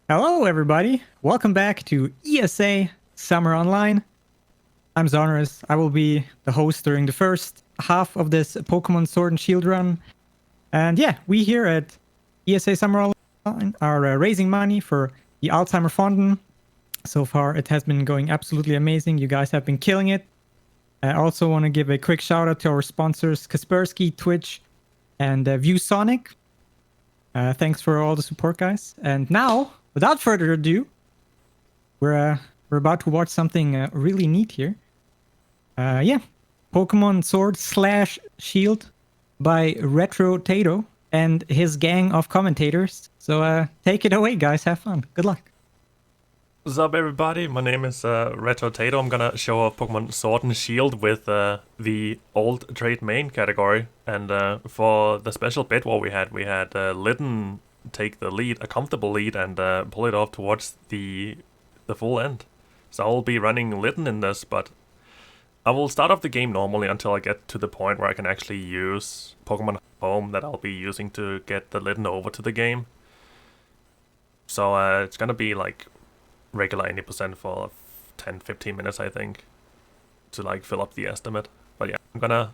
Hello, everybody. Welcome back to ESA Summer Online. I'm Zonorous. I will be the host during the first half of this Pokemon Sword and Shield run. And yeah, we here at ESA Summer Online are raising money for the Alzheimer Fonden. So far, it has been going absolutely amazing. You guys have been killing it. I also want to give a quick shout out to our sponsors, Kaspersky, Twitch, and ViewSonic. Thanks for all the support, guys. And now, without further ado, we're about to watch something really neat here. Yeah, Pokemon Sword slash Shield by Retrotato and his gang of commentators. So take it away, guys. Have fun. Good luck. What's up, everybody? My name is Retrotato. I'm gonna show off Pokemon Sword and Shield with the old trade main category. And for the special bit what we had Litten take the lead, a comfortable lead, and pull it off towards the full end. So I'll be running Litten in this, but I will start off the game normally until I get to the point where I can actually use Pokemon Home that I'll be using to get the Litten over to the game. So it's gonna be like regular 80% for 10-15 minutes, I think, to like fill up the estimate. But yeah, I'm gonna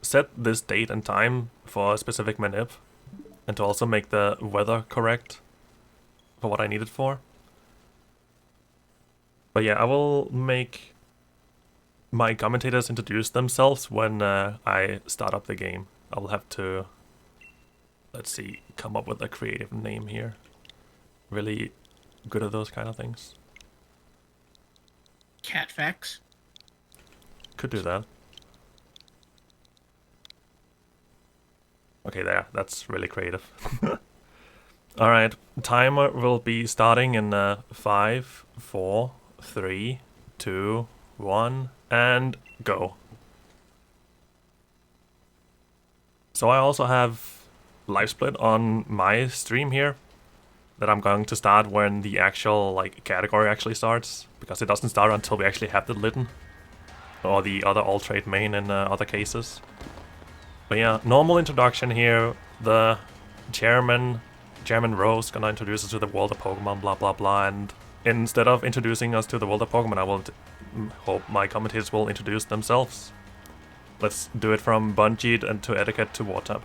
set this date and time for a specific manip, and to also make the weather correct for what I need it for. But yeah, I will make my commentators introduce themselves when I start up the game. I will have to, let's see, come up with a creative name here. Really good at those kind of things. Cat facts. Could do that. Okay, there. That's really creative. Alright, timer will be starting in 5, 4, 3, 2, 1, and go. So I also have live split on my stream here that I'm going to start when the actual like category actually starts, because it doesn't start until we actually have the Litten or the other all trade main in other cases. But yeah, normal introduction here. The chairman Rose gonna introduce us to the world of Pokemon, blah blah blah, and instead of introducing us to the world of Pokemon, I will hope my commentators will introduce themselves. Let's do it from Bungie and to Etiquette to Wartap.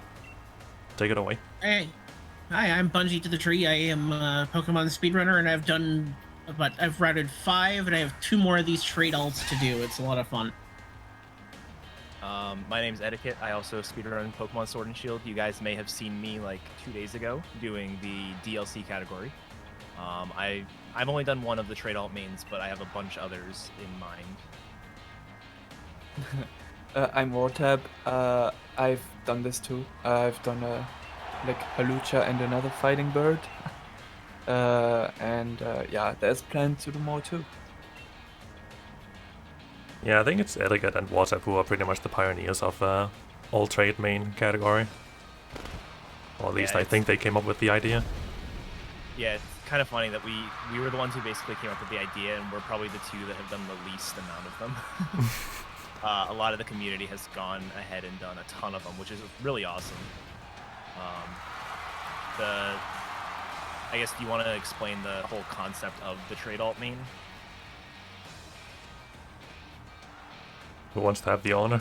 Take it away. Hey, hi, I'm Bungie to the Tree. I am a Pokemon speedrunner, and I've routed 5, and I have 2 more of these trade alts to do. It's a lot of fun. My name's Etiquette. I also speedrun Pokemon Sword and Shield. You guys may have seen me like 2 days ago doing the DLC category. I've only done one of the trade alt mains, but I have a bunch others in mind. I'm Wartab. I've done this too. I've done like Halucha and another fighting bird. Yeah, there's plans to do more too. Yeah, I think it's Etiquette and Wartap who are pretty much the pioneers of all trade main category. Or at least I think they came up with the idea. Yeah, it's kind of funny that we were the ones who basically came up with the idea, and we're probably the 2 that have done the least amount of them. A lot of the community has gone ahead and done a ton of them, which is really awesome. I guess, do you want to explain the whole concept of the trade alt main? Who wants to have the honor?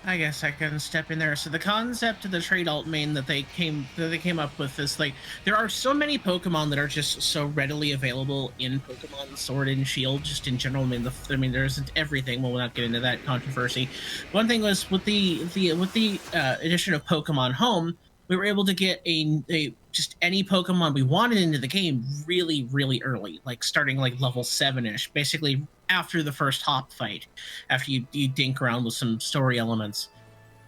I guess I can step in there. So the concept of the trade alt main that they came up with is like there are so many Pokemon that are just so readily available in Pokemon Sword and Shield, just in general. I mean, there's everything. Well, we'll not get into that controversy. One thing was with the addition of Pokemon Home, we were able to get a just any Pokemon we wanted into the game really, really early, like starting like level 7-ish, basically after the first hop fight, after you dink around with some story elements.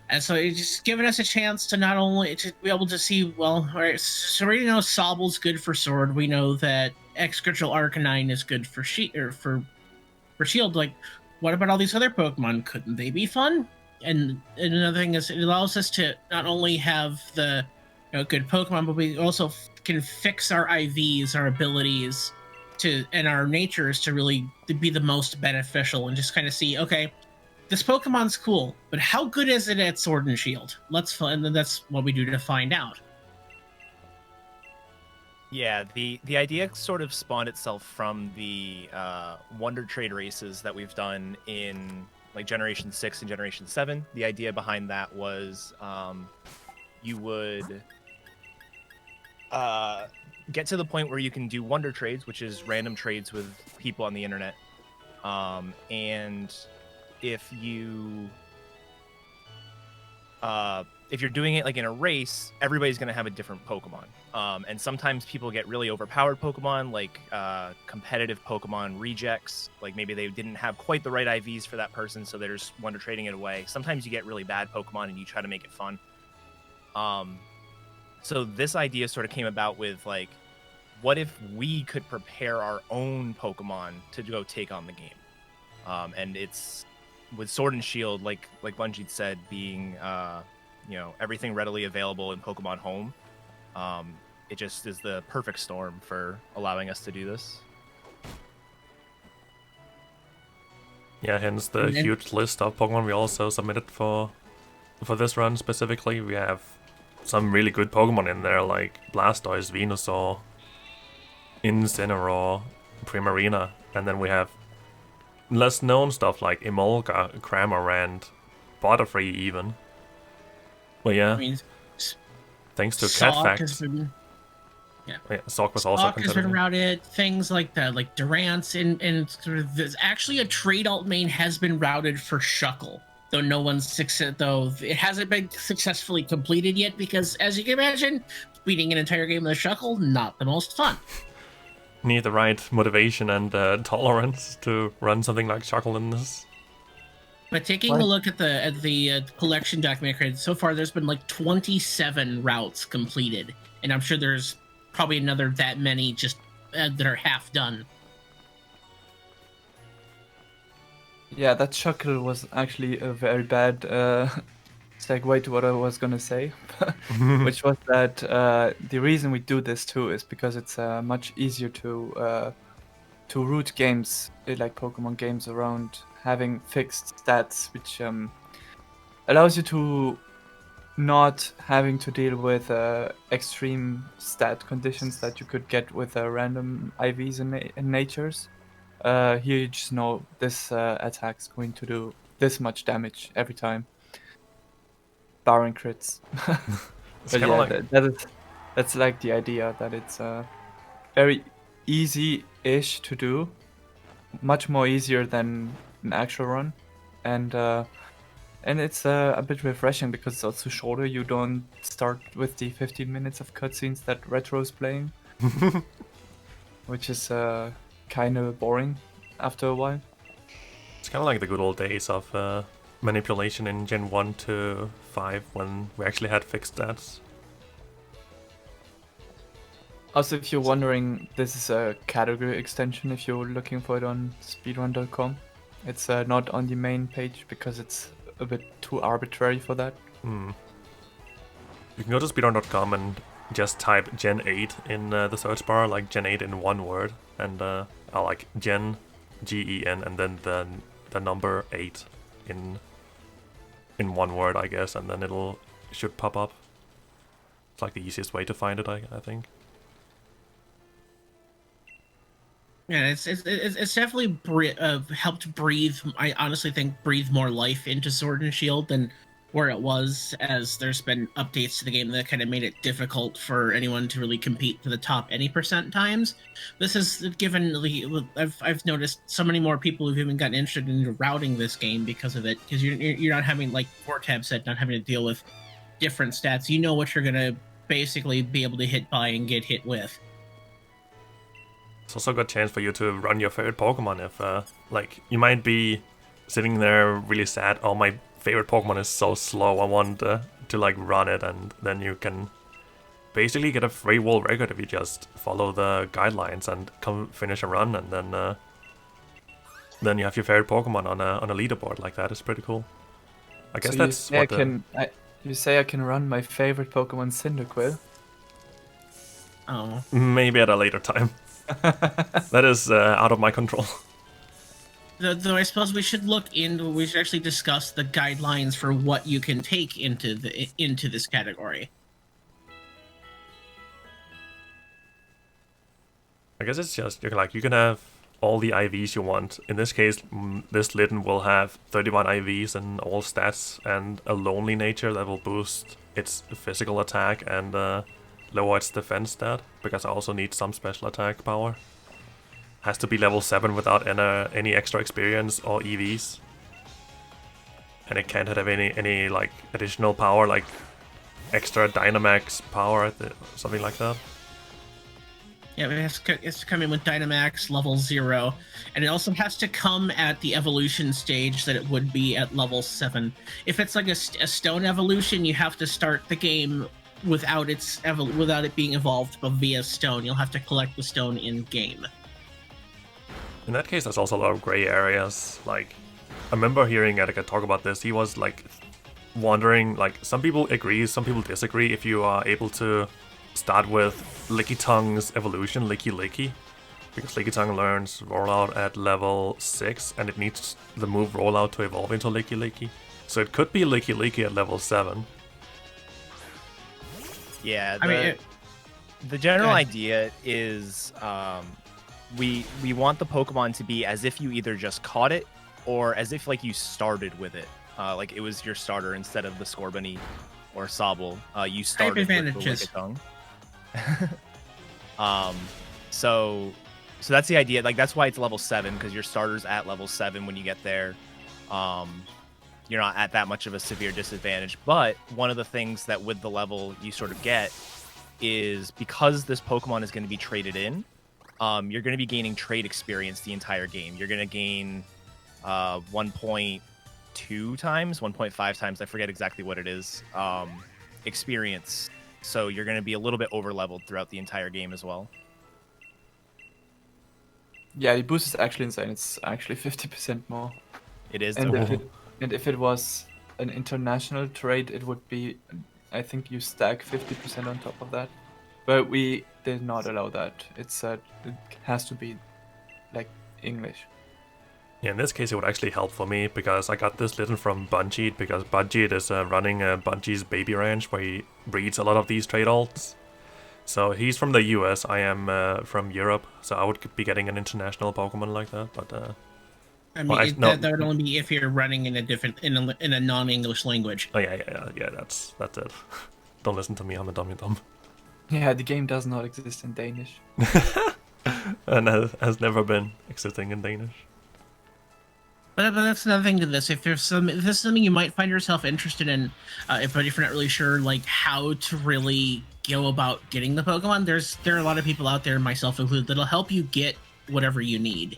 And so it's just given us a chance to not only to be able to see, well, all right, so we know Sobble's good for Sword. We know that Excadrill Arcanine is good for Shield. Like, what about all these other Pokemon? Couldn't they be fun? And another thing is, it allows us to not only have the good Pokemon, but we also can fix our IVs, our abilities, and our natures to really be the most beneficial, and just kind of see, okay, this Pokemon's cool, but how good is it at Sword and Shield? And then that's what we do to find out. Yeah, the idea sort of spawned itself from the Wonder Trade races that we've done in like Generation 6 and Generation 7. The idea behind that was you would get to the point where you can do Wonder Trades, which is random trades with people on the internet. And if you're doing it like in a race, everybody's going to have a different Pokemon. And sometimes people get really overpowered Pokemon, like competitive Pokemon rejects. Like maybe they didn't have quite the right IVs for that person, so they're just Wonder Trading it away. Sometimes you get really bad Pokemon and you try to make it fun. So this idea sort of came about with like, what if we could prepare our own Pokemon to go take on the game? And it's with Sword and Shield, like Bungie said, being everything readily available in Pokemon Home. It just is the perfect storm for allowing us to do this. Yeah, hence the huge list of Pokemon we also submitted for this run specifically. We have some really good Pokemon in there, like Blastoise, Venusaur, Incineroar, Primarina, and then we have less known stuff like Emolga, Cramorant, Butterfree even. Well, yeah. I mean, Thanks to Sock Cat has Facts. been, Sock was also Sock has considered. been routed. Things like that, like Durant's, and sort of this. Actually, a trade alt main has been routed for Shuckle, though though it hasn't been successfully completed yet. Because, as you can imagine, beating an entire game with a Shuckle, not the most fun. Need the right motivation and tolerance to run something like Shuckle in this. But taking a look at the collection document created so far, there's been like 27 routes completed, and I'm sure there's probably another that many just that are half done. Yeah, that Shuckle was actually a very bad segue to what I was gonna say, which was that the reason we do this too is because it's much easier to route games like Pokemon games around having fixed stats, which allows you to not having to deal with extreme stat conditions that you could get with random IVs in natures. Here you just know this attack's going to do this much damage every time, barring crits. But yeah, that's like the idea that it's very easy-ish to do, much more easier than an actual run, and it's a bit refreshing because it's also shorter. You don't start with the 15 minutes of cutscenes that Retro's playing, which is kind of boring after a while. It's kind of like the good old days of manipulation in Gen 1 to 5 when we actually had fixed stats. Also, if you're wondering, this is a category extension if you're looking for it on speedrun.com. It's not on the main page because it's a bit too arbitrary for that. You can go to speedrun.com and just type Gen 8 in the search bar, like Gen 8 in one word, and I like Gen, Gen, and then the number 8 in one word, I guess, and then should pop up. It's like the easiest way to find it, I think. Yeah, it's definitely helped breathe. I honestly think breathe more life into Sword and Shield than where it was, as there's been updates to the game that kind of made it difficult for anyone to really compete for the top any percent times. This has given I've noticed so many more people who've even gotten interested in routing this game because of it, because you're not having, like Vortab said, not having to deal with different stats. You know what you're gonna basically be able to hit by and get hit with. It's also a good chance for you to run your favorite Pokemon if, like, you might be sitting there really sad, oh, my favorite Pokemon is so slow, I want to, like, run it, and then you can basically get a free world record if you just follow the guidelines and come finish a run, and then you have your favorite Pokemon on a leaderboard like that. It's pretty cool. I guess so that's what you say I can run my favorite Pokemon Cyndaquil? Oh. Maybe at a later time. That is out of my control. Though I suppose we should actually discuss the guidelines for what you can take into this category. I guess it's just you can have all the IVs you want. In this case, this Litten will have 31 IVs and all stats and a lonely nature that will boost its physical attack and lower its defense stat, because I also need some special attack power. Has to be level 7 without any extra experience or EVs. And it can't have any like additional power, like extra Dynamax power, something like that. Yeah, it has to come in with Dynamax level 0, and it also has to come at the evolution stage that it would be at level 7. If it's like a stone evolution, you have to start the game without it being evolved via stone. You'll have to collect the stone in game. In that case, there's also a lot of gray areas. Like, I remember hearing Edgar talk about this. He was like wondering, like, some people agree, some people disagree if you are able to start with Lickitung's evolution, Licky, because Lickitung learns Rollout at level 6, and it needs the move Rollout to evolve into Licky. So it could be Licky at level 7. Yeah, I mean, the general idea is we want the Pokemon to be as if you either just caught it or as if like you started with it, like it was your starter instead of the Scorbunny or Sobble. You started with the Lickitung. So that's the idea. Like that's why it's level 7, because your starter's at level 7 when you get there. You're not at that much of a severe disadvantage. But one of the things that with the level you sort of get is because this Pokemon is going to be traded in, you're going to be gaining trade experience the entire game. You're going to gain 1.2 times, 1.5 times, I forget exactly what it is, experience. So you're going to be a little bit over-leveled throughout the entire game as well. Yeah, the boost is actually insane. It's actually 50% more. It is. And if it was an international trade, it would be, I think you stack 50% on top of that. But we did not allow that. It has to be like English. Yeah, in this case it would actually help for me, because I got this Litten from Bungeed, because Bungeed is running Bungee's baby ranch where he breeds a lot of these trade alts. So he's from the US, I am from Europe, so I would be getting an international Pokemon like that, but I mean, that would only be if you're running in a non-English language. Oh yeah, that's it. Don't listen to me, I'm a dummy dumb. Yeah, the game does not exist in Danish. And has never been existing in Danish. But that's another thing to this. If this is something you might find yourself interested in, but if you're not really sure like how to really go about getting the Pokemon, there are a lot of people out there, myself included, that'll help you get whatever you need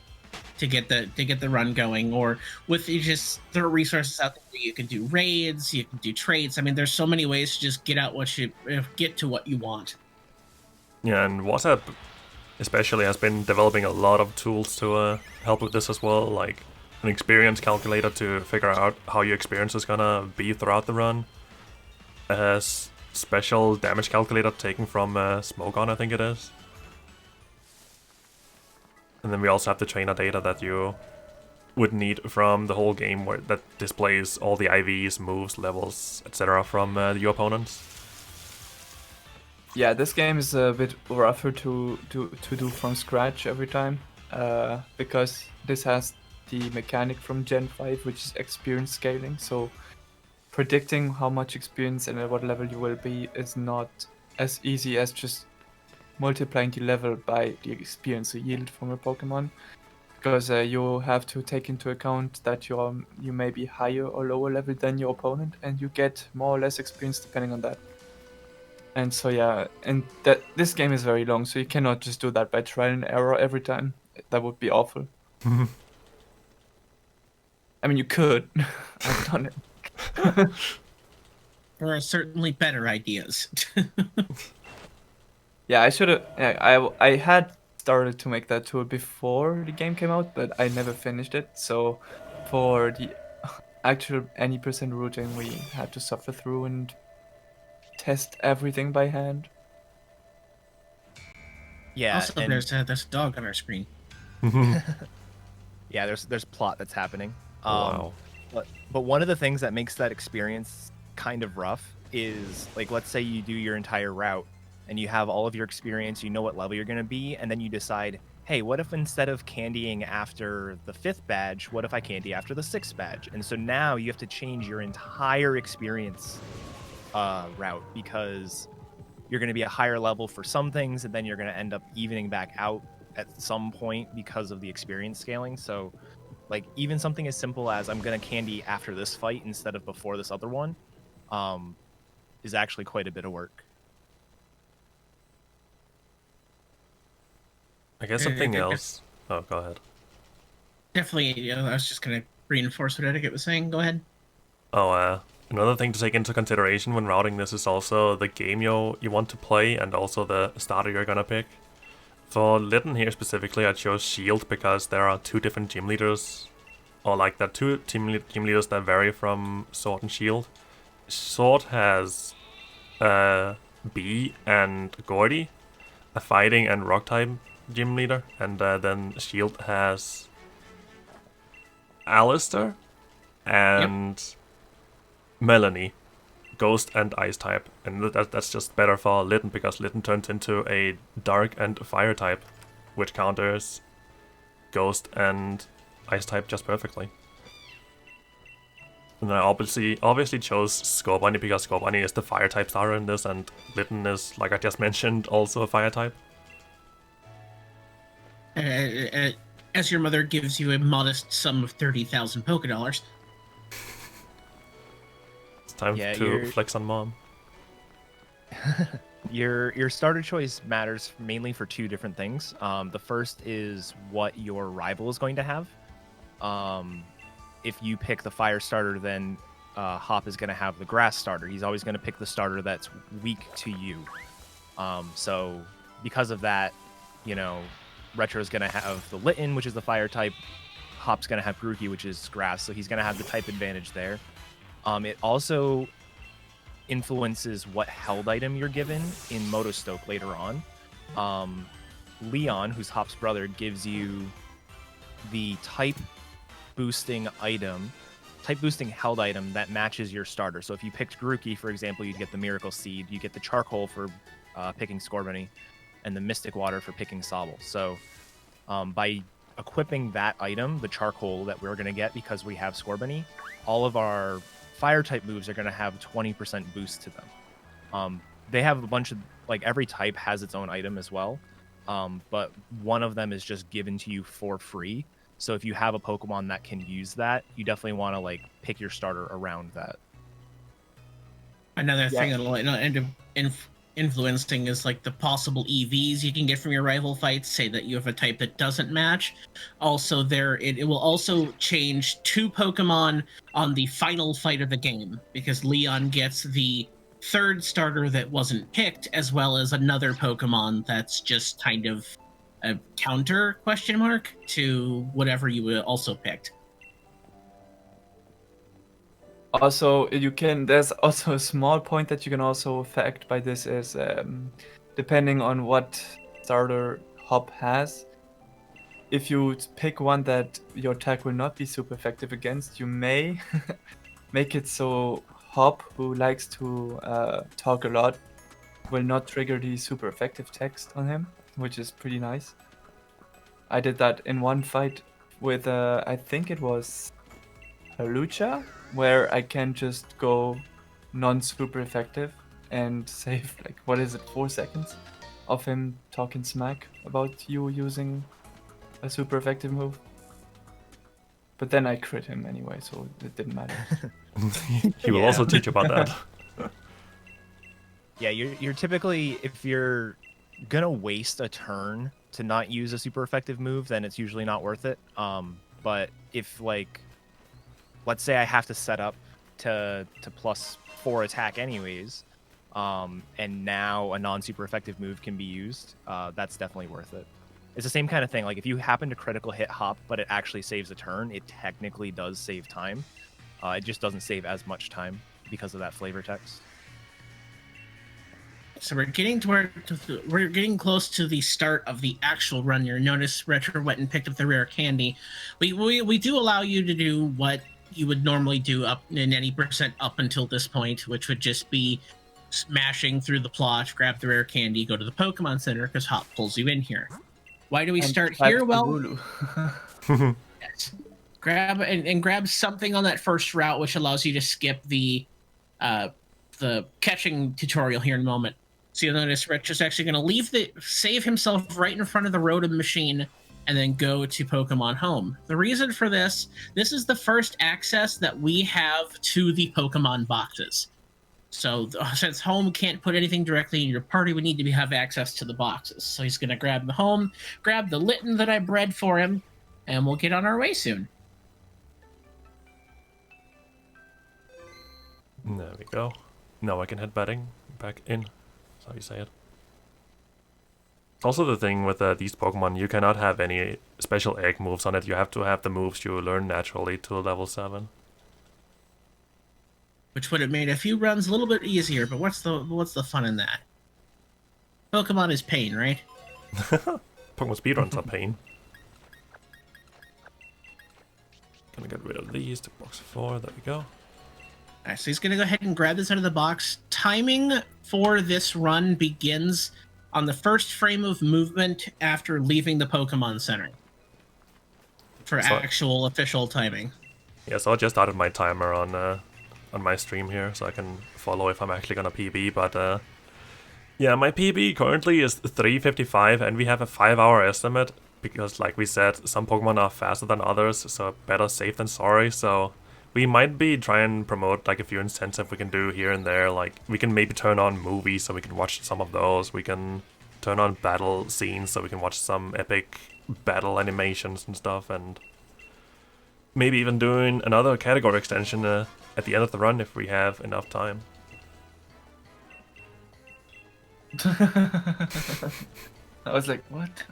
to get the run going. Or there are resources out there where you can do raids, you can do trades. I mean, there's so many ways to just get to what you want. Yeah, and WhatsApp especially has been developing a lot of tools to help with this as well, like an experience calculator to figure out how your experience is gonna be throughout the run. A special damage calculator taken from Smogon, I think it is. And then we also have the trainer data that you would need from the whole game, that displays all the IVs, moves, levels, etc. from your opponents. Yeah, this game is a bit rougher to do from scratch every time, because this has the mechanic from Gen 5, which is experience scaling. So predicting how much experience and at what level you will be is not as easy as just multiplying the level by the experience you yield from a Pokemon, because you have to take into account that you may be higher or lower level than your opponent, and you get more or less experience depending on that. And so yeah, and this game is very long, so you cannot just do that by trial and error every time. That would be awful. I mean, you could. I've done it. There are certainly better ideas. Yeah, I should have. I had started to make that tool before the game came out, but I never finished it. So for the actual any percent routing, we had to suffer through and test everything by hand. Yeah. Also, there's a dog on our screen. Yeah, there's plot that's happening. Wow. But one of the things that makes that experience kind of rough is, like, let's say you do your entire route and you have all of your experience, you know what level you're going to be, and then you decide, hey, what if instead of candying after the 5th badge, what if I candy after the 6th badge? And so now you have to change your entire experience route, because you're going to be a higher level for some things, and then you're going to end up evening back out at some point because of the experience scaling. So like even something as simple as I'm going to candy after this fight instead of before this other one is actually quite a bit of work. I guess something else. Oh, go ahead. Definitely, I was just going to reinforce what Etiquette was saying. Go ahead. Oh, another thing to take into consideration when routing this is also the game you want to play and also the starter you're gonna pick. For Litten here specifically, I chose Shield because there are 2 different gym leaders, or like there are 2 team leaders that vary from Sword and Shield. Sword has B and Gordy, a fighting and rock type gym leader, and then Shield has Alistair and Melanie, Ghost and Ice type, and that's just better for Litten because Litten turns into a Dark and Fire type, which counters Ghost and Ice type just perfectly. And I obviously chose Scorbunny because Scorbunny is the Fire type starter in this, and Litten is, like I just mentioned, also a Fire type. As your mother gives you a modest sum of 30,000 Pokédollars. Time to flex on mom. Your starter choice matters mainly for 2 different things. The first is what your rival is going to have. If you pick the fire starter, then Hop is going to have the grass starter. He's always going to pick the starter that's weak to you. So because of that, Retro is going to have the Litten, which is the fire type. Hop's going to have Grookey, which is grass. So he's going to have the type advantage there. It also influences what held item you're given in Motostoke later on. Leon, who's Hop's brother, gives you the type boosting held item that matches your starter. So if you picked Grookey, for example, you'd get the Miracle Seed, you get the Charcoal for picking Scorbunny, and the Mystic Water for picking Sobble. So by equipping that item, the Charcoal that we're going to get because we have Scorbunny, all of our fire type moves are going to have 20% boost to them. They have a bunch of, like, every type has its own item as well, but one of them is just given to you for free. So if you have a Pokemon that can use that, you definitely want to like pick your starter around that. Another thing that'll end up influencing is like the possible EVs you can get from your rival fights. Say that you have a type that doesn't match. Also, it will also change 2 Pokemon on the final fight of the game, because Leon gets the 3rd starter that wasn't picked, as well as another Pokemon that's just kind of a counter ? To whatever you also picked. Also, there's also a small point that you can also affect by this is depending on what starter Hop has. If you pick one that your attack will not be super effective against, you may make it so Hop, who likes to talk a lot, will not trigger the super effective text on him, which is pretty nice. I did that in one fight with, I think it was Halucha, where I can just go non-super effective and save, like, 4 seconds of him talking smack about you using a super effective move. But then I crit him anyway, so it didn't matter. He will also teach about that. Yeah, you're typically, if you're gonna waste a turn to not use a super effective move, then it's usually not worth it. But if, like, let's say I have to set up to +4 attack anyways, and now a non-super effective move can be used, that's definitely worth it. It's the same kind of thing. Like, if you happen to critical hit Hop, but it actually saves a turn, it technically does save time. It just doesn't save as much time because of that flavor text. So we're getting close to the start of the actual run. You notice Retro went and picked up the rare candy. We do allow you to do what you would normally do up in any percent up until this point, which would just be smashing through the plot, grab the rare candy, go to the Pokemon Center because Hop pulls you in here. Why do we And start type here? Well, Lulu. yes. Grab something on that first route, which allows you to skip the catching tutorial here in a moment. So you'll notice Rich is actually going to save himself right in front of the Rotom machine and then go to Pokemon Home. The reason for this is the first access that we have to the Pokemon boxes. So since Home can't put anything directly in your party, we need to have access to the boxes. So he's going to grab the Home, grab the Litten that I bred for him, and we'll get on our way soon. There we go. Now I can head back in. That's how you say it. Also the thing with these Pokemon, you cannot have any special egg moves on it. You have to have the moves you learn naturally to level 7. Which would have made a few runs a little bit easier, but what's the fun in that? Pokemon is pain, right? Pokemon speedruns are pain. Gonna get rid of these to box 4, there we go. Alright, so he's gonna go ahead and grab this out of the box. Timing for this run begins on the first frame of movement after leaving the Pokemon Center. For actual official timing. Yeah, so I just started my timer on my stream here, so I can follow if I'm actually gonna PB, but yeah, my PB currently is 3:55, and we have a 5-hour estimate, because like we said, some Pokemon are faster than others, so better safe than sorry, so we might be trying to promote like a few incentives we can do here and there, like we can maybe turn on movies so we can watch some of those, we can turn on battle scenes so we can watch some epic battle animations and stuff, and maybe even doing another category extension at the end of the run if we have enough time. I was like, what?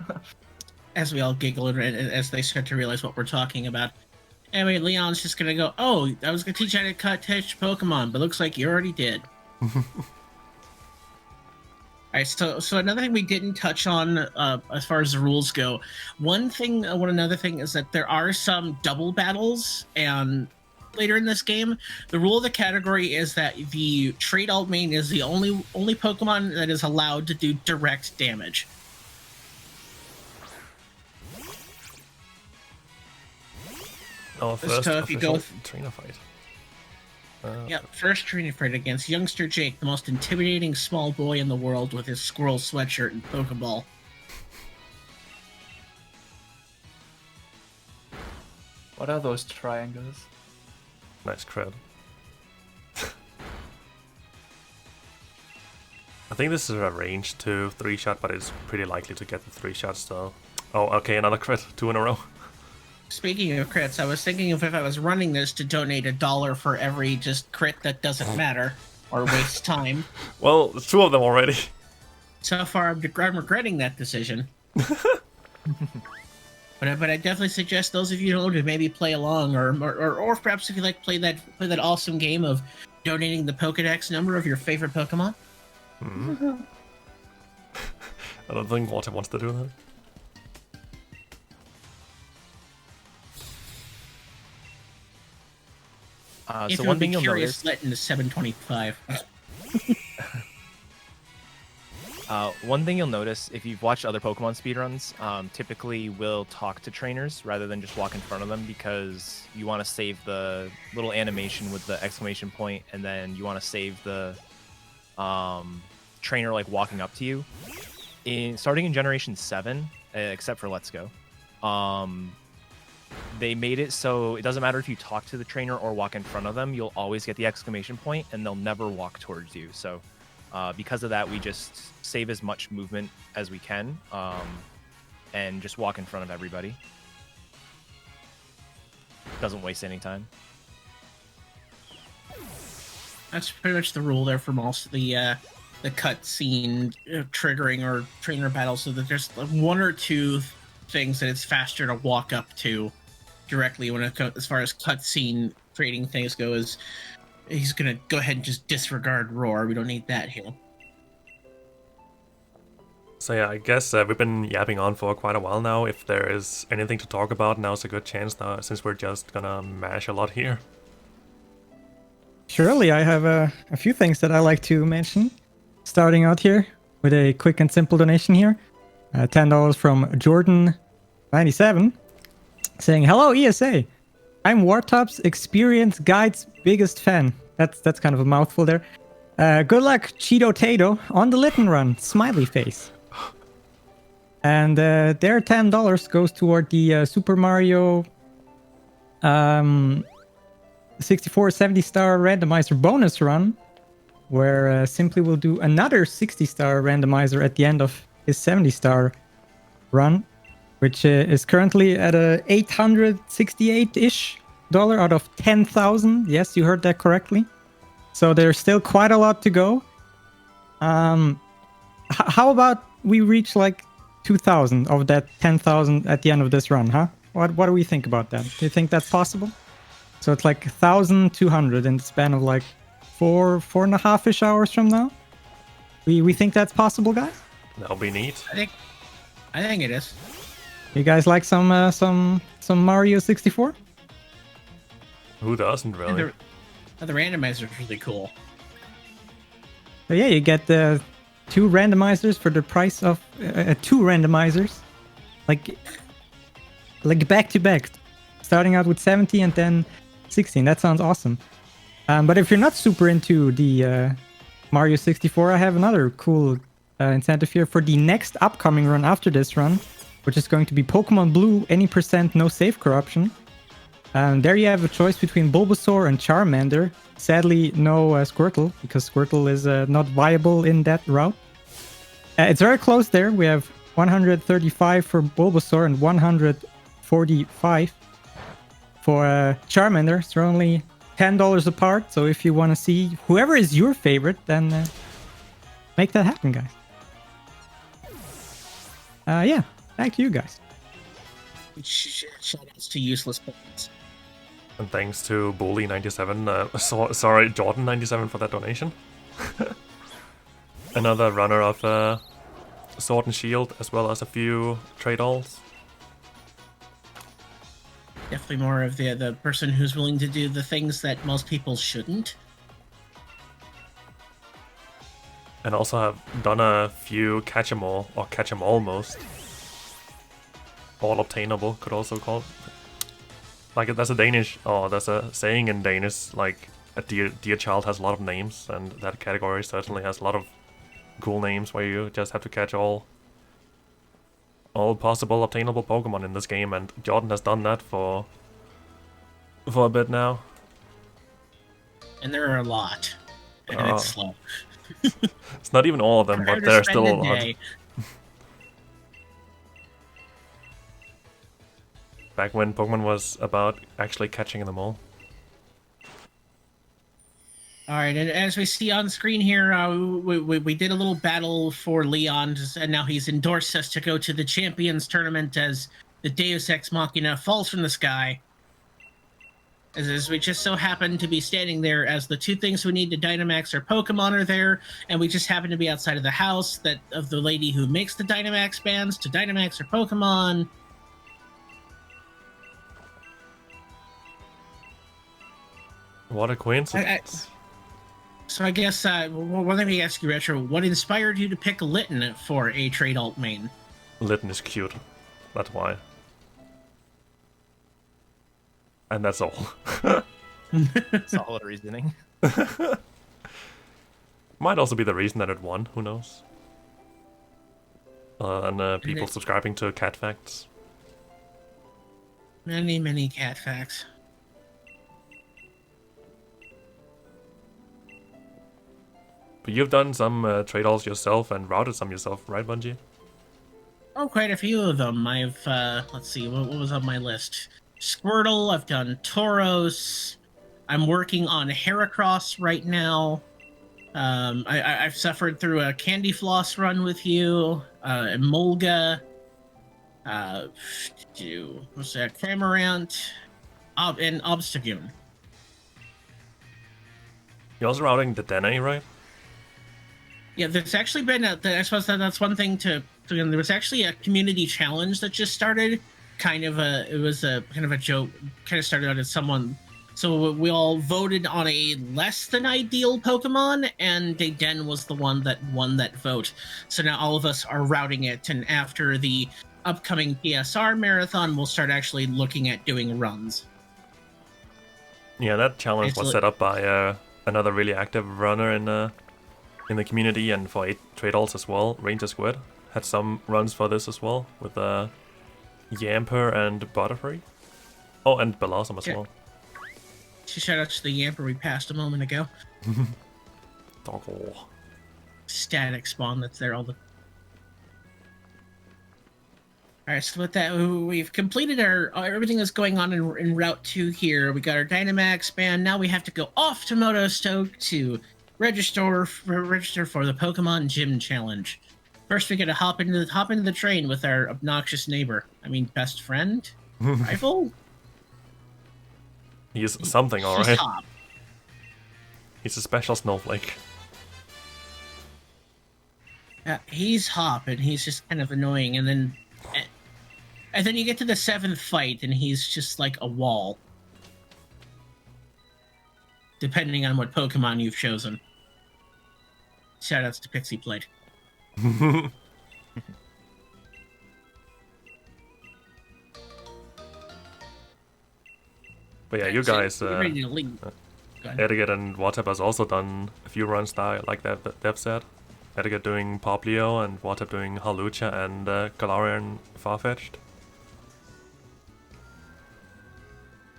As we all giggle and as they start to realize what we're talking about. Anyway, Leon's just gonna go, oh, I was gonna teach you how to catch Pokemon, but looks like you already did. Alright, so another thing we didn't touch on as far as the rules go, another thing is that there are some double battles, and later in this game, the rule of the category is that the Trade Alt main is the only Pokemon that is allowed to do direct damage. Oh, first So if you go trainer fight. Yep, first trainer fight against youngster Jake, the most intimidating small boy in the world with his squirrel sweatshirt and Pokeball. What are those triangles? Nice cred. I think this is a range 2 3-shot, but it's pretty likely to get the 3-shot still. Oh, okay, another crit, 2 in a row. Speaking of crits, I was thinking of if I was running this to donate $1 for every just crit that doesn't matter or waste time. Well, 2 of them already. So far, I'm regretting that decision. But I definitely suggest those of you who to maybe play along, or perhaps if you like play that awesome game of donating the Pokedex number of your favorite Pokemon. I don't think Water wants to do that. If So you one would be thing you'll curious, notice, Litten is 725. one thing you'll notice if you've watched other Pokemon speedruns, typically will talk to trainers rather than just walk in front of them, because you want to save the little animation with the exclamation point, and then you want to save the trainer like walking up to you. Starting in Generation 7, except for Let's Go, they made it so it doesn't matter if you talk to the trainer or walk in front of them, you'll always get the exclamation point and they'll never walk towards you. So because of that, we just save as much movement as we can and just walk in front of everybody. Doesn't waste any time. That's pretty much the rule there for most of the cutscene triggering or trainer battles, so that there's one or two things that it's faster to walk up to directly when as far as cutscene creating things go. Is he's gonna go ahead and just disregard Roar. We don't need that here. So yeah, I guess we've been yapping on for quite a while now. If there is anything to talk about, now's a good chance now, since we're just gonna mash a lot here. Surely, I have a few things that I like to mention. Starting out here with a quick and simple donation here. $10 from Jordan97 saying, "Hello ESA. I'm Wartop's Experience Guide's biggest fan." That's kind of a mouthful there. Good luck, Cheeto Tato, on the Litten run. Smiley face. And their $10 goes toward the Super Mario 64 70-star randomizer bonus run, where Simply will do another 60-star randomizer at the end of his 70-star run, which is currently at a $868-ish out of 10,000. Yes, you heard that correctly. So there's still quite a lot to go. How about we reach like 2,000 of that 10,000 at the end of this run, huh? What do we think about that? Do you think that's possible? So it's like 1,200 in the span of like 4.5-ish hours from now. We think that's possible, guys? That'll be neat. I think it is. You guys like some Mario 64? Who doesn't really? The randomizer is really cool. So yeah, you get the 2 randomizers for the price of 2 randomizers, like back to back, starting out with 70 and then 16. That sounds awesome. But if you're not super into the Mario 64, I have another cool incentive here for the next upcoming run after this run, which is going to be Pokemon Blue, any % no save corruption. There you have a choice between Bulbasaur and Charmander. Sadly, no Squirtle, because Squirtle is not viable in that route. It's very close there. We have 135 for Bulbasaur and 145 for Charmander. So they're only $10 apart. So if you want to see whoever is your favorite, then make that happen, guys. Yeah, back to you guys. Shoutouts to useless points. And thanks to Bully97, sorry, Jordan97 for that donation. Another runner of Sword and Shield, as well as a few trade-alls. Definitely more of the person who's willing to do the things that most people shouldn't. And also have done a few catch-em-all, or catch-em almost. All obtainable, could also call it. Like, there's a saying in Danish, like, a dear child has a lot of names, and that category certainly has a lot of cool names where you just have to catch all possible obtainable Pokemon in this game, and Jordan has done that for a bit now. And there are a lot. And it's slow. It's not even all of them, but there are still a lot. Back when Pokemon was about actually catching them all. Alright, and as we see on screen here, we did a little battle for Leon, and now he's endorsed us to go to the Champions Tournament as the Deus Ex Machina falls from the sky. As we just so happen to be standing there as the 2 things we need to Dynamax our Pokemon are there, and we just happen to be outside of the house of the lady who makes the Dynamax bands to Dynamax her Pokemon. What a coincidence. So I guess, well, let me ask you, Retro, what inspired you to pick Litten for a trade alt main? Litten is cute. That's why. And that's all. Solid reasoning. Might also be the reason that it won, who knows? And people subscribing to Cat Facts. Many, many cat facts. But you've done some trade-alls yourself and routed some yourself, right, Bungie? Oh, quite a few of them. I've, let's see, what was on my list? Squirtle, I've done Tauros. I'm working on Heracross right now. I've suffered through a Candy Floss run with you. Emolga. What's that? Cramorant. And Obstagoon. You're also routing the Dene, right? Yeah, there's actually been I suppose that's one thing to there was actually a community challenge that just started. It was a kind of a joke. Kind of started out as someone So we all voted on a less than ideal Pokemon, and Dayden was the one that won that vote. So now all of us are routing it, and after the upcoming PSR marathon, we'll start actually looking at doing runs. Yeah, that challenge was set up by another really active runner in the community, and for 8 trade-alls as well. Ranger Squid had some runs for this as well, with Yamper and Butterfree. Oh, and Blossom as well. Shout out to the Yamper we passed a moment ago. Doggo. Static spawn that's there all the... Alright, so with that, we've completed our everything that's going on in Route 2 here. We got our Dynamax band. Now we have to go off to Motostoke to register for the Pokemon Gym Challenge. First, we gotta hop into the train with our obnoxious neighbor. I mean, best friend? Rival? He's something, alright. He's Hop. He's a special snowflake. He's Hop, and he's just kind of annoying, and then you get to the 7th fight, and he's just like a wall. Depending on what Pokemon you've chosen. Shoutouts to Pixie Plate. But yeah, you guys, ready to leave. Etiquette and Watap has also done a few runs there, like that Dev said. Etiquette doing Poplio and Watap doing Halucha and Galarian Farfetch'd.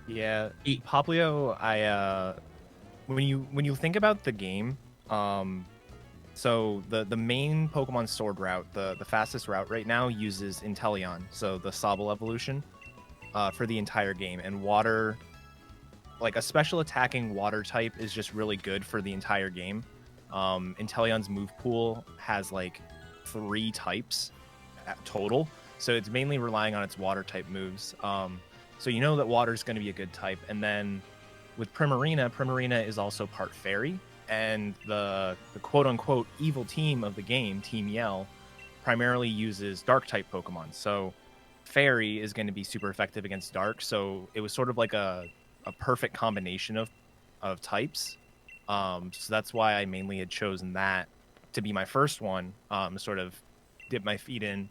Yeah, Poplio, when you think about the game, so the main Pokemon Sword route, the fastest route right now uses Inteleon, so the Sobble evolution, for the entire game, and water, like a special attacking water type is just really good for the entire game. Inteleon's move pool has like 3 types total, so it's mainly relying on its water type moves. So you know that water is going to be a good type, and then with Primarina is also part fairy, and the quote-unquote evil team of the game, Team Yell, primarily uses dark type Pokemon. So fairy is going to be super effective against dark, so it was sort of like a perfect combination of types. So that's why I mainly had chosen that to be my first one, sort of dip my feet in,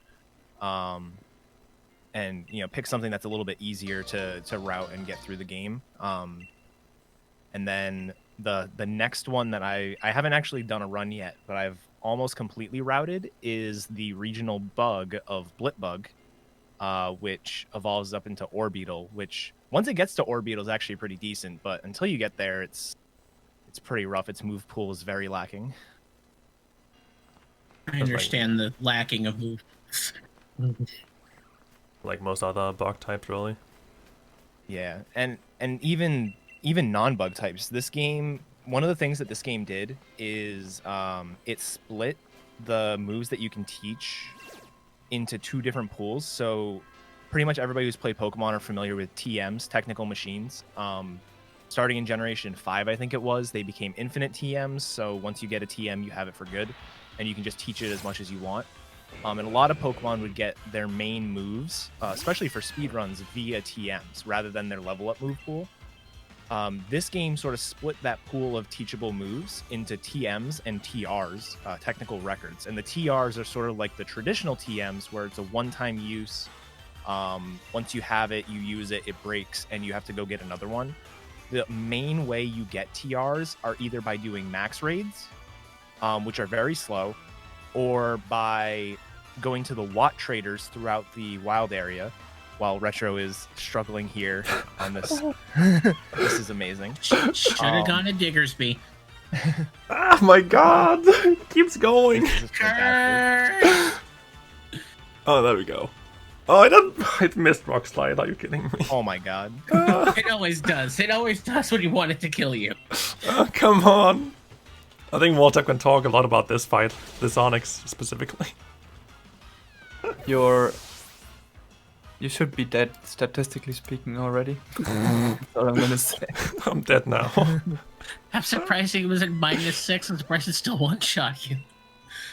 and pick something that's a little bit easier to route and get through the game. And then the next one that I haven't actually done a run yet, but I've almost completely routed, is the regional bug of Blitbug, which evolves up into Orbeetle, which once it gets to Orbeetle is actually pretty decent, but until you get there, it's pretty rough. Its move pool is very lacking. I understand the lacking of move. Like most other bug types, really. Yeah, and even non-bug types. This game, one of the things that this game did is it split the moves that you can teach into 2 different pools. So pretty much everybody who's played Pokemon are familiar with TMs, technical machines. Starting in Generation 5, I think it was, they became infinite TMs. So once you get a TM, you have it for good, and you can just teach it as much as you want. And a lot of Pokemon would get their main moves, especially for speedruns, via TMs rather than their level up move pool. This game sort of split that pool of teachable moves into TMs and TRs, technical records. And the TRs are sort of like the traditional TMs, where it's a one-time use. Once you have it, you use it, it breaks, and you have to go get another one. The main way you get TRs are either by doing max raids, which are very slow, or by going to the Watt traders throughout the wild area, while Retro is struggling here on this. This is amazing. Should have gone to Diggersby. Oh my god! It keeps going! This is fantastic. Oh, there we go. Oh, it missed Rock Slide, are you kidding me? Oh my god. It always does. It always does when you want it to kill you. Oh, come on! I think Walter can talk a lot about this fight, this Onyx specifically. You should be dead, statistically speaking, already. That's all I'm gonna say. I'm dead now. I'm surprised it was at -6. I'm surprised it still one-shot you.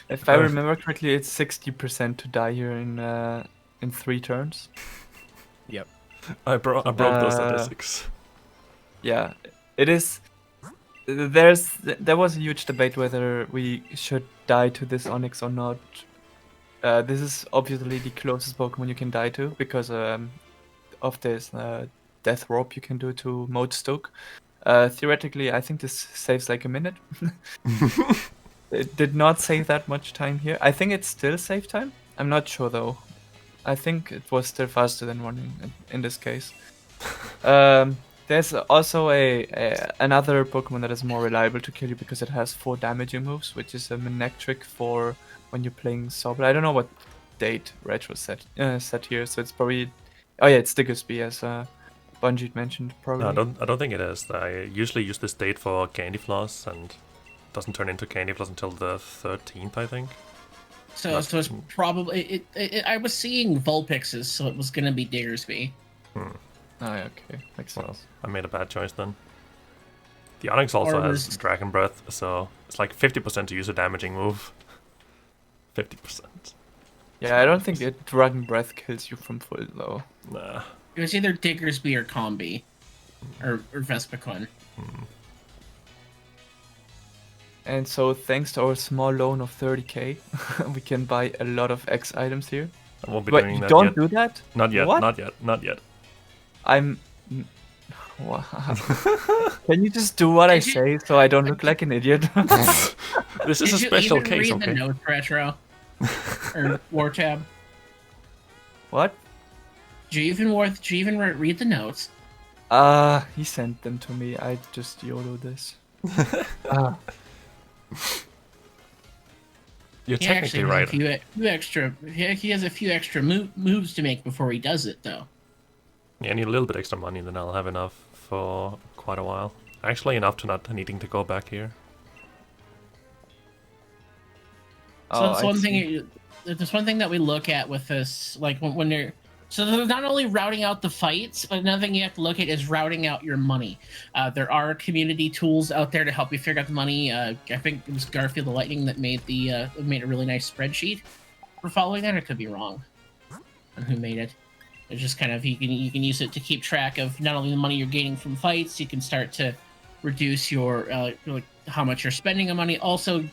If I remember correctly, it's 60% to die here in 3 turns. Yep. I broke those statistics. yeah, it is. There was a huge debate whether we should die to this Onyx or not. This is obviously the closest Pokemon you can die to because of this death warp you can do to Modestoke. Theoretically, I think this saves like a minute. It did not save that much time here. I think it still saved time. I'm not sure though. I think it was still faster than running in this case. There's also another Pokemon that is more reliable to kill you because it has 4 damaging moves, which is a Manectric for when you're playing Sobble. I don't know what date Retro set here, so it's probably... Oh yeah, it's Diggersby, as Bungie mentioned, probably. No, I don't think it is. I usually use this date for Candy Floss, and doesn't turn into Candy Floss until the 13th, I think. So it's probably I was seeing Vulpixes, so it was gonna be Diggersby. Oh, yeah, okay, makes sense. Well, I made a bad choice then. The Onyx also has Dragon Breath, so it's like 50% to use a damaging move. 50%. Yeah, I don't think Dragon Breath kills you from full though. Nah. It was either Diggersby or Combi, or Vespiquen. And so, thanks to our small loan of 30k, we can buy a lot of X items here. I won't be Wait, doing you that don't yet. do that? Not yet, What? not yet. I'm... Wow. Can you just do what I say so I don't look like an idiot? This is a special Did you case, even read okay? the notes, Retro? Or War Tab? What? Did you even read the notes? He sent them to me. I just YOLO this. Ah. You're He technically actually right. he has a few extra moves to make before he does it, though. Yeah, I need a little bit extra money, then I'll have enough for quite a while. Actually, enough to not needing to go back here. So Oh, that's I one see. thing. There's one thing that we look at with this, like when they're. So they're not only routing out the fights, but another thing you have to look at is routing out your money. There are community tools out there to help you figure out the money. I think it was Garfield the Lightning that made made a really nice spreadsheet for following that. I could be wrong on who made it. It's just kind of you can use it to keep track of not only the money you're gaining from fights. You can start to reduce your like how much you're spending on money. Also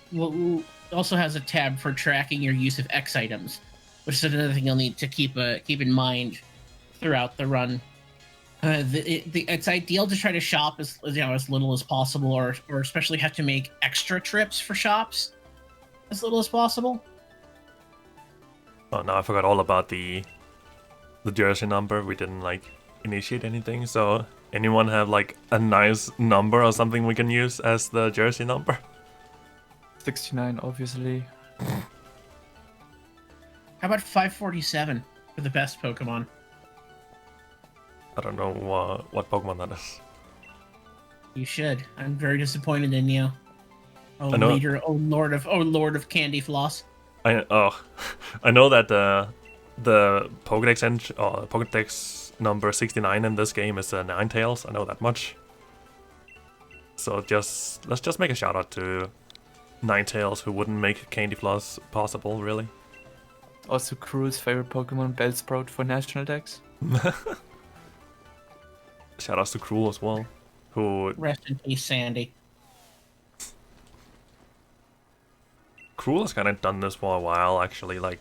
has a tab for tracking your use of X items, which is another thing you'll need to keep in mind throughout the run. It's ideal to try to shop as little as possible, or especially have to make extra trips for shops as little as possible. Oh, now I forgot all about the jersey number. We didn't like initiate anything, so anyone have like a nice number or something we can use as the jersey number? 69, obviously. How about 547 for the best Pokemon? I don't know what Pokemon that is. You should. I'm very disappointed in you. Oh, I know. leader! Oh, Lord of Candy Floss. I know that the Pokédex number 69 in this game is Ninetales. I know that much. So let's just make a shout out to Ninetales, who wouldn't make Candy Floss possible, really. Also, Crew's favorite Pokemon, Bellsprout for National Dex. Shout outs to Cruel as well, who Rest in peace, Sandy. Cruel has kind of done this for a while, actually, like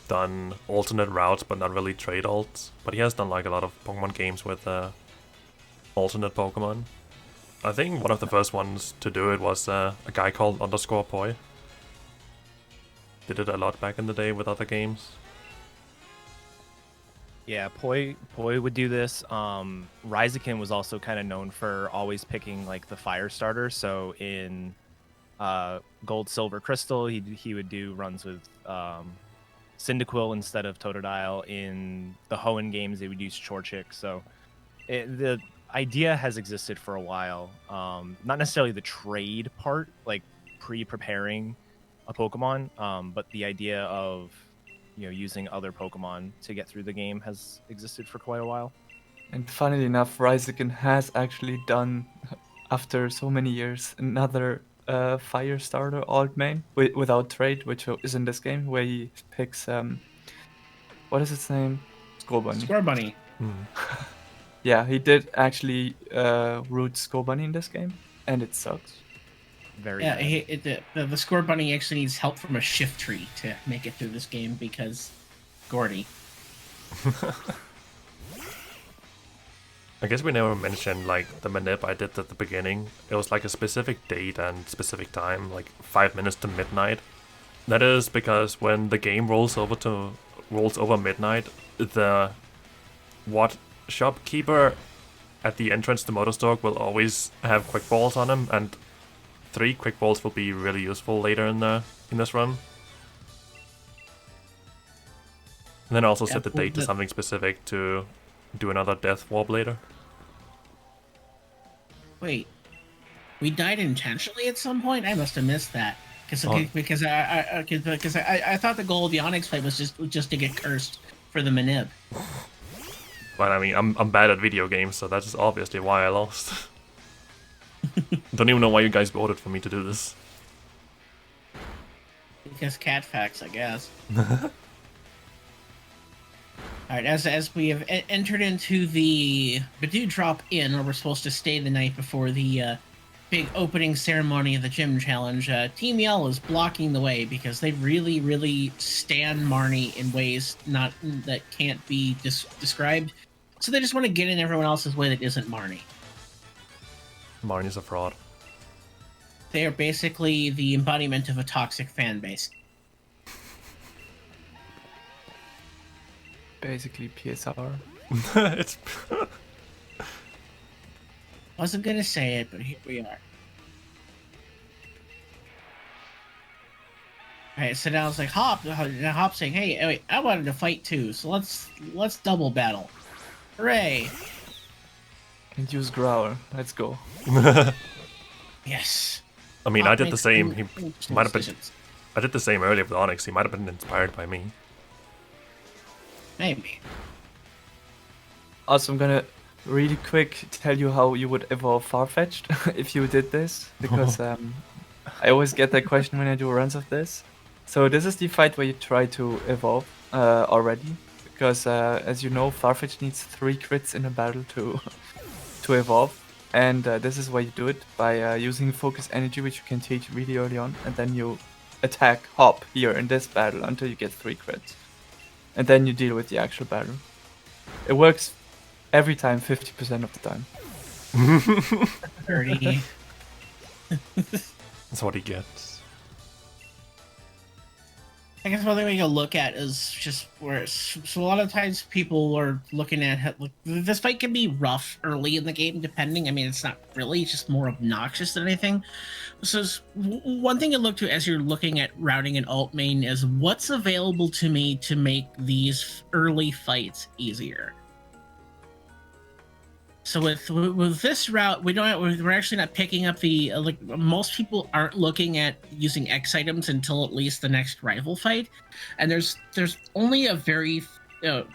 done alternate routes but not really trade alts. But he has done like a lot of Pokemon games with alternate Pokemon. I think one of the first ones to do it was a guy called _Poi. Did it a lot back in the day with other games. Yeah, Poi would do this. Ryzikin was also kind of known for always picking like the fire starter. So in Gold, Silver, Crystal, he would do runs with Cyndaquil instead of Totodile. In the Hoenn games, they would use Chorchik. So the idea has existed for a while. Not necessarily the trade part, like pre-preparing a Pokemon, but the idea of using other Pokemon to get through the game has existed for quite a while. And funnily enough, Ryzikin has actually done, after so many years, another fire starter alt main without trade, which is in this game, where he picks what is its name? Scorbunny. Scorbunny. Yeah, he did actually root Score Bunny in this game, and it sucks. Very Yeah, bad. the score bunny actually needs help from a shift tree to make it through this game because Gordy. I guess we never mentioned like the manip I did at the beginning. It was like a specific date and specific time, like 5 minutes to midnight. That is because when the game rolls over midnight, the shopkeeper at the entrance to Motostock will always have quick balls on him, and 3 quick balls will be really useful later in this run. And then also set the date to something specific to do another death warp later. Wait, we died intentionally at some point? I must have missed that. Because I thought the goal of the Onyx fight was just to get cursed for the manip. But I mean, I'm bad at video games, so that's obviously why I lost. Don't even know why you guys voted for me to do this. Because cat facts, I guess. Alright, as we have entered into the Badoo Drop Inn, where we're supposed to stay the night before the big opening ceremony of the gym challenge, Team Yell is blocking the way because they really, really stand Marnie in ways that can't be described. So they just want to get in everyone else's way that isn't Marnie. Marnie's a fraud. They are basically the embodiment of a toxic fan base. Basically PSR. It's Wasn't gonna say it, but here we are. Alright, so now it's like Hop saying, "Hey, wait, I wanted to fight too, so let's double battle. Hooray!" And use Growl. Let's go. Yes. I mean, Hop I did the makes same. He interesting might have been. decisions. I did the same earlier with Onyx. He might have been inspired by me. Maybe. Also, I'm gonna really quick tell you how you would evolve Farfetch'd if you did this, because I always get that question when I do runs of this. So this is the fight where you try to evolve already, because as you know, Farfetch'd needs 3 crits in a battle to evolve, and this is why you do it by using focus energy, which you can teach really early on, and then you attack Hop here in this battle until you get 3 crits, and then you deal with the actual battle. It works every time, 50% of the time. 30. That's what he gets. I guess one thing we can look at is just where. So a lot of times people are looking at this fight can be rough early in the game, depending. I mean, it's not really; it's just more obnoxious than anything. So one thing to look to as you're looking at routing an alt main is what's available to me to make these early fights easier. So with this route, we're actually not picking up the like most people aren't looking at using X items until at least the next rival fight, and there's only a very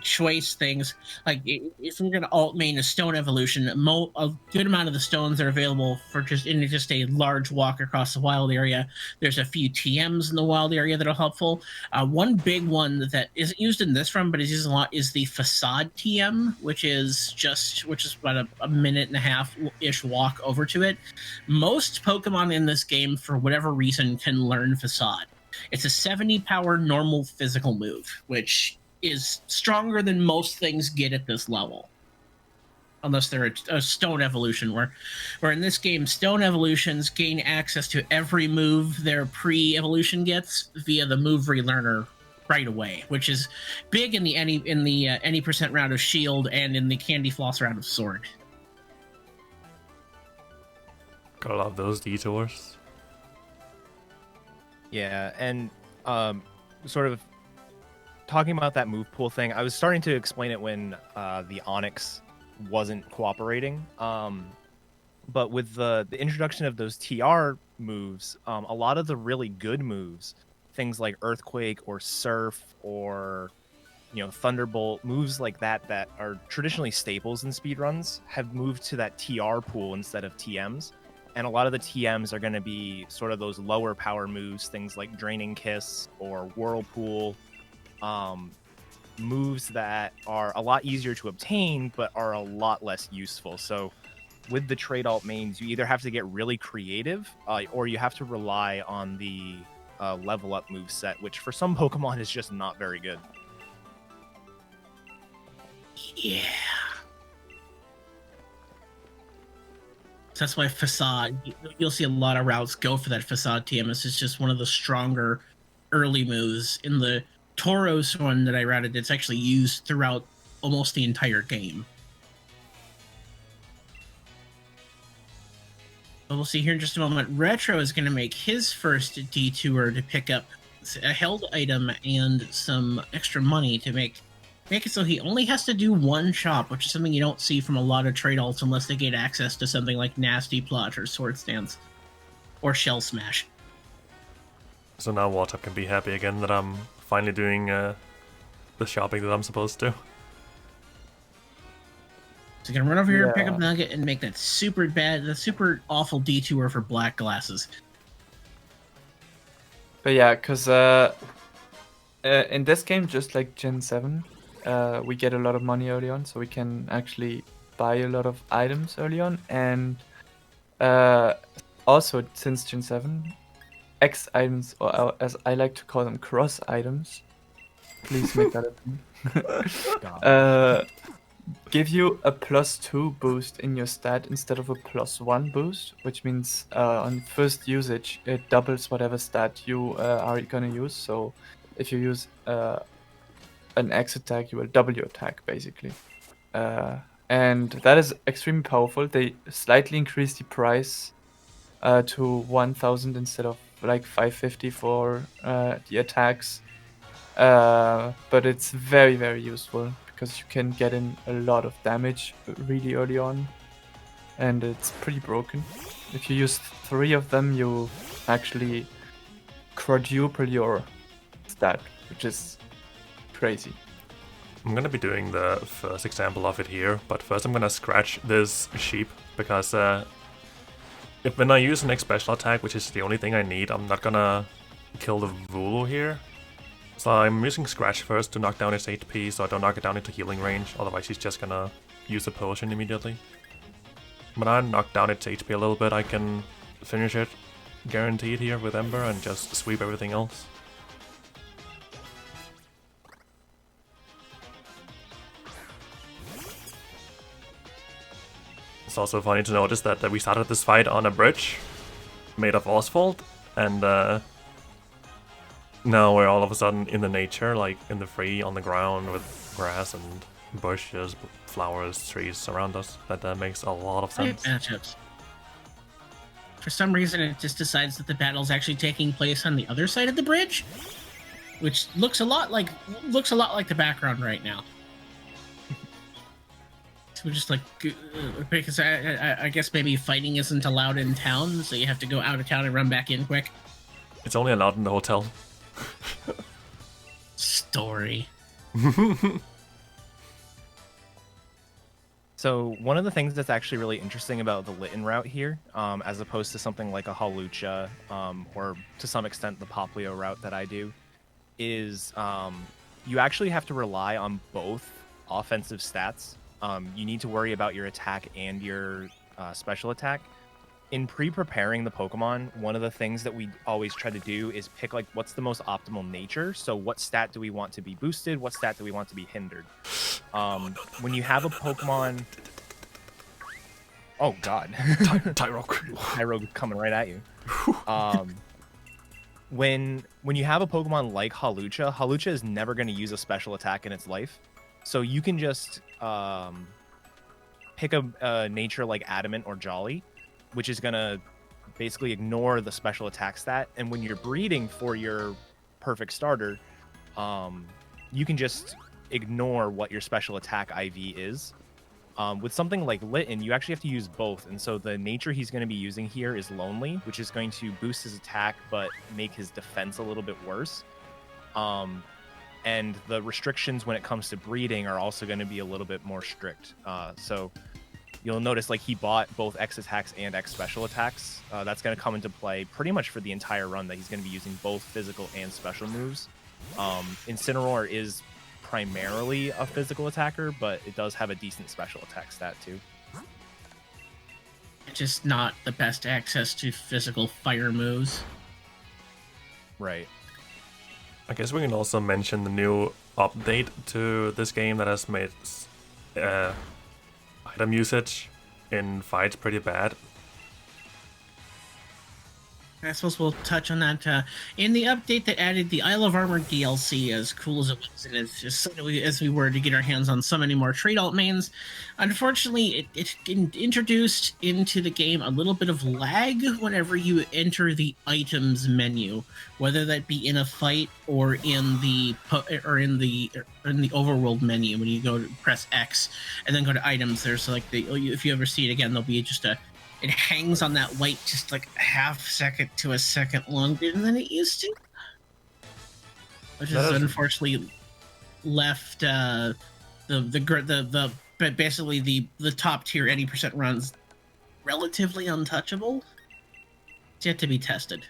choice things like if we're gonna alt main a stone evolution, a good amount of the stones are available for just a large walk across the wild area. There's a few TMs in the wild area that are helpful. One big one that isn't used in this run but is used a lot is the facade TM, which is about a minute and a half ish walk over to it. Most Pokemon in this game, for whatever reason, can learn facade. It's a 70 power normal physical move, which is stronger than most things get at this level. Unless they're a stone evolution, where in this game, stone evolutions gain access to every move their pre-evolution gets via the move relearner right away, which is big in the any percent round of Shield and in the Candy Floss round of Sword. Gotta love those detours. Yeah, and sort of talking about that move pool thing, I was starting to explain it when the Onyx wasn't cooperating. But with the introduction of those TR moves, a lot of the really good moves, things like Earthquake or Surf or Thunderbolt, moves like that are traditionally staples in speedruns, have moved to that TR pool instead of TMs. And a lot of the TMs are going to be sort of those lower power moves, things like Draining Kiss or Whirlpool. moves that are a lot easier to obtain, but are a lot less useful. So with the trade alt mains, you either have to get really creative, or you have to rely on the level up move set, which for some Pokemon is just not very good. Yeah. So that's why Facade, you'll see a lot of routes go for that Facade TMS. It's just one of the stronger early moves. In the Tauros one that I routed, it's actually used throughout almost the entire game. But we'll see here in just a moment. Retro is going to make his first detour to pick up a held item and some extra money to make it so he only has to do one shop, which is something you don't see from a lot of trade alts unless they get access to something like Nasty Plot or Sword Stance or Shell Smash. So now Wartop can be happy again that I'm finally doing the shopping that I'm supposed to. So you're gonna run over here and pick up Nugget and make that super awful detour for black glasses. But yeah, because in this game, just like Gen 7, we get a lot of money early on, so we can actually buy a lot of items early on. And also, since Gen 7, X items, or as I like to call them, cross items, please make that a thing, give you a +2 boost in your stat instead of a +1 boost, which means on first usage, it doubles whatever stat you are going to use. So if you use an X attack, you will double your attack, basically. And that is extremely powerful. They slightly increased the price to 1,000 instead of like 550 for the attacks. But it's very, very useful because you can get in a lot of damage really early on. And it's pretty broken. If you use 3 of them, you actually quadruple your stat, which is crazy. I'm gonna be doing the first example of it here, but first I'm gonna scratch this sheep, because when I use an X special attack, which is the only thing I need, I'm not gonna kill the Vulu here. So I'm using Scratch first to knock down its HP, so I don't knock it down into healing range, otherwise he's just gonna use a potion immediately. When I knock down its HP a little bit, I can finish it guaranteed here with Ember and just sweep everything else. It's also funny to notice that we started this fight on a bridge made of asphalt, and now we're all of a sudden in the nature, like in the free, on the ground with grass and bushes, flowers, trees around us. That makes a lot of sense. Matchups. For some reason, it just decides that the battle's actually taking place on the other side of the bridge, which looks a lot like the background right now. So we're just like, because I guess maybe fighting isn't allowed in town, so you have to go out of town and run back in quick. It's only allowed in the hotel. Story. So one of the things that's actually really interesting about the Litten route here, as opposed to something like a Hawlucha, or to some extent the Poplio route that I do, is you actually have to rely on both offensive stats. You need to worry about your attack and your special attack. In pre-preparing the Pokemon, one of the things that we always try to do is pick like what's the most optimal nature. So what stat do we want to be boosted? What stat do we want to be hindered? When you have a Pokemon... Oh god. Tyrogue coming right at you. When you have a Pokemon like Hawlucha is never going to use a special attack in its life. So you can just pick a nature like Adamant or Jolly, which is going to basically ignore the special attack stat. And when you're breeding for your perfect starter, you can just ignore what your special attack IV is. With something like Litten, you actually have to use both. And so the nature he's going to be using here is Lonely, which is going to boost his attack but make his defense a little bit worse. And the restrictions when it comes to breeding are also going to be a little bit more strict. So you'll notice like he bought both X attacks and X special attacks. That's going to come into play pretty much for the entire run, that he's going to be using both physical and special moves. Incineroar is primarily a physical attacker, but it does have a decent special attack stat too. Just not the best access to physical fire moves. Right. I guess we can also mention the new update to this game that has made item usage in fights pretty bad. I suppose we'll touch on that in the update that added the Isle of Armor DLC. As cool as it was, and as excited as we were to get our hands on so many more trade alt mains, unfortunately, it introduced into the game a little bit of lag whenever you enter the items menu, whether that be in a fight or in the overworld menu. When you go to press X and then go to items, there's like if you ever see it again, there'll be just it hangs on that white just like a half second to a second longer than it used to, which has unfortunately left basically the top tier 80% runs relatively untouchable. It's yet to be tested.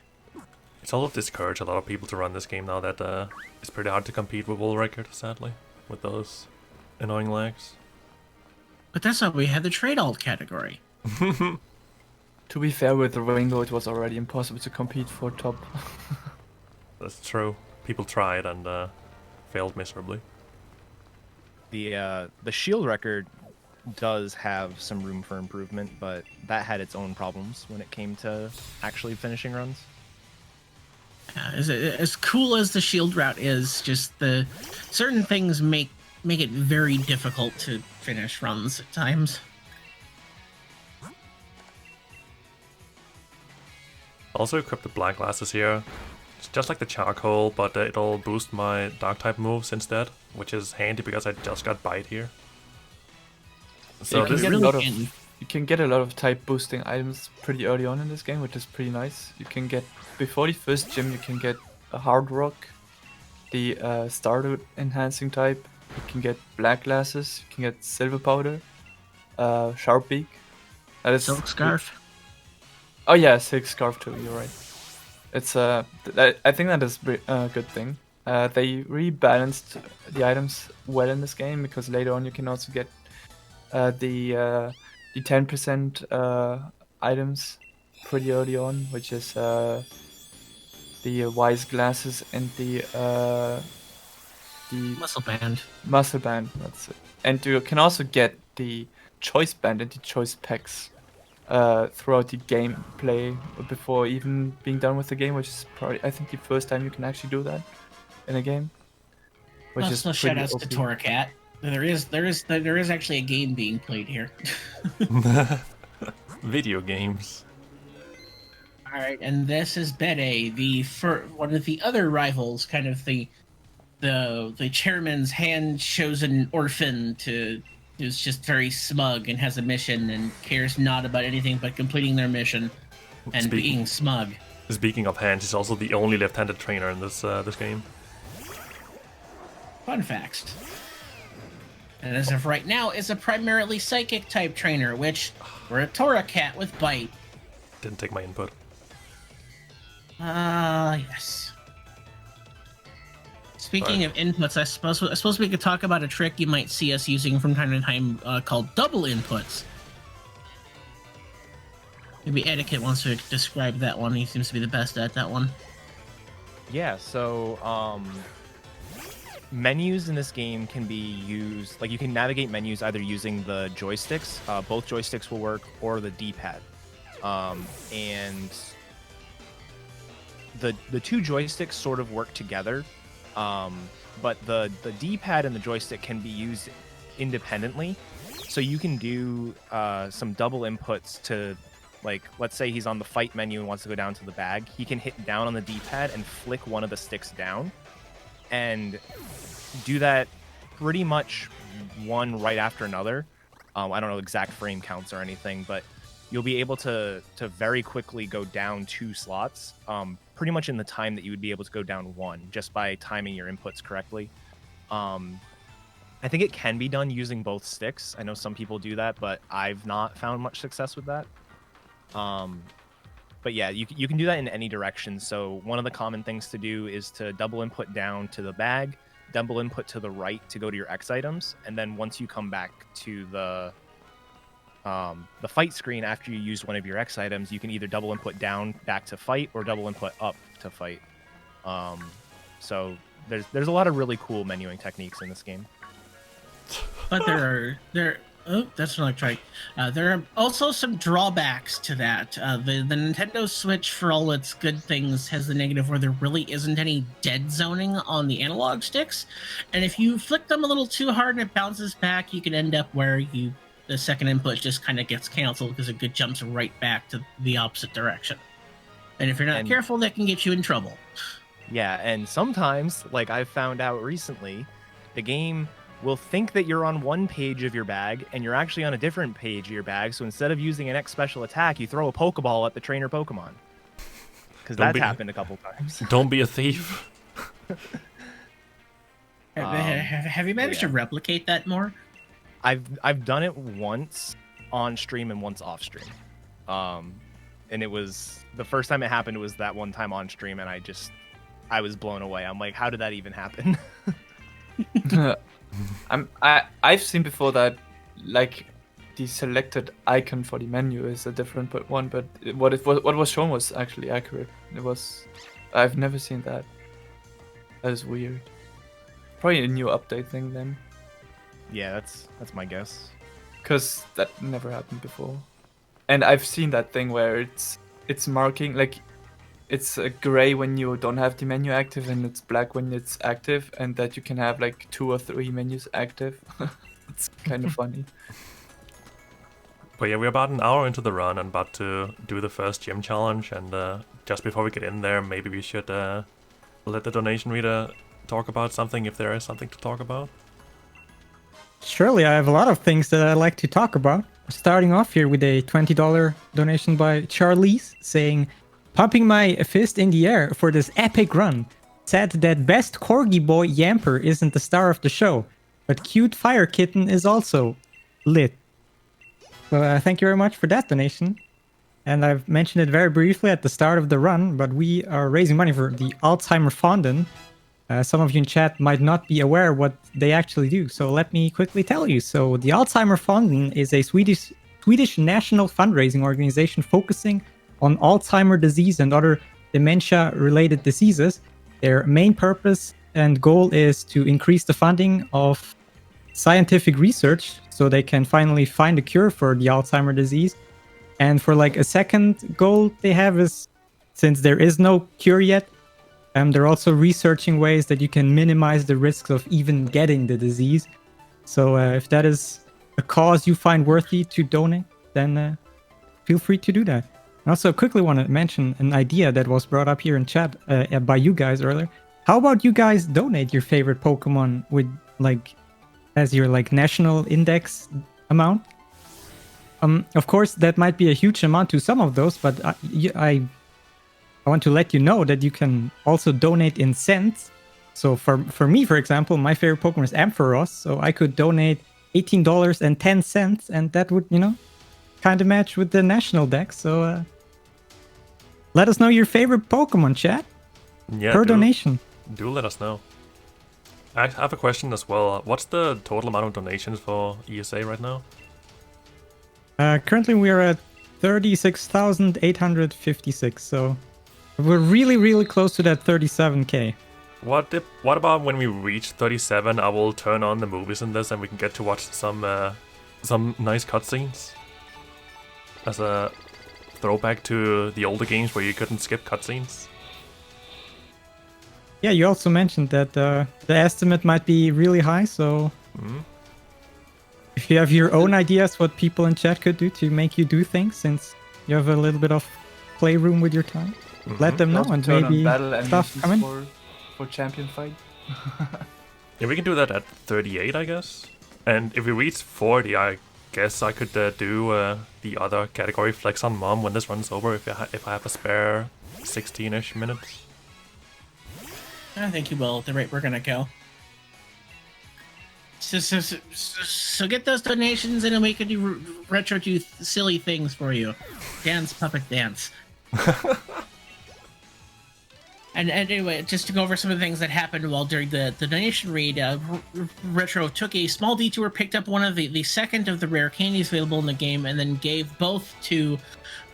It's also discouraged a lot of people to run this game now that it's pretty hard to compete with world record, sadly, with those annoying lags. But that's why we had the trade alt category. To be fair, with the Rainbow, it was already impossible to compete for top. That's true. People tried and failed miserably. The shield record does have some room for improvement, but that had its own problems when it came to actually finishing runs. As cool as the shield route is, just the certain things make it very difficult to finish runs at times. Also equipped the black glasses here. It's just like the charcoal, but it'll boost my dark type moves instead, which is handy because I just got bite here. So you, can this you can get a lot of type boosting items pretty early on in this game, which is pretty nice. You can get, before the first gym, you can get a hard rock, the starter enhancing type, you can get black glasses, you can get silver powder, sharp beak. That is Silk scarf. Oh yeah, silk scarf too. You're right. It's I think that is a good thing. They rebalanced the items well in this game because later on you can also get the 10% items pretty early on, which is the wise glasses and the Muscle band. Muscle band. That's it. And you can also get the choice band and the choice packs throughout the gameplay before even being done with the game, which is probably, I think, the first time you can actually do that in a game. Which is shout outs to Toracat. There is actually a game being played here. Video games. All right, and this is Bede, one of the other rivals, kind of the chairman's hand-chosen orphan who's just very smug and has a mission and cares not about anything but completing their mission and being smug. Speaking of hands, he's also the only left-handed trainer in this game. Fun facts. And as of right now, is a primarily psychic type trainer, which we're a Toracat with bite. Didn't take my input. Yes. Speaking of inputs, I suppose we could talk about a trick you might see us using from time to time called double inputs. Maybe Etiquette wants to describe that one. He seems to be the best at that one. Yeah, so menus in this game can be used, like you can navigate menus either using the joysticks, both joysticks will work, or the D-pad. And the two joysticks sort of work together, but the D-pad and the joystick can be used independently. So you can do some double inputs to, like, let's say he's on the fight menu and wants to go down to the bag. He can hit down on the D-pad and flick one of the sticks down, and do that pretty much one right after another. I don't know exact frame counts or anything, but you'll be able to very quickly go down 2 slots, pretty much in the time that you would be able to go down 1, just by timing your inputs correctly. I think it can be done using both sticks. I know some people do that, but I've not found much success with that. But yeah, you can do that in any direction. So one of the common things to do is to double input down to the bag, double input to the right to go to your X items, and then once you come back to the fight screen after you use one of your X items, you can either double input down back to fight or double input up to fight. So there's a lot of really cool menuing techniques in this game. But that's not right. There are also some drawbacks to that. The Nintendo Switch, for all its good things, has the negative where there really isn't any dead zoning on the analog sticks, and if you flick them a little too hard and it bounces back, you can end up where the second input just kind of gets canceled because it jumps right back to the opposite direction. And if you're not careful, that can get you in trouble. Yeah, and sometimes, like I've found out recently, the game will think that you're on one page of your bag and you're actually on a different page of your bag. So instead of using an X special attack, you throw a Pokeball at the trainer Pokemon. Because that's happened a couple times. Don't be a thief. Have you managed to replicate that more? I've done it once on stream and once off stream. And it was the first time it happened was that one time on stream, and I was blown away. I'm like, how did that even happen? I've seen before that, like, the selected icon for the menu is a different one, but what was shown was actually accurate. I've never seen that. That is weird. Probably a new update thing then. Yeah, that's my guess. Because that never happened before. And I've seen that thing where it's marking, like, it's gray when you don't have the menu active and it's black when it's active, and that you can have like 2 or 3 menus active. It's kind of funny. But yeah, we're about an hour into the run and about to do the first gym challenge, and just before we get in there, maybe we should let the donation reader talk about something if there is something to talk about. Surely, I have a lot of things that I'd like to talk about. Starting off here with a $20 donation by Charlize saying, "Pumping my fist in the air for this epic run. Sad that best corgi boy Yamper isn't the star of the show, but cute fire kitten is also lit." So thank you very much for that donation. And I've mentioned it very briefly at the start of the run, but we are raising money for the Alzheimer Fonden. Some of you in chat might not be aware what they actually do, so let me quickly tell you. So the Alzheimer Fonden is a Swedish national fundraising organization focusing on Alzheimer's disease and other dementia-related diseases. Their main purpose and goal is to increase the funding of scientific research so they can finally find a cure for the Alzheimer's disease. And for like a second goal they have is, since there is no cure yet, they're also researching ways that you can minimize the risks of even getting the disease. So if that is a cause you find worthy to donate, then feel free to do that. I also quickly want to mention an idea that was brought up here in chat by you guys earlier. How about you guys donate your favorite Pokemon with like as your like national index amount? Of course, that might be a huge amount to some of those, but I want to let you know that you can also donate in cents. So for me, for example, my favorite Pokemon is Ampharos, so I could donate $18.10, and that would, kind of match with the national deck. So let us know your favorite Pokemon, chat. Yeah, per donation. Do let us know. I have a question as well. What's the total amount of donations for ESA right now? Currently, we are at 36,856, so we're really, really close to that 37k. What about when we reach 37? I will turn on the movies in this, and we can get to watch some nice cutscenes as a throwback to the older games where you couldn't skip cutscenes. Yeah, you also mentioned that the estimate might be really high, so if you have your own ideas what people in chat could do to make you do things, since you have a little bit of playroom with your time, let them know, and maybe stuff coming. For champion fight. Yeah, we can do that at 38, I guess. And if we reach 40, I guess I could do the other category, Flex on Mom, when this runs over, if I have a spare 16-ish minutes. I think you will at the rate we're gonna go. So get those donations in, and we can do silly things for you. Dance, puppet dance. And anyway, just to go over some of the things that happened while during the donation read, Retro took a small detour, picked up one of the second of the rare candies available in the game, and then gave both to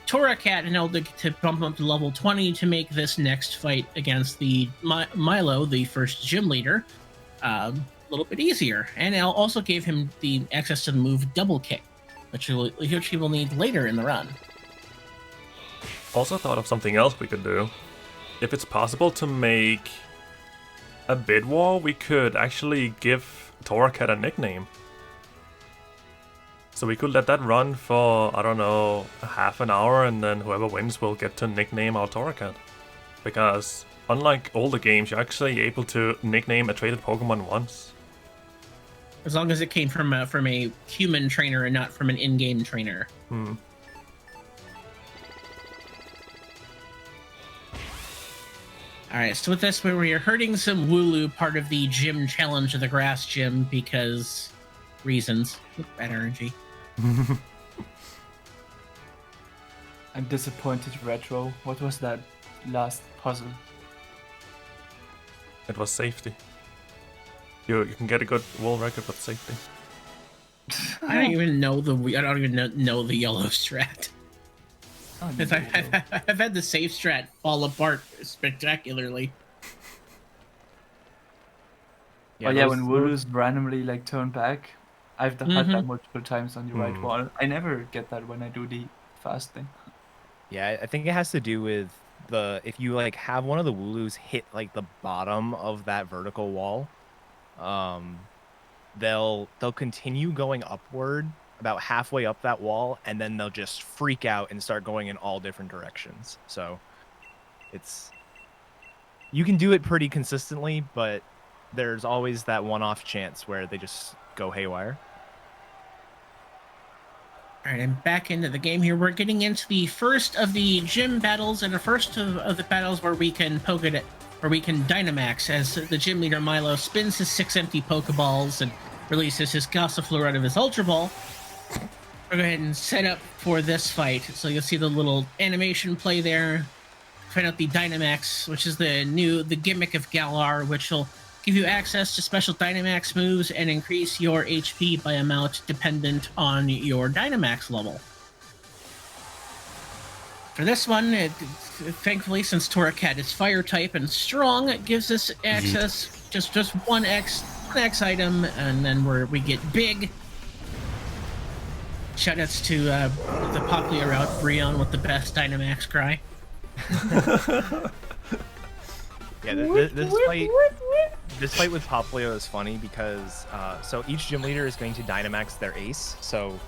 Toracat and Eldig to bump up to level 20 to make this next fight against the Milo, the first gym leader, a little bit easier. And it also gave him the access to the move Double Kick, which he will need later in the run. Also thought of something else we could do. If it's possible to make a bid war, we could actually give Toracat a nickname. So we could let that run for, I don't know, half an hour, and then whoever wins will get to nickname our Toracat. Because unlike older games, you're actually able to nickname a traded Pokemon once. As long as it came from a human trainer and not from an in-game trainer. Alright, so with this, we are hurting some Wooloo, part of the gym challenge of the grass gym, because reasons. Bad energy. I'm disappointed, Retro. What was that last puzzle? It was safety. You can get a good world record with safety. I don't even know the yellow strat. Oh, Because I've had the safe strat fall apart spectacularly. Yeah, those- when Wooloo's randomly like turn back, I've had that multiple times on the right wall. I never get that when I do the fast thing. Yeah, I think it has to do with if you like have one of the Wooloos hit like the bottom of that vertical wall, they'll continue going upward about halfway up that wall, and then they'll just freak out and start going in all different directions. So you can do it pretty consistently, but there's always that one-off chance where they just go haywire. All right, I'm back into the game here. We're getting into the first of the gym battles, and the first of the battles where we can poke it, where we can Dynamax, as the gym leader Milo spins his 6 empty Pokeballs and releases his Gossifleur out of his Ultra Ball. We'll go ahead and set up for this fight. So you'll see the little animation play there. Find out the Dynamax, which is the gimmick of Galar, which will give you access to special Dynamax moves and increase your HP by amount dependent on your Dynamax level. For this one, thankfully, since Toracat is Fire type and strong, it gives us access just 1x item, and then we get big. Shoutouts to the popular route Breon with the best Dynamax cry. Yeah, this fight with Poplio is funny because so each gym leader is going to Dynamax their ace. So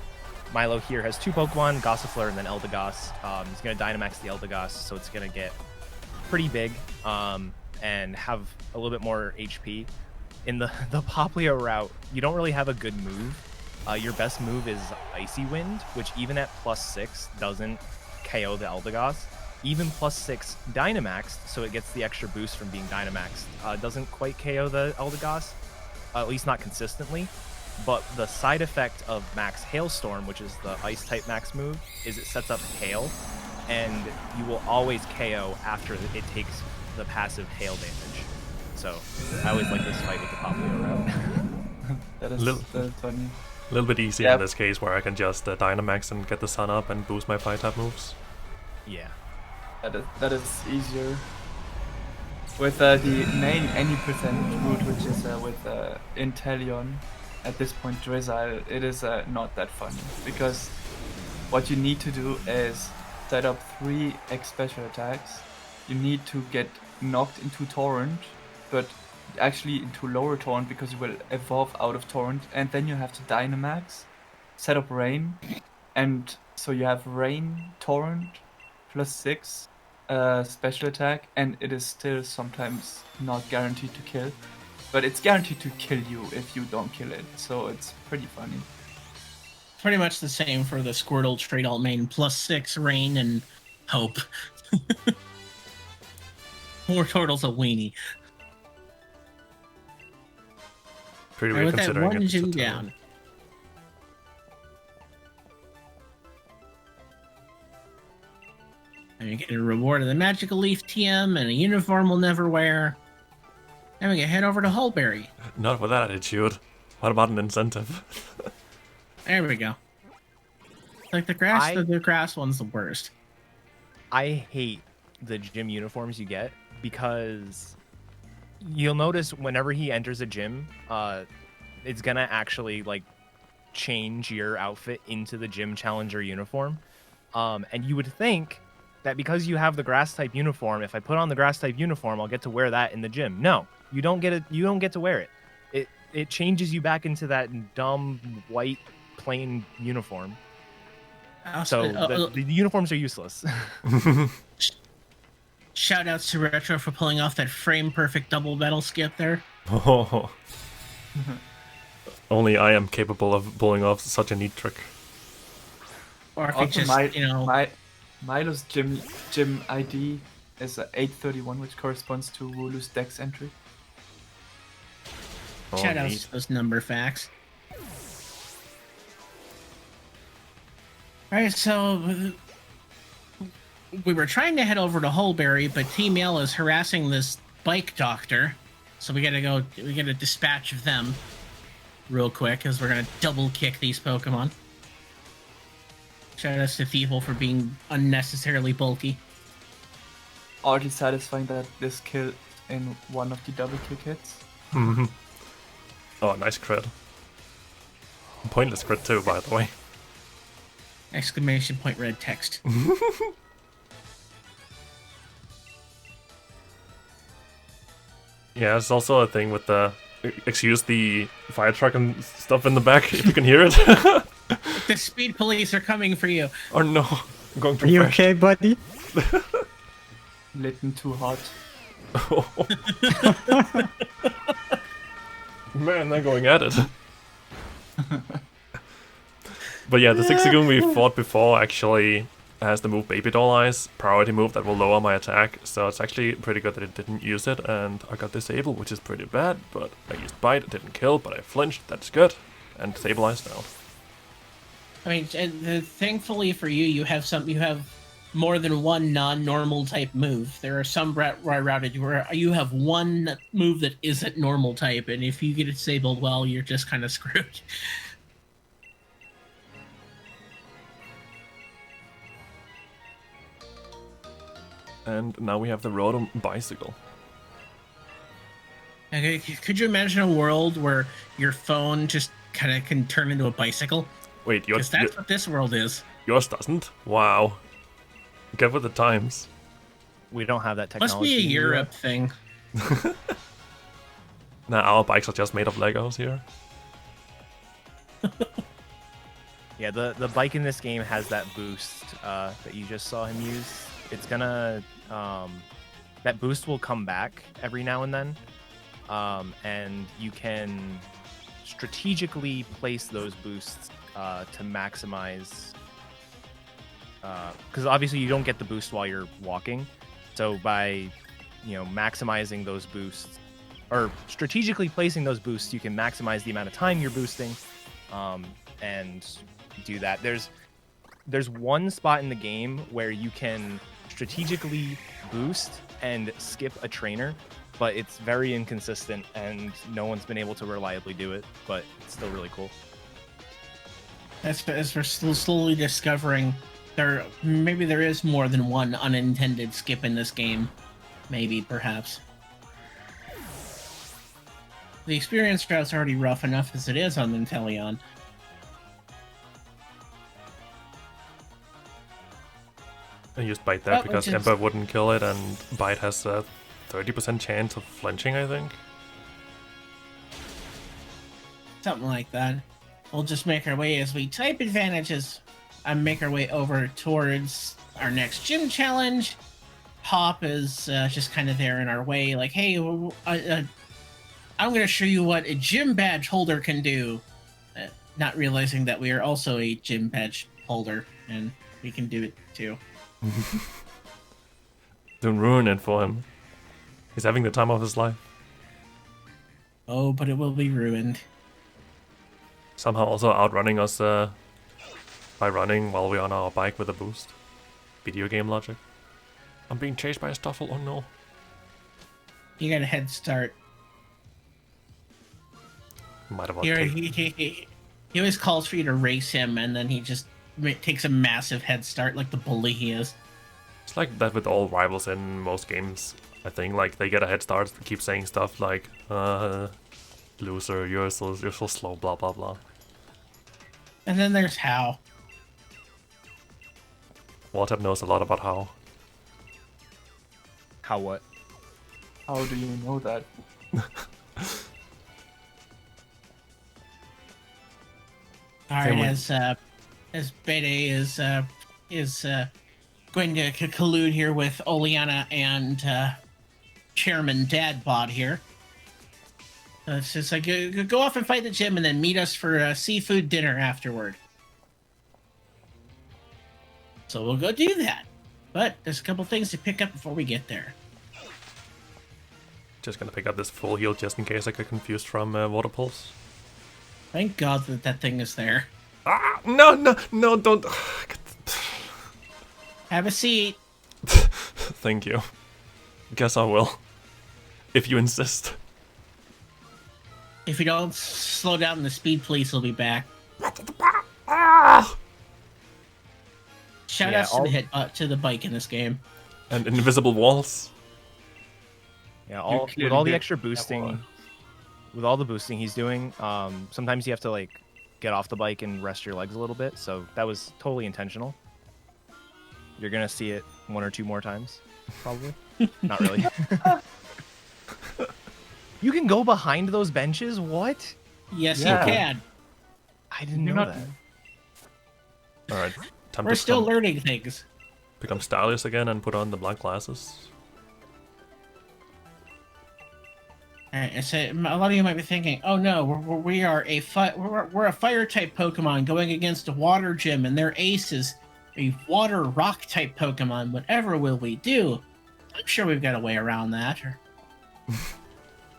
Milo here has 2 Pokemon, Gossifleur and then Eldegoss. He's going to Dynamax the Eldegoss, so it's going to get pretty big and have a little bit more HP. In the Poplio route, you don't really have a good move. Your best move is Icy Wind, which even at +6 doesn't KO the Eldegoss. Even +6 Dynamaxed, so it gets the extra boost from being Dynamaxed. Doesn't quite KO the Eldegoss, at least not consistently. But the side effect of Max Hailstorm, which is the Ice-type Max move, is it sets up Hail, and you will always KO after it takes the passive Hail damage. So I always like this fight with the Poplio route. That is funny. A little bit easier in this case, where I can just Dynamax and get the sun up and boost my Fire-type moves. Yeah. That is easier. With the main any percentage route, which is with Inteleon, at this point Drizzile, it is not that fun, because what you need to do is set up 3 X special attacks. You need to get knocked into Torrent, but actually into lower Torrent, because you will evolve out of Torrent, and then you have to Dynamax, set up Rain, and so you have Rain, Torrent, +6 special attack, and it is still sometimes not guaranteed to kill, but it's guaranteed to kill you if you don't kill it, so it's pretty funny. Pretty much the same for the Squirtle trade alt main, +6 Rain and Hope. More Turtle's a weenie. Pretty Right, weird with that considering one it's a gym turtle. down. And you get a reward of the Magical Leaf TM and a uniform we'll never wear. Then we can head over to Hulberry. Not with that attitude. What about an incentive? There we go. Like the grass one's the worst. I hate the gym uniforms you get because you'll notice whenever he enters a gym, it's gonna actually like change your outfit into the gym challenger uniform. And you would think that because you have the grass type uniform, if I put on the grass type uniform, I'll get to wear that in the gym. No, you don't get it. You don't get to wear it. It changes you back into that dumb white plain uniform. So the uniforms are useless. Shout outs to Retro for pulling off that frame perfect double metal skip there. Oh. Only I am capable of pulling off such a neat trick. Or if Also, you just, Milo's gym ID is 831, which corresponds to Wooloo's Dex entry. Oh, shout outs neat. to those number facts. Alright, so we were trying to head over to Hulberry, but Team Yell is harassing this bike doctor. So we gotta dispatch of them real quick, because we're gonna double kick these Pokemon. Shout outs to Thievul for being unnecessarily bulky. Oddly satisfying that this kill in one of the double kick hits. Mhm. Oh, nice crit. Pointless crit too, by the way. Exclamation point red text. Yeah, it's also a thing with the... Excuse the fire truck and stuff in the back, if you can hear it. The speed police are coming for you. Oh no, I'm going too Are you fast. okay, buddy? Litten too hot. Man, they're going at it. But yeah, the Zigzagoon we fought before actually has the move Baby Doll Eyes, priority move that will lower my attack, so it's actually pretty good that it didn't use it, and I got disabled, which is pretty bad, but I used Bite, it didn't kill, but I flinched, that's good, and stabilized now. I mean, thankfully for you, you have more than one non-normal type move. There are some routed where you have one move that isn't normal type, and if you get it disabled, well, you're just kind of screwed. And now we have the Rotom Bicycle. Okay, could you imagine a world where your phone just kind of can turn into a bicycle? Wait, Because that's what this world is. yours doesn't? Wow. Get with the times. We don't have that technology. Must be a in Europe thing. Nah, our bikes are just made of Legos here. Yeah, the bike in this game has that boost that you just saw him use. It's gonna that boost will come back every now and then, and you can strategically place those boosts to maximize. Because obviously you don't get the boost while you're walking, so by maximizing those boosts or strategically placing those boosts, you can maximize the amount of time you're boosting, and do that. There's one spot in the game where you can strategically boost and skip a trainer, but it's very inconsistent and no one's been able to reliably do it, but it's still really cool. As we're still slowly discovering, maybe there is more than one unintended skip in this game. Maybe, perhaps. The experience route's already rough enough as it is on Inteleon. I used Bite there Well, because which is- Ember wouldn't kill it, and Bite has a 30% chance of flinching, I think. Something like that. We'll just make our way as we type advantages and make our way over towards our next gym challenge. Hop is just kind of there in our way, like, hey, I'm going to show you what a gym badge holder can do. Not realizing that we are also a gym badge holder, and we can do it too. Don't ruin it for him. He's having the time of his life. Oh, but it will be ruined. Somehow also outrunning us by running while we're on our bike with a boost. Video game logic. I'm being chased by a Stuffle. Oh no. You got a head start. Might have Here, take... he always calls for you to race him, and then he just takes a massive head start like the bully he is. It's like that with all rivals in most games. I think like they get a head start, keep saying stuff like, loser, you're so slow, blah blah blah. And then there's How. Watap knows a lot about how. How what? How do you know that? Alright, as Bede is going to collude here with Oleana and Chairman Dadbot here. It's just like go off and fight the gym and then meet us for a seafood dinner afterward. So we'll go do that. But there's a couple things to pick up before we get there. Just gonna pick up this full heal just in case I get confused from Water Pulse. Thank God that thing is there. Ah! No, don't. Have a seat. Thank you. Guess I will. If you insist. If you don't slow down, the speed police will be back. Ah! Shoutouts to the bike in this game. And invisible walls. Yeah, with all the extra boosting, with all the boosting he's doing, sometimes you have to like get off the bike and rest your legs a little bit. So that was totally intentional. You're gonna see it 1 or 2 more times, probably. Not really. You can go behind those benches? What? Yes, Yeah. you can. I didn't know that. Alright, time We're to still learning things. become stylish again and put on the black glasses. Alright, so a lot of you might be thinking, "Oh no, we're a fire type Pokemon going against a water gym, and their ace is a water rock type Pokemon. Whatever will we do?" I'm sure we've got a way around that.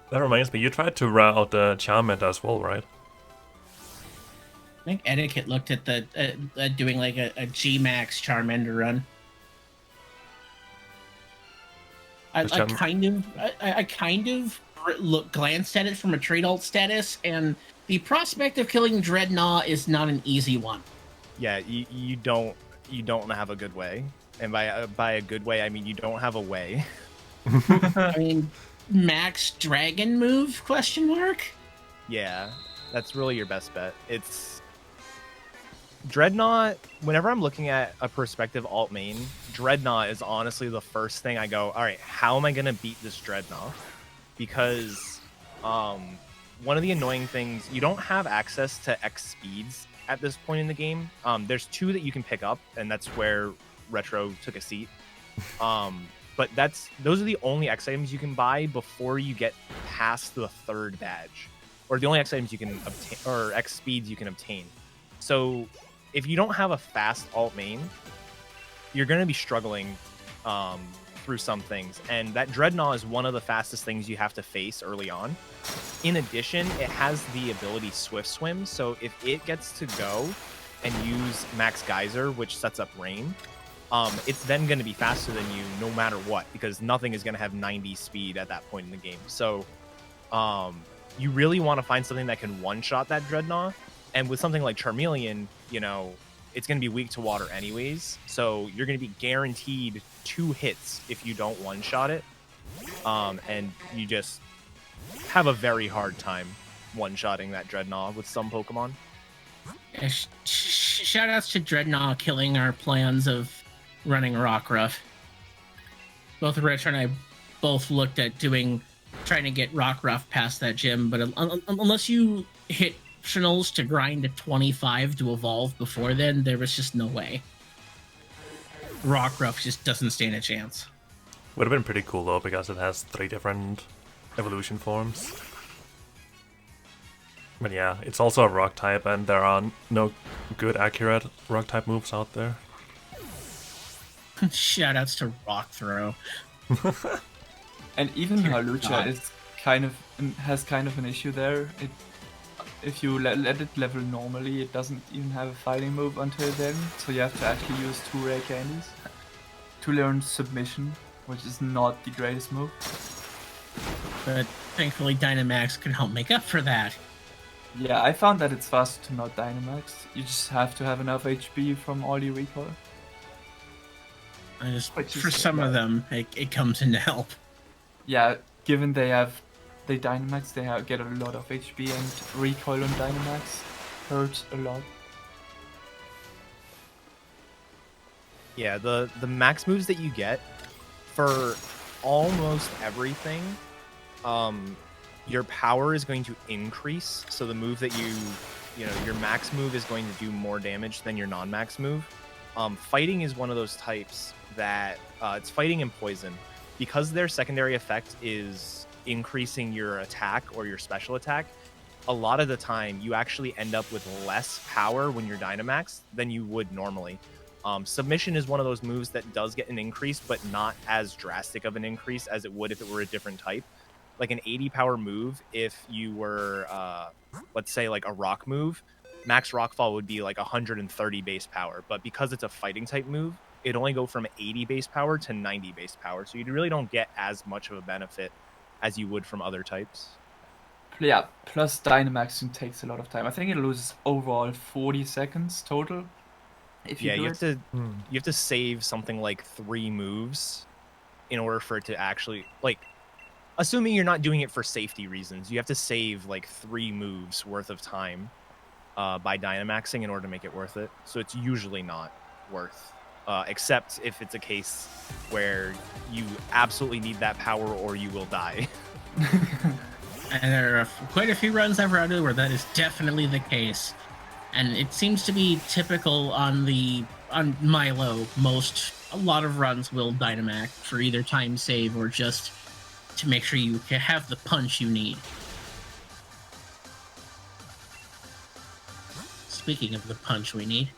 That reminds me, you tried to route Charmander as well, right? I think Etiquette looked at the doing like a G-Max Charmander run. I kind of glanced at it from a trade alt status, and the prospect of killing Dreadnought is not an easy one. Yeah, you don't have a good way, and by a good way I mean you don't have a way. I mean, max dragon move? Question mark. Yeah, that's really your best bet. It's Dreadnought. Whenever I'm looking at a perspective alt main, Dreadnought is honestly the first thing I go, all right, how am I gonna beat this Dreadnought? Because one of the annoying things, you don't have access to X speeds at this point in the game. There's 2 that you can pick up, and that's where Retro took a seat. But those are the only X items you can buy before you get past the 3rd badge, or the only X items you can obtain, or X speeds you can obtain. So if you don't have a fast alt main, you're going to be struggling through some things, and that Dreadnought is one of the fastest things you have to face early on. In addition, it has the ability Swift Swim, so if it gets to go and use Max Geyser, which sets up rain, it's then going to be faster than you no matter what, because nothing is going to have 90 speed at that point in the game. So you really want to find something that can one-shot that Dreadnought, and with something like Charmeleon, you know, it's going to be weak to water anyways, so you're going to be guaranteed 2 hits if you don't one-shot it, and you just have a very hard time one-shotting that Dreadnought with some Pokemon. Yeah, shoutouts to Dreadnought killing our plans of running Rockruff. Both Retro and I both looked at trying to get Rockruff past that gym, but unless you hit optionals to grind to 25 to evolve before then, there was just no way. Rockruff just doesn't stand a chance. Would have been pretty cool though, because it has 3 different evolution forms. But yeah, it's also a rock type, and there are no good accurate rock type moves out there. Shoutouts to Rock Throw. And even Dear Halucha God. is has kind of an issue there. If you let it level normally, it doesn't even have a fighting move until then, so you have to actually use 2 rare candies. to learn submission, which is not the greatest move. But thankfully, Dynamax can help make up for that. Yeah, I found that it's faster to not Dynamax. You just have to have enough HP from all your recoil. Which For is some of them, it comes in to help. Yeah, given they Dynamax, they get a lot of HP, and recoil on Dynamax hurts a lot. Yeah, the max moves that you get for almost everything, your power is going to increase. So the move that your max move is going to do more damage than your non-max move. Fighting is one of those types that it's fighting and poison. Because their secondary effect is increasing your attack or your special attack, a lot of the time you actually end up with less power when you're Dynamax than you would normally. Submission is one of those moves that does get an increase, but not as drastic of an increase as it would if it were a different type. Like an 80 power move, if you were, let's say, like a rock move, max rockfall would be like 130 base power. But because it's a fighting type move, it only go from 80 base power to 90 base power. So you really don't get as much of a benefit as you would from other types. Yeah, plus Dynamaxing takes a lot of time. I think it loses overall 40 seconds total. If you have to save something like 3 moves in order for it to actually, like, assuming you're not doing it for safety reasons, you have to save like 3 moves worth of time by Dynamaxing in order to make it worth it. So it's usually not worth, except if it's a case where you absolutely need that power or you will die. And there are quite a few runs I've run where that is definitely the case. And it seems to be typical on Milo. A lot of runs will Dynamax for either time save or just to make sure you can have the punch you need. Speaking of the punch we need.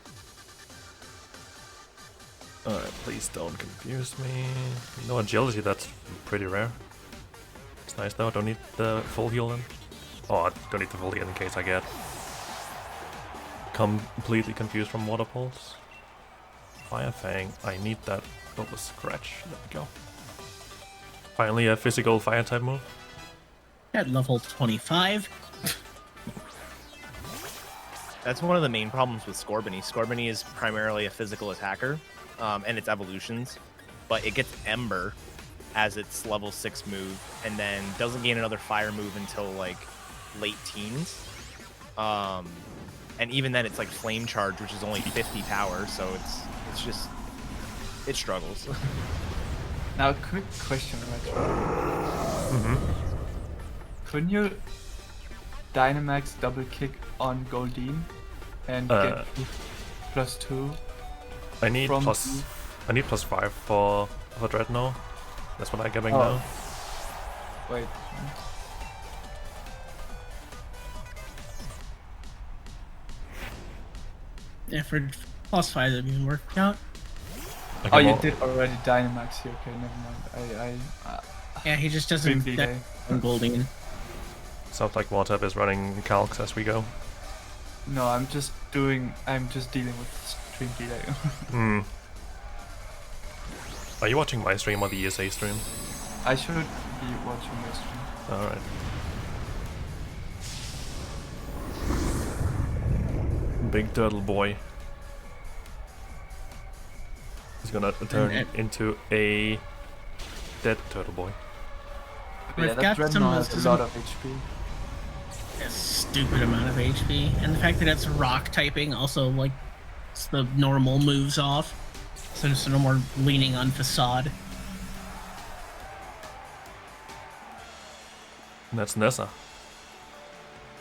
Alright, please don't confuse me. No agility, that's pretty rare. It's nice though, don't need the full heal then. Oh, I don't need the full heal in case I get completely confused from water pulse. Fire Fang, I need that double scratch. There we go. Finally a physical fire type move. At level 25. That's one of the main problems with Scorbunny. Scorbunny is primarily a physical attacker, and its evolutions, but it gets Ember as its level 6 move, and then doesn't gain another fire move until like late teens. And even then it's like Flame Charge, which is only 50 power, so it struggles. Now, quick question, Retro. Couldn't you Dynamax double kick on Goldeen and get +2? I need +5 for Dreadnought. That's what I'm getting now. Wait. Yeah, for +5 that even worked out. Oh, you did already Dynamax here. Okay, never mind. Yeah, he just doesn't delay on Goldeen. Sounds like WhatsApp is running calcs as we go. No, I'm just dealing with stream delay. Are you watching my stream or the ESA stream? I should be watching your stream. Alright. Big turtle boy. He's gonna turn into a dead turtle boy. Yeah, that Dreadnought has a lot of HP. A stupid amount of HP, and the fact that it's rock typing also like it's the normal moves off, so there's no more leaning on facade. And that's Nessa.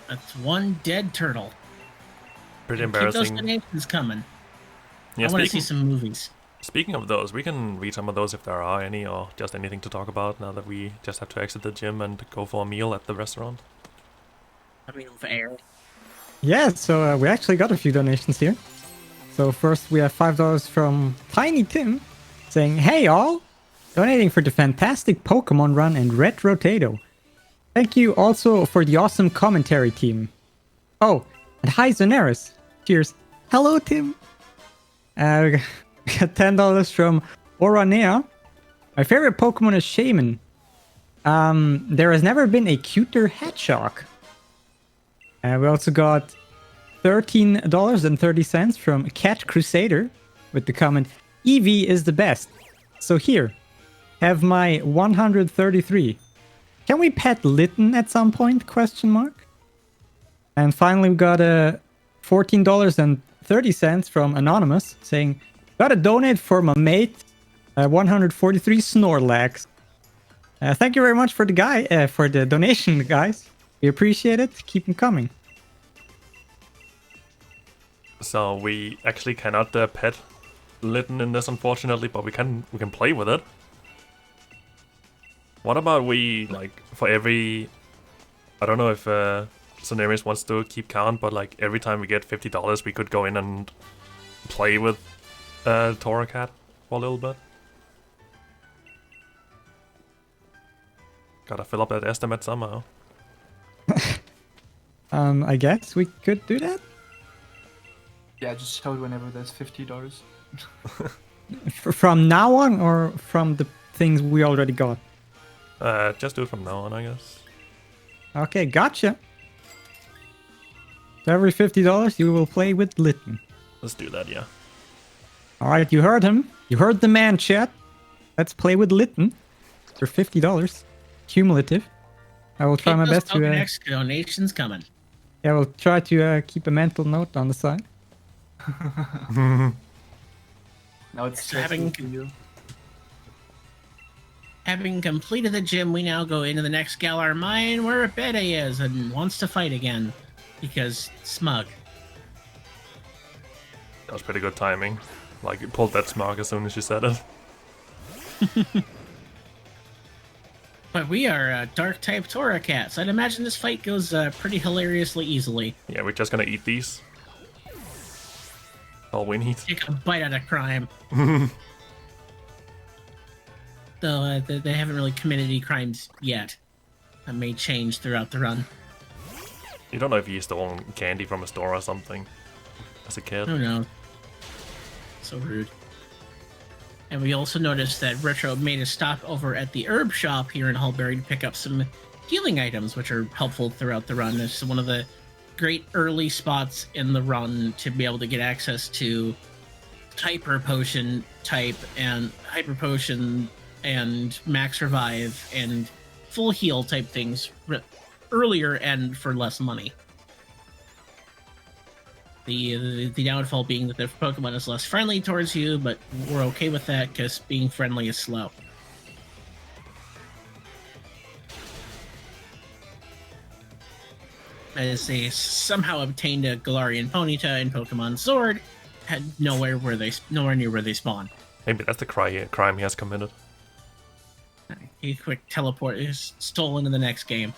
That's one dead turtle. Pretty Keep those embarrassing. donations coming. Yeah, I want to see some movies. Speaking of those, we can read some of those if there are any, or just anything to talk about now that we just have to exit the gym and go for a meal at the restaurant. I mean, fair. Yeah, so we actually got a few donations here. So first we have $5 from Tiny Tim saying, "Hey all, donating for the fantastic Pokemon run and Retrotato. Thank you also for the awesome commentary team. Oh, and hi Zonaris. Cheers. Hello Tim." We got $10 from Oranea. My favorite Pokemon is Shaman. There has never been a cuter Hedgehog. We also got $13.30 from Cat Crusader with the comment, Eevee is the best. So here, have my 133. Can we pet Litten at some point? Question mark. And finally, we got a $14.30 from Anonymous saying, gotta donate for my mate, 143 Snorlax. Thank you very much for the donation, guys. We appreciate it. Keep them coming. So we actually cannot pet Litten in this, unfortunately, but we can play with it. What about we, like, for every... I don't know if Soneris wants to keep count, but like every time we get $50, we could go in and play with Torracat for a little bit. Gotta fill up that estimate somehow. I guess we could do that. Yeah, just shout whenever there's $50. From now on, or from the things we already got? Just do it from now on, I guess. Okay, gotcha. So every $50, you will play with Litten. Let's do that, yeah. Alright, you heard him. You heard the man, chat. Let's play with Litten for $50. Cumulative. I will try my best to... Next donations coming. Yeah, we'll try to keep a mental note on the side. Now it's So having completed the gym, we now go into the next Galar mine where Bede is and wants to fight again. Because smug. That was pretty good timing. Like, you pulled that smog as soon as you said it. But we are dark type Torracat, so I'd imagine this fight goes pretty hilariously easily. Yeah, we're just gonna eat these. All we need. Take a bite out of crime. Though they haven't really committed any crimes yet. That may change throughout the run. You don't know if you stole candy from a store or something as a kid. Who knows? So rude. And we also noticed that Retro made a stop over at the herb shop here in Hullberry to pick up some healing items, which are helpful throughout the run. This is one of the great early spots in the run to be able to get access to Hyper Potion type and Hyper Potion and Max Revive and Full Heal type things earlier and for less money. The downfall being that the Pokemon is less friendly towards you, but we're okay with that because being friendly is slow. As they somehow obtained a Galarian Ponyta in Pokemon Sword, had nowhere near where they spawn. Maybe that's the crime he has committed. He quick teleport is stolen in the next game.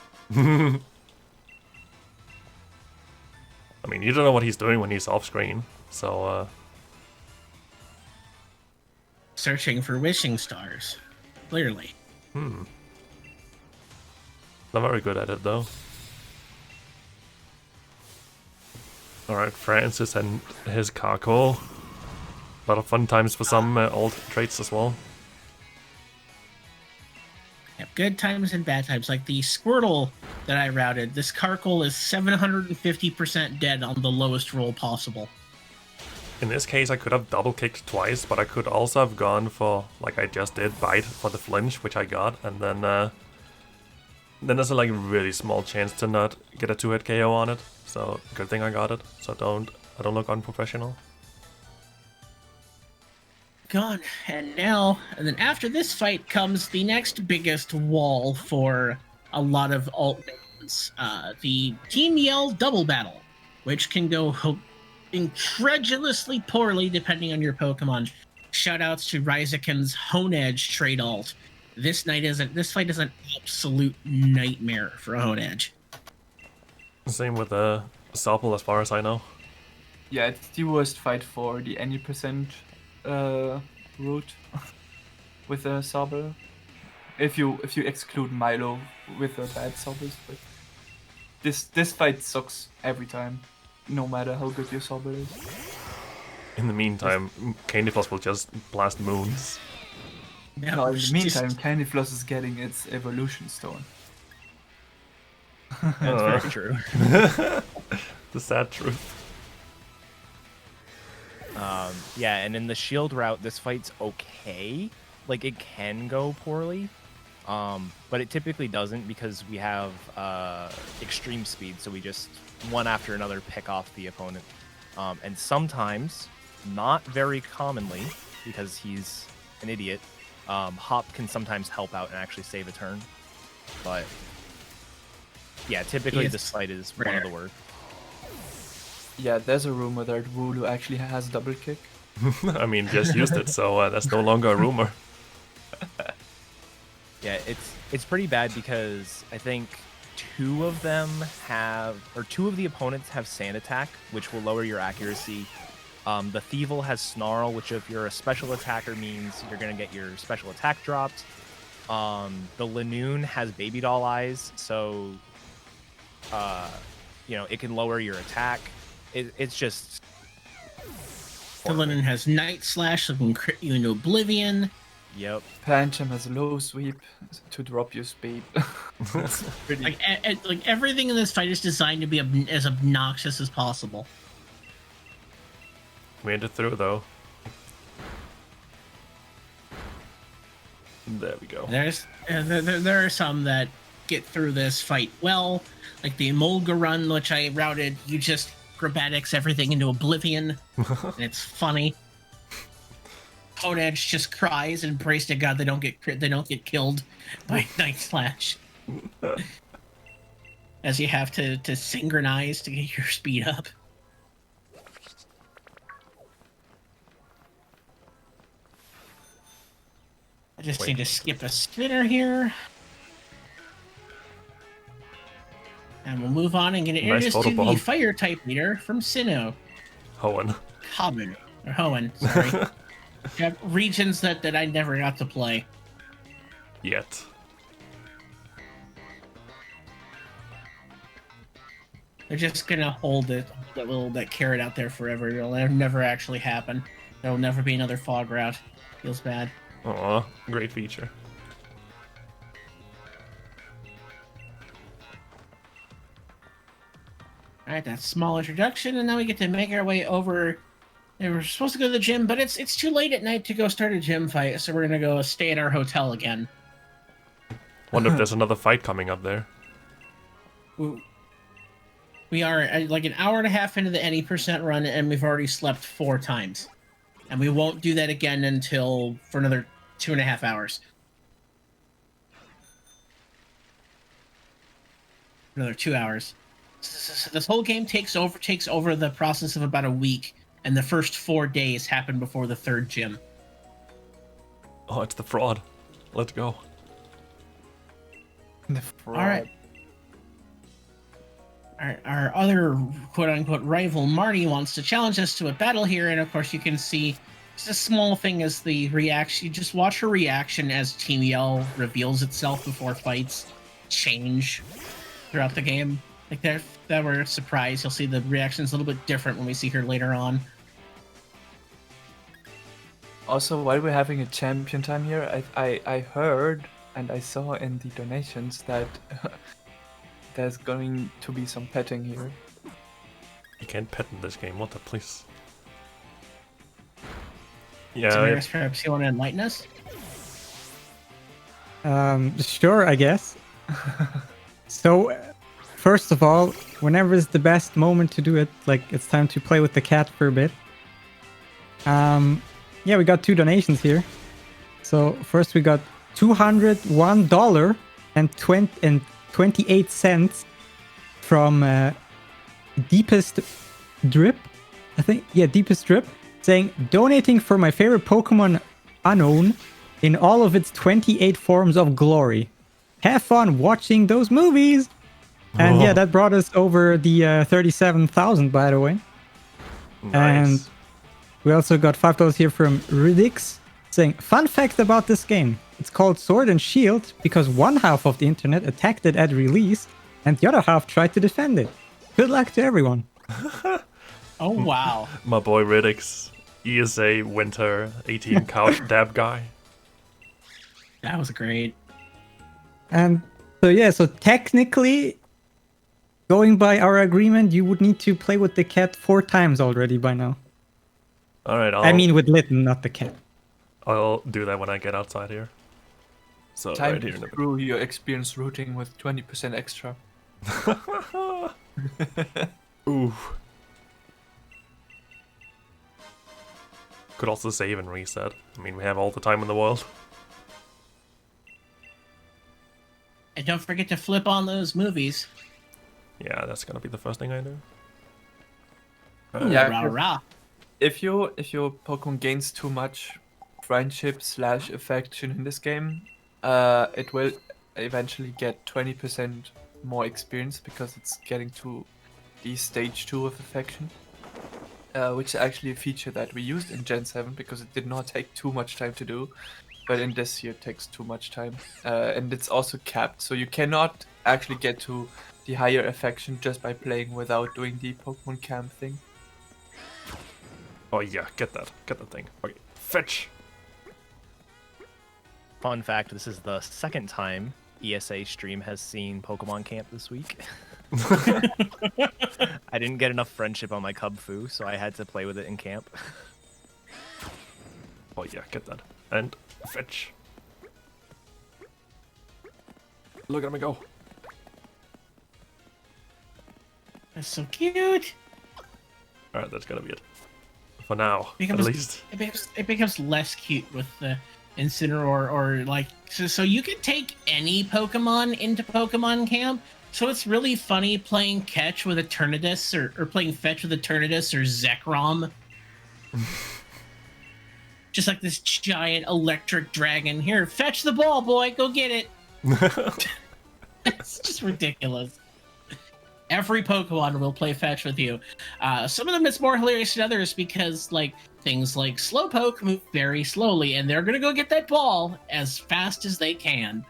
I mean, you don't know what he's doing when he's off screen, so Searching for wishing stars. Clearly. Not very good at it though. Alright, Francis and his Kako. A lot of fun times for some old traits as well. Yep, good times and bad times. Like the Squirtle that I routed, this Carkle is 750% dead on the lowest roll possible. In this case, I could have double kicked twice, but I could also have gone for, like I just did, bite for the flinch, which I got, and then there's a like really small chance to not get a 2-hit KO on it. So good thing I got it. So I don't look unprofessional. Gone. And then after this fight comes the next biggest wall for a lot of alt names. The Team Yell Double Battle, which can go incredulously poorly depending on your Pokemon. Shoutouts to Ryzekin's Hone Edge trade alt. This fight is an absolute nightmare for a Hone Edge. Same with Soppel, as far as I know. Yeah, it's the worst fight for the any percent route with a Sobble. If you exclude Milo with a bad Sobbles, but this fight sucks every time, no matter how good your Sobble is. In the meantime, Candy Floss will just blast moons. Yeah, No, in the just- meantime, Candy Floss is getting its evolution stone. That's very true. The sad truth. Yeah, and in the shield route, this fight's okay. Like, it can go poorly, but it typically doesn't because we have extreme speed, so we just, one after another, pick off the opponent. And sometimes, not very commonly, because he's an idiot, Hop can sometimes help out and actually save a turn. But, yeah, typically Yes. this fight is one of the worst. Yeah, there's a rumor that Wooloo actually has double kick. I mean, just used it, so that's no longer a rumor. Yeah, it's pretty bad because I think two of the opponents have Sand Attack, which will lower your accuracy. The Thievel has Snarl, which if you're a special attacker means you're gonna get your special attack dropped. The Linoon has Baby Doll Eyes, so it can lower your attack. It's just The Linen has Night Slash, so it can crit you into oblivion. yep. Pancham has low sweep to drop your speed. It's pretty. Like everything in this fight is designed to be as obnoxious as possible. Made it through, though. There we go. There are some that get through this fight well, like the Emolga run, which I routed. You just acrobatics everything into oblivion, and it's funny. Ponedge just cries and prays to God they don't get killed by Night Slash. As you have to synchronize to get your speed up. I just need to skip a spinner here. And we'll move on and get introduced to the photobomb. fire type leader from Sinnoh. Hoenn. Hoenn. Or Hoenn, sorry. You have regions that I never got to play. Yet. They're just gonna hold that carrot out there forever. It'll never actually happen. There'll never be another fog route. Feels bad. Aw, great feature. Alright, that's small introduction, and now we get to make our way over. And we're supposed to go to the gym, but it's too late at night to go start a gym fight, so we're gonna go stay at our hotel again. Wonder if there's another fight coming up there. We are like an hour and a half into the any percent run, and we've already slept 4 times. And we won't do that again for another 2.5 hours. Another 2 hours. This whole game takes over the process of about a week, and the first 4 days happen before the 3rd gym. Oh, it's the fraud. Let's go. The fraud. All right. Our other quote-unquote rival, Marty, wants to challenge us to a battle here, and of course you can see just a small thing as the reaction. You just watch her reaction as Team Yell reveals itself before fights change throughout the game. Like that we're surprised. You'll see the reaction's a little bit different when we see her later on. Also, while we're having a champion time here, I heard and I saw in the donations that there's going to be some petting here. You can't pet in this game. What the please? So Yeah, perhaps you want to enlighten us? Sure, I guess. So, first of all, whenever is the best moment to do it, like it's time to play with the cat for a bit. Yeah, we got 2 donations here. So first we got $201 and 28 cents from Deepest Drip, I think. Yeah, Deepest Drip, saying donating for my favorite Pokemon Unknown in all of its 28 forms of glory. Have fun watching those movies. And yeah, that brought us over the 37,000, by the way. nice. And we also got $5 here from Ridix, saying, fun fact about this game. It's called Sword and Shield because one half of the internet attacked it at release and the other half tried to defend it. Good luck to everyone. Oh wow! My boy Ridix, ESA Winter 18 couch dab guy. That was great. And so yeah, so technically, going by our agreement, you would need to play with the cat 4 times already by now. All right, I mean with Litten, not the cat. I'll do that when I get outside here. So Time right to here in the through your experience routing with 20% extra. Ooh. Could also save and reset. I mean, we have all the time in the world. And don't forget to flip on those movies. Yeah, that's gonna be the first thing I do. Ooh, Yeah, rah 'cause rah. if your Pokemon gains too much friendship / affection in this game, it will eventually get 20% more experience because it's getting to the stage 2 of affection, which is actually a feature that we used in Gen 7 because it did not take too much time to do, but in this year it takes too much time, and it's also capped, so you cannot actually get to the higher affection just by playing without doing the Pokemon camp thing. Oh yeah, get that thing. Okay, fetch. Fun fact: this is the second time ESA stream has seen Pokemon Camp this week. I didn't get enough friendship on my Cub Fu, so I had to play with it in camp. Oh yeah, get that and fetch. Look at me go. That's so cute. All right, that's gonna be it for now, Becomes- at least. It becomes less cute with the Incineroar or like so you can take any Pokemon into Pokemon Camp. So it's really funny playing catch with Eternatus or playing fetch with Eternatus or Zekrom. Just like this giant electric dragon. Here, fetch the ball, boy. Go get it. It's just ridiculous. Every Pokemon will play fetch with you. Some of them it's more hilarious than others because like things like Slowpoke move very slowly and they're gonna go get that ball as fast as they can.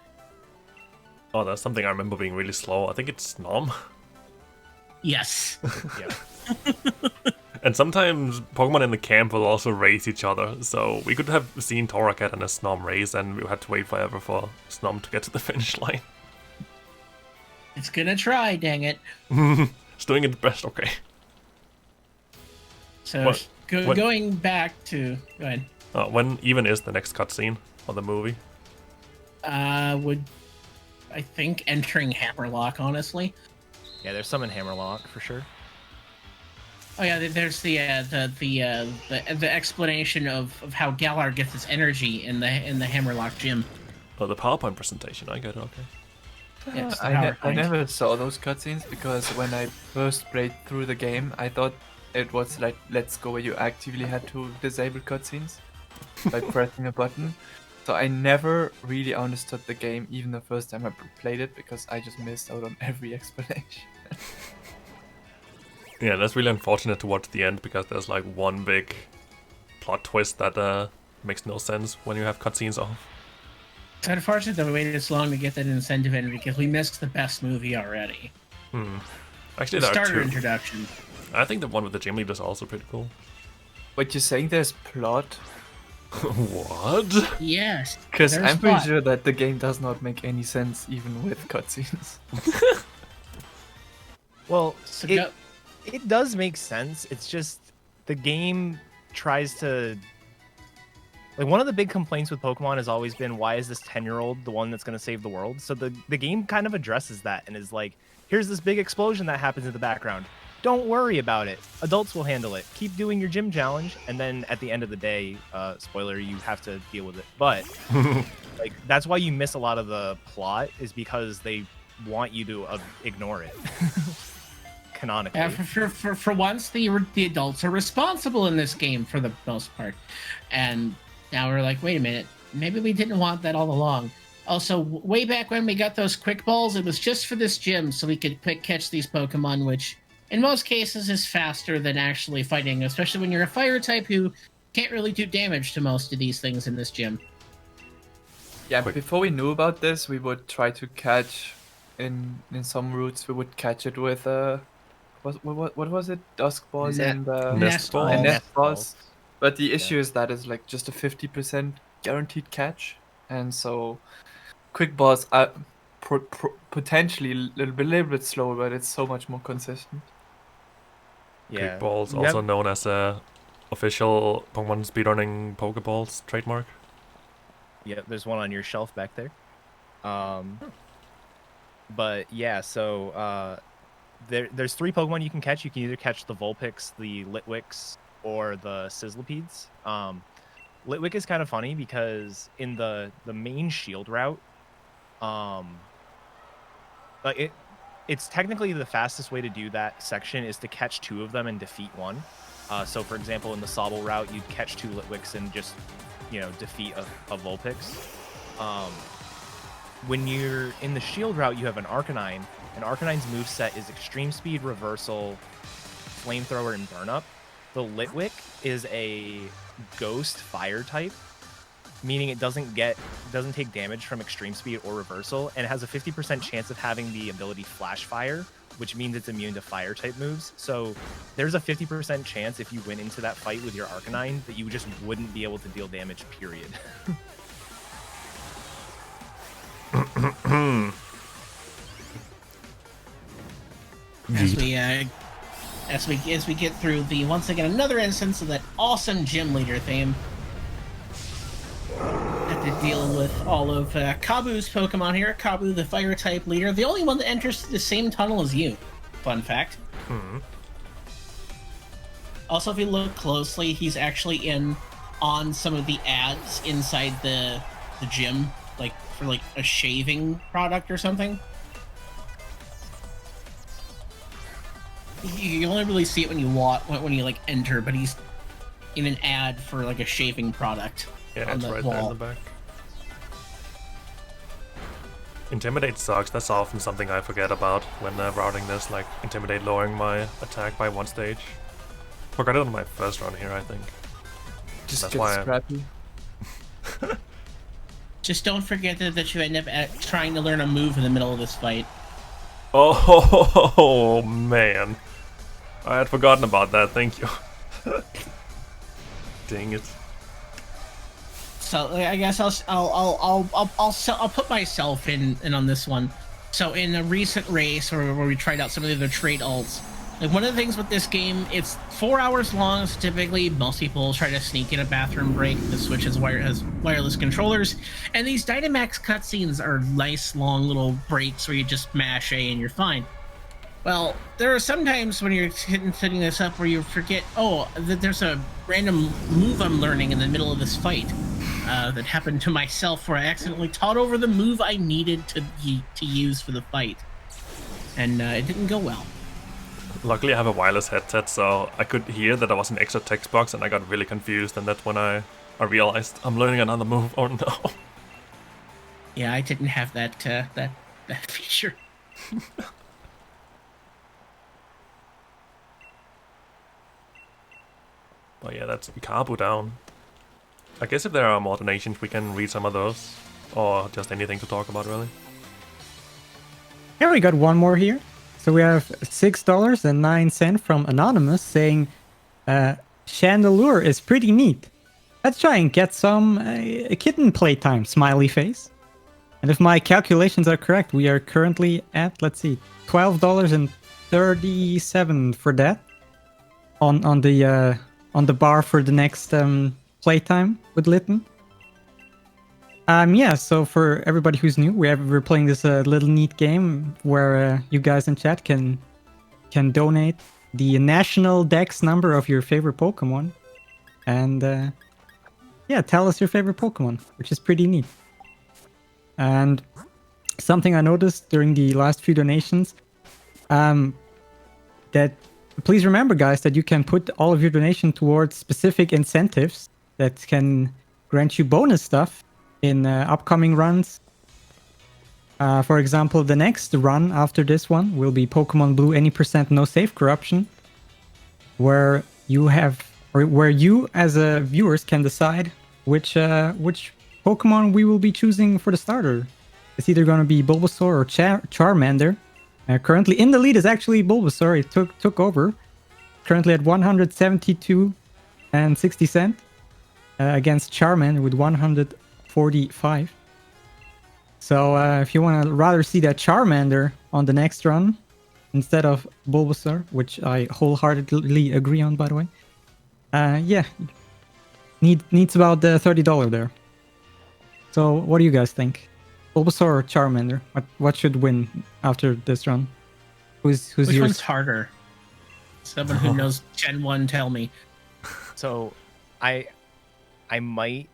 Oh, that's something I remember being really slow. I think it's Snom. Yes. Yeah. And sometimes Pokemon in the camp will also race each other. So we could have seen Torracat and a Snom race, and we had to wait forever for Snom to get to the finish line. It's gonna try, dang it. It's doing its best, okay. So What- what- going back to go ahead. When even is the next cutscene of the movie? Would I think entering Hammerlock, honestly. Yeah, there's some in Hammerlock for sure. Oh yeah, there's the explanation of how Galar gets its energy in the Hammerlock gym. Oh, the PowerPoint presentation. I get it, okay. Yeah, it's the I PowerPoint. never saw those cutscenes because when I first played through the game, I thought it was like Let's Go where you actively had to disable cutscenes by pressing a button. So I never really understood the game, even the first time I played it, because I just missed out on every explanation. Yeah, that's really unfortunate towards the end because there's like one big plot twist that makes no sense when you have cutscenes off. It's unfortunate that we waited this long to get that incentive in because we missed the best movie already. Actually, The there are starter two. introduction. I think the one with the gym leader is also pretty cool. But you're saying there's plot? What? Yes. Because there's I'm pretty plot. sure that the game does not make any sense even with cutscenes. Well, So it does make sense. It's just the game tries to. Like, one of the big complaints with Pokemon has always been, why is this 10-year-old the one that's going to save the world? So the game kind of addresses that and is like, here's this big explosion that happens in the background. Don't worry about it. Adults will handle it. Keep doing your gym challenge, and then at the end of the day, spoiler, you have to deal with it. But like, that's why you miss a lot of the plot, is because they want you to ignore it. Canonically. For once, the adults are responsible in this game for the most part, and now we're like, wait a minute, maybe we didn't want that all along. Also, way back when we got those quick balls, it was just for this gym so we could catch these Pokemon, which in most cases is faster than actually fighting, especially when you're a fire type who can't really do damage to most of these things in this gym. Yeah, Quick. before we knew about this, we would try to catch in some routes. We would catch it with what was it? Dusk balls Net- and Nest balls. and Nest nest balls. But the Yeah. issue is that it's like just a 50% guaranteed catch. and so quick balls are potentially a little bit slower, but it's so much more consistent. Yeah. Quick balls, You also have- known as official Pokemon speedrunning Pokeballs trademark. Yeah, there's one on your shelf back there. But yeah, so there's 3 Pokemon you can catch. You can either catch the Vulpix, the Litwicks, or the Sizzlipedes. Litwick is kind of funny because in the main shield route, like it's technically the fastest way to do that section is to catch 2 of them and defeat one. So for example, in the Sobble route, you'd catch 2 Litwicks and just, defeat a Vulpix. When you're in the shield route, you have an Arcanine. And Arcanine's moveset is Extreme Speed, Reversal, Flamethrower, and Burn Up. The Litwick is a Ghost Fire type, meaning it doesn't take damage from Extreme Speed or Reversal, and it has a 50% chance of having the ability Flash Fire, which means it's immune to Fire type moves. So there's a 50% chance if you went into that fight with your Arcanine that you just wouldn't be able to deal damage, period. As we get through the once again another instance of that awesome gym leader theme. Have to deal with all of Kabu's Pokemon here. Kabu, the fire type leader, the only one that enters the same tunnel as you. Fun fact. Also, if you look closely, he's actually on some of the ads inside the gym, like for like a shaving product or something. You only really see it when you like enter, but he's in an ad for like a shaving product. Yeah, on it's the right wall. there in the back. Intimidate sucks. That's often something I forget about when routing this, like Intimidate lowering my attack by 1 stage. Forgot it on my first run here, I think. Just That's get why scrappy. Just don't forget that you end up trying to learn a move in the middle of this fight. Oh man, I had forgotten about that. Thank you. Dang it. So I guess I'll put myself in on this one. So in a recent race where we tried out some of the other trade alts, like one of the things with this game, it's 4 hours long. So typically, most people try to sneak in a bathroom break. The Switch has wireless controllers, and these Dynamax cutscenes are nice long little breaks where you just mash A and you're fine. Well, there are some times when you're setting this up where you forget, that there's a random move I'm learning in the middle of this fight. That happened to myself where I accidentally taught over the move I needed to use for the fight. And it didn't go well. Luckily I have a wireless headset, so I could hear that there was an extra text box and I got really confused, and that's when I realized I'm learning another move. Oh no. Yeah, I didn't have that feature. But yeah, that's Kabu down. I guess if there are more donations, we can read some of those. Or just anything to talk about, really. Yeah, we got one more here. So we have $6.09 from Anonymous saying, Chandelure is pretty neat. Let's try and get some kitten playtime, smiley face. And if my calculations are correct, we are currently at, let's see, $12.37 for that. On the bar for the next playtime with Litten. Yeah, so for everybody who's new, we're playing this little neat game where you guys in chat can donate the national dex number of your favorite Pokemon. And yeah, tell us your favorite Pokemon, which is pretty neat. And something I noticed during the last few donations, that please remember, guys, that you can put all of your donation towards specific incentives that can grant you bonus stuff in upcoming runs. For example, the next run after this one will be Pokemon Blue any % no save corruption, where you as viewers can decide which Pokemon we will be choosing for the starter. It's either going to be Bulbasaur or Charmander. Currently in the lead is actually Bulbasaur. It took over. Currently at 172 and 60 cent against Charmander with 145. So if you want to rather see that Charmander on the next run instead of Bulbasaur, which I wholeheartedly agree on, by the way, yeah, needs about the $30 there. So what do you guys think? Bulbasaur or Charmander? What should win after this run? Who's Which yours? one's harder? Someone who knows Gen 1, tell me. So, I might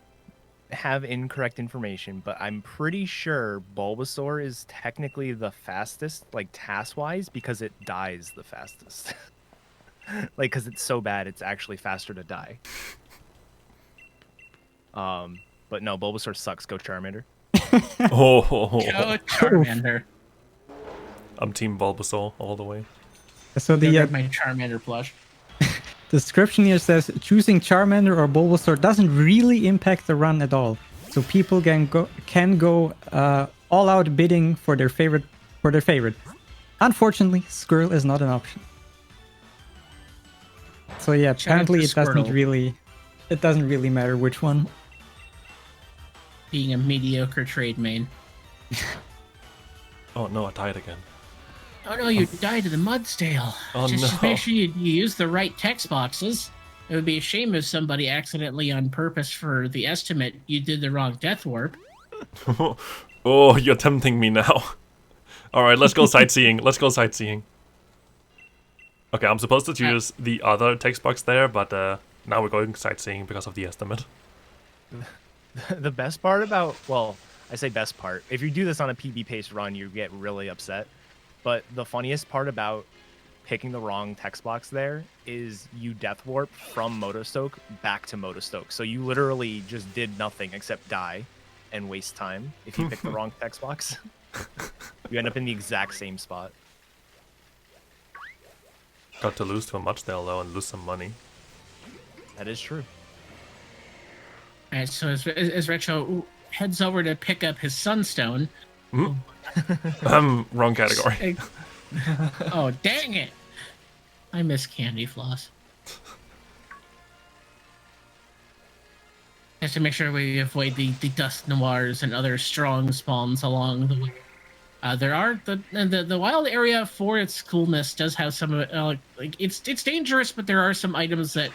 have incorrect information, but I'm pretty sure Bulbasaur is technically the fastest, like task-wise, because it dies the fastest. Like, because it's so bad, it's actually faster to die. But no, Bulbasaur sucks. Go Charmander. Oh, Go Charmander. I'm Team Bulbasaur all the way. So Get rid the of my Charmander plush. description here says choosing Charmander or Bulbasaur doesn't really impact the run at all. So people can go all out bidding for their favorite. Unfortunately, Squirrel is not an option. So yeah, apparently it doesn't really matter which one. Being a mediocre trade main. Oh no, I died again. Oh no, you died to the Mudstale. Oh, Just no. make sure you use the right text boxes. It would be a shame if somebody accidentally, on purpose for the estimate, you did the wrong death warp. Oh, you're tempting me now. Alright, let's go sightseeing. Let's go sightseeing. Okay, I'm supposed to choose the other text box there, but now we're going sightseeing because of the estimate. The best part about, well, I say best part. If you do this on a PB pace run, you get really upset. But the funniest part about picking the wrong text box there is you death warp from Motostoke back to Motostoke. So you literally just did nothing except die and waste time if you pick the wrong text box. You end up in the exact same spot. Got to lose to a Mudstale though and lose some money. That is true. Alright, so as Retro heads over to pick up his Sunstone... Wrong category. Oh, dang it! I miss Candy Floss. Just to make sure we avoid the Dust Noirs and other strong spawns along the way. There are the wild area for its coolness does have some of it. Like it's dangerous, but there are some items that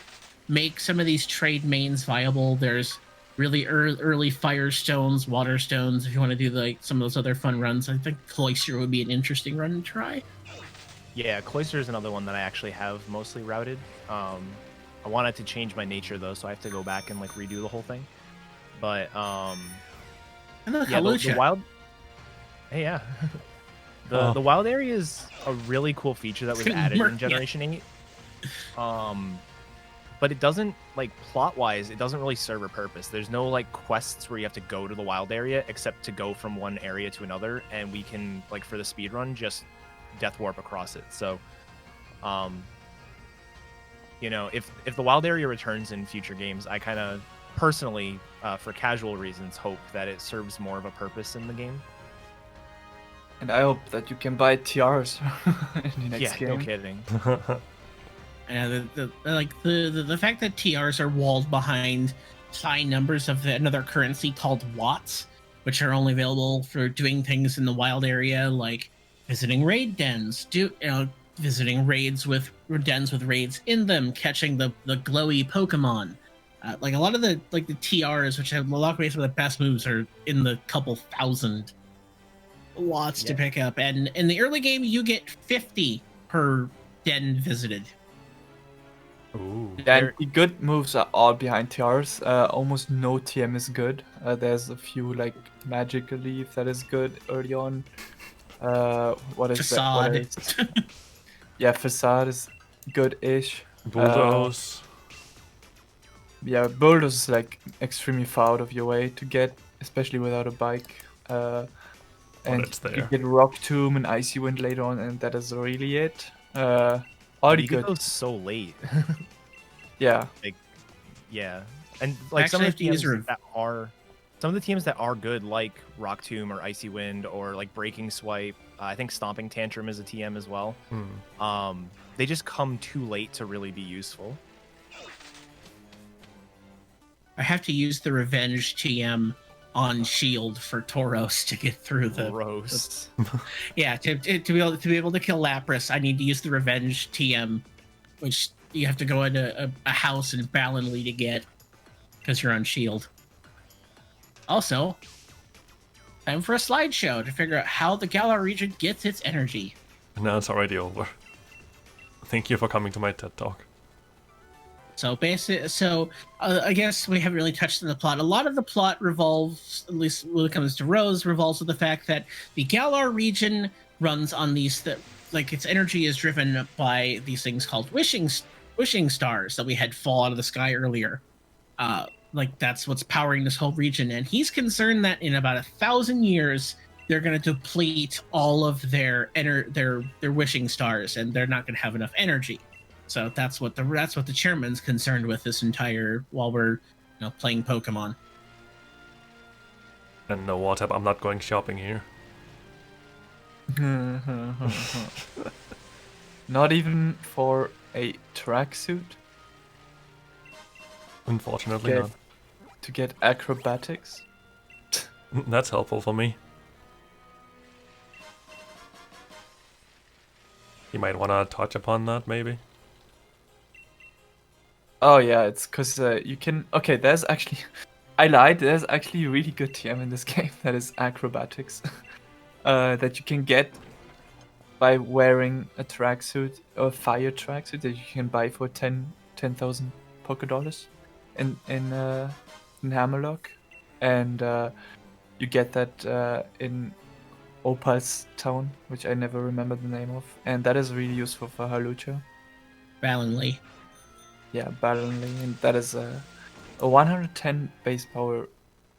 make some of these trade mains viable. There's really early Firestones, Waterstones. If you want to do some of those other fun runs, I think Cloister would be an interesting run to try. Yeah, Cloister is another one that I actually have mostly routed. I wanted to change my nature though, so I have to go back and redo the whole thing. But yeah, the wild. Hey, yeah. The wild area is a really cool feature that was added in Generation 8. But it doesn't, plot-wise, it doesn't really serve a purpose. There's no, quests where you have to go to the wild area, except to go from one area to another, and we can, for the speedrun, just death warp across it. So, you know, if the wild area returns in future games, I kind of, personally, for casual reasons, hope that it serves more of a purpose in the game. And I hope that you can buy TRs in the next game. Yeah, no kidding. The fact that TRs are walled behind high numbers of another currency called watts, which are only available for doing things in the wild area, like visiting raid dens, visiting raids with dens with raids in them, catching the glowy Pokemon. A lot of the TRs, which have a lot of some of the best moves, are in the couple thousand watts to pick up, and in the early game you get 50 per den visited. Ooh. And the good moves are all behind TRs. Almost no TM is good. There's a few Magic Leaf that is good early on. What is Facade. that? Yeah, Facade is good-ish. Bulldoze. Yeah, Bulldoze is extremely far out of your way to get, especially without a bike. And you get Rock Tomb and Icy Wind later on, and that is really it. Already you good. get those so late. Yeah. Yeah, and some of the teams that are good, like Rock Tomb or Icy Wind or Breaking Swipe. I think Stomping Tantrum is a TM as well. They just come too late to really be useful. I have to use the Revenge TM on shield for Tauros to get through the. Gross. Yeah, to be able to kill Lapras, I need to use the Revenge TM, which you have to go into a house in Ballinley to get because you're on shield. Also, time for a slideshow to figure out how the Galar region gets its energy. Now it's already over. Thank you for coming to my TED Talk. So I guess we haven't really touched on the plot. A lot of the plot revolves, at least when it comes to Rose, revolves with the fact that the Galar region runs on these, like its energy is driven by these things called wishing stars that we had fall out of the sky earlier. Like that's what's powering this whole region, and he's concerned that in about 1,000 years they're going to deplete all of their wishing stars, and they're not going to have enough energy. So that's what the chairman's concerned with this entire while we're playing Pokemon. And no water, I'm not going shopping here. Not even for a tracksuit? Unfortunately not. To get acrobatics? That's helpful for me. You might want to touch upon that, maybe? Oh yeah, it's because you can... Okay, there's actually... I lied, there's actually a really good TM in this game that is acrobatics. That you can get by wearing a tracksuit, or a fire tracksuit that you can buy for 10,000 Poké in Hammerlock. And you get that in Opal's town, which I never remember the name of. And that is really useful for Halucha. Ballinley. Yeah, Ballinley, and that is a 110 base power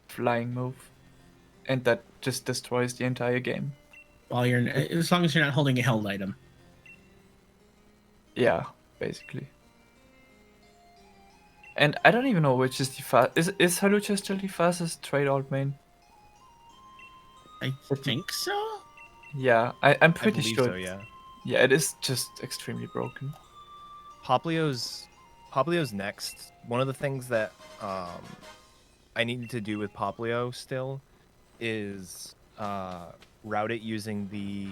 flying move, and that just destroys the entire game. While as long as you're not holding a held item. Yeah, basically. And I don't even know which is the fast. Is Halucha still the fastest trade alt main? I think so. Yeah, I'm pretty I believe sure. so, yeah. Yeah, it is just extremely broken. Poplio's next. One of the things that I need to do with Poplio still is route it using the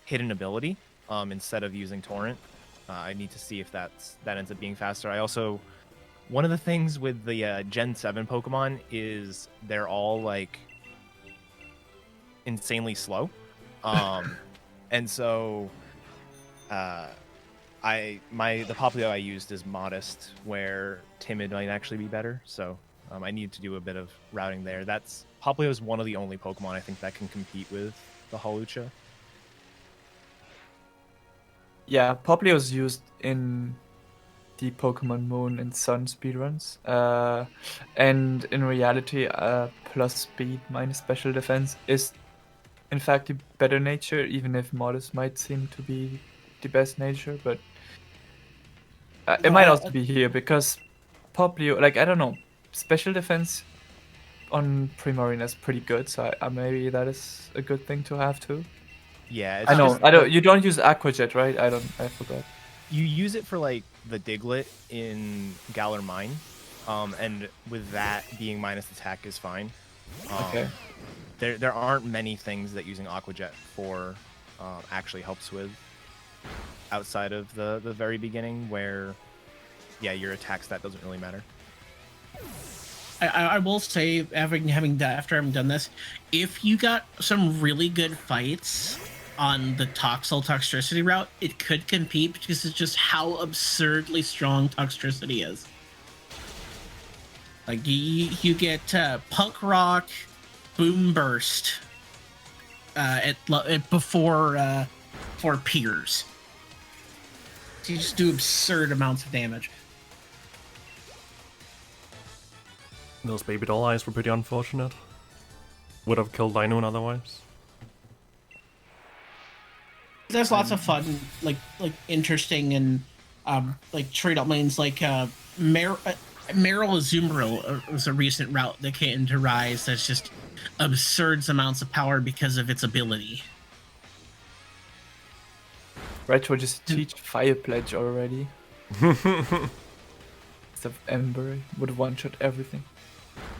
hidden ability instead of using Torrent. I need to see if that ends up being faster. I also, one of the things with the Gen 7 Pokemon is they're all like insanely slow, and so the Poplio I used is Modest, where Timid might actually be better. So I need to do a bit of routing there. Poplio is one of the only Pokemon I think that can compete with the Hawlucha. Yeah, Poplio is used in the Pokemon Moon and Sun speedruns. And in reality, plus speed minus special defense is in fact the better nature, even if Modest might seem to be the best nature, but it might also be here because Poplio, like, I don't know, special defense on Primarina is pretty good, so maybe that is a good thing to have too. Yeah, I know. You don't use Aqua Jet, right? I forgot. You use it for like the Diglett in Galar Mine, and with that being minus attack is fine. Okay. There aren't many things that using Aqua Jet for actually helps with outside of the very beginning, where your attack stat doesn't really matter. I will say, after having done this, if you got some really good fights on the Toxtricity route, it could compete because it's just how absurdly strong Toxtricity is. Like you get Punk Rock, Boom Burst before Piers. So you just do absurd amounts of damage. Those baby doll eyes were pretty unfortunate. Would have killed Dinoon otherwise. There's lots of fun, like interesting and like trade out lanes like Meryl Azumarill was a recent route that came into Rise that's just absurd amounts of power because of its ability. Retro just teach Fire Pledge already. Instead of Ember would one-shot everything.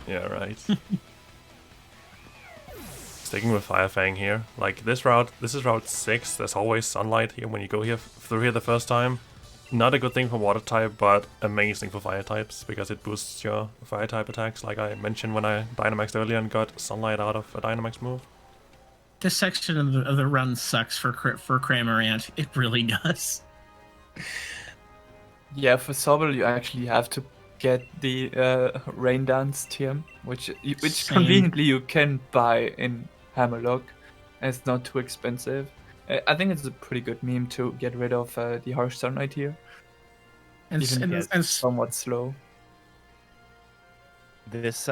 Yeah, right. sticking with Fire Fang here. Like this route, this is route 6. There's always sunlight here when you go here through here the first time. Not a good thing for water type, but amazing for fire types because it boosts your fire type attacks, like I mentioned when I Dynamaxed earlier and got sunlight out of a Dynamax move. This section of the run sucks for Cramorant. It really does. Yeah, for Sobble you actually have to get the Rain Dance TM, which Same. conveniently you can buy in Hammerlock, and it's not too expensive. I think it's a pretty good meme to get rid of the harsh sunlight here. And, Even and, it's and somewhat slow. This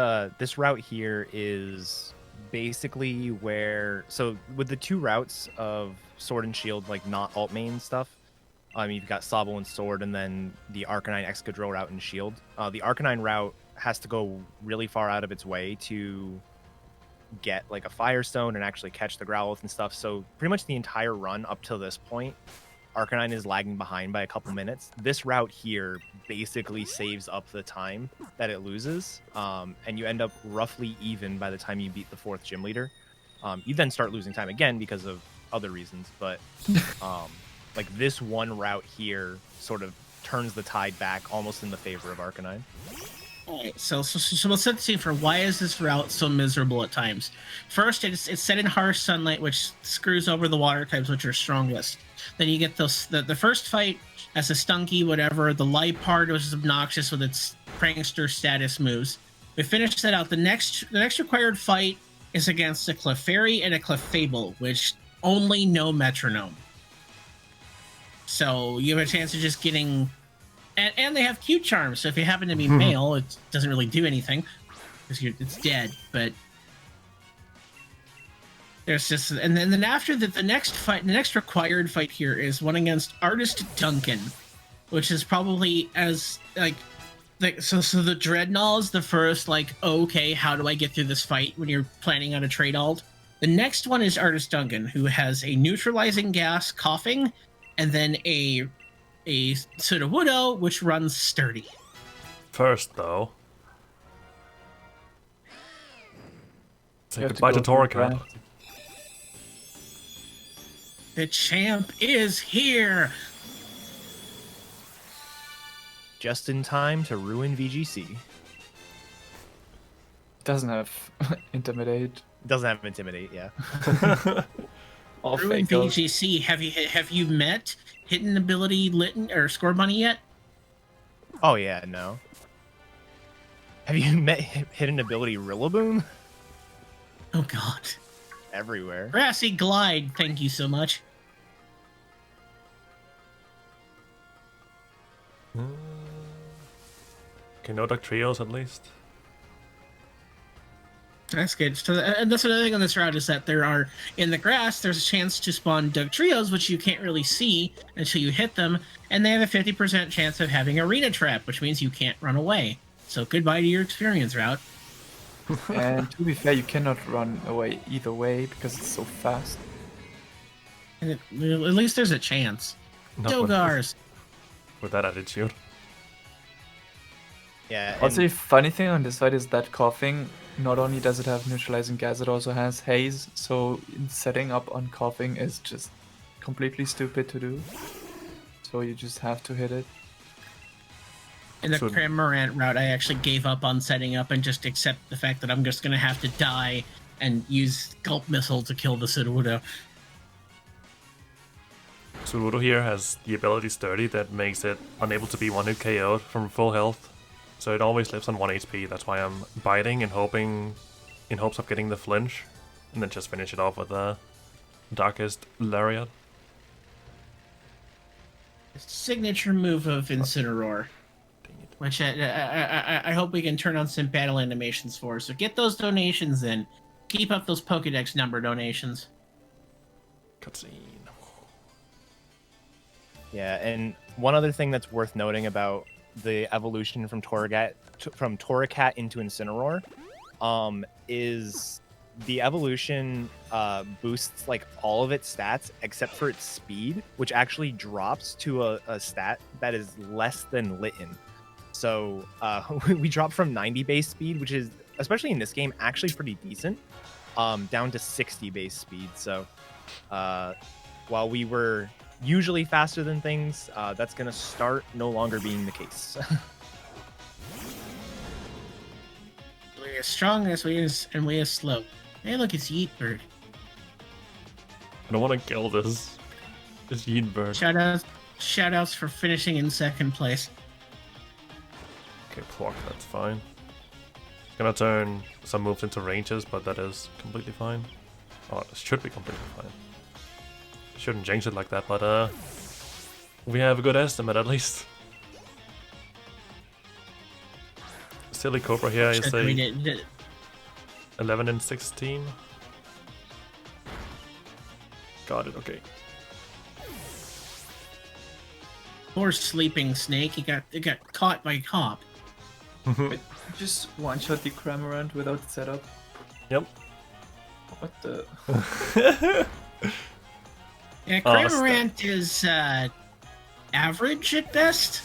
route here is basically where, so with the 2 routes of Sword and Shield, like not alt main stuff, you've got Sobble and Sword, and then the Arcanine Excadrill route and Shield. The Arcanine route has to go really far out of its way to get like a Firestone and actually catch the Growlithe and stuff. So pretty much the entire run up to this point, Arcanine is lagging behind by a couple minutes. This route here basically saves up the time that it loses, and you end up roughly even by the time you beat the 4th gym leader. You then start losing time again because of other reasons, but like this one route here sort of turns the tide back almost in the favor of Arcanine. Alright, so we'll set the scene for why is this route so miserable at times. First, it's set in harsh sunlight, which screws over the water types, which are strongest. Then you get the first fight as a Stunky, whatever, the Liepard, which is obnoxious with its prankster status moves. We finish that out. The next required fight is against a Clefairy and a Clefable, which only know Metronome. So you have a chance of just getting... And they have cute charms, so if you happen to be male, it doesn't really do anything because it's dead. But there's just, and then after the next fight, the next required fight here is one against Artist Duncan, which is probably as so the Dreadnought is the first okay, how do I get through this fight when you're planning on a trade alt. The next one is Artist Duncan, who has a neutralizing gas, coughing, and then a Sudowoodo, which runs Sturdy. First, though, say You have goodbye to go through Torracat. draft. The champ is here! Just in time to ruin VGC. Doesn't have Intimidate. Doesn't have Intimidate, yeah. All Ruin fake outs. VGC, have you met Hidden Ability Litten or Score Bunny yet? Oh yeah, no. Have you met Hidden Ability Rillaboom? Oh god. Everywhere. Grassy Glide, thank you so much. Okay, no Duck Trios at least. That's good. So, and that's another thing on this route is that there are, in the grass, there's a chance to spawn Dugtrios, which you can't really see until you hit them, and they have a 50% chance of having Arena Trap, which means you can't run away. So goodbye to your experience route. And to be fair, you cannot run away either way because it's so fast. And at least there's a chance. Not Dogars. with that attitude. Yeah. Also, and- the funny thing on this fight is that coughing, not only does it have neutralizing gas, it also has haze. So setting up on coughing is just completely stupid to do. So you just have to hit it. In the So- Cramorant route, I actually gave up on setting up and just accept the fact that I'm just going to have to die and use Gulp Missile to kill the Sudowoodo. Sudowoodo here has the ability Sturdy that makes it unable to be one-hit KO'd from full health. So it always lives on 1 HP. That's why I'm biting and hoping, in hopes of getting the flinch, and then just finish it off with the Darkest Lariat. Signature move of Incineroar, which I hope we can turn on some battle animations for. So get those donations in. Keep up those Pokedex number donations. Cutscene. Yeah, and one other thing that's worth noting about the evolution from Torracat into Incineroar is the evolution boosts like all of its stats except for its speed, which actually drops to a stat that is less than Litten. So we drop from 90 base speed, which is, especially in this game, actually pretty decent, down to 60 base speed. So while we were usually faster than things, that's going to start no longer being the case. We're as strong as we is, and we as slow. Hey, look, it's Yeet Bird. I don't want to kill this. This Yeet bird. Shoutouts for finishing in second place. Okay, block, that's fine. Gonna turn some moves into ranges, but that is completely fine. Oh, it should be completely fine. Shouldn't jinx it like that, but we have a good estimate at least. Silly Cobra here, you say 11 and 16. Got it, okay. Poor sleeping snake. He got caught by Cop. Wait, just one-shot the Cramorant without setup. Yep. What the? Yeah, Cramorant is average at best.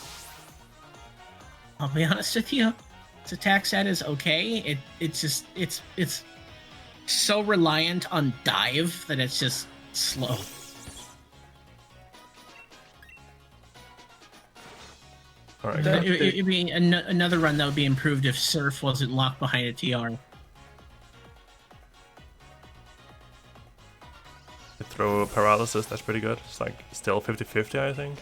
I'll be honest with you. Its attack stat is okay. It's so reliant on dive that it's just slow. Alright. It'd be another run that would be improved if Surf wasn't locked behind a TR. Throw paralysis, that's pretty good. It's like still 50-50, I think.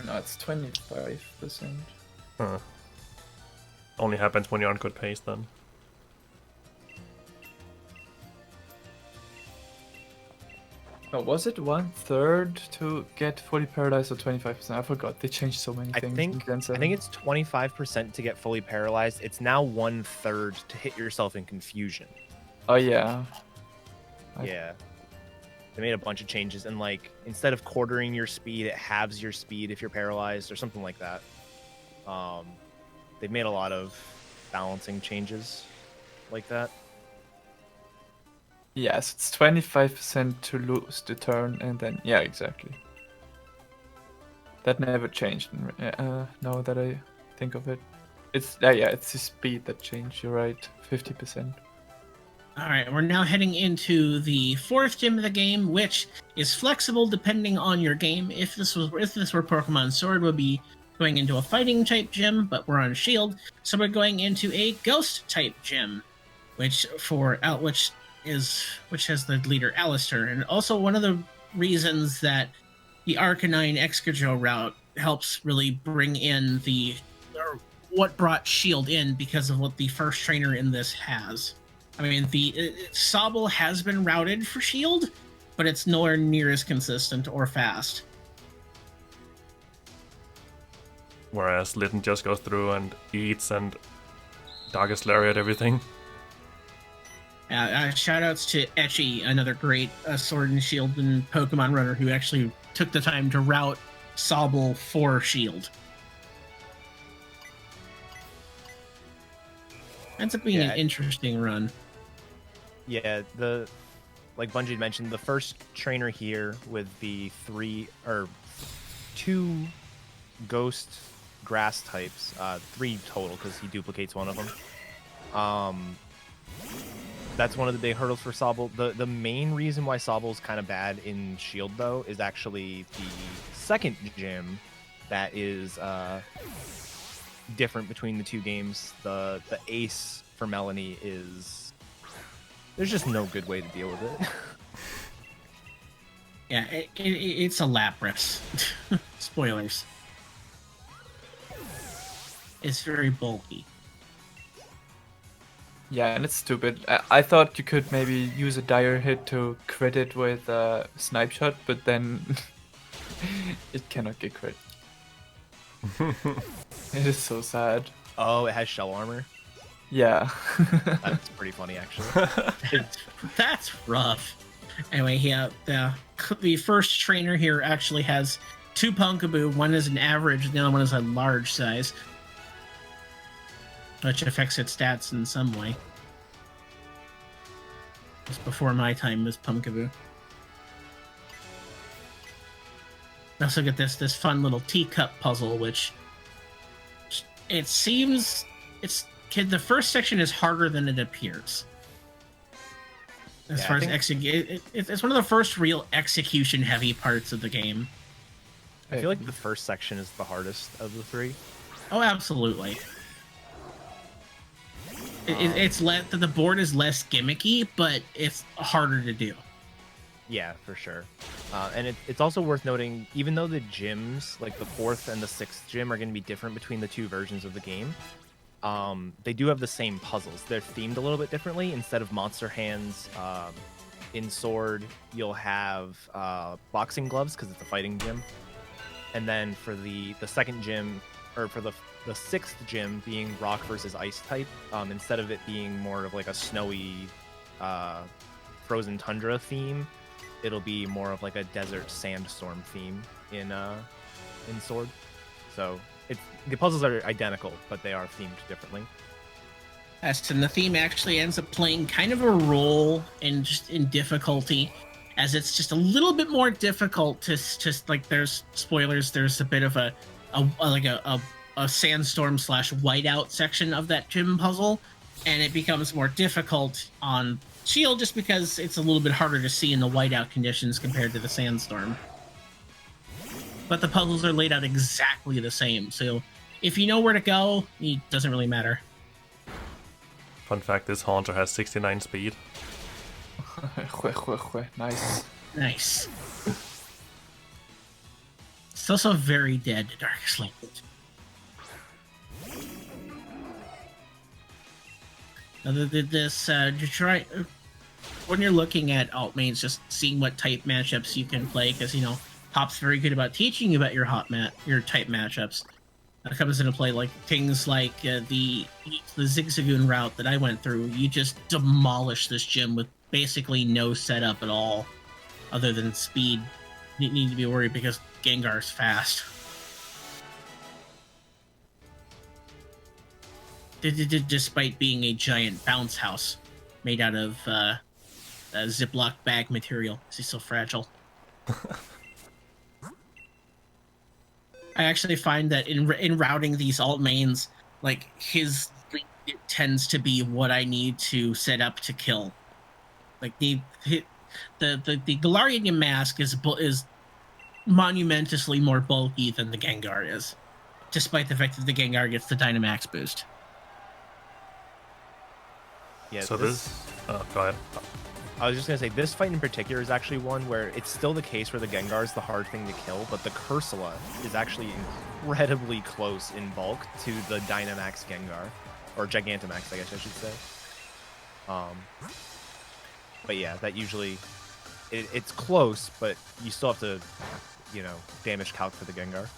No, it's 25%. Huh. Only happens when you're on good pace then. Oh, was it 1/3 to get fully paralyzed or 25%? I forgot. They changed so many I things. think it's 25% to get fully paralyzed. It's now 1/3 to hit yourself in confusion. Oh yeah. Yeah. They made a bunch of changes, and like instead of quartering your speed, it halves your speed if you're paralyzed or something like that. They've made a lot of balancing changes like that. Yes, it's 25% to lose the turn, and then yeah, exactly. That never changed. Now that I think of it, it's yeah, it's the speed that changed. You're right, 50%. All right, we're now heading into the fourth gym of the game, which is flexible depending on your game. If this were Pokemon Sword, we'll be going into a fighting type gym, but we're on Shield, so we're going into a ghost type gym, which has the leader Alistair, and also one of the reasons that the Arcanine Excadrill route helps really bring in what brought Shield in because of what the first trainer in this has. I mean, the Sobble has been routed for Shield, but it's nowhere near as consistent or fast. Whereas Litten just goes through and eats and Darkest Lariat everything. Shoutouts to Etchy, another great Sword and Shield and Pokemon runner who actually took the time to route Sobble for Shield. Ends up being an interesting run. Yeah, like Bungie mentioned, the first trainer here with the 2 ghost grass types, 3 total because he duplicates one of them. That's one of the big hurdles for Sobble. The main reason why Sobble's kind of bad in Shield, though, is actually the second gym that is different between the 2 games. The ace for Melanie is... There's just no good way to deal with it. Yeah, it's a Lapras. Spoilers. It's very bulky. Yeah, and it's stupid. I thought you could maybe use a dire hit to crit it with Snipe Shot, but then it cannot get crit. It is so sad. Oh, it has shell armor? Yeah. That's pretty funny, actually. That's rough. Anyway, yeah, the first trainer here actually has 2 Punkaboo. One is an average, the other one is a large size, which affects its stats in some way. Just before my time was Pumpkaboo. I also get this fun little teacup puzzle, which it seems the first section is harder than it appears. As Yeah, far I as think- it's one of the first real execution-heavy parts of the game. I feel like the first section is the hardest of the three. Oh, absolutely. It's the board is less gimmicky, but it's harder to do. Yeah, for sure. And it's also worth noting, even though the gyms, like the 4th and the 6th gym, are going to be different between the two versions of the game, they do have the same puzzles. They're themed a little bit differently. Instead of monster hands, in Sword, you'll have boxing gloves because it's a fighting gym. And then for the second gym, or for the 6th gym being rock versus ice type, instead of it being more of like a snowy, frozen tundra theme, it'll be more of like a desert sandstorm theme in Sword. So the puzzles are identical, but they are themed differently. Yes, and the theme actually ends up playing kind of a role in difficulty, as it's just a little bit more difficult to just like there's spoilers. There's a bit of a sandstorm / whiteout section of that gym puzzle, and it becomes more difficult on Shield just because it's a little bit harder to see in the whiteout conditions compared to the sandstorm. But the puzzles are laid out exactly the same, so if you know where to go, it doesn't really matter. Fun fact: this Haunter has 69 speed. Nice. Nice. It's also very dead to Dark Language. Try when you're looking at alt mains, just seeing what type matchups you can play, because Pop's very good about teaching you about your type matchups. That comes into play like things like the Zigzagoon route that I went through. You just demolish this gym with basically no setup at all, other than speed. You need to be worried because Gengar's fast. Despite being a giant bounce house made out of Ziploc bag material, he's so fragile. I actually find that in routing these alt mains, like his it tends to be what I need to set up to kill. Like the Galarian Mask is monumentously more bulky than the Gengar is, despite the fact that the Gengar gets the Dynamax boost. Yeah. So this oh, go ahead. I was just gonna say, this fight in particular is actually one where it's still the case where the Gengar is the hard thing to kill, but the Cursula is actually incredibly close in bulk to the Dynamax Gengar, or Gigantamax, I guess I should say. But yeah, that usually it's close, but you still have to, damage calc for the Gengar.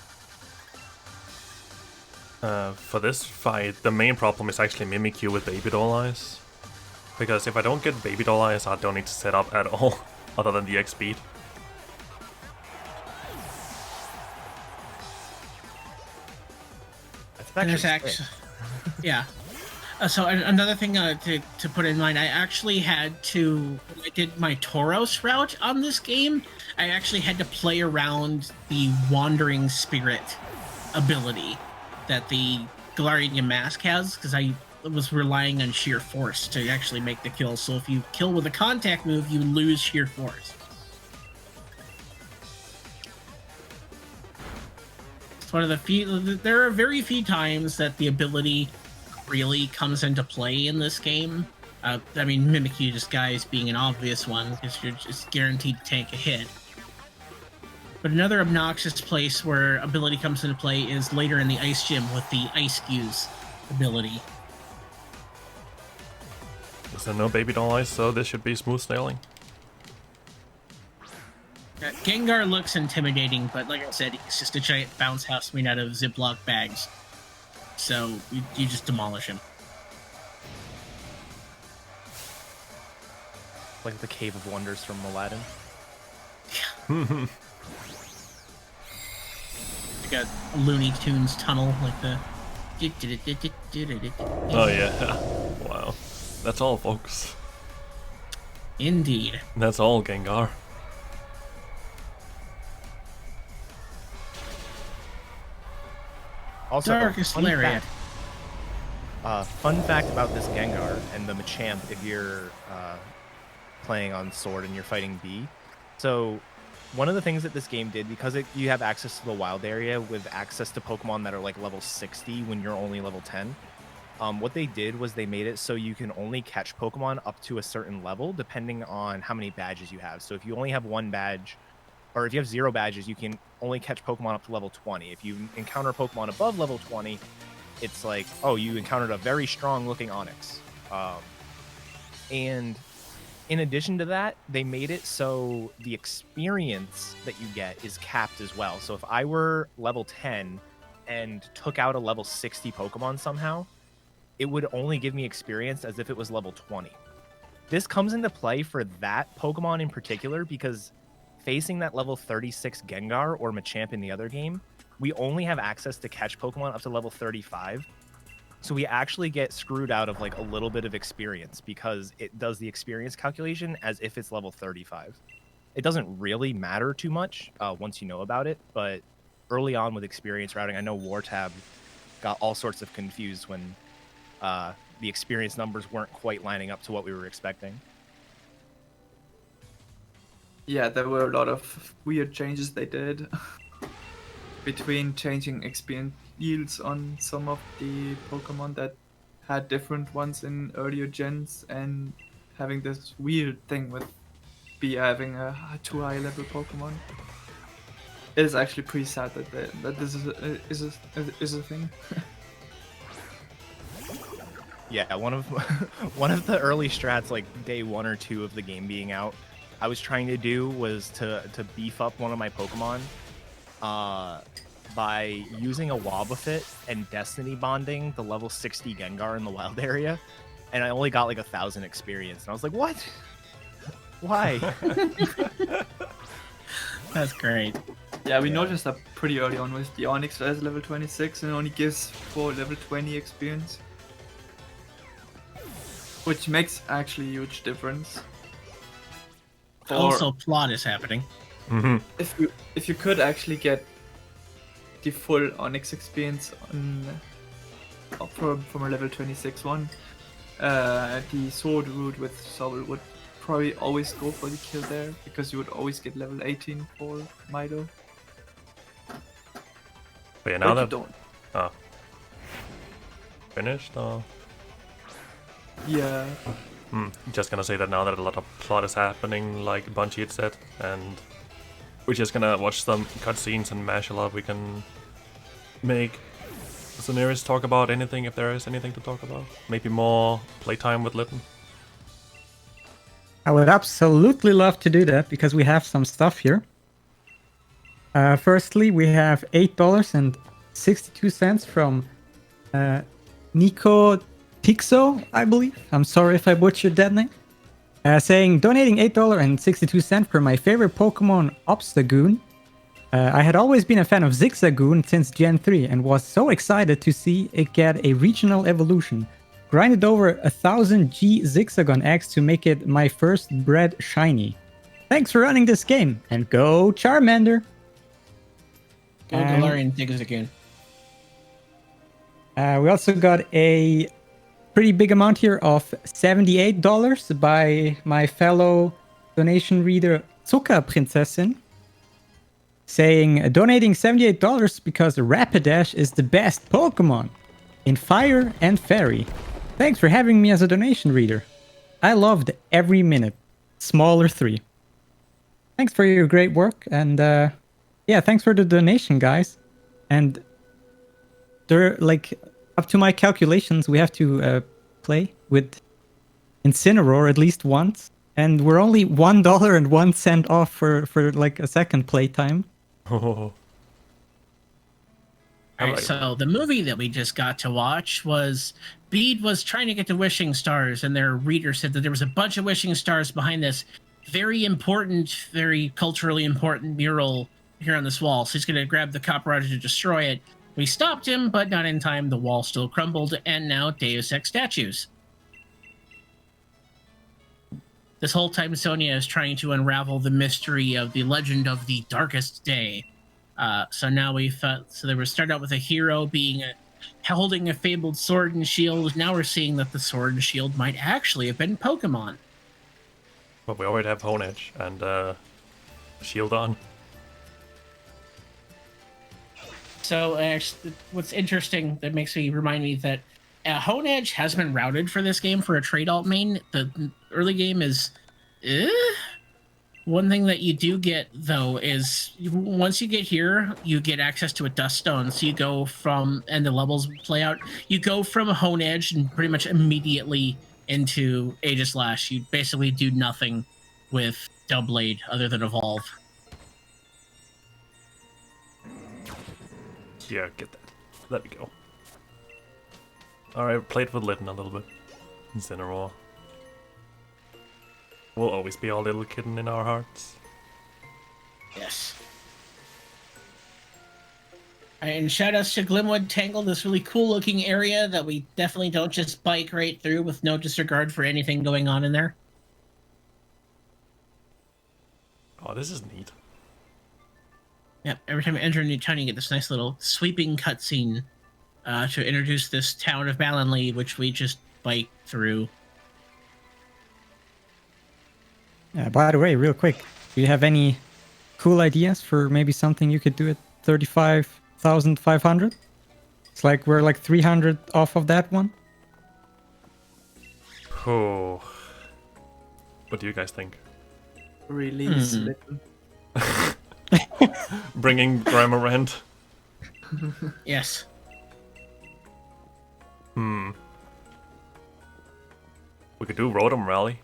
For this fight, the main problem is actually Mimikyu with Baby Doll Eyes. Because if I don't get Baby Doll Eyes, I don't need to set up at all, other than the X speed. That's actually, yeah. So another thing to put in mind, I actually had to, when I did my Tauros route on this game, I actually had to play around the Wandering Spirit ability that the Galarian Mask has, because I was relying on sheer force to actually make the kill. So if you kill with a contact move, you lose sheer force. It's one of the few. There are very few times that the ability really comes into play in this game. I mean, Mimikyu Disguise being an obvious one, because you're just guaranteed to take a hit. But another obnoxious place where ability comes into play is later in the Ice Gym with the Ice Fuse ability. Is there no Baby Doll Eyes, so this should be smooth sailing. Gengar looks intimidating, but like I said, he's just a giant bounce house made out of Ziploc bags. So you just demolish him. Like the Cave of Wonders from Aladdin. Like a Looney Tunes tunnel, like the. Oh yeah. Wow. That's all, folks. Indeed. That's all, Gengar. Also, Darkest Lariat. Fun fact about this Gengar and the Machamp, if you're playing on Sword and you're fighting B. So one of the things that this game did, because you have access to the wild area with access to Pokemon that are like level 60 when you're only level 10, what they did was they made it so you can only catch Pokemon up to a certain level depending on how many badges you have. So if you only have 1 badge, or if you have 0 badges, you can only catch Pokemon up to level 20. If you encounter Pokemon above level 20, it's like, oh, you encountered a very strong looking Onix. And in addition to that, they made it so the experience that you get is capped as well. So if I were level 10 and took out a level 60 Pokemon somehow, it would only give me experience as if it was level 20. This comes into play for that Pokemon in particular because facing that level 36 Gengar or Machamp in the other game, we only have access to catch Pokemon up to level 35. So we actually get screwed out of like a little bit of experience because it does the experience calculation as if it's level 35. It doesn't really matter too much once you know about it, but early on with experience routing, I know Wartab got all sorts of confused when the experience numbers weren't quite lining up to what we were expecting. Yeah, there were a lot of weird changes they did between changing experience yields on some of the Pokemon that had different ones in earlier gens and having this weird thing with B having a too high level Pokemon. It is actually pretty sad that this is a thing. Yeah, one of the early strats, like day 1 or 2 of the game being out, I was trying to do was to beef up one of my Pokemon by using a Wobbuffet and Destiny bonding the level 60 Gengar in the wild area, and I only got like 1,000 experience, and I was like, what? Why? That's great. Yeah, we noticed that pretty early on with the Onix as level 26 and only gives for level 20 experience. Which makes actually a huge difference. Also, plot is happening. Mm-hmm. If you could actually get the full Onix experience on from a level 26 one, the sword route with Sobble would probably always go for the kill there because you would always get level 18 for Mido. But yeah, now But you that don't. finished, or Yeah. just gonna say that now that a lot of plot is happening, like Bungie had said, and we're just gonna watch some cutscenes and mash a lot. We can make Soneris talk about anything if there is anything to talk about. Maybe more playtime with Litten. I would absolutely love to do that because we have some stuff here. Firstly, we have $8.62 from Nico Tixo, I believe. I'm sorry if I butchered that name. Saying, donating $8.62 for my favorite Pokemon, Obstagoon. I had always been a fan of Zigzagoon since Gen 3 and was so excited to see it get a regional evolution. Grinded over 1,000 G Zigzagoon eggs to make it my first bred shiny. Thanks for running this game, and go Charmander! Go Galarian Zigzagoon. We also got a pretty big amount here of $78 by my fellow donation reader Zucker Prinzessin, saying donating $78 because Rapidash is the best Pokemon in Fire and Fairy. Thanks for having me as a donation reader. I loved every minute. Smaller 3. Thanks for your great work, and yeah, thanks for the donation, guys. And they're like, up to my calculations, we have to play with Incineroar at least once, and we're only $1.01 off for like a second playtime. Oh. Alright, so the movie that we just got to watch was Bede was trying to get to Wishing Stars, and their reader said that there was a bunch of Wishing Stars behind this very important, very culturally important mural here on this wall. So he's going to grab the copyright to destroy it. We stopped him, but not in time. The wall still crumbled, and now Deus Ex statues. This whole time, Sonia is trying to unravel the mystery of the legend of the Darkest Day. So now we thought, so they were started out with a hero being holding a fabled sword and shield. Now we're seeing that the sword and shield might actually have been Pokemon. But we already have Hone Edge and Shield on. So actually, what's interesting that makes me remind me that Hone Edge has been routed for this game for a trade alt main. The early game is. One thing that you do get, though, is once you get here, you get access to a Dust Stone. So you go from, and the levels play out, you go from a Hone Edge and pretty much immediately into Aegislash. You basically do nothing with Doublade other than evolve. Yeah, get that. There we go. Alright, played with Litten a little bit. Incineroar. We'll always be our little kitten in our hearts. Yes. And shout outs to Glimwood Tangle, this really cool looking area that we definitely don't just bike right through with no disregard for anything going on in there. Oh, this is neat. Yep, every time you enter a new town, you get this nice little sweeping cutscene to introduce this town of Ballinlee, which we just bike through. By the way, real quick, do you have any cool ideas for maybe something you could do at 35,500? It's like we're like 300 off of that one. Oh. What do you guys think? Release Litten. Bringing Grammarant. Yes. We could do Rotom Rally.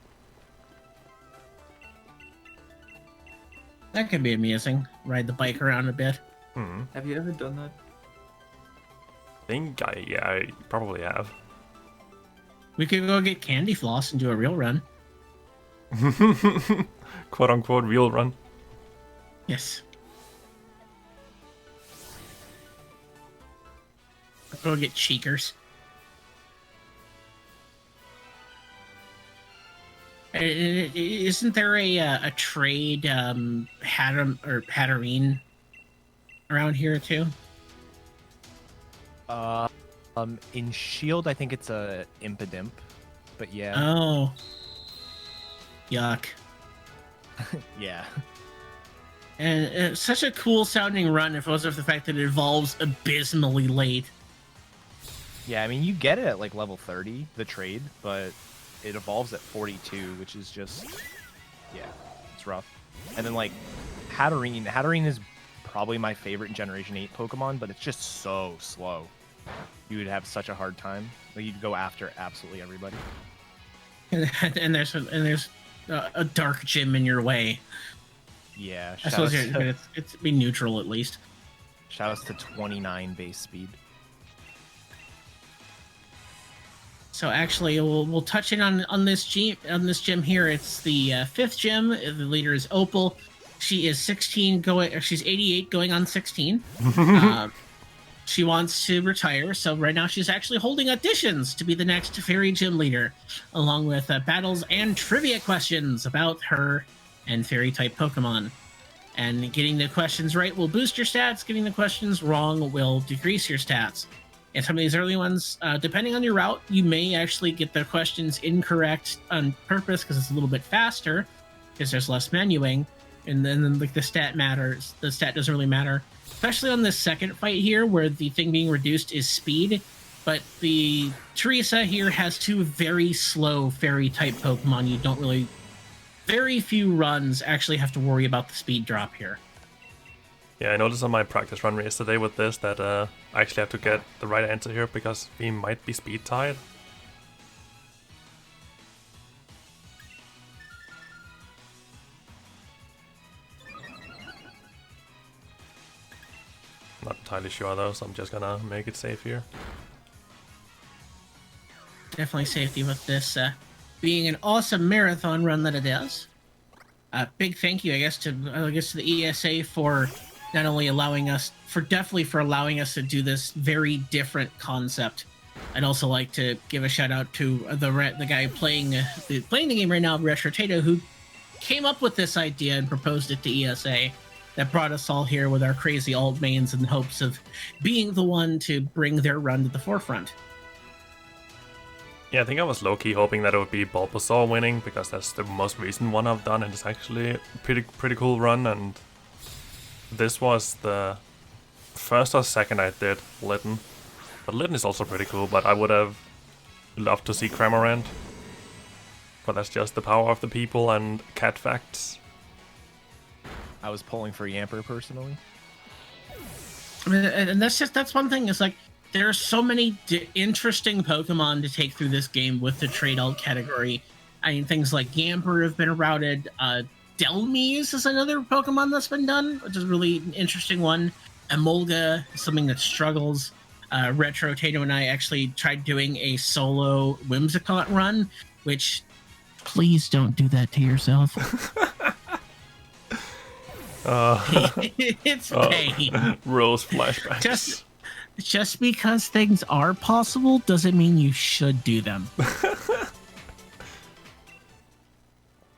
That could be amusing. Ride the bike around a bit. Have you ever done that? I probably have. We could go get Candy Floss and do a real run. Quote unquote real run. Yes. Go get Cheekers. Isn't there a trade Hatterene around here too? In Shield, I think it's a Impidimp, but yeah. Oh. Yuck. Yeah. And it's such a cool sounding run if it wasn't for the fact that it evolves abysmally late. Yeah, I mean, you get it at like level 30, the trade, but it evolves at 42, which is just, yeah, it's rough. And then like Hatterene is probably my favorite Generation 8 Pokemon, but it's just so slow. You would have such a hard time. Like, you'd go after absolutely everybody. And there's a dark gym in your way. Yeah, I suppose it's be neutral at least. Shoutouts to 29 base speed. So actually, we'll touch in on this gym here. It's the 5th gym. The leader is Opal. She is 16 she's 88 going on 16. She wants to retire, so right now she's actually holding auditions to be the next fairy gym leader, along with battles and trivia questions about her and fairy type Pokemon. And getting the questions right will boost your stats. Getting the questions wrong will decrease your stats. And some of these early ones, depending on your route, you may actually get the questions incorrect on purpose because it's a little bit faster, because there's less menuing, and then like the stat matters. The stat doesn't really matter, especially on this second fight here, where the thing being reduced is speed. But the Teresa here has 2 very slow fairy type Pokemon. You don't really, very few runs actually have to worry about the speed drop here. Yeah, I noticed on my practice run yesterday with this that I actually have to get the right answer here because we might be speed tied. Not entirely sure though, so I'm just gonna make it safe here. Definitely safety with this being an awesome marathon run that it is. Big thank you, I guess, to the ESA for not only allowing us for allowing us to do this very different concept. I'd also like to give a shout out to the guy playing the game right now, Retrotato, who came up with this idea and proposed it to ESA. That brought us all here with our crazy alt mains in hopes of being the one to bring their run to the forefront. Yeah, I think I was low-key hoping that it would be Bulbasaur winning, because that's the most recent one I've done, and it's actually a pretty cool run, and this was the first or second I did Litten. But Litten is also pretty cool, but I would have loved to see Cramorant. But that's just the power of the people and cat facts. I was pulling for Yamper personally. I mean, and that's one thing. Is like there are so many interesting Pokemon to take through this game with the trade alt category. I mean, things like Yamper have been routed. Delmise is another Pokemon that's been done, which is really an interesting one. Emolga is something that struggles. Retrotato and I actually tried doing a solo Whimsicott run, which please don't do that to yourself. It's pain. Rose flashbacks. Just because things are possible doesn't mean you should do them.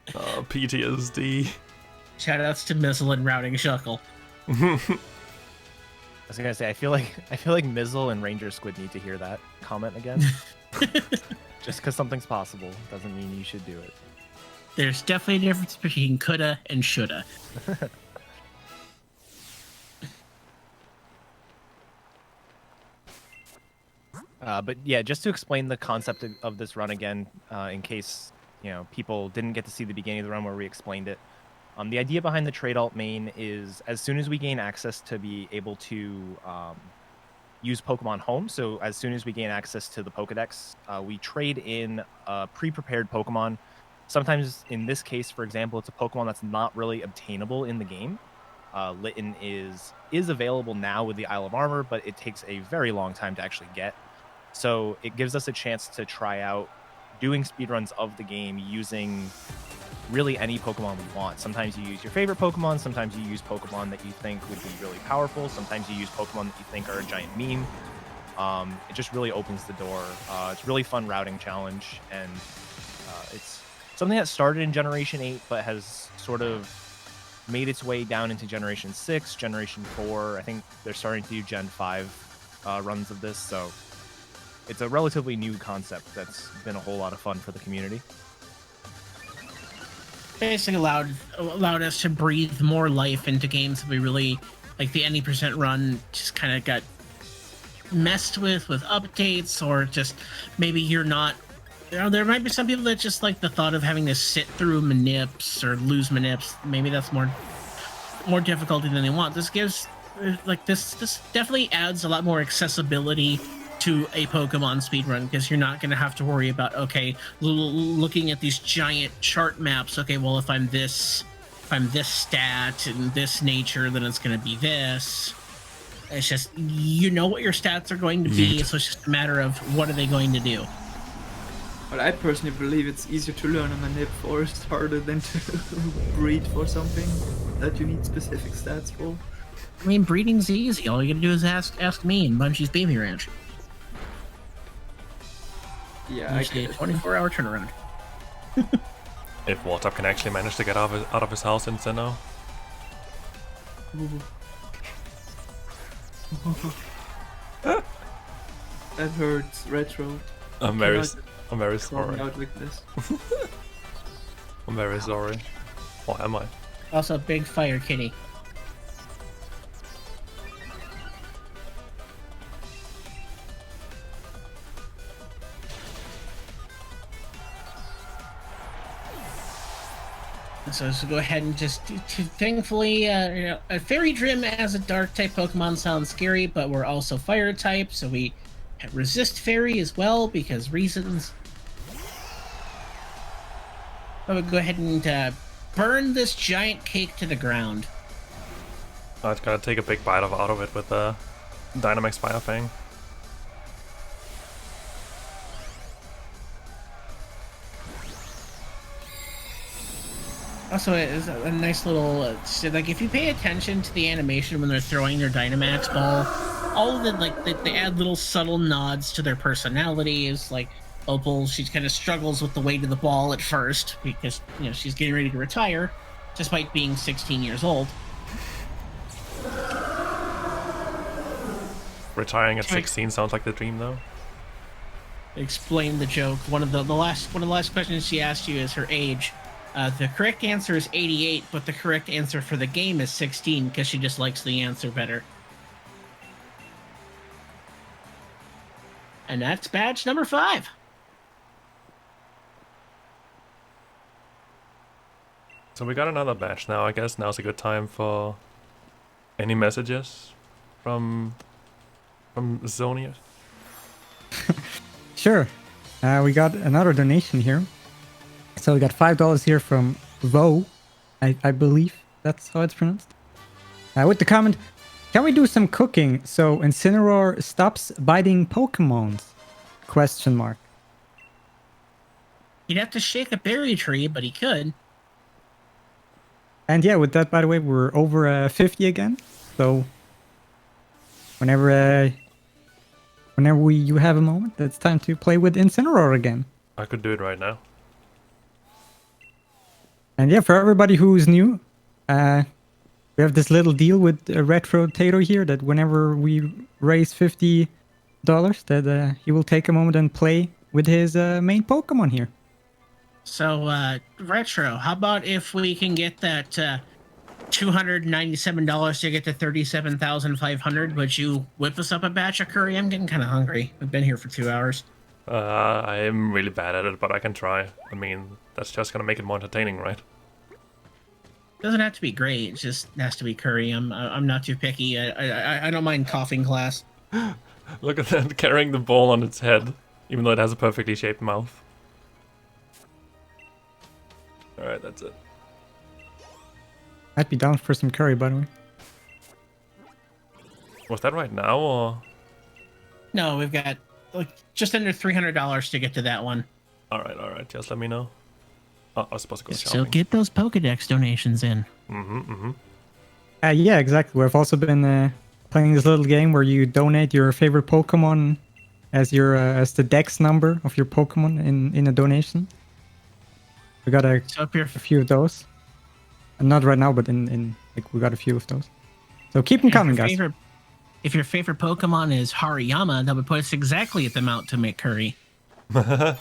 PTSD. Shoutouts to Mizzle and Routing Shuckle. I was gonna say, I feel like Mizzle and Ranger Squid need to hear that comment again. Just because something's possible doesn't mean you should do it. There's definitely a difference between coulda and shoulda. But yeah, just to explain the concept of this run again, in case people didn't get to see the beginning of the run where we explained it. The idea behind the trade alt main is as soon as we gain access to be able to use Pokemon Home, so as soon as we gain access to the Pokedex, we trade in a pre-prepared Pokemon. Sometimes, in this case, for example, it's a Pokemon that's not really obtainable in the game. Litten is available now with the Isle of Armor, but it takes a very long time to actually get. So it gives us a chance to try out doing speedruns of the game using really any Pokemon we want. Sometimes you use your favorite Pokemon, sometimes you use Pokemon that you think would be really powerful, sometimes you use Pokemon that you think are a giant meme. It just really opens the door. It's a really fun routing challenge, and it's something that started in Generation 8 but has sort of made its way down into Generation 6, Generation 4. I think they're starting to do Gen 5 runs of this, so it's a relatively new concept that's been a whole lot of fun for the community. Basically allowed us to breathe more life into games that we really like. The any% run just kind of got messed with updates, or just maybe you're not. There might be some people that just like the thought of having to sit through manips or lose manips. Maybe that's more difficulty than they want. This gives this definitely adds a lot more accessibility to a Pokemon speedrun, because you're not going to have to worry about, okay, looking at these giant chart maps. Okay, well, if I'm this stat and this nature, then it's going to be this. It's just, you know what your stats are going to be, so it's just a matter of what are they going to do. But I personally believe it's easier to learn a manip forest harder than to breed for something that you need specific stats for. I mean, breeding's easy. All you gotta do is ask me in Bungie's Baby Ranch. Yeah, usually a 24-hour turnaround. If WhatsApp can actually manage to get out of his house in Sinnoh. That hurts, Retro. I'm very Call sorry. me out like this. I'm very sorry. Or am I? Also, big fire kitty. So go ahead and just, thankfully, a Fairy Dream as a dark type Pokemon sounds scary, but we're also fire type, so we resist Fairy as well because reasons. I would go ahead and burn this giant cake to the ground. I was gonna take a big bite out of it with the Dynamax Fire Fang. Also, it's a nice little, like, if you pay attention to the animation when they're throwing their Dynamax ball, all of it, they add little subtle nods to their personalities. Like, Opal, she kind of struggles with the weight of the ball at first because, she's getting ready to retire, despite being 16 years old. Retiring at 16 sounds like the dream, though. explain the joke. One of the last questions she asked you is her age. The correct answer is 88, but the correct answer for the game is 16 because she just likes the answer better. And that's badge number 5. So we got another badge now. I guess now's a good time for any messages from Zonia. Sure. We got another donation here. So we got $5 here from Vo, I believe that's how it's pronounced. With the comment, can we do some cooking so Incineroar stops biting Pokemons? Question mark. He'd have to shake a berry tree, but he could. And yeah, with that, by the way, we're over 50 again. So whenever you have a moment, it's time to play with Incineroar again. I could do it right now. And yeah, for everybody who's new, we have this little deal with Retrotato here that whenever we raise $50, that he will take a moment and play with his main Pokemon here. So, Retro, how about if we can get that $297 to get to 37,500? Would you whip us up a batch of curry? I'm getting kind of hungry. We've been here for 2 hours. I am really bad at it, but I can try. I mean, that's just gonna make it more entertaining, right? Doesn't have to be great. It just has to be curry. I'm not too picky. I don't mind coughing class. Look at that, carrying the ball on its head, even though it has a perfectly shaped mouth. Alright, that's it. I'd be down for some curry, by the way. Was that right now, or...? No, we've got like just under $300 to get to that one. Alright, just let me know. Oh, I was supposed to go So shopping. get those Pokedex donations in. Yeah, exactly. We've also been playing this little game where you donate your favorite Pokemon as the Dex number of your Pokemon in a donation. We got a few of those. Not right now, but in we got a few of those. So keep them coming, guys. If your favorite Pokemon is Hariyama, that would put us exactly at the amount to make curry. I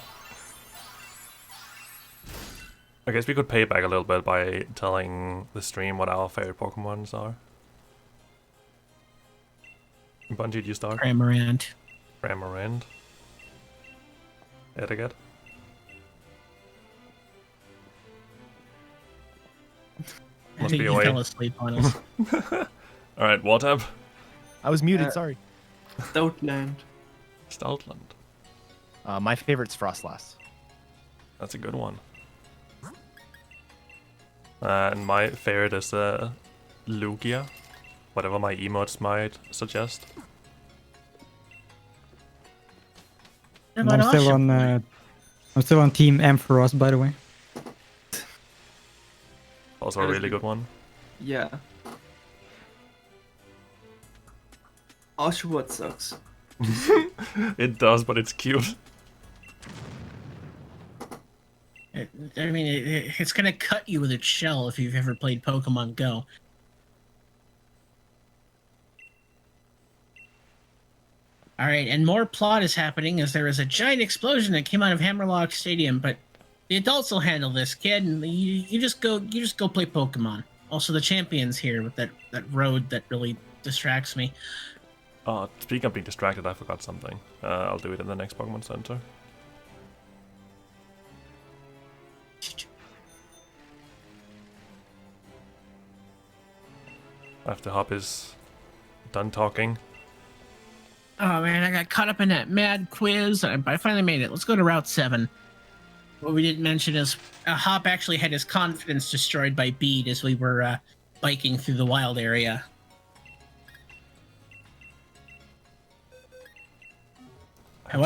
guess we could pay back a little bit by telling the stream what our favorite Pokemons are. Bungie, do you start? Cramorant. Cramorant. Edgar. I think you fell asleep on us. Alright, Wartab. I was muted, sorry. Stoutland. Stoutland. My favorite's Frostlass. That's a good one. And my favorite is Lugia. Whatever my emotes might suggest. And I'm still on Team Ampharos, by the way. Also a really good one. Yeah. Oshawott sucks. It does, but it's cute. It's gonna cut you with its shell if you've ever played Pokemon Go. All right, and more plot is happening as there is a giant explosion that came out of Hammerlock Stadium, but the adults will handle this, kid, and you just go play Pokemon. Also, the champion's here with that road that really distracts me. Speaking of being distracted, I forgot something. I'll do it in the next Pokemon Center. After Hop is done talking. Oh man, I got caught up in that mad quiz, but I finally made it. Let's go to Route 7. What we didn't mention is Hop actually had his confidence destroyed by Bede as we were biking through the wild area. And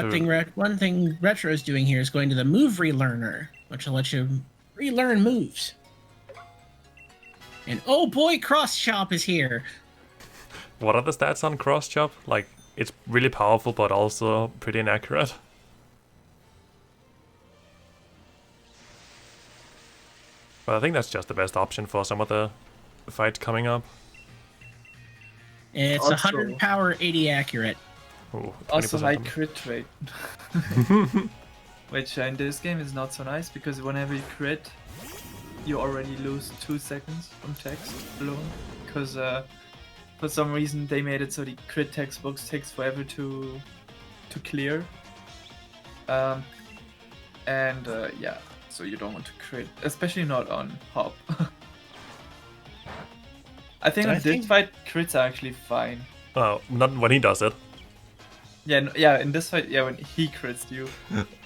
one thing Retro is doing here is going to the Move Relearner, which will let you relearn moves. And oh boy, Cross Chop is here. What are the stats on Cross Chop? Like, it's really powerful, but also pretty inaccurate. But I think that's just the best option for some of the fights coming up. It's Also, 100 power, 80 accurate. Ooh, Also 20% high damage. crit rate. Which in this game is not so nice, because whenever you crit, you already lose 2 seconds from text alone. Because for some reason they made it so the crit text box takes forever to clear. Yeah, so you don't want to crit, especially not on Hop. I think So on I this think- fight, crits are actually fine. Oh, not when he does it. Yeah, yeah, in this fight, yeah, when he crits you.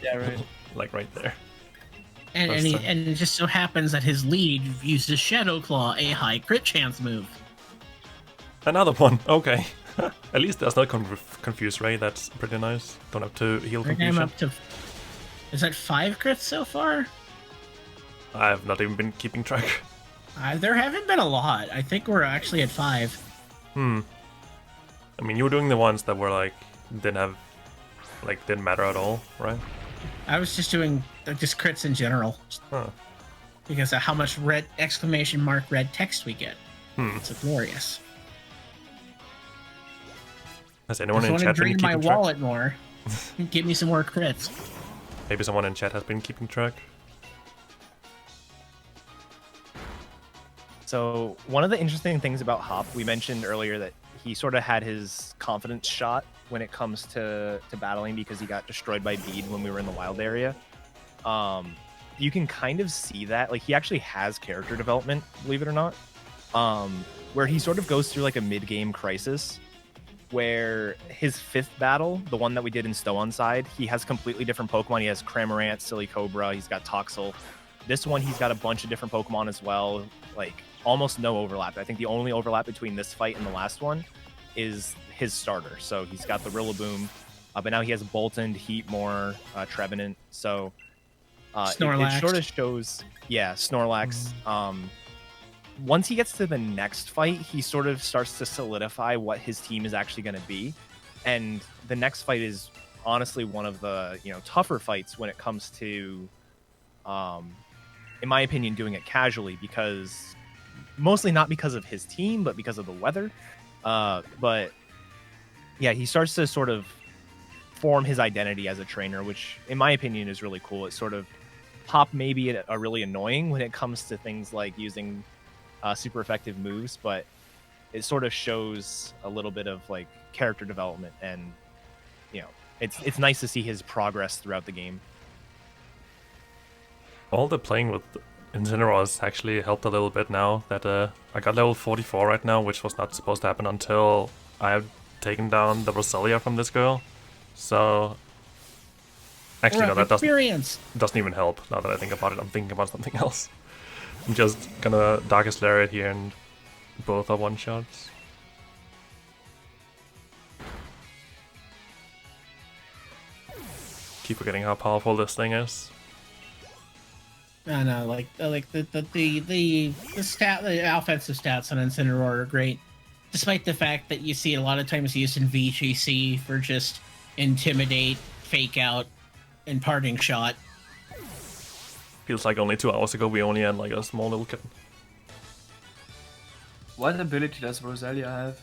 Yeah, right. Like right there. And First time. and it just so happens that his lead uses Shadow Claw, a high crit chance move. Another one. Okay. At least there's not confused Ray. That's pretty nice. Don't have to heal Bring him confusion. up to. Is that 5 crits so far? I have not even been keeping track. There haven't been a lot. I think we're actually at 5. Hmm. I mean, you were doing the ones that were like didn't matter at all, right? I was just doing just crits in general Huh. because of how much red exclamation mark red text we get. Hmm. It's glorious. Has I anyone just in want to chat been drain my keeping track? wallet more. Give me some more crits. Maybe someone in chat has been keeping track. So one of the interesting things about Hop, we mentioned earlier that he sort of had his confidence shot when it comes to battling because he got destroyed by Bead when we were in the wild area. You can kind of see that. Like, he actually has character development, believe it or not, where he sort of goes through like a mid-game crisis where his 5th battle, the one that we did in Stowan side, he has completely different Pokemon. He has Cramorant, Silly Cobra, he's got Toxel. This one, he's got a bunch of different Pokemon as well, like almost no overlap. I think the only overlap between this fight and the last one is his starter. So he's got the Rillaboom, but now he has Boltund, Heatmore, Trevenant. So Snorlax. it sort of shows, yeah, Snorlax. Once he gets to the next fight, he sort of starts to solidify what his team is actually going to be. And the next fight is honestly one of the, tougher fights when it comes to, in my opinion, doing it casually, because mostly not because of his team, but because of the weather. But yeah, he starts to sort of form his identity as a trainer, which in my opinion is really cool. It sort of Hop may be a really annoying when it comes to things like using super effective moves, but it sort of shows a little bit of like character development, and it's nice to see his progress throughout the game. All the playing with Incineroar actually helped a little bit now that I got level 44 right now, which was not supposed to happen until I have taken down the Roselia from this girl. So actually, no, that doesn't even help. Now that I think about it, I'm thinking about something else. I'm just gonna Darkest Lariat here, and both are one-shots. Keep forgetting how powerful this thing is. I know, like the offensive stats on Incineroar are great, despite the fact that you see a lot of times used in VGC for just intimidate, fake out, and parting shot. Feels like only 2 hours ago we only had like a small little kid. What ability does Roselia have?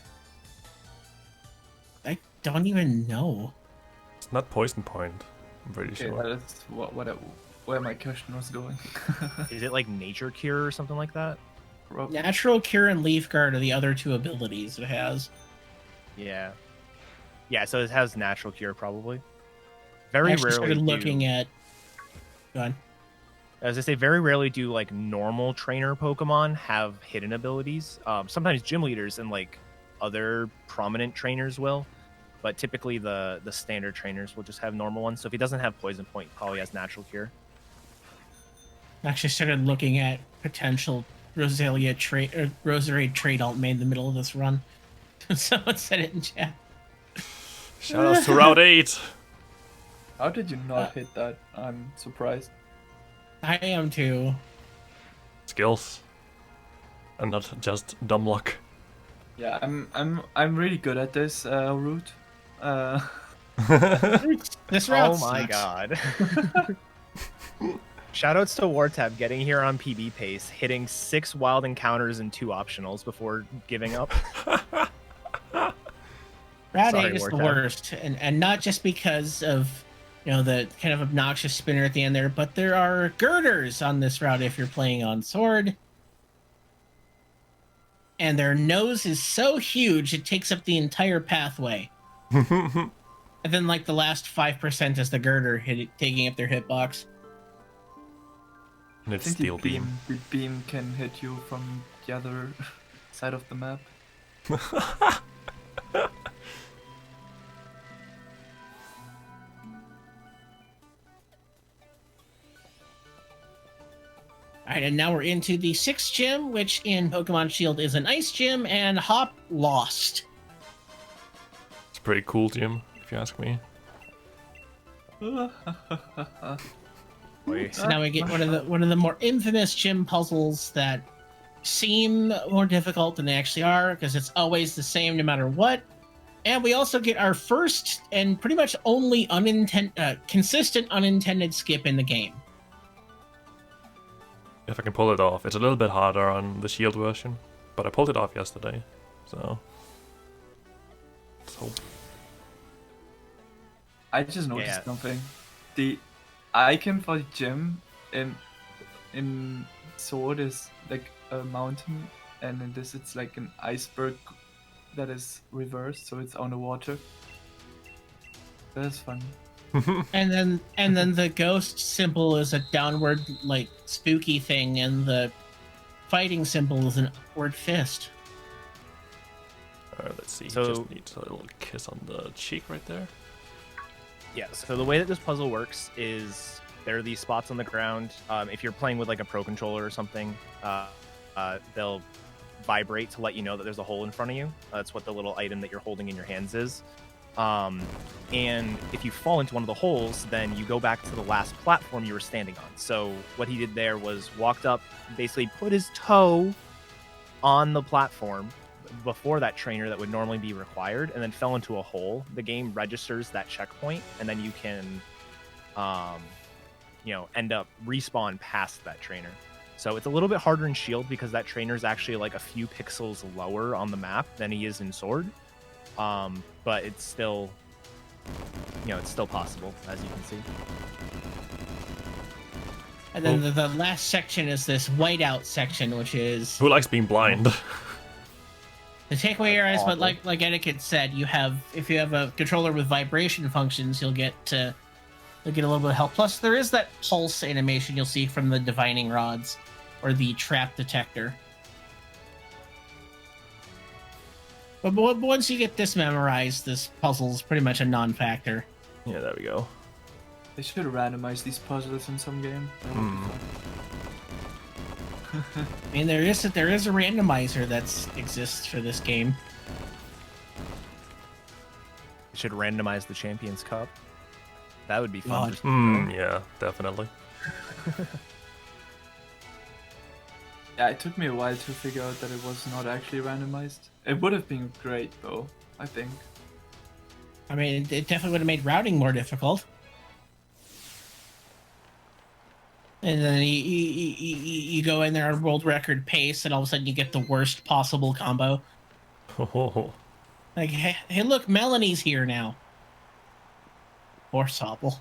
I don't even know. It's not Poison Point, I'm pretty Okay, sure. that is where my question was going. Is it like Nature Cure or something like that? Natural Cure and Leaf Guard are the other 2 abilities it has. Yeah, so it has Natural Cure probably. I Very actually rarely started looking at. Go on. As I say, very rarely do like normal trainer Pokemon have hidden abilities. Sometimes gym leaders and like other prominent trainers will, but typically the standard trainers will just have normal ones. So if he doesn't have Poison Point, he probably has Natural Cure. I actually started looking at potential Roserade trade alt made in the middle of this run. Someone said it in chat. Shoutouts to Route 8! How did you not hit that? I'm surprised. I am too. Skills. And not just dumb luck. Yeah, I'm really good at this route. This route Oh my sucks. god. Shoutouts to Wartab getting here on PB pace, hitting 6 wild encounters and 2 optionals before giving up. Route Sorry, 8 is the Wartime. worst, and not just because of the kind of obnoxious spinner at the end there, but there are girders on this route if you're playing on sword. And their nose is so huge it takes up the entire pathway. And then like the last 5% is the girder taking up their hitbox. And I it's think steel beam. the beam can hit you from the other side of the map. All right, and now we're into the 6th gym, which in Pokemon Shield is an ice gym, and Hop lost. It's a pretty cool gym, if you ask me. Wait. So now we get one of the more infamous gym puzzles that seem more difficult than they actually are, because it's always the same no matter what. And we also get our first and pretty much only consistent unintended skip in the game. If I can pull it off. It's a little bit harder on the Shield version, but I pulled it off yesterday, so let's hope. I just noticed Yeah. something. The icon for the gym in Sword is like a mountain, and in this it's like an iceberg that is reversed, so it's on the water. That is funny. And then the ghost symbol is a downward like spooky thing, and the fighting symbol is an upward fist. Alright, let's see. So- Just needs a little kiss on the cheek right there. Yeah, so the way that this puzzle works is there are these spots on the ground. If you're playing with like a pro controller or something, they'll vibrate to let you know that there's a hole in front of you. That's what the little item that you're holding in your hands is. And if you fall into one of the holes, then you go back to the last platform you were standing on. So what he did there was walked up, basically put his toe on the platform before that trainer that would normally be required, and then fell into a hole. The game registers that checkpoint, and then you can end up respawn past that trainer. So it's a little bit harder in Shield because that trainer is actually like a few pixels lower on the map than he is in Sword. But it's still, it's still possible, as you can see. And then the last section is this whiteout section, which is Who likes being blind? to take away your eyes. But awful. like Etiquette said, if you have a controller with vibration functions, you'll get a little bit of help. Plus, there is that pulse animation you'll see from the divining rods or the trap detector. But once you get this memorized, this puzzle is pretty much a non-factor. Yeah, there we go. They should randomize these puzzles in some game. That would be fun. I mean, there is a randomizer that exists for this game. You should randomize the Champions Cup. That would be fun. God. Yeah, definitely. Yeah, it took me a while to figure out that it was not actually randomized. It would have been great though, I think. I mean, it definitely would have made routing more difficult. And then you go in there on world record pace, and all of a sudden you get the worst possible combo. Oh, Like, hey, look, Melanie's here now. Or Sobble.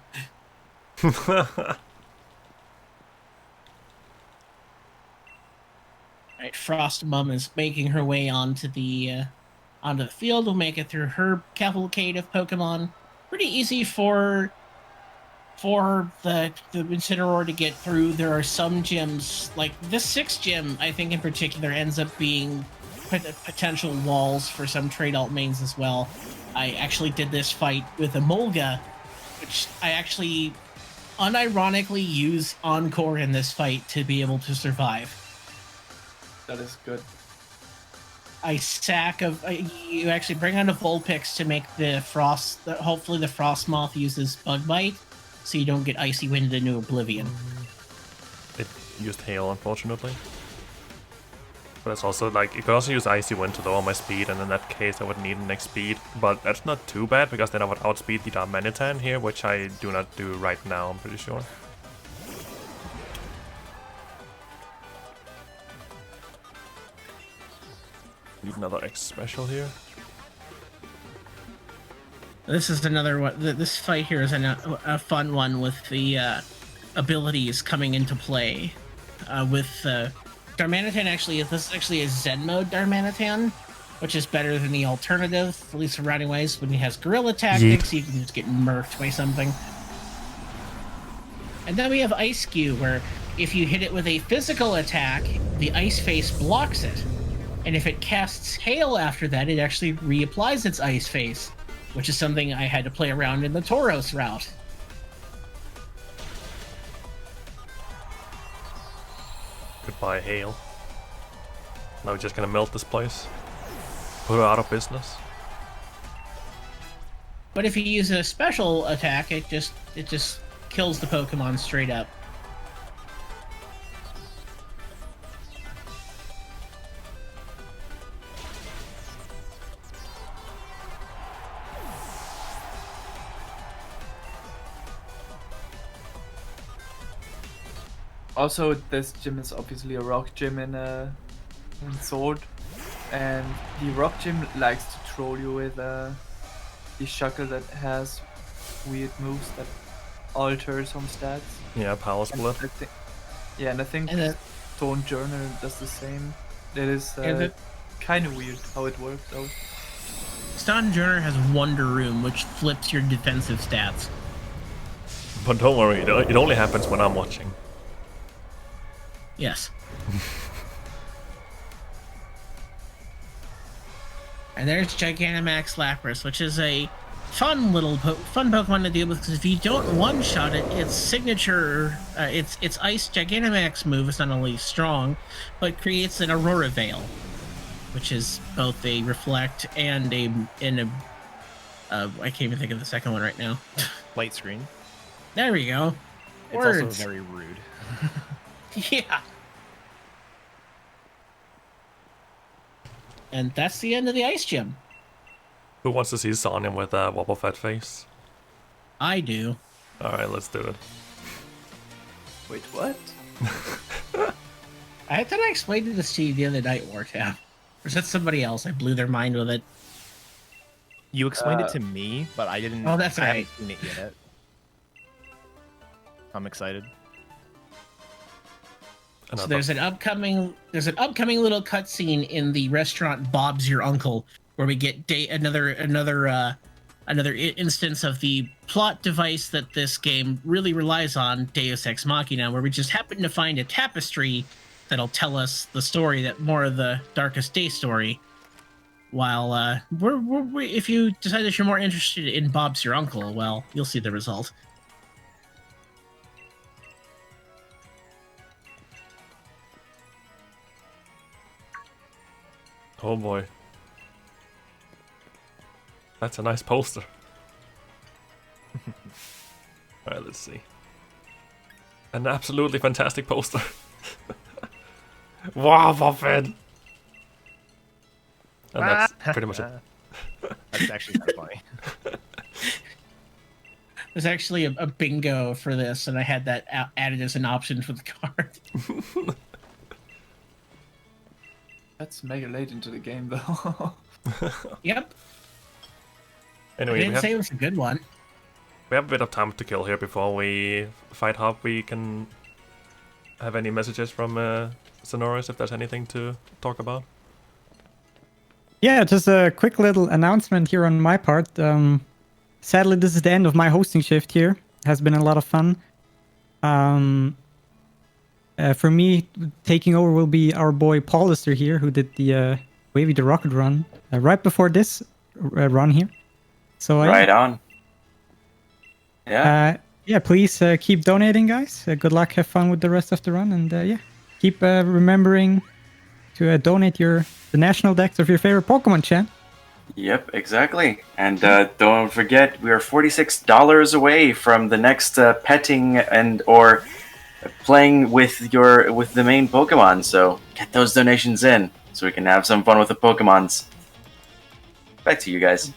Right, Frost Mum is making her way onto the field. We'll make it through her cavalcade of Pokemon. Pretty easy for the Incineroar to get through. There are some gyms, like this 6th gym, I think in particular, ends up being potential walls for some trade alt mains as well. I actually did this fight with Emolga, which I actually unironically use Encore in this fight to be able to survive. That is good. You actually bring on a Vulpix to make the Frost. Hopefully, the Frostmoth uses Bug Bite, so you don't get Icy Wind into Oblivion. it used hail, unfortunately. But it's also like, you could also use Icy Wind to lower my speed, and in that case I would need an next speed. But that's not too bad, because then I would outspeed the Darmanitan here, which I do not do right now, I'm pretty sure. Need another X special here. This is another one. This fight here is a fun one with the abilities coming into play. With Darmanitan, this is actually a Zen mode Darmanitan, which is better than the alternative, at least for running ways. When he has guerrilla tactics, you can just get murked by something. And then we have Ice Cube, where if you hit it with a physical attack, the ice face blocks it. And if it casts hail after that, it actually reapplies its ice face, which is something I had to play around in the Tauros route. Goodbye, hail. Now we're just gonna melt this place. Put it out of business. But if you use a special attack, it just kills the Pokemon straight up. Also, this gym is obviously a rock gym in Sword, and the rock gym likes to troll you with the Shuckle that has weird moves that alter some stats. Yeah, power split. And I think Stone Journal does the same. It is kind of weird how it works though. Stone Journal has Wonder Room, which flips your defensive stats. But don't worry, it only happens when I'm watching. Yes. And there's Gigantamax Lapras, which is a fun little fun Pokemon to deal with, because if you don't one-shot it, its signature, its Ice Gigantamax move is not only strong, but creates an Aurora Veil, which is both a reflect and a I can't even think of the second one right now. Light screen. There we go. It's Words. also very rude. Yeah. And that's the end of the ice gym. Who wants to see Sonya with a Wobbuffet face? I do. Alright, let's do it. Wait, what? I thought I explained this to you the other night, Wartab. Or is that somebody else? I blew their mind with it. You explained it to me, but I didn't. Oh, that's I right. haven't seen it yet. I'm excited. So there's an upcoming little cutscene in the restaurant Bob's Your Uncle, where we get another instance of the plot device that this game really relies on, Deus Ex Machina, where we just happen to find a tapestry that'll tell us the story, that more of the Darkest Day story. While if you decide that you're more interested in Bob's Your Uncle, well, you'll see the result. Oh boy. That's a nice poster. Alright, let's see. An absolutely fantastic poster. Wow, Buffett! And that's pretty much it. That's actually kind of funny. There's actually a bingo for this, and I had that added as an option for the card. That's mega late into the game though. Yep. Anyway, I didn't say it was a good one. we have a bit of time to kill here before we fight Hop. We can have any messages from Sonoris, if there's anything to talk about. Yeah, just a quick little announcement here on my part. Sadly, this is the end of my hosting shift here. It has been a lot of fun. For me, taking over will be our boy Paulister here, who did the Wavy the Rocket run right before this run here. So right on. Yeah. Yeah, please keep donating, guys. Good luck, have fun with the rest of the run, and yeah, keep remembering to donate the national dex of your favorite Pokemon, Chan. Yep, exactly. And don't forget, we are $46 away from the next petting and or playing with the main Pokemon. So get those donations in so we can have some fun with the Pokemons. Back to you guys.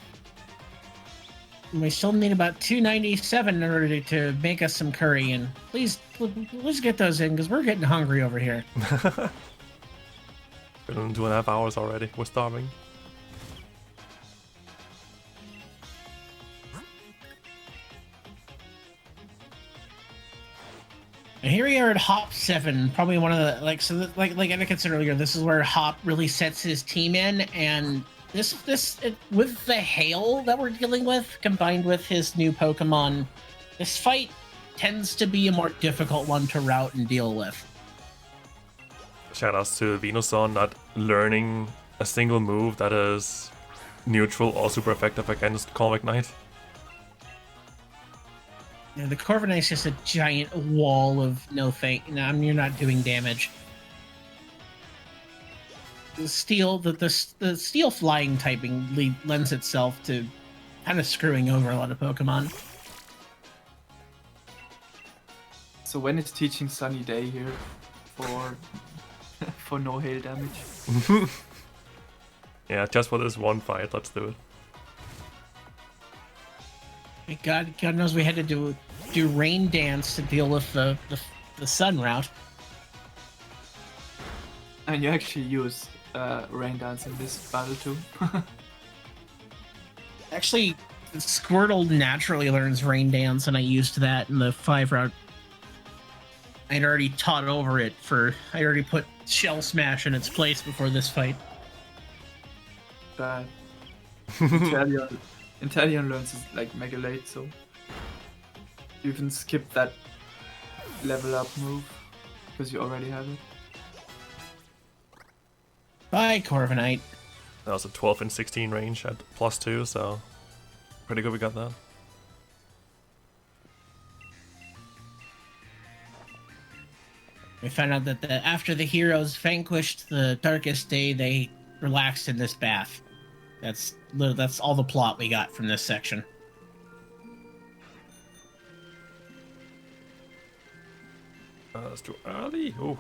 We still need about $2.97 in order to make us some curry, and please get those in, because we're getting hungry over here. Been on 2.5 hours already. We're starving. And here we are at Hop 7, probably one of the like Annika said earlier, this is where Hop really sets his team in, and with the hail that we're dealing with, combined with his new Pokemon, this fight tends to be a more difficult one to route and deal with. Shoutouts to Venusaur not learning a single move that is neutral or super effective against Corviknight. Yeah, the Corviknight's just a giant wall of you're not doing damage. The steel, the steel flying typing lends itself to kind of screwing over a lot of Pokemon. So when it's teaching Sunny Day here for for no hail damage. Yeah, just for this one fight, let's do it. God knows we had to do Rain Dance to deal with the sun route. And you actually use Rain Dance in this battle too. Actually, Squirtle naturally learns Rain Dance, and I used that in the 5 route. I'd already taught over it I already put Shell Smash in its place before this fight. Bad. Inteleon learns is like mega late, so you can skip that level up move because you already have it. Bye, Corviknight. That was a 12 and 16 range at +2, so pretty good we got that. We found out that after the heroes vanquished the darkest day, they relaxed in this bath. That's all the plot we got from this section. That's too early. Oh.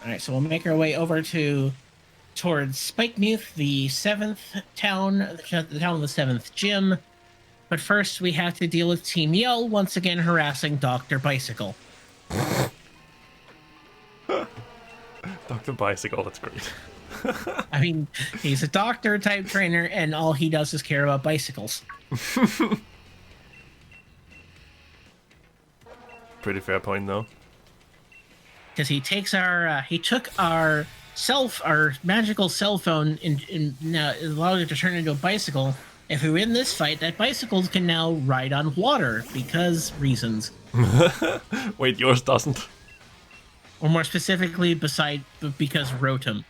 Alright, so we'll make our way over towards Spikemuth, the 7th town, the town of the 7th gym. But first, we have to deal with Team Yell, once again harassing Dr. Bicycle. Dr. Bicycle, that's great. I mean, he's a doctor-type trainer, and all he does is care about bicycles. Pretty fair point, though. Because he took our magical cell phone and now allowed it to turn into a bicycle. If we win this fight, that bicycle can now ride on water because reasons. Wait, yours doesn't. Or more specifically, because Rotom.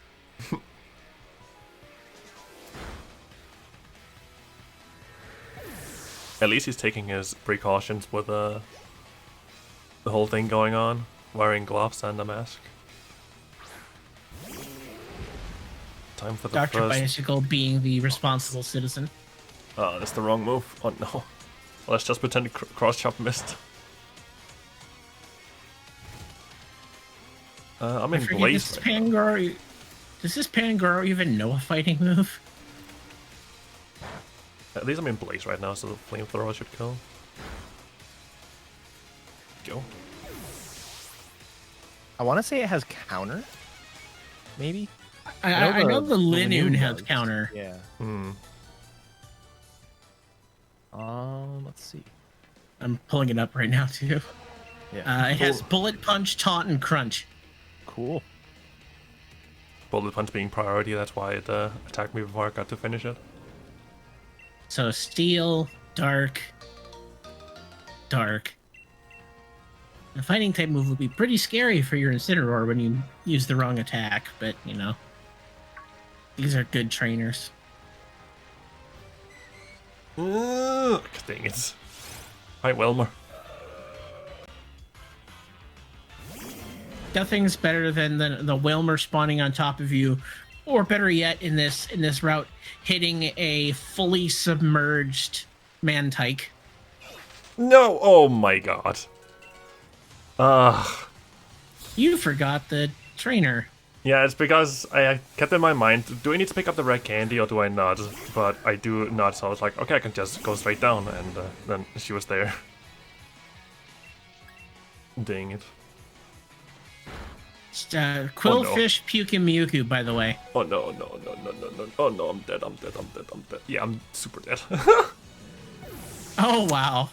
At least he's taking his precautions with the whole thing going on, wearing gloves and a mask. Time for the Dr. first. Bicycle being the responsible citizen. Oh, that's the wrong move. Oh no. Well, let's just pretend cross chop missed. I'm in Blaze right now. Does this Pangoro even know a fighting move? At least I'm in Blaze right now, so the flamethrower should kill. Go. I want to say it has counter. Maybe. I know the Linoon has does. counter. Yeah. Let's see. I'm pulling it up right now too. Yeah. It has Bullet Punch, Taunt, and Crunch. Cool. Bullet Punch being priority, that's why it attacked me before I got to finish it. So Steel, Dark. A fighting type move would be pretty scary for your Incineroar when you use the wrong attack, but you know, these are good trainers. Dang it. Right, Wilmer. Nothing's better than the Whalmer spawning on top of you, or better yet, in this route, hitting a fully submerged Mantike. No! Oh my god. You forgot the trainer. Yeah, it's because I kept in my mind, do I need to pick up the red candy or do I not? But I do not, so I was like, okay, I can just go straight down, and then she was there. Dang it. Quillfish, Puke, and Mewtwo, by the way. Oh no. Oh no, I'm dead. Yeah, I'm super dead. Oh, wow.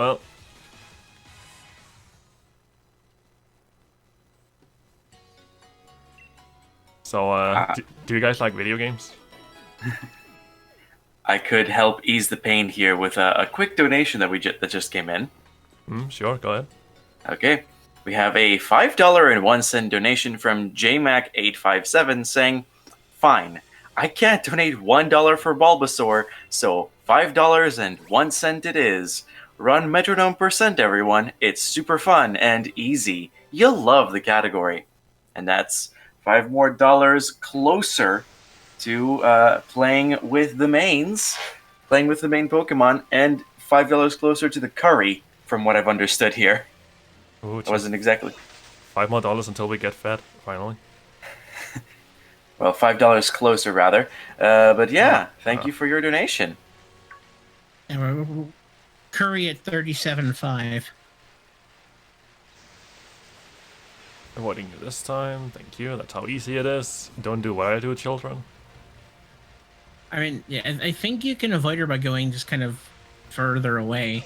Well. So, do you guys like video games? I could help ease the pain here with a quick donation that that just came in. Sure, go ahead. Okay. We have a $5.01 donation from JMac857 saying, "Fine, I can't donate $1 for Bulbasaur, so $5.01 it is. Run metronome percent, everyone. It's super fun and easy. You'll love the category." And that's $5 more closer to playing with the main Pokemon, and $5 closer to the curry, from what I've understood here. Ooh, It wasn't exactly. $5 more until we get fed, finally. Well, $5 closer, rather. But yeah, thank you for your donation. And we're Curry at 37.5. Avoiding you this time, thank you. That's how easy it is. Don't do what I do, children. I mean, yeah, I think you can avoid her by going just kind of further away.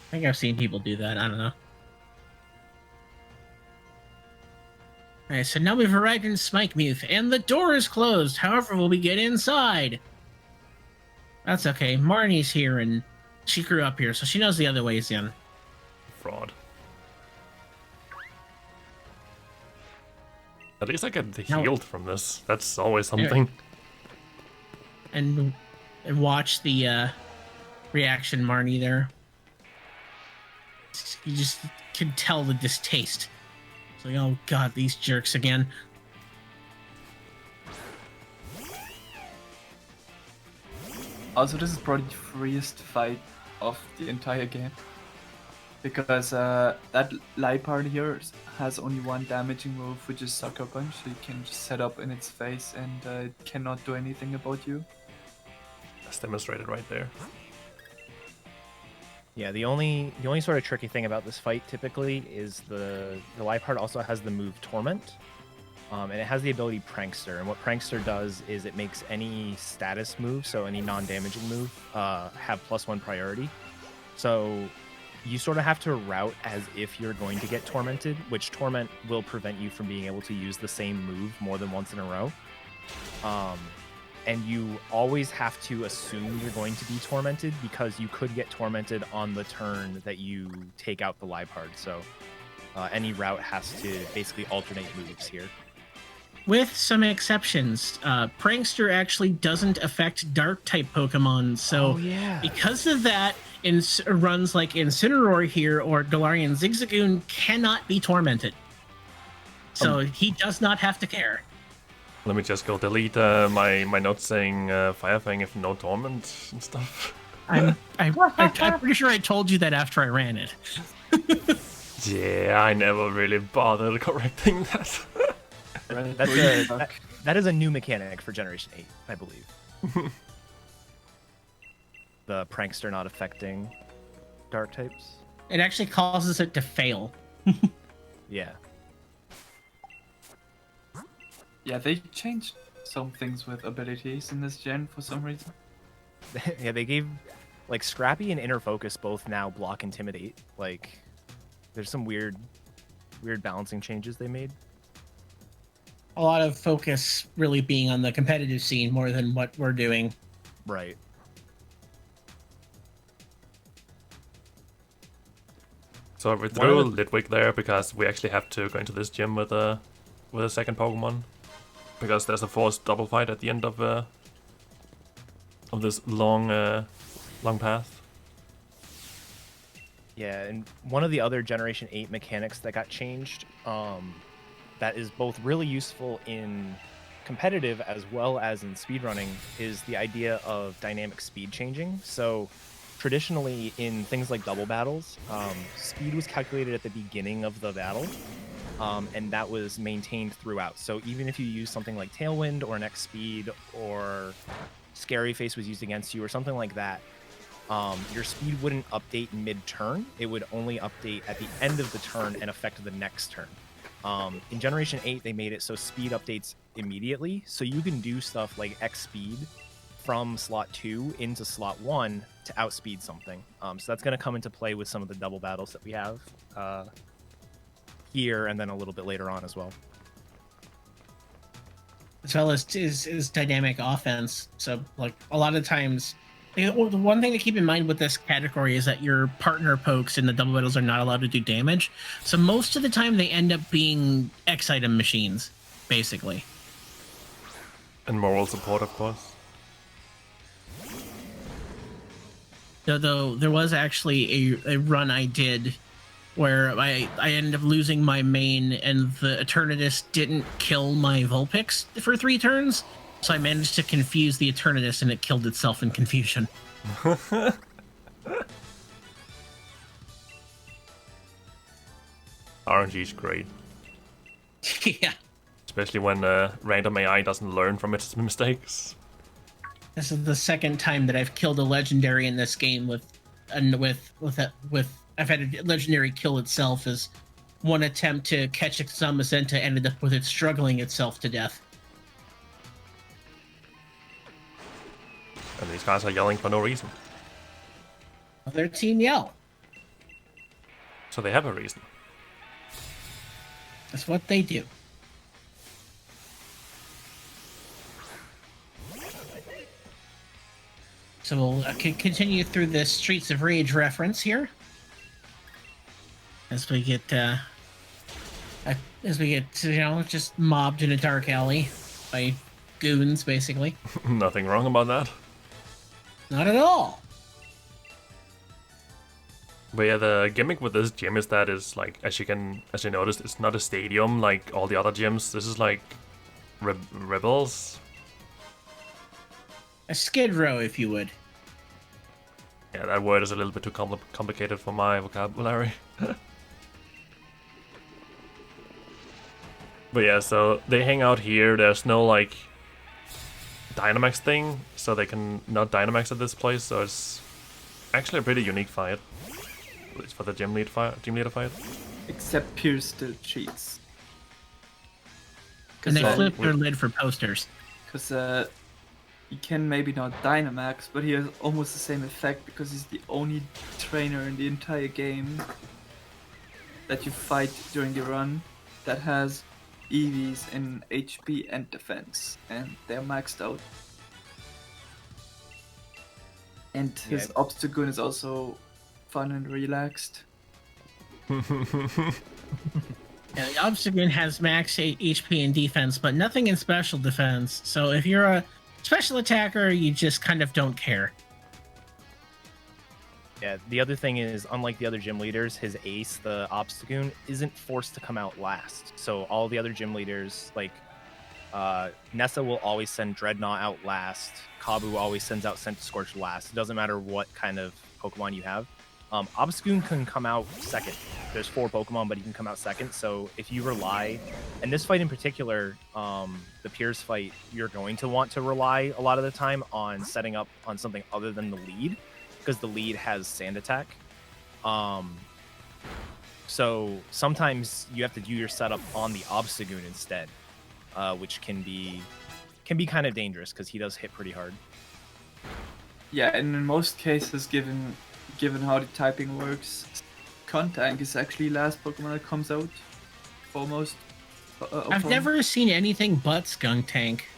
I think I've seen people do that. I don't know. Alright, so now we've arrived in Smikemuth, and the door is closed. However, will we get inside? That's okay. Marnie's here, and she grew up here, so she knows the other ways in. Fraud. At least I get healed from this. That's always something. And watch the reaction, Marnie, there. You just can tell the distaste. It's like, oh god, these jerks again. Also, this is probably the freest fight of the entire game. Because that Liepard here has only one damaging move, which is Sucker Punch. So you can just set up in its face and it cannot do anything about you. That's demonstrated right there. Yeah, the only sort of tricky thing about this fight typically is the Liepard also has the move Torment, and it has the ability Prankster. And what Prankster does is it makes any status move, so any non-damaging move, have +1 priority. So you sort of have to route as if you're going to get tormented, which Torment will prevent you from being able to use the same move more than once in a row. And you always have to assume you're going to be tormented because you could get tormented on the turn that you take out the Liepard. So any route has to basically alternate moves here. With some exceptions, Prankster actually doesn't affect Dark-type Pokemon, so because of that, runs like Incineroar here or Galarian Zigzagoon cannot be tormented. So he does not have to care. Let me just go delete my notes saying Fire Fang if no torment and stuff. I'm pretty sure I told you that after I ran it. Yeah, I never really bothered correcting that. That is a new mechanic for Generation 8, I believe. The Prankster not affecting Dark types. It actually causes it to fail. Yeah. Yeah, they changed some things with abilities in this gen for some reason. Yeah, they gave like Scrappy and Inner Focus both now block Intimidate. Like, there's some weird balancing changes they made. A lot of focus really being on the competitive scene more than what we're doing. Right. So we threw Litwick there because we actually have to go into this gym with a second Pokemon. Because there's a forced double fight at the end of this long path. Yeah, and one of the other Generation 8 mechanics that got changed, that is both really useful in competitive as well as in speedrunning, is the idea of dynamic speed changing. So traditionally in things like double battles, speed was calculated at the beginning of the battle. And that was maintained throughout. So even if you use something like Tailwind or an X-Speed or Scary Face was used against you or something like that, your speed wouldn't update mid-turn. It would only update at the end of the turn and affect the next turn. In Generation 8, they made it so speed updates immediately. So you can do stuff like X-Speed from slot 2 into slot 1 to outspeed something. So that's going to come into play with some of the double battles that we have here and then a little bit later on as well. As well as is dynamic offense. So, like, a lot of times, the one thing to keep in mind with this category is that your partner pokes in the double battles are not allowed to do damage. So most of the time they end up being X item machines, basically. And moral support, of course. Though there was actually a run I did where I ended up losing my main and the Eternatus didn't kill my Vulpix for 3 turns. So I managed to confuse the Eternatus and it killed itself in confusion. RNG is great. Yeah. Especially when random AI doesn't learn from its mistakes. This is the second time that I've killed a legendary in this game with I've had a legendary kill itself as one attempt to catch a Zamazenta ended up with it struggling itself to death. And these guys are yelling for no reason. Their team yell. So they have a reason. That's what they do. So we'll continue through this Streets of Rage reference here. As we get, just mobbed in a dark alley by goons, basically. Nothing wrong about that. Not at all. But yeah, the gimmick with this gym is that is like, as you noticed, it's not a stadium like all the other gyms. This is like rebels. A skid row, if you would. Yeah, that word is a little bit too complicated for my vocabulary. But yeah, so they hang out here. There's no like Dynamax thing, so they can not Dynamax at this place. So it's actually a pretty unique fight. At least for the gym leader fight. Except Pierce still cheats. And they Cause, flip their lid for posters. Because he can maybe not Dynamax, but he has almost the same effect because he's the only trainer in the entire game that you fight during the run that has EVs in HP and defense, and they're maxed out. And his Obstagoon is also fun and relaxed. Yeah, the Obstagoon has max HP and defense, but nothing in special defense. So if you're a special attacker, you just kind of don't care. Yeah, the other thing is, unlike the other gym leaders, his ace, the Obstagoon, isn't forced to come out last. So all the other gym leaders, like Nessa will always send Dreadnought out last. Kabu always sends out Scent Scorch last. It doesn't matter what kind of Pokemon you have. Obstagoon can come out second. There's 4 Pokemon, but he can come out second. So if you rely, and this fight in particular, the Piers fight, you're going to want to rely a lot of the time on setting up on something other than the lead, because the lead has Sand Attack. So sometimes you have to do your setup on the Obstagoon instead, which can be kind of dangerous because he does hit pretty hard. Yeah, and in most cases, given how the typing works, Contank is actually last Pokemon that comes out for most. I've never seen anything but Skunk Tank.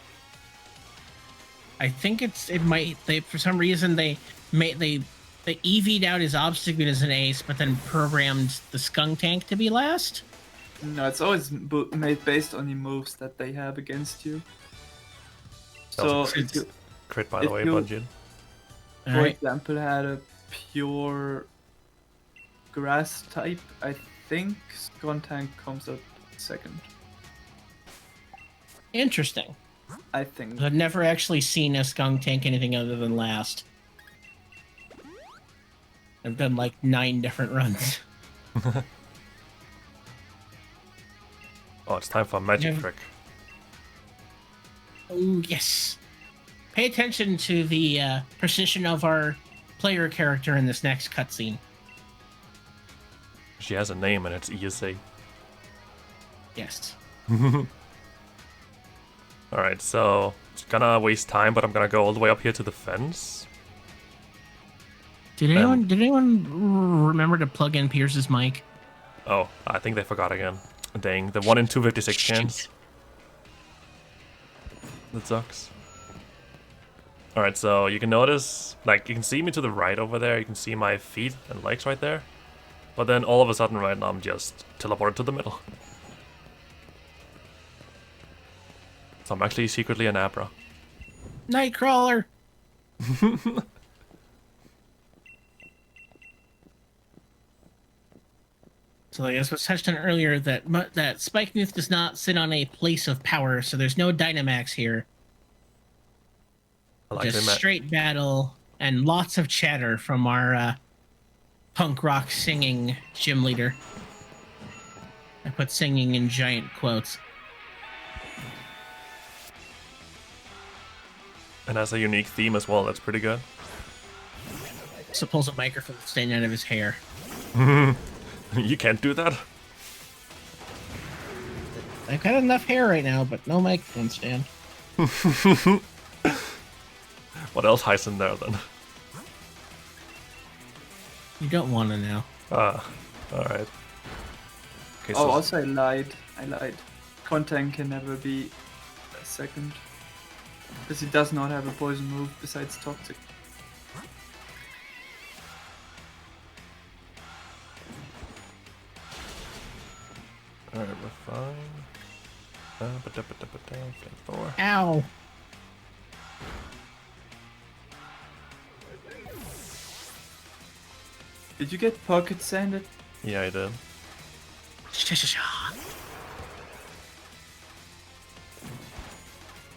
I think for some reason they EV'd out his Obstagoon as an ace, but then programmed the Skunk Tank to be last. No, it's always made based on the moves that they have against you. So Crit, by the way, Bunjin. For example, had a pure grass type, I think Skuntank comes out second. Interesting. I think. I've never actually seen a Skunk Tank anything other than last. I've done like 9 different runs. Oh, it's time for a magic trick. Oh, yes. Pay attention to the precision of our player character in this next cutscene. She has a name and it's ESA. Yes. Alright, so It's gonna waste time, but I'm gonna go all the way up here to the fence. Did anyone remember to plug in Pierce's mic? Oh, I think they forgot again. Dang, the 1 in 256 chance. That sucks. Alright, so you can notice, like, you can see me to the right over there. You can see my feet and legs right there. But then all of a sudden right now I'm just teleported to the middle. So I'm actually secretly an Abra. Nightcrawler. So I guess was touched on earlier that Spike Newth does not sit on a place of power, so there's no Dynamax here. I like Just to straight battle and lots of chatter from our punk rock singing gym leader. I put singing in giant quotes. And has a unique theme as well, that's pretty good. So pulls a microphone standing out of his hair. You can't do that? I've got enough hair right now, but no microphone stand. What else hides in there then? You don't want to know. Alright. Okay, Oh, also I lied. Content can never be a second. Because he does not have a poison move besides Toxic. Alright, we're fine. Flamethrower. Ow! Did you get pocket sanded? Yeah, I did.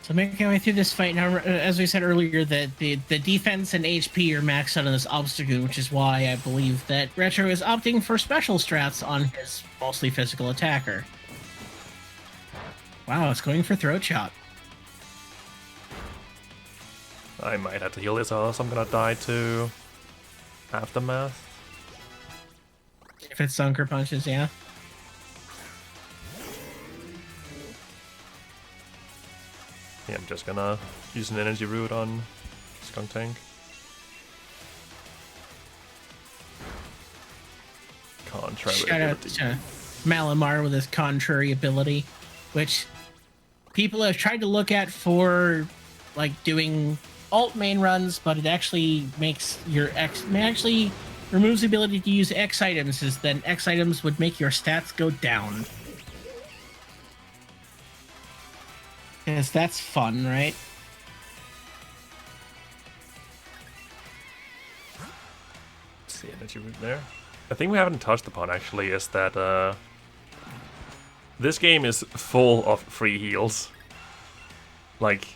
So making our way through this fight now, as we said earlier, that the defense and HP are maxed out on this obstacle, which is why I believe that Retro is opting for special strats on his mostly physical attacker. Wow, it's going for throat chop. I might have to heal this or else I'm gonna die to Aftermath. If it's Sunker punches, yeah. Yeah, I'm just gonna use an energy root on Skunk Tank. Contrary Shout out ability. to Malamar with his contrary ability, which people have tried to look at for like doing alt main runs, but it actually makes your actually removes the ability to use X items, as then X items would make your stats go down. Yes, that's fun, right? Let's see, energy root there. A thing we haven't touched upon actually is that this game is full of free heals. Like,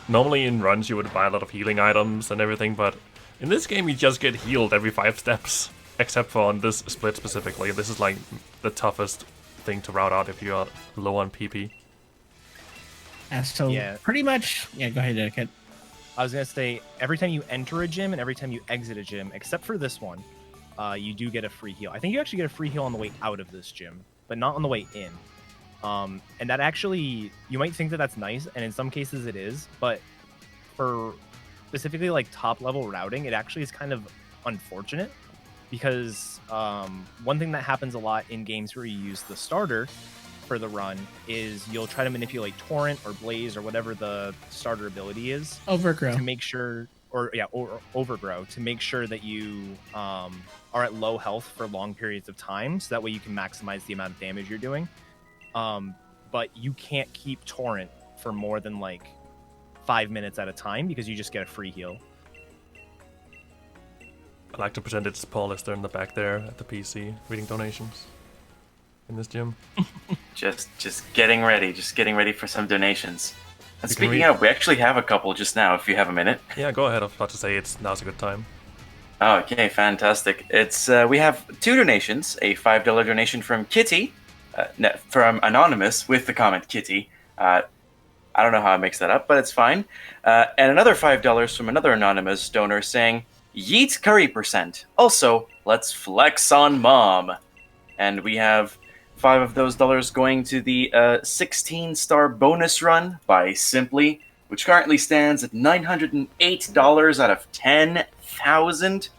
normally in runs you would buy a lot of healing items and everything, but in this game you just get healed every 5 steps. Except for on this split specifically. This is like the toughest thing to route out if you are low on PP. So Yeah. pretty much, yeah, go ahead, Etiquette. I was gonna say, every time you enter a gym and every time you exit a gym, except for this one, you do get a free heal. I think you actually get a free heal on the way out of this gym, but not on the way in. And that actually, you might think that that's nice, and in some cases it is, but for specifically like top level routing, it actually is kind of unfortunate, because one thing that happens a lot in games where you use the starter for the run is you'll try to manipulate Torrent or Blaze or whatever the starter ability is Overgrow. to make sure, or Overgrow, to make sure that you are at low health for long periods of time, so that way you can maximize the amount of damage you're doing. But you can't keep Torrent for more than like 5 minutes at a time because you just get a free heal. I like to pretend it's Paul Lister in the back there at the PC reading donations in this gym. Just getting ready for some donations. And You can speaking read- of, we actually have a couple just now, if you have a minute. Yeah, go ahead. I was about to say now's a good time. Okay, fantastic. It's we have 2 donations. A $5 donation from Kitty, from Anonymous with the comment Kitty. I don't know how I mix that up, but it's fine. And another $5 from another anonymous donor saying, "Yeet curry percent. Also, let's flex on mom." And we have 5 of those dollars going to the 16-star bonus run by Simply. which currently stands at $908 out of 10,000.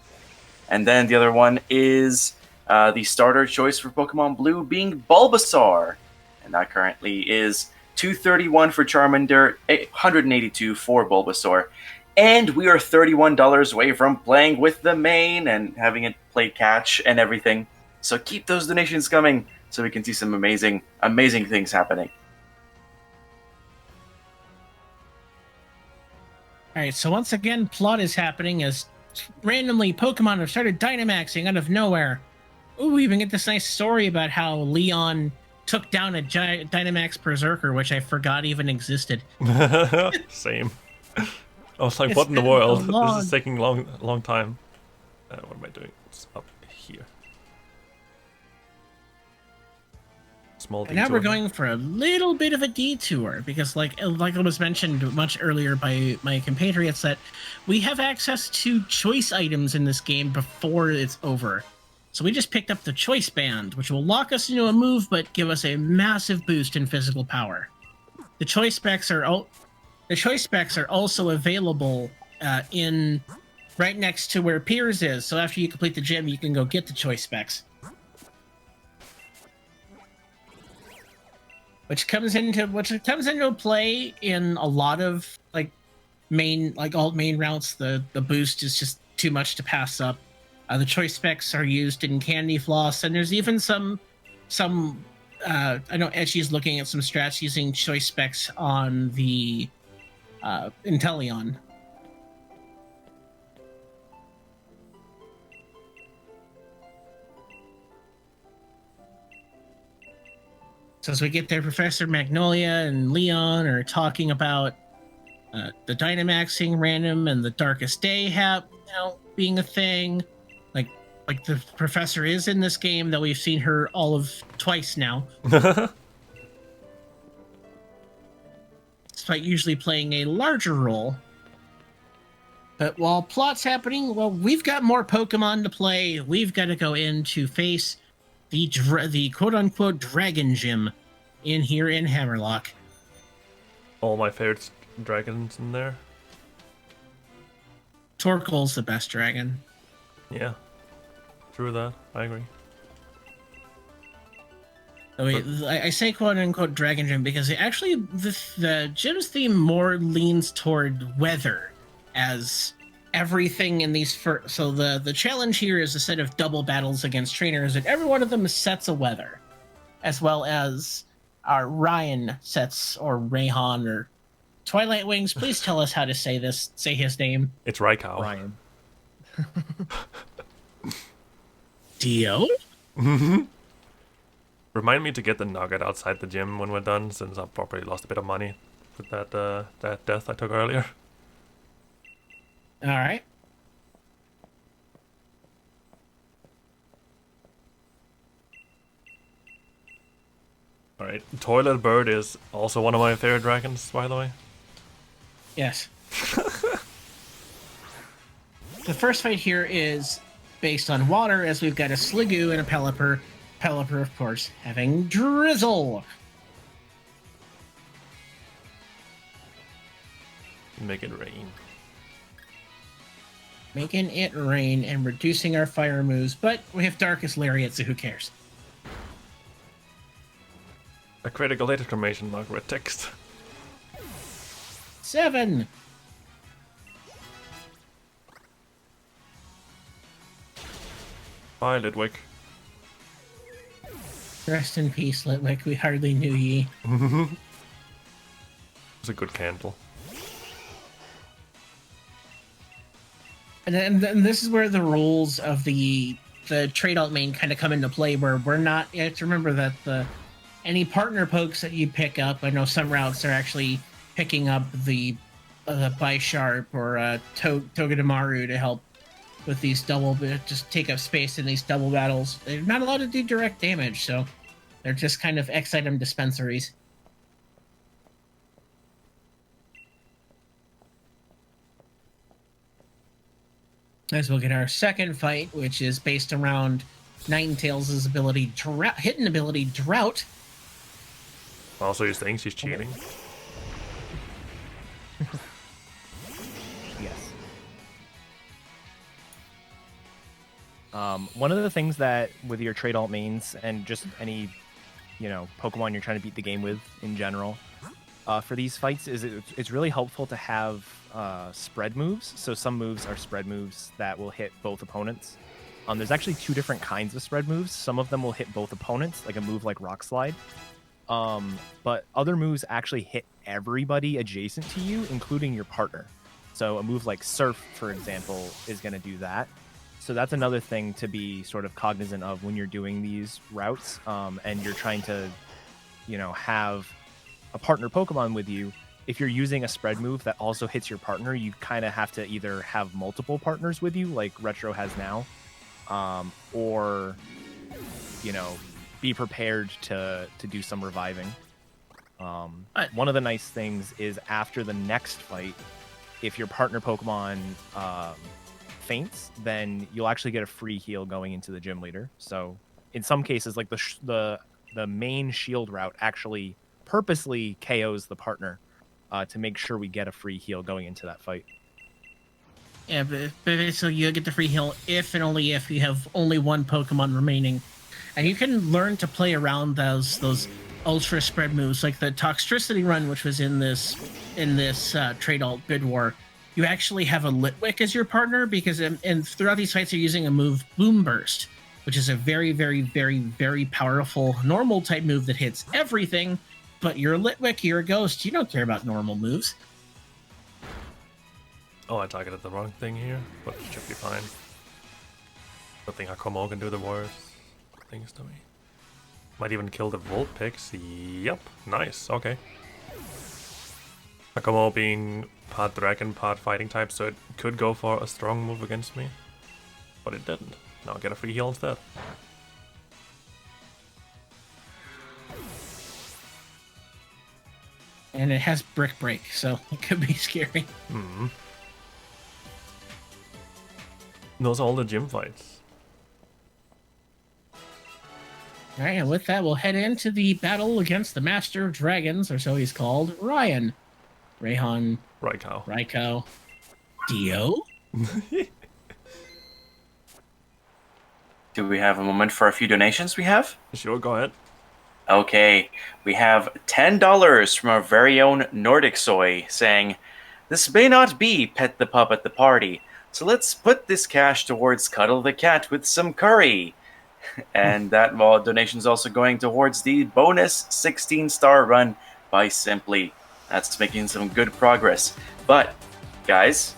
And then the other one is the starter choice for Pokemon Blue being Bulbasaur. And that currently is $231 for Charmander, $182 for Bulbasaur. And we are $31 away from playing with the main and having it play catch and everything. So keep those donations coming so we can see some amazing, amazing things happening. Alright, so once again, plot is happening as randomly Pokemon have started Dynamaxing out of nowhere. Ooh, we even get this nice story about how Leon took down a giant Dynamax Berserker, which I forgot even existed. Same. I was like, It's what in the been world? so long. This is taking long time. What am I doing? It's up here. Small And now we're detour. going for a little bit of a detour because, like it was mentioned much earlier by my compatriots, that we have access to choice items in this game before it's over. So we just picked up the Choice Band, which will lock us into a move but give us a massive boost in physical power. The choice specs are also available in right next to where Piers is. So after you complete the gym, you can go get the choice specs. Which comes into play in a lot of alt main routes. The boost is just too much to pass up. The choice specs are used in Candy Floss, and there's even some I know Edgy's looking at some strats using choice specs on the Inteleon. So as we get there, Professor Magnolia and Leon are talking about the Dynamaxing random and the Darkest Day being a thing. Like the professor is in this game, though we've seen her all of twice now. Despite usually playing a larger role. But while plot's happening, well, we've got more Pokemon to play. We've got to go in to face the quote-unquote Dragon Gym in here in Hammerlock. All my favorite dragons in there. Torkoal's the best dragon. Yeah. True that. I agree. I say quote-unquote Dragon Gym because the gym's theme more leans toward weather, as everything in these so the challenge here is a set of double battles against trainers, and every one of them sets a weather, as well as our Ryan sets, or Rayhan, or Twilight Wings. Please tell us how to say his name. It's Raikau. Ryan. Dio? Remind me to get the nugget outside the gym when we're done, since I've probably lost a bit of money with that death I took earlier. All right. All right. Toilet Bird is also one of my favorite dragons, by the way. Yes. The first fight here is based on water, as we've got a Sliggoo and a Pelipper. Pelipper, of course, having Drizzle. Make it rain. Making it rain and reducing our fire moves, but we have Darkest Lariat, so who cares? A critical hit exclamation mark with text. 7. Bye, Litwick. Rest in peace, Litwick. We hardly knew ye. It's a good candle. And then this is where the rules of the trade alt main kind of come into play, where we're not. You have to remember that any partner pokes that you pick up, I know some routes are actually picking up the Bisharp or Togedemaru to help with these just take up space in these double battles. They're not allowed to do direct damage, so they're just kind of X item dispensaries. As we'll get our second fight, which is based around Ninetales' ability, hidden ability, Drought. Also, you think she's cheating? One of the things that with your trade alt mains and just any, Pokemon you're trying to beat the game with in general, for these fights is it's really helpful to have spread moves. So some moves are spread moves that will hit both opponents. There's actually two different kinds of spread moves. Some of them will hit both opponents, like a move like Rock Slide. But other moves actually hit everybody adjacent to you, including your partner. So a move like Surf, for example, is going to do that. So that's another thing to be sort of cognizant of when you're doing these routes, and you're trying to, have a partner Pokemon with you. If you're using a spread move that also hits your partner, you kind of have to either have multiple partners with you, like Retro has now, or, be prepared to do some reviving. One of the nice things is after the next fight, if your partner Pokemon faints, then you'll actually get a free heal going into the gym leader. So in some cases, like the main shield route actually purposely KOs the partner to make sure we get a free heal going into that fight. Yeah, but so you get the free heal if and only if you have only one Pokemon remaining. And you can learn to play around those ultra spread moves, like the Toxtricity run, which was in this trade alt Bid War. You actually have a Litwick as your partner because and throughout these fights you're using a move Boom Burst, which is a very, very, very, very powerful normal type move that hits everything. But you're a Litwick, you're a ghost. You don't care about normal moves. Oh, I targeted the wrong thing here, but it should be fine. I think Hakomo can do the worst things to me. Might even kill the Vulpix. Yep, nice, okay. Hakomo being part dragon, part fighting type, so it could go for a strong move against me. But it didn't. Now I get a free heal instead. And it has Brick Break, so it could be scary. Hmm. Those are all the gym fights. All right, and with that, we'll head into the battle against the Master of Dragons, or so he's called, Ryan. Rayhan. Raikou. Dio? Do we have a moment for a few donations we have? Sure, go ahead. Okay, we have $10 from our very own Nordic Soy saying, "This may not be Pet the Pup at the party, so let's put this cash towards Cuddle the Cat with some curry." And that donation's also going towards the bonus 16-star run by Simply. That's making some good progress. But, guys,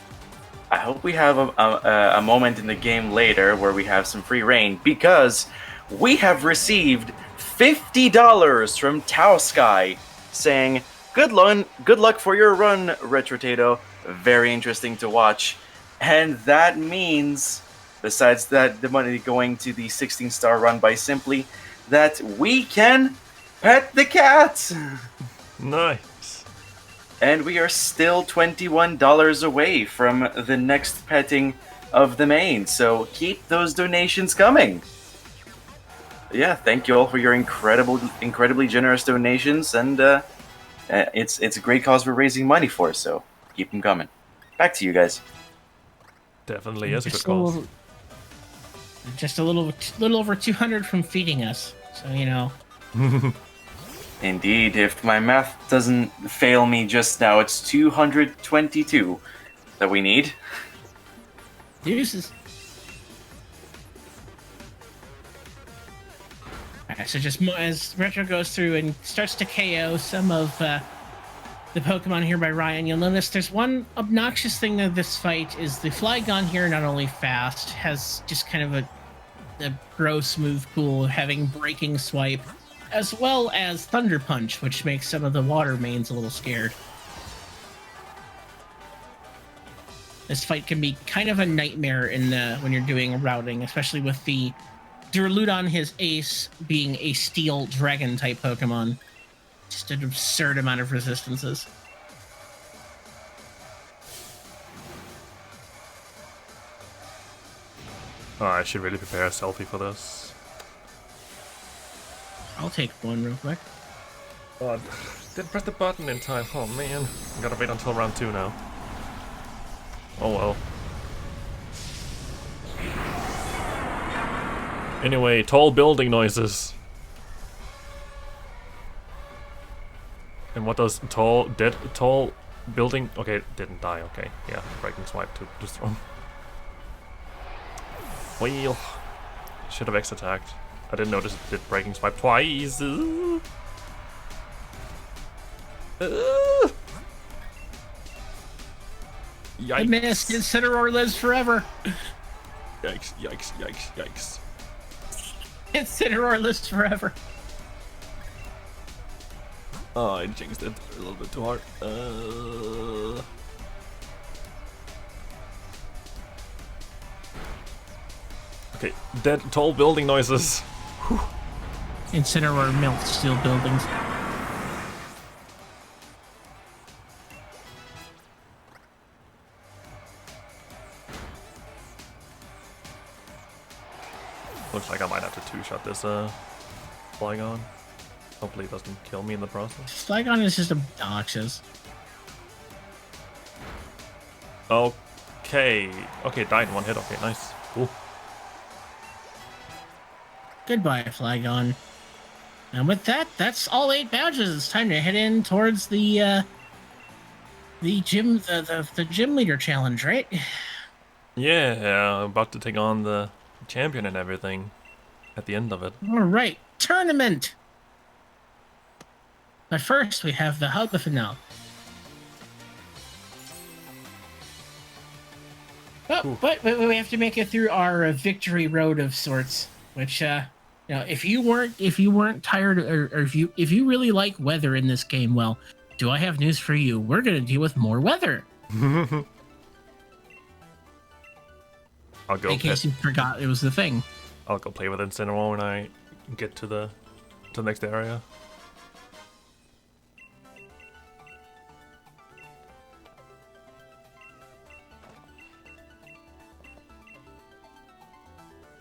I hope we have a moment in the game later where we have some free reign, because we have received $50 from Tau Sky saying, good luck for your run, Retrotato. Very interesting to watch. And that means, besides that the money going to the 16-star run by Simply, that we can pet the cat! Nice. And we are still $21 away from the next petting of the main, so keep those donations coming. Yeah, thank you all for your incredibly generous donations, and it's a great cause we're raising money for, so keep them coming. Back to you guys. Definitely is a good cause. Just a little over 200 from feeding us, so you know. Indeed, if my math doesn't fail me just now, it's 222 that we need. Deuces. Alright, so just as Retro goes through and starts to KO some of the Pokemon here by Ryan, you'll notice there's one obnoxious thing of this fight is the Flygon here, not only fast, has just kind of a gross move pool, having Breaking Swipe, as well as Thunder Punch, which makes some of the water mains a little scared. This fight can be kind of a nightmare in when you're doing routing, especially with the Duraludon, his ace, being a Steel Dragon type Pokemon. Just an absurd amount of resistances. Oh, I should really prepare a selfie for this. I'll take one real quick. Oh, I didn't press the button in time. Oh man, I gotta wait until round 2 now. Oh well. Anyway, tall building noises. And what does tall building? Okay, didn't die. Okay, yeah, breaking swipe to destroy. Wheel. Should have X attacked. I didn't notice it did breaking swipe twice. Yikes. I missed. Incineroar lives forever. Yikes, yikes, yikes, yikes. Incineroar lives forever. Oh, I jinxed it a little bit too hard. Okay, dead tall building noises. Incineroar melts steel buildings. Looks like I might have to two-shot this Flygon. Hopefully it doesn't kill me in the process. Flygon is just obnoxious. Okay. Okay, died in one hit. Okay, nice. Cool. Goodbye, Flygon. And with that, that's all 8 badges. It's time to head in towards the gym, the gym leader challenge, right? Yeah, about to take on the champion and everything at the end of it. All right, tournament. But first, we have the hub finale. Oh, but we have to make it through our victory road of sorts. Which, if you weren't tired, or if you really like weather in this game, well, do I have news for you? We're gonna deal with more weather. I'll go. In case you forgot it was the thing. I'll go play with Incineroar when I get to the next area.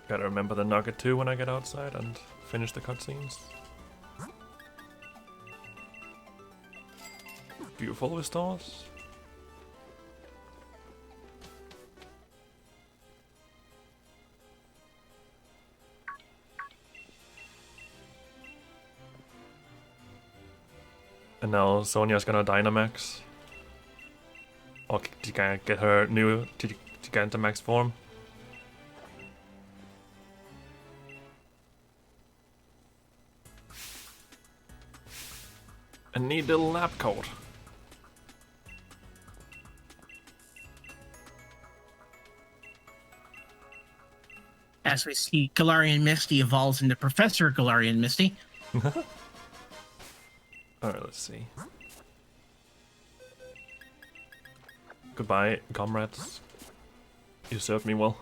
Gotta remember the nugget too when I get outside and finish the cutscenes. Beautiful with stars. And now Sonia's gonna Dynamax. Or to get her new Gigantamax form. I need the lab coat. As we see, Galarian Misty evolves into Professor Galarian Misty. Alright, let's see. Goodbye, comrades. You served me well.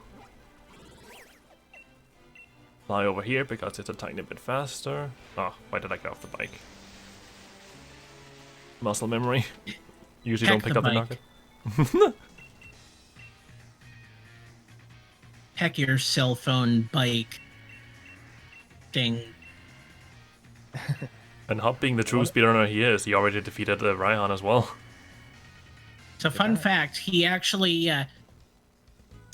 Fly over here because it's a tiny bit faster. Oh, why did I get off the bike? Muscle memory. Usually don't pick up the nugget. Heck your cell phone bike thing. And Hop being the true speedrunner he is, he already defeated Raihan as well. So fun fact, he actually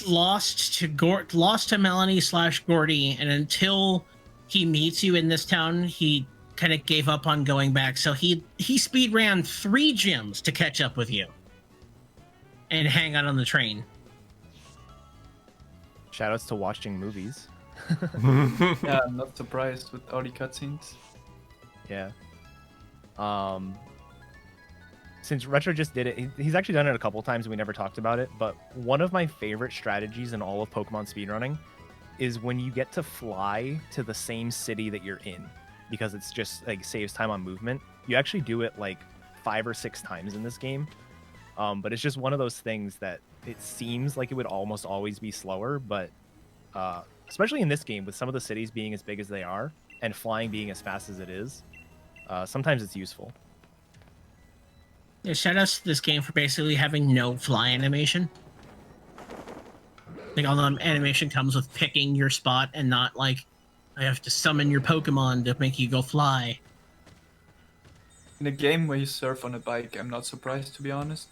lost to Melanie / Gordy, and until he meets you in this town, he kind of gave up on going back. So he speed ran 3 gyms to catch up with you and hang out on the train. Shoutouts to watching movies. Yeah, I'm not surprised with all the cutscenes. Yeah. Since Retro just did it, he's actually done it a couple times and we never talked about it, but one of my favorite strategies in all of Pokemon speedrunning is when you get to fly to the same city that you're in, because it's just like saves time on movement. You actually do it like 5 or 6 times in this game. But it's just one of those things that it seems like it would almost always be slower, but especially in this game with some of the cities being as big as they are and flying being as fast as it is, sometimes it's useful. Yeah, shout out to this game for basically having no fly animation. Like all the animation comes with picking your spot and not like I have to summon your Pokemon to make you go fly. In a game where you surf on a bike, I'm not surprised, to be honest.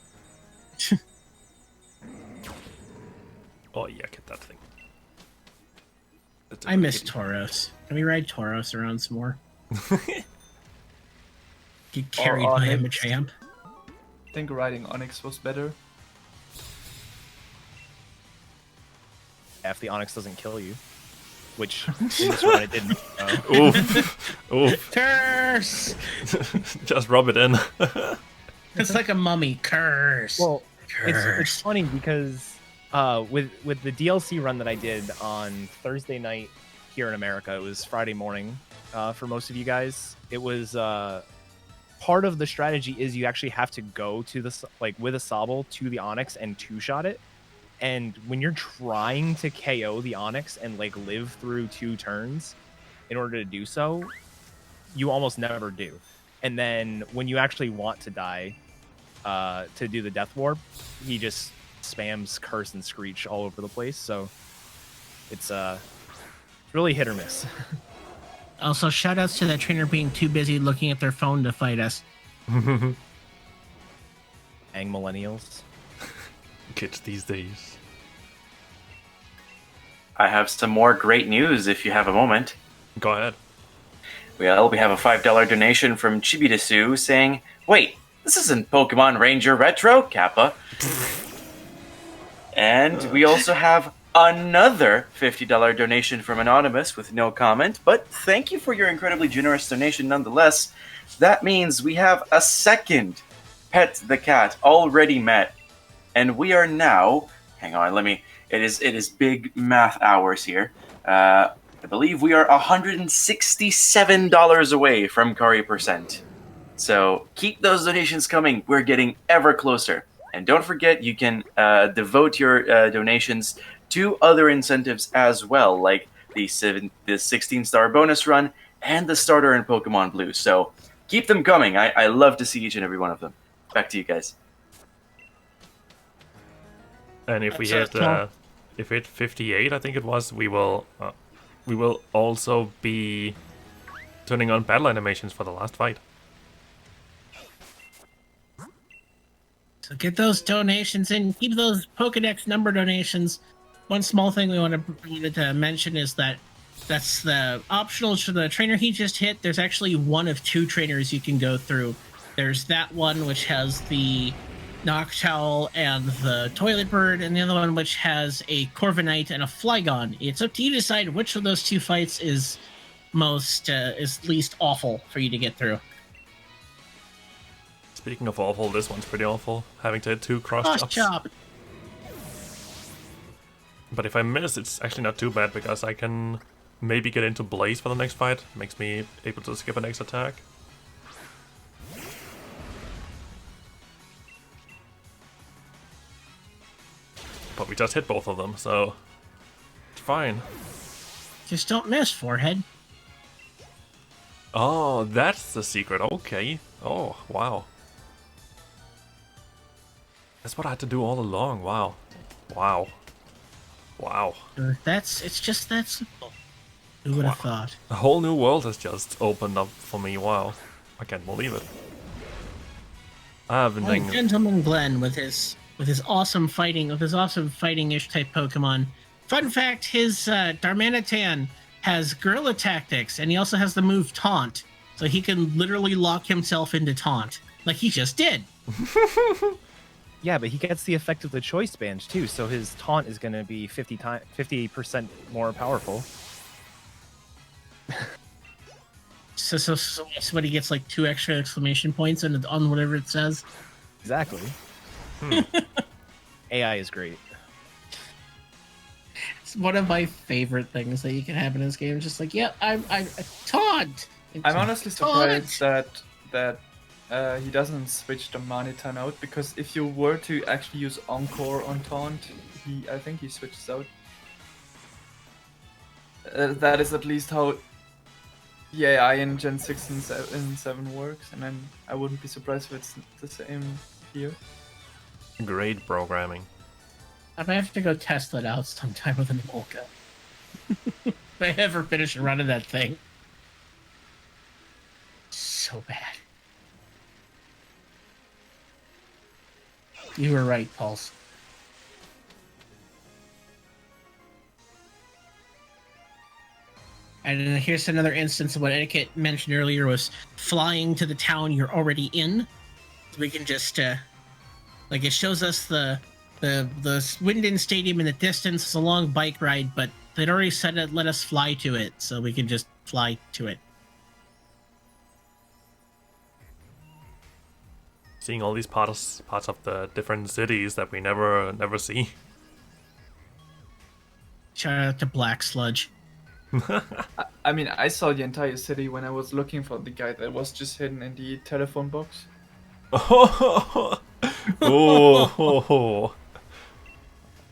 Oh yeah, get that thing. I miss Tauros. Can we ride Tauros around some more? Get carried by a Onyx. Machamp. I think riding Onyx was better. If the Onyx doesn't kill you, which in this run it didn't. Oof. Oof. Curse! Just rub it in. It's like a mummy. Curse. Well, it's Curse. funny because with the DLC run that I did on Thursday night here in America, it was Friday morning for most of you guys. It was part of the strategy is you actually have to go to the with a Sobble to the Onyx and two-shot it. And when you're trying to KO the Onyx and live through 2 turns in order to do so, you almost never do. And then when you actually want to die to do the Death Warp, he just spams Curse and Screech all over the place. So it's really hit or miss. Also, shoutouts to that trainer being too busy looking at their phone to fight us. Ang millennials. Kids these days. I have some more great news if you have a moment. Go ahead. Well, we have a $5 donation from Chibidasu saying, "Wait, this isn't Pokemon Ranger Retro, Kappa." And we also have another $50 donation from Anonymous with no comment, but thank you for your incredibly generous donation nonetheless. That means we have a second Pet the Cat already met. And we are now, hang on, it is big math hours here. I believe we are $167 away from Curry percent. So keep those donations coming. We're getting ever closer. And don't forget, you can devote your donations to other incentives as well, like the 16-star bonus run and the starter in Pokemon Blue. So keep them coming. I love to see each and every one of them. Back to you guys. And if we hit 58, I think it was, we will also be turning on battle animations for the last fight. So get those donations in. Keep those Pokedex number donations. One small thing we wanted to mention is that's the optional to the trainer he just hit. There's actually one of 2 trainers you can go through. There's that one which has the Noctowl and the Toilet Bird, and the other one which has a Corviknight and a Flygon. It's up to you to decide which of those 2 fights is least awful for you to get through. Speaking of awful, this one's pretty awful. Having to hit 2 cross chops. But if I miss, it's actually not too bad because I can maybe get into Blaze for the next fight. Makes me able to skip a next attack. But we just hit both of them, so it's fine. Just don't miss, Forehead. Oh, that's the secret. Okay. Oh, wow. That's what I had to do all along. Wow. Wow. Wow. It's just that simple. Who would have thought? A whole new world has just opened up for me. Wow. I can't believe it. I've been thinking... Gentleman Glenn with his awesome fighting-ish type Pokemon. Fun fact, his Darmanitan has Guerrilla Tactics, and he also has the move Taunt. So he can literally lock himself into Taunt. Like he just did. Yeah, but he gets the effect of the choice band too, so his taunt is going to be 50% more powerful. So somebody gets like 2 extra exclamation points on whatever it says. Exactly. AI is great. It's one of my favorite things that you can have in this game. It's just like, yeah, I'm taunt. I'm honestly surprised that he doesn't switch the Manitan out, because if you were to actually use Encore on Taunt, I think he switches out. That is at least how the AI in Gen 6 and 7 works, and then I wouldn't be surprised if it's the same here. Great programming. I might have to go test that out sometime with an Emolga. If I ever finish running that thing. So bad. You were right, Pulse. And then here's another instance of what Etiquette mentioned earlier was flying to the town you're already in. We can just like it shows us the Winden Stadium in the distance. It's a long bike ride, but they'd already said it let us fly to it, so we can just fly to it. Seeing all these parts of the different cities that we never see. Shout out to Black Sludge. I mean, I saw the entire city when I was looking for the guy that was just hidden in the telephone box. Oh, oh,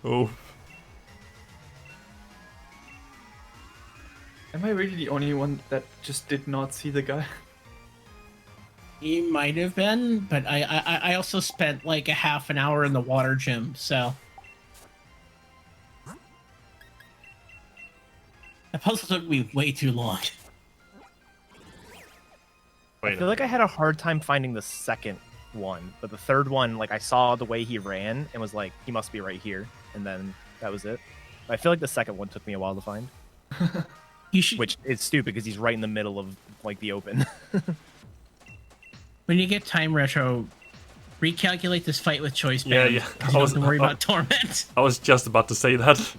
oh. Am I really the only one that just did not see the guy? He might have been, but I also spent like a half an hour in the water gym, so that puzzle took me way too long. I feel like I had a hard time finding the second one, but the third one, like I saw the way he ran and was like, he must be right here, and then that was it. I feel like the second one took me a while to find. You should, Which is stupid because he's right in the middle of like the open. when you get time, Retro, recalculate this fight with choice Yeah, band. yeah. 'Cause you don't have to worry about torment. I was just about to say that.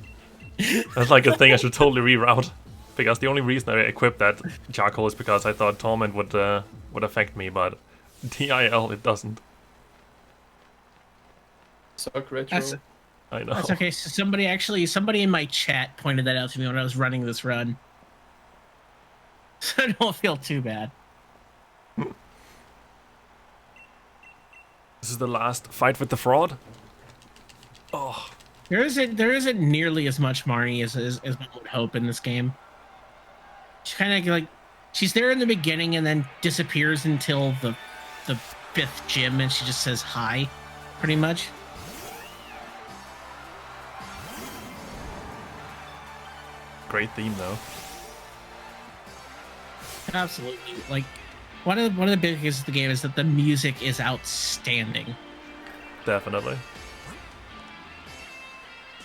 That's like a thing I should totally reroute. Because the only reason I equipped that charcoal is because I thought torment would affect me, but DIL it doesn't. Suck retro. That's- I know. That's okay. So somebody in my chat pointed that out to me when I was running this run. So I don't feel too bad. This is the last fight with the fraud. Oh, There isn't nearly as much Marnie as one would hope in this game. She's kind of like she's there in the beginning and then disappears until the fifth gym, and she just says hi, pretty much. great theme though. Absolutely. Like one of the biggest of the game is that the music is outstanding. Definitely.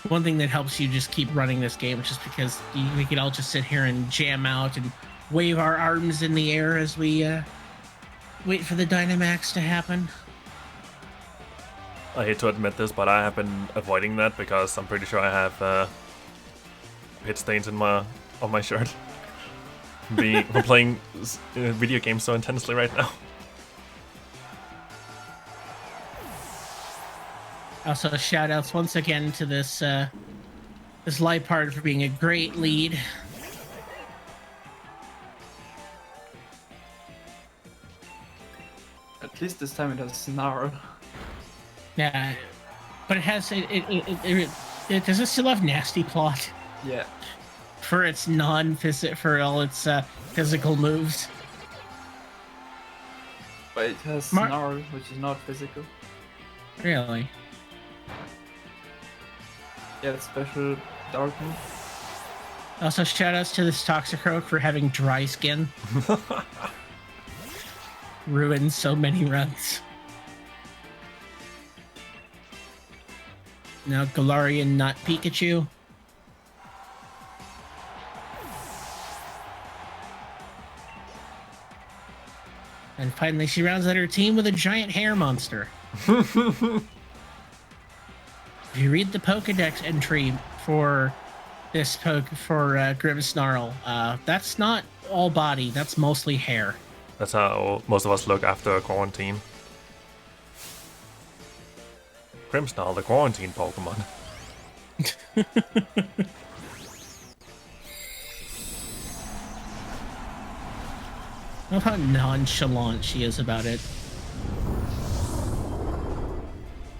One thing that helps you just keep running this game is just because we could all just sit here and jam out and wave our arms in the air as we wait for the Dynamax to happen. I hate to admit this, but I have been avoiding that because I'm pretty sure I have pit stains on my shirt. I'm playing video games so intensely right now. Also, shout outs once again to this live part for being a great lead. At least this time it has snarl. Yeah, but it has it does it still have nasty plot Yeah. for its for all its physical moves. But it has Mar- snarl, which is not physical. Really? Yeah, it's special dark move. Also, shout outs to this Toxicroak for having dry skin. Ruined so many runs. Now Galarian, not Pikachu. And finally, she rounds out her team with a giant hair monster. If you read the Pokedex entry for this Grimmsnarl, that's not all body. That's mostly hair. That's how most of us look after quarantine. Grimmsnarl, the quarantine Pokemon. I love how nonchalant she is about it.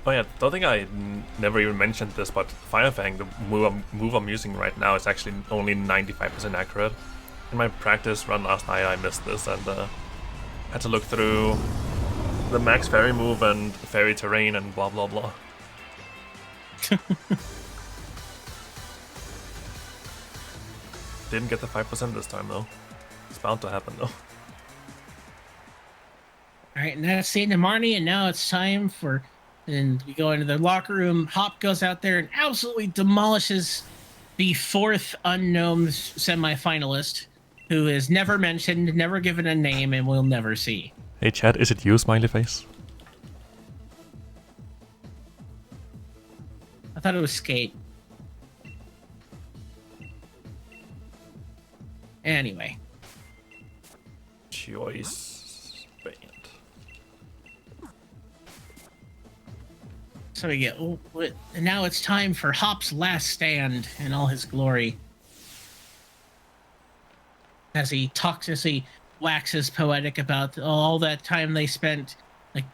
Oh yeah, don't think I never even mentioned this, but Fire Fang, the move I'm using right now, is actually only 95% accurate. In my practice run last night, I missed this and had to look through the max fairy move and fairy terrain and blah blah blah. Didn't get the 5% this time though. It's bound to happen though. Alright, and that's the end of Marnie, and now it's time for... And we go into the locker room. Hop goes out there and absolutely demolishes the fourth unknown semi-finalist. who is never mentioned, never given a name, and we'll never see. Hey chat, is it you, smiley face? I thought it was Skate. Anyway. Choice band. So we get, and now it's time for Hop's last stand in all his glory. As he waxes poetic about all that time they spent, like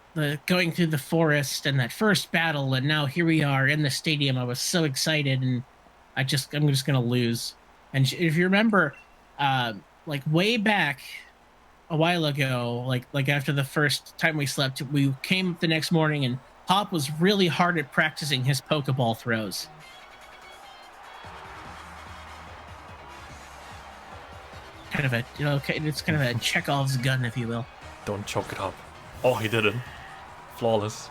going through the forest and that first battle, and now here we are in the stadium. I was so excited, and I'm just gonna lose. And if you remember, like way back a while ago, like after the first time we slept, we came up the next morning and Hop was really hard at practicing his Pokeball throws. Kind of a, it's kind of a Chekhov's gun, if you will. Don't choke it up. Oh, he did it. Flawless.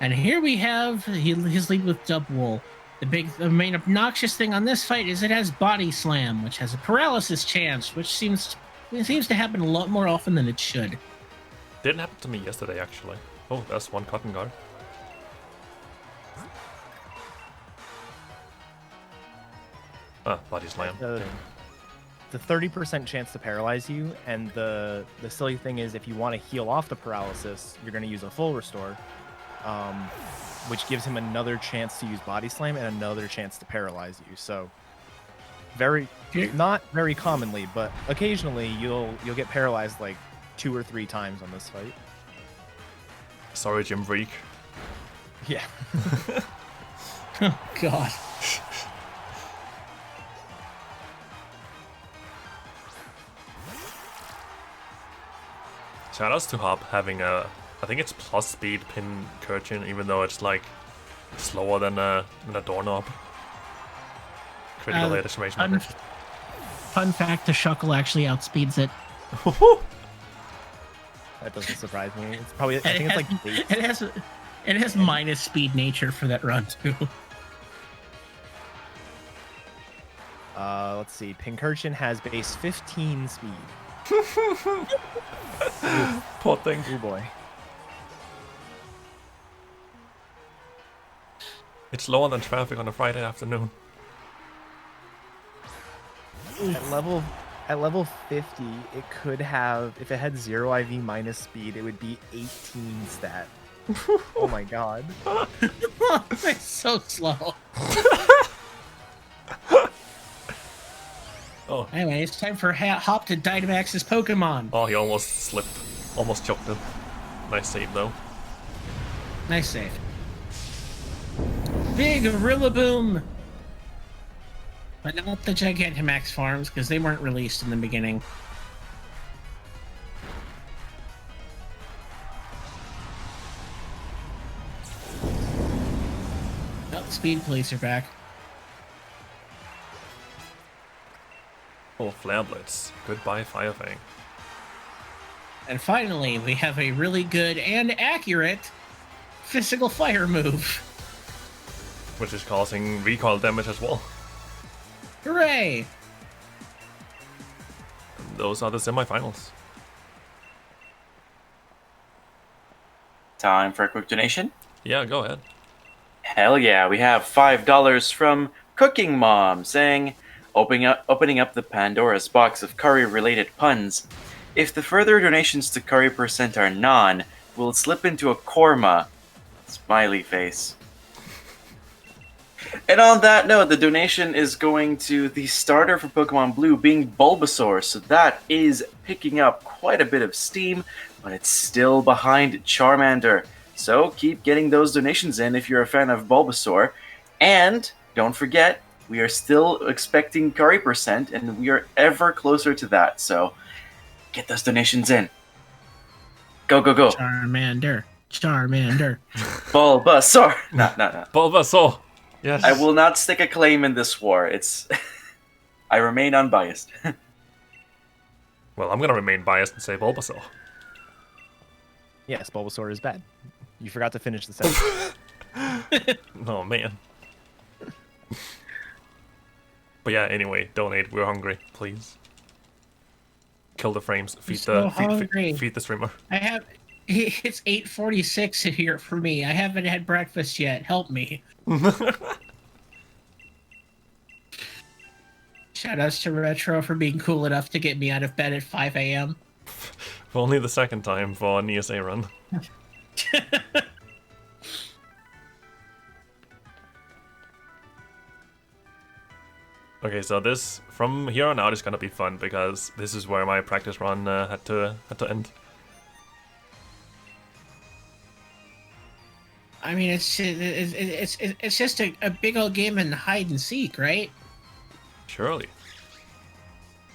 And here we have his lead with Dubwool. The main obnoxious thing on this fight is it has Body Slam, which has a paralysis chance, which seems to happen a lot more often than it should. Didn't happen to me yesterday, actually. Oh, that's one cotton guard. Ah, Body Slam. The 30% chance to paralyze you, and the silly thing is if you want to heal off the paralysis, you're going to use a full restore, which gives him another chance to use Body Slam and another chance to paralyze you. So not very commonly, but occasionally you'll get paralyzed like 2 or 3 times on this fight. Sorry, Jim Freak. Yeah. Oh God. Shoutouts to Hop having a, I think it's plus speed pin Curchin, even though it's like slower than a doorknob. Critical hit exclamation mark. Fun fact: the Shuckle actually outspeeds it. That doesn't surprise me. It's probably, I think it's like base. It has minus speed nature for that run too. Let's see. Pincurchin has base 15 speed. Poor thing. Oh boy. It's lower than traffic on a Friday afternoon. At level 50, it could have, if it had 0 IV minus speed, it would be 18 stat. Oh my god. It's so slow. Oh. Anyway, it's time for Hop to Dynamax his Pokemon. Oh, he almost slipped. Almost choked him. Nice save, though. Nice save. Big Rillaboom! But not the Gigantamax forms, because they weren't released in the beginning. Oh, the Speed Police are back. Oh, Flare Blitz. Goodbye, Firefang. And finally, we have a really good and accurate physical fire move. Which is causing recoil damage as well. Hooray! And those are the semifinals. Time for a quick donation. Yeah, go ahead. Hell yeah, we have $5 from Cooking Mom saying, opening up the Pandora's box of curry-related puns. If the further donations to curry percent are non, will it slip into a korma? Smiley face. And on that note, the donation is going to the starter for Pokemon Blue being Bulbasaur, so that is picking up quite a bit of steam, but it's still behind Charmander. So keep getting those donations in if you're a fan of Bulbasaur. And don't forget, we are still expecting curry percent, and we are ever closer to that, so get those donations in. Go, go, go. Charmander. Bulbasaur. No. Bulbasaur! Yes. I will not stick a claim in this war. It's... I remain unbiased. Well, I'm gonna remain biased and say Bulbasaur. Yes, Bulbasaur is bad. You forgot to finish the sentence. Oh, man. But yeah, anyway, donate. We're hungry, please. Kill the frames. Feed so the hungry. feed the streamer. I have. It's 8:46 here for me. I haven't had breakfast yet. Help me. Shoutouts to Retro for being cool enough to get me out of bed at 5 a.m. For only the second time for an ESA run. Okay, so this from here on out is gonna be fun because this is where my practice run had to end. I mean, it's just a big old game in hide and seek, right? Surely.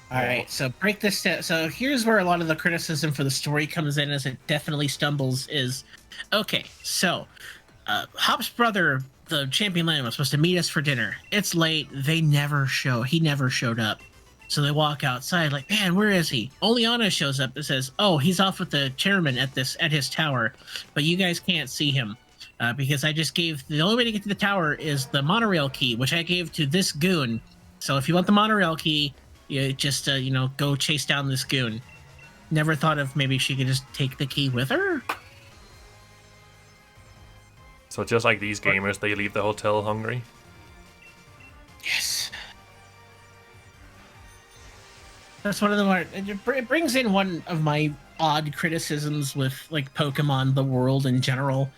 All right, so break this down. So here's where a lot of the criticism for the story comes in, as it definitely stumbles. Is okay. So Hop's brother, the champion lion, was supposed to meet us for dinner. It's late. They never show. He never showed up. So they walk outside, like, man, where is he? Only Anna shows up and says, "Oh, he's off with the chairman at his tower, but you guys can't see him." Because I just gave the only way to get to the tower is the monorail key, which I gave to this goon. So if you want the monorail key, you just go chase down this goon. Never thought of maybe she could just take the key with her. So just like these gamers, they leave the hotel hungry. Yes. That's one of the more. It brings in one of my odd criticisms with like Pokemon, the world in general.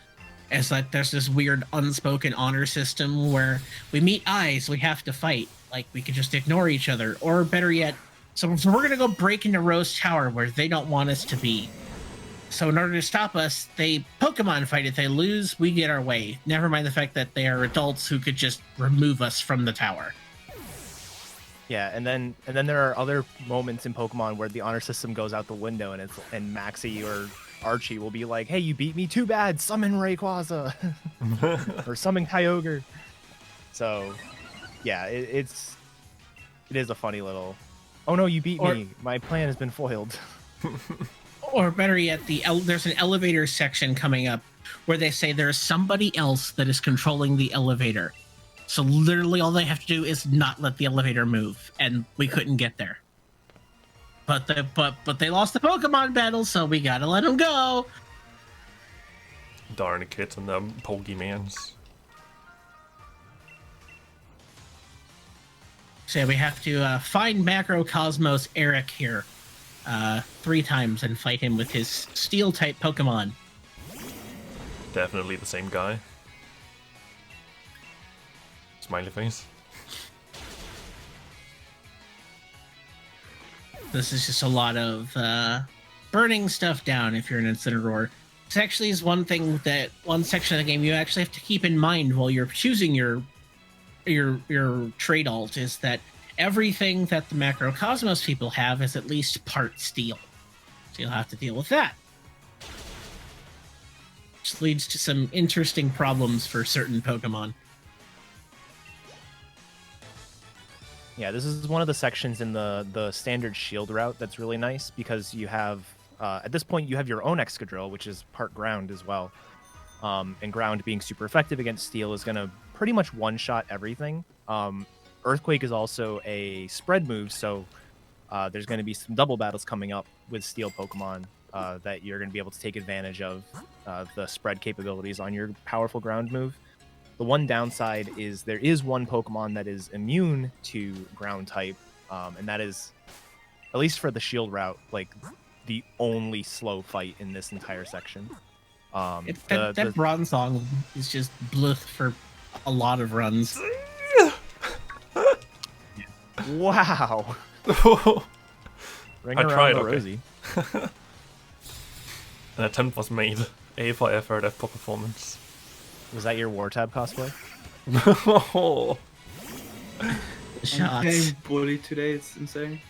Is that there's this weird unspoken honor system where we meet eyes, we have to fight. Like, we could just ignore each other. Or better yet, so we're going to go break into Rose Tower where they don't want us to be. So in order to stop us, they Pokemon fight. If they lose, we get our way. Never mind the fact that they are adults who could just remove us from the tower. Yeah, and then there are other moments in Pokemon where the honor system goes out the window, and Maxie or Archie will be like, "Hey, you beat me, too bad. Summon Rayquaza," or summon Kyogre. So, yeah, it is a funny little. Oh no, you beat me. My plan has been foiled. Or better yet, there's an elevator section coming up where they say there's somebody else that is controlling the elevator. So literally all they have to do is not let the elevator move, and we couldn't get there. But they lost the Pokemon battle, so we gotta let them go. Darn kids and the Pokemans. So we have to find Macrocosmos Eric here 3 times and fight him with his Steel-type Pokemon. Definitely the same guy. Smiley face. This is just a lot of burning stuff down if you're an Incineroar. This actually is one section of the game you actually have to keep in mind while you're choosing your trade alt, is that everything that the Macrocosmos people have is at least part steel. So you'll have to deal with that. Which leads to some interesting problems for certain Pokemon. Yeah, this is one of the sections in the standard shield route that's really nice, because you have, at this point, you have your own Excadrill, which is part ground as well. And ground being super effective against steel is going to pretty much one-shot everything. Earthquake is also a spread move, so there's going to be some double battles coming up with steel Pokemon that you're going to be able to take advantage of the spread capabilities on your powerful ground move. The one downside is there is one Pokemon that is immune to ground type, and that is, at least for the shield route, like the only slow fight in this entire section. That Bronzong is just bluff for a lot of runs. Wow. Ring I around tried, the okay. rosy. An attempt was made. A for effort, F for performance. Was that your War Tab cosplay? Oh. Shots. I'm getting bullied today. It's insane.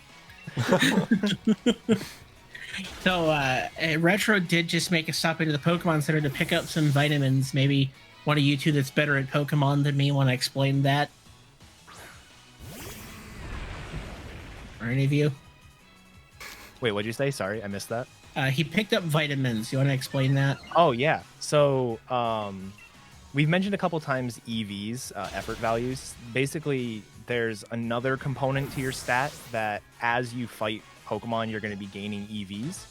So, Retro did just make a stop into the Pokemon Center to pick up some vitamins. Maybe one of you two that's better at Pokemon than me want to explain that? Or any of you? Wait, what'd you say? Sorry, I missed that. He picked up vitamins. You want to explain that? Oh, yeah. So, we've mentioned a couple times EVs, effort values. Basically, there's another component to your stat that as you fight Pokemon, you're going to be gaining EVs,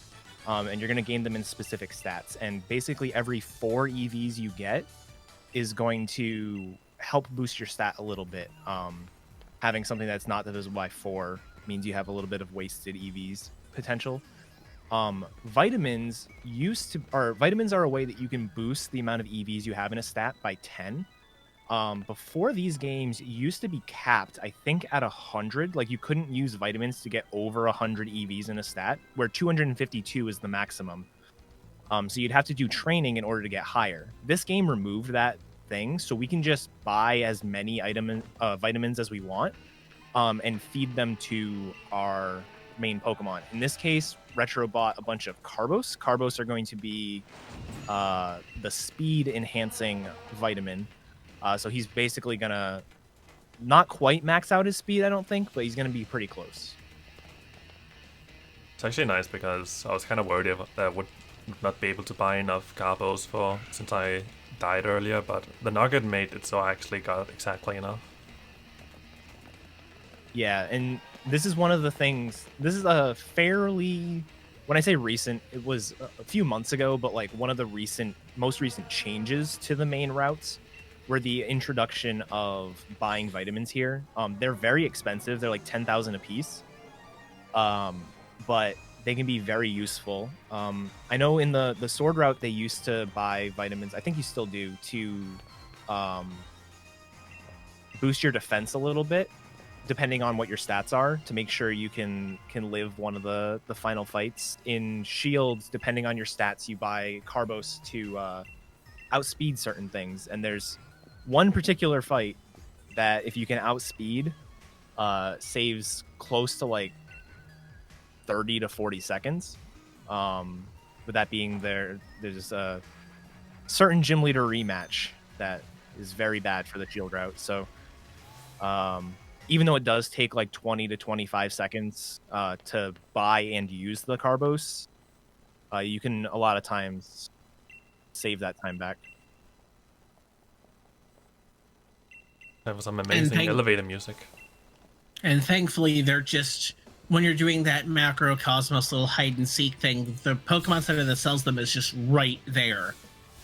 and you're going to gain them in specific stats. And basically, every 4 EVs you get is going to help boost your stat a little bit. Having something that's not divisible by 4 means you have a little bit of wasted EVs potential. Vitamins are a way that you can boost the amount of EVs you have in a stat by 10. Before these games, it used to be capped, I think, at 100. Like, you couldn't use vitamins to get over 100 EVs in a stat, where 252 is the maximum. So you'd have to do training in order to get higher. This game removed that thing, so we can just buy as many vitamins as we want, and feed them to our main Pokemon. In this case, Retro bought a bunch of Carbos. Carbos are going to be the speed enhancing vitamin. So he's basically gonna not quite max out his speed, I don't think, but he's gonna be pretty close. It's actually nice because I was kind of worried that I would not be able to buy enough Carbos since I died earlier, but the Nugget made it so I actually got exactly enough. Yeah, and this is one of the things. This is a fairly, when I say recent, it was a few months ago, but like one of the most recent changes to the main routes were the introduction of buying vitamins here. They're very expensive. They're like 10,000 a piece. But they can be very useful. I know in the sword route, they used to buy vitamins. I think you still do, to boost your defense a little bit, depending on what your stats are, to make sure you can live one of the final fights. In Shields, depending on your stats, you buy Carbos to outspeed certain things. And there's one particular fight that if you can outspeed, saves close to like 30 to 40 seconds. With that being there's a certain gym leader rematch that is very bad for the shield route. So even though it does take like 20 to 25 seconds to buy and use the Carbos, you can a lot of times save that time back. That was some amazing elevator music. And thankfully, they're just, when you're doing that macrocosmos little hide and seek thing, the Pokemon Center that sells them is just right there.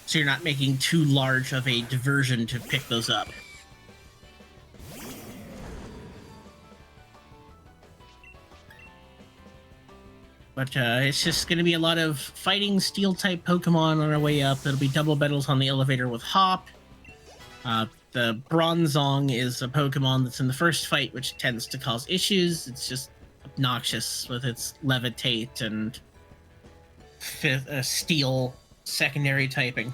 So you're not making too large of a diversion to pick those up. But it's just going to be a lot of fighting steel-type Pokemon on our way up. It'll be double battles on the elevator with Hop. The Bronzong is a Pokemon that's in the first fight, which tends to cause issues. It's just obnoxious with its Levitate and Steel secondary typing.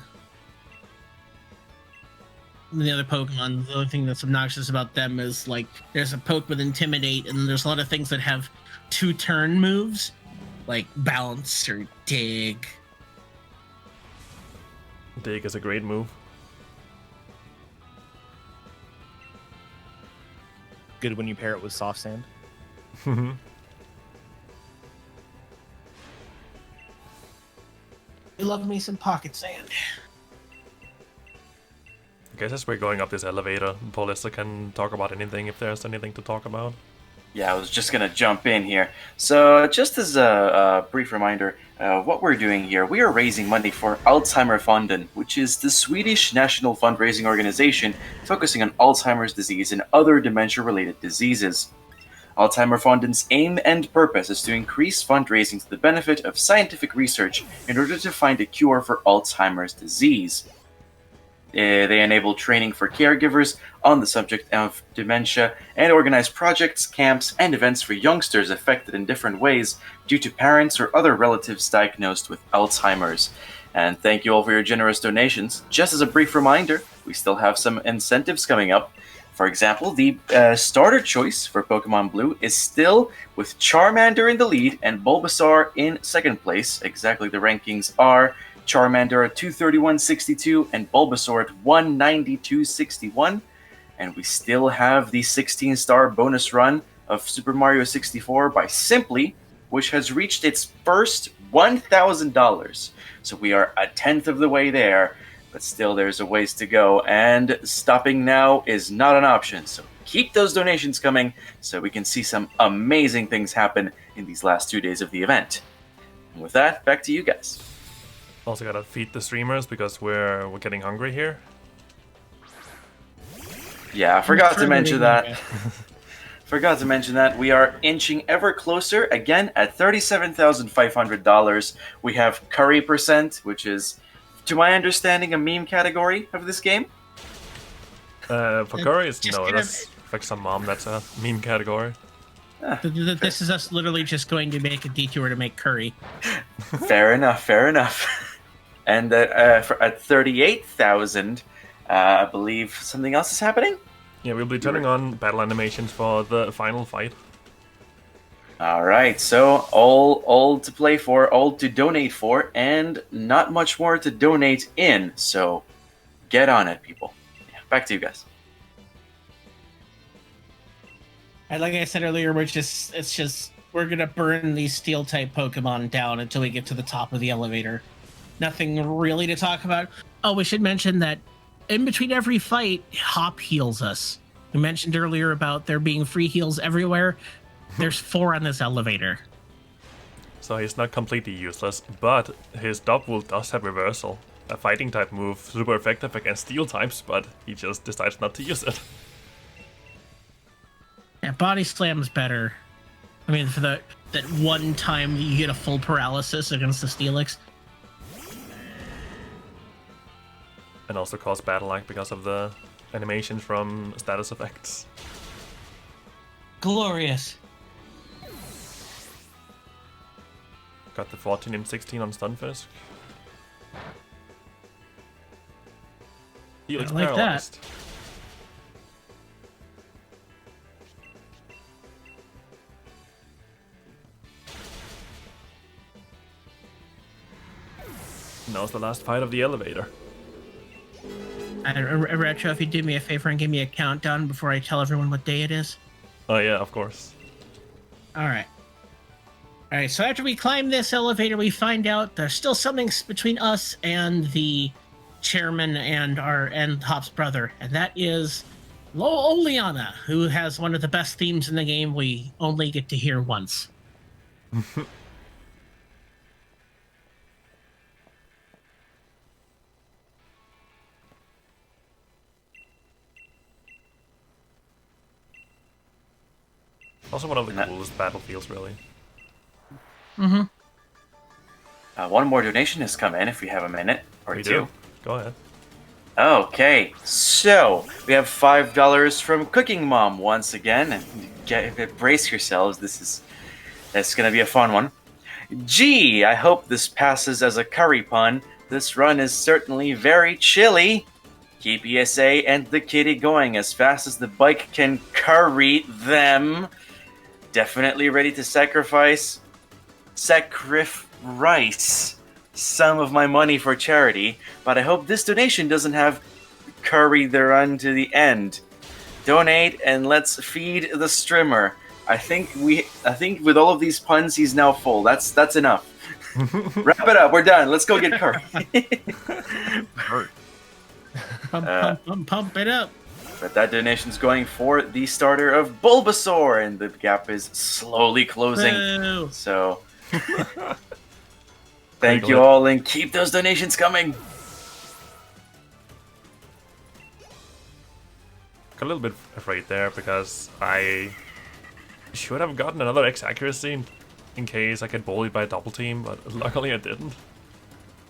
And the other Pokemon, the only thing that's obnoxious about them is, like, there's a poke with Intimidate, and there's a lot of things that have 2-turn moves, like Bounce or Dig. Dig is a great move. Good when you pair it with Soft Sand. I love me some Pocket Sand. I guess as we're going up this elevator, Paulista can talk about anything if there's anything to talk about. Yeah, I was just going to jump in here. So just as a brief reminder, what we're doing here, we are raising money for Alzheimerfonden, which is the Swedish national fundraising organization focusing on Alzheimer's disease and other dementia-related diseases. Alzheimerfonden's aim and purpose is to increase fundraising to the benefit of scientific research in order to find a cure for Alzheimer's disease. They enable training for caregivers on the subject of dementia and organize projects, camps, and events for youngsters affected in different ways due to parents or other relatives diagnosed with Alzheimer's. And thank you all for your generous donations. Just as a brief reminder, we still have some incentives coming up. For example, the starter choice for Pokemon Blue is still with Charmander in the lead and Bulbasaur in second place. Exactly, the rankings are Charmander at 231.62 and Bulbasaur at 192.61. And we still have the 16-star bonus run of Super Mario 64 by Simply, which has reached its first $1,000. So we are a tenth of the way there. but still there's a ways to go, and stopping now is not an option. So keep those donations coming so we can see some amazing things happen in these last 2 days of the event. And with that, back to you guys. Also gotta feed the streamers because we're getting hungry here. Yeah, I forgot to mention that. Okay. Forgot to mention that we are inching ever closer. Again, at $37,500, we have curry percent, which is, to my understanding, a meme category of this game. For curry, it's Just no, gonna- that's like some mom. That's a meme category. This is us literally just going to make a detour to make curry. Fair enough, fair enough. And at 38,000, I believe something else is happening. Yeah, we'll be turning on battle animations for the final fight. All right, so all to play for, all to donate for, and not much more to donate in. So get on it, people. Yeah, back to you guys. And like I said earlier, we're gonna burn these steel type Pokemon down until we get to the top of the elevator. Nothing really to talk about. Oh, we should mention that in between every fight, Hop heals us. We mentioned earlier about there being free heals everywhere. There's 4 on this elevator. So he's not completely useless, but his double does have reversal. A fighting type move, super effective against steel types, but he just decides not to use it. Yeah, Body Slam's better. I mean, for that one time you get a full paralysis against the Steelix. And also cause battle lag because of the animations from status effects. Glorious. Got the 14 and 16 on Stunfisk. He looks like that. paralyzed. Now's the last fight of the elevator. Retro, if you do me a favor and give me a countdown before I tell everyone what day it is. Oh yeah, of course. All right. All right, so after we climb this elevator, we find out there's still something between us and the chairman and Hop's brother, and that is Oleana, who has one of the best themes in the game we only get to hear once. Also one of the coolest battlefields, really. Mm-hmm. One more donation has come in if we have a minute or We two. do. Go ahead. Okay, so we have $5 from Cooking Mom once again, and brace yourselves. That's gonna be a fun one. Gee, I hope this passes as a curry pun. This run is certainly very chilly. Keep ESA and the kitty going as fast as the bike can curry them. Definitely ready to sacrifice some of my money for charity, but I hope this donation doesn't have curry the run to the end. Donate and let's feed the streamer. I think with all of these puns, he's now full. That's enough. Wrap it up. We're done. Let's go get curry. Pump it up. But that donation's going for the starter of Bulbasaur, and the gap is slowly closing. Boo. So, thank you all, and keep those donations coming. Got a little bit afraid there because I should have gotten another X accuracy in case I get bullied by a double team, but luckily I didn't.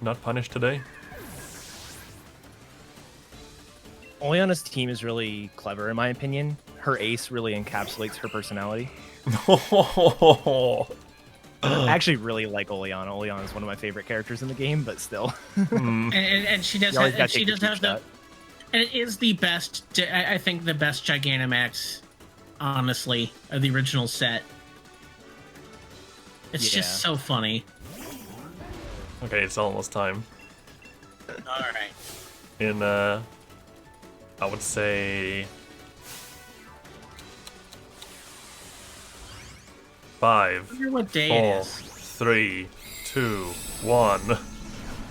Not punished today. Oleana's team is really clever, in my opinion. Her ace really encapsulates her personality. I actually really like Oleana. Oleana is one of my favorite characters in the game, but still. And she does You always have, gotta and she take the does cheap have the, shot. and it is the best. I think the best Gigantamax, honestly, of the original set. It's just so funny. Okay, it's almost time. All right. In I would say 5, I wonder what day 4, it is. 3, 2, 1.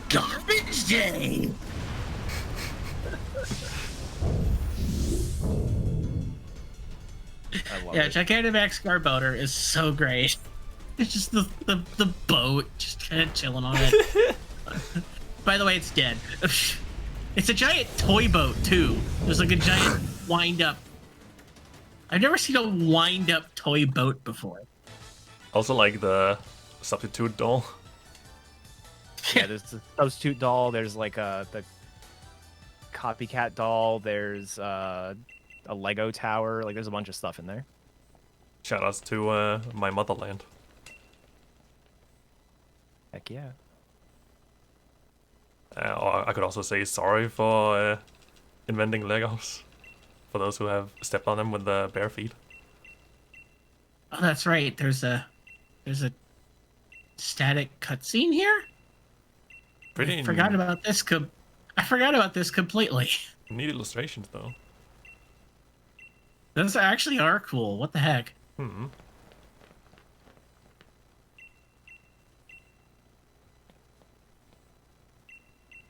Garbage day. love Yeah, it. Gigantamax Garbodor is so great. It's just the boat just kind of chilling on it. By the way, it's dead. It's a giant toy boat too. There's like a giant wind up. I've never seen a wind up toy boat before. Also like the substitute doll. Yeah, there's the substitute doll. There's like the copycat doll. There's a Lego tower. Like there's a bunch of stuff in there. Shoutouts to my motherland. Heck yeah. Or I could also say sorry for inventing Legos. For those who have stepped on them with the bare feet. Oh, that's right. There's a static cutscene here. Pretty I forgot about this. I forgot about this completely. neat illustrations though. Those actually are cool. What the heck? Hmm.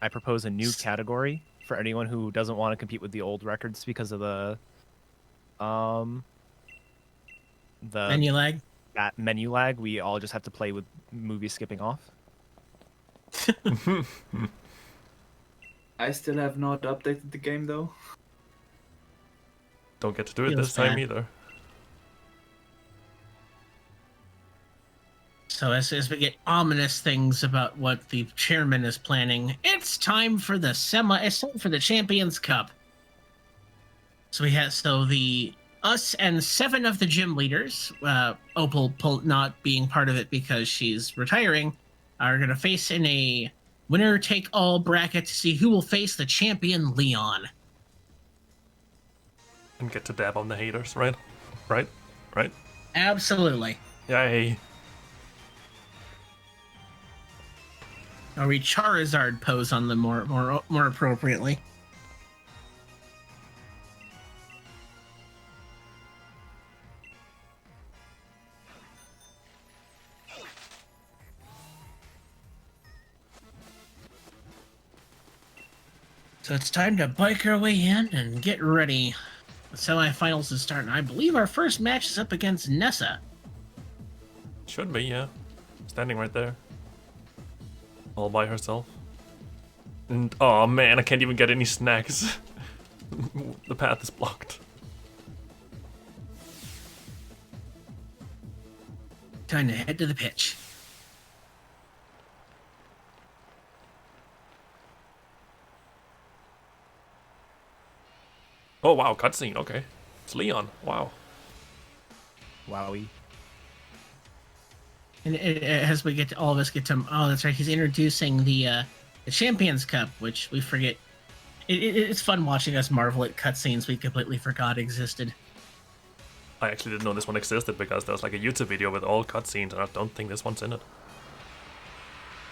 I propose a new category for anyone who doesn't want to compete with the old records because of the Menu lag. that menu lag. We all just have to play with movies skipping off. I still have not updated the game though. Don't get to do it Feels this time bad. either. So as we get ominous things about what the chairman is planning, it's time for the It's time for the Champions Cup. So we have us and 7 of the gym leaders, Opal not being part of it because she's retiring, are going to face in a winner-take-all bracket to see who will face the champion Leon. And get to dab on the haters, right? Right? Right? Absolutely. Yay. Or we Charizard pose on them more appropriately. So it's time to bike our way in and get ready. The semifinals is starting. I believe our first match is up against Nessa. Should be, yeah. Standing right there. All by herself. And oh man, I can't even get any snacks. The path is blocked. Time to head to the pitch. Oh wow, cutscene, okay. It's Leon, wow. Wowie. And as we get to, all of us get to, oh, that's right, he's introducing the Champions Cup, which we forget. It's fun watching us marvel at cutscenes we completely forgot existed. I actually didn't know this one existed because there was like a YouTube video with all cutscenes and I don't think this one's in it.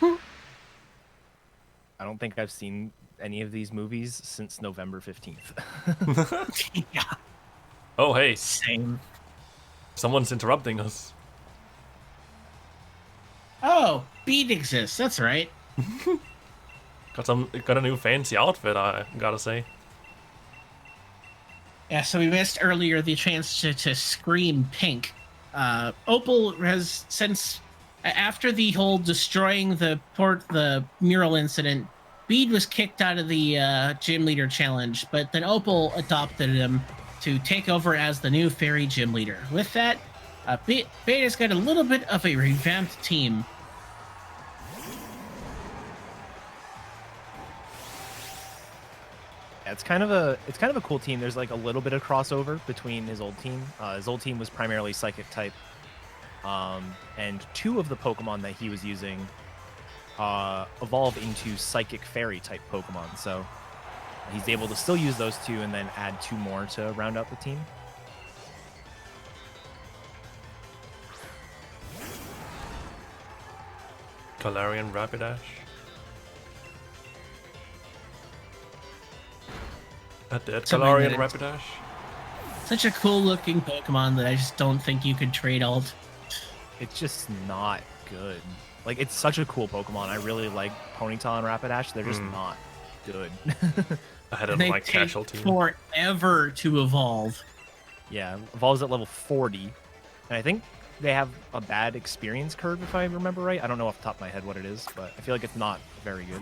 I don't think I've seen any of these movies since November 15th. Yeah, Oh hey, same. someone's interrupting us. Oh, Beat exists, that's right. Got a new fancy outfit, I gotta say. Yeah, so we missed earlier the chance to scream pink. Opal has since after the whole destroying the mural incident, Bede was kicked out of the gym leader challenge, but then Opal adopted him to take over as the new fairy gym leader. With that, Beta's got a little bit of a revamped team. Yeah, it's kind of a cool team. There's like a little bit of crossover between his old team. His old team was primarily psychic type, and 2 of the Pokemon that he was using evolve into psychic fairy type Pokemon. So he's able to still use those 2 and then add 2 more to round out the team. Galarian Rapidash. A dead Something Galarian that Rapidash. Such a cool looking Pokemon that I just don't think you could trade alt. It's just not good. Like, it's such a cool Pokemon. I really like Ponyta and Rapidash. They're just not good. Ahead of And they my take casual team. forever to evolve. Yeah, evolves at level 40. And I think they have a bad experience curve, if I remember right. I don't know off the top of my head what it is, but I feel like it's not very good.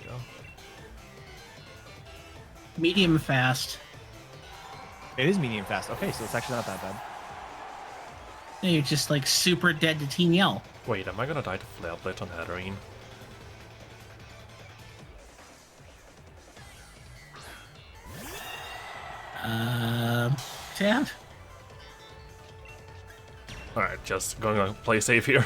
Go. Medium fast. It is medium fast. Okay, so it's actually not that bad. And you're just like super dead to Team Yell. Wait, am I gonna die to Flare Blade on Hatterene? Yeah. Alright, just going to play safe here.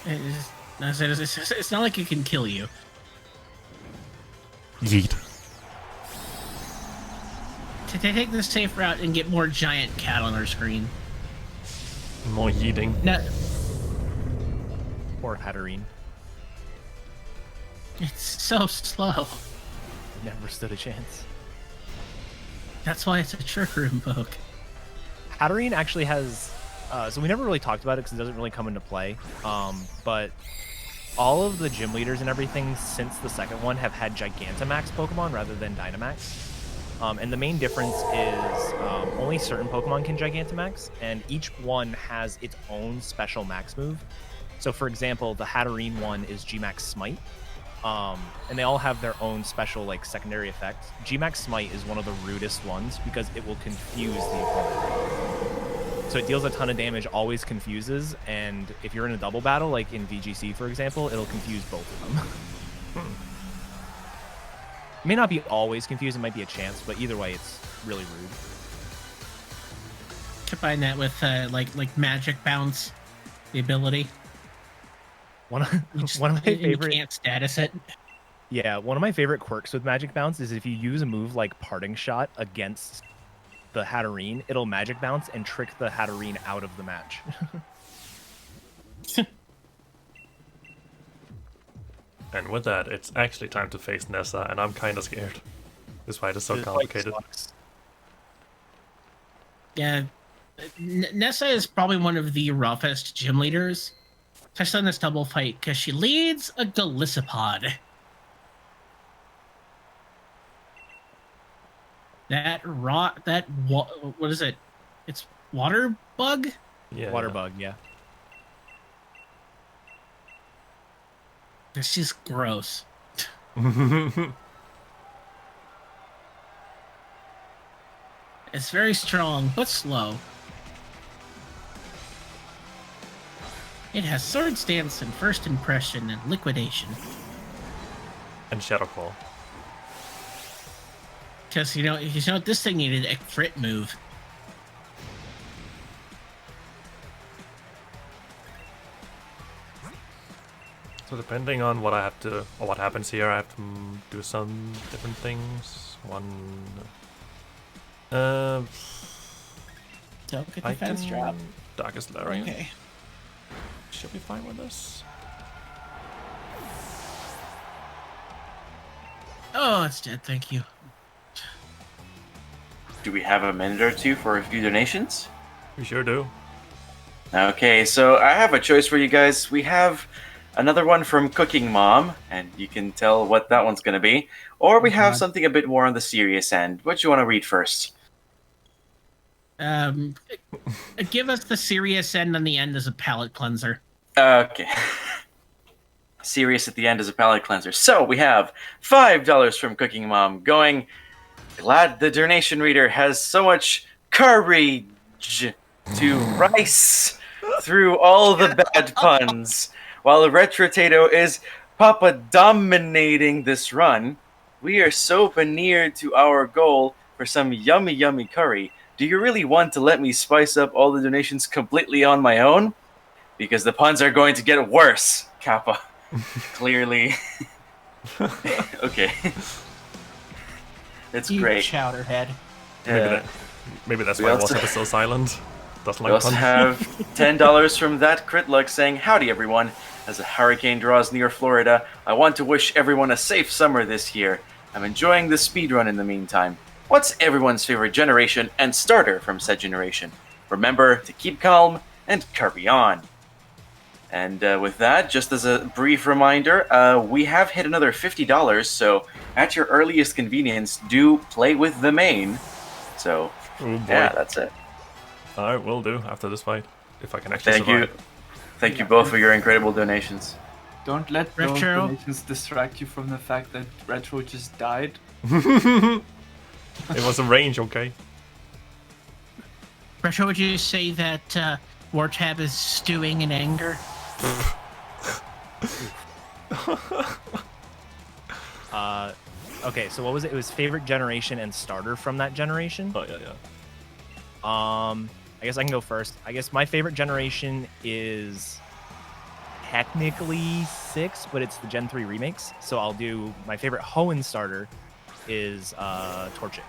It's not like it can kill you. Yeet. To take the safe route and get more giant cat on our screen. More yeeting. No, Or Hatterene. it's so slow. Never stood a chance. That's why it's a trick room poke. Hatterene actually has... so we never really talked about it because it doesn't really come into play. But all of the gym leaders and everything since the second one have had Gigantamax Pokemon rather than Dynamax. And the main difference is only certain Pokemon can Gigantamax, and each one has its own special max move. So, for example, the Hatterene one is G-Max Smite, and they all have their own special like secondary effects. G-Max Smite is one of the rudest ones because it will confuse the opponent. So it deals a ton of damage, always confuses, and if you're in a double battle, like in VGC, for example, it'll confuse both of them. It may not be always confused, it might be a chance, but either way, it's really rude. Combine that with like magic bounce, the ability. One of my You favorite, can't status it. yeah, one of my favorite quirks with Magic Bounce is if you use a move like Parting Shot against the Hatterene, it'll Magic Bounce and trick the Hatterene out of the match. And with that, it's actually time to face Nessa, and I'm kinda scared. This fight is so complicated. Yeah, Nessa is probably one of the roughest gym leaders, especially in this double fight, because she leads a Golisopod. What is it? It's water bug? Yeah. Water Bug, yeah. It's just gross. It's very strong, but slow. It has Sword Stance and First Impression and Liquidation. And Shadow Claw. Because, you know, this thing needed a crit move. So depending on what I have to, or what happens here, I have to do some different things. Don't get I defense can drop. Darkest Larian. Okay. Should be fine with this. Oh, it's dead, thank you. Do we have a minute or two for a few donations? We sure do. Okay, so I have a choice for you guys. We have another one from Cooking Mom, and you can tell what that one's going to be. Or we have something a bit more on the serious end. What do you want to read first? Give us the serious end on the end as a palate cleanser. Okay. Serious at the end as a palate cleanser. So we have $5 from Cooking Mom going, glad the donation reader has so much courage to rice through all the bad puns. While Retrotato is Papa dominating this run, we are so near to our goal for some yummy, yummy curry. Do you really want to let me spice up all the donations completely on my own? Because the puns are going to get worse, Kappa. Clearly. Okay. It's You great. chowderhead. Maybe that's We why also- Wasp is so silent. Doesn't We like also puns. have $10 from that Crit Luck saying, howdy everyone. As a hurricane draws near Florida, I want to wish everyone a safe summer this year. I'm enjoying the speedrun in the meantime. What's everyone's favorite generation and starter from said generation? Remember to keep calm and carry on. And with that, just as a brief reminder, we have hit another $50, so at your earliest convenience, do play with the main. So, Oh boy. yeah, that's it. Alright, will do after this fight. If I can actually Thank survive. you. Thank you both for your incredible donations. Don't let those Retro. donations distract you from the fact that Retro just died. It was a range, okay? Retro, would you say that Wartab is stewing in anger? Okay, so what was it? It was favorite generation and starter from that generation. Oh, yeah. I guess I can go first. I guess my favorite generation is technically 6, but it's the Gen 3 remakes. So I'll do my favorite Hoenn starter is Torchic.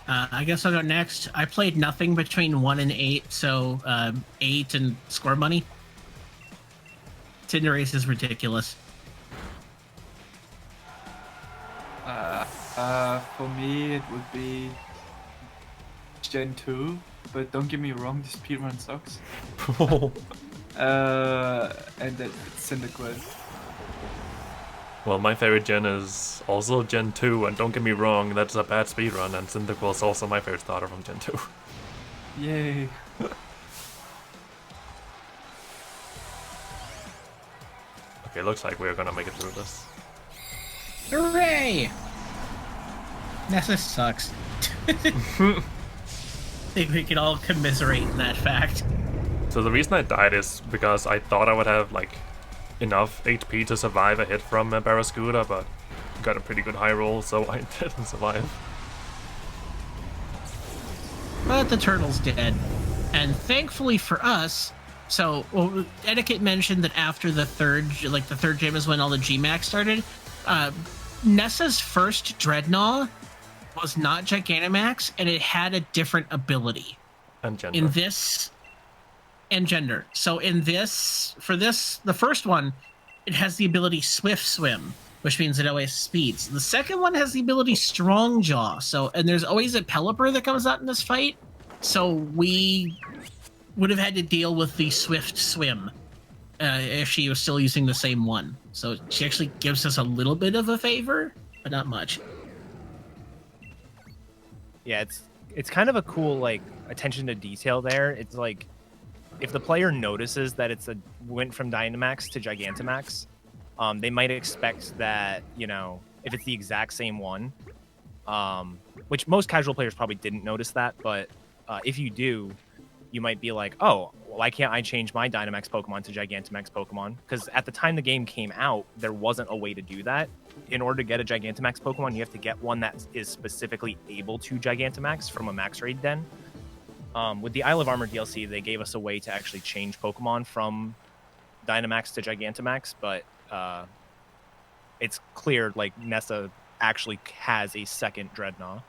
I guess I'll go next. I played nothing between 1 and 8, so 8 and Score Money. Cinderace is ridiculous. For me, it would be Gen 2, but don't get me wrong, the speedrun sucks. And then it's Cyndaquil. Well, my favorite gen is also Gen 2, and don't get me wrong, that's a bad speedrun, and Cyndaquil is also my favorite starter from Gen 2. Yay. Okay, looks like we're gonna make it through this. Hooray! Nessa sucks. I think we can all commiserate in that fact. So the reason I died is because I thought I would have, like, enough HP to survive a hit from Barraskewda, but got a pretty good high roll, so I didn't survive. But the turtle's dead. And thankfully for us, so Etiquette mentioned that after the third gym is when all the Gmax started. Nessa's first Dreadnought was not Gigantamax, and it had a different ability. And gender. In this, and gender. So in this, for this, the first one, it has the ability Swift Swim, which means it always speeds. The second one has the ability Strong Jaw. So, and there's always a Pelipper that comes out in this fight. So we would have had to deal with the Swift Swim if she was still using the same one. So she actually gives us a little bit of a favor, but not much. Yeah, it's kind of a cool, like, attention to detail there. It's like, if the player notices that went from Dynamax to Gigantamax, they might expect that, you know, if it's the exact same one, which most casual players probably didn't notice that, but if you do, you might be like, oh, why can't I change my Dynamax Pokemon to Gigantamax Pokemon? Because at the time the game came out, there wasn't a way to do that. In order to get a Gigantamax Pokemon, you have to get one that is specifically able to Gigantamax from a Max Raid den. With the Isle of Armor DLC, they gave us a way to actually change Pokemon from Dynamax to Gigantamax, but it's clear, like, Nessa actually has a second Dreadnought.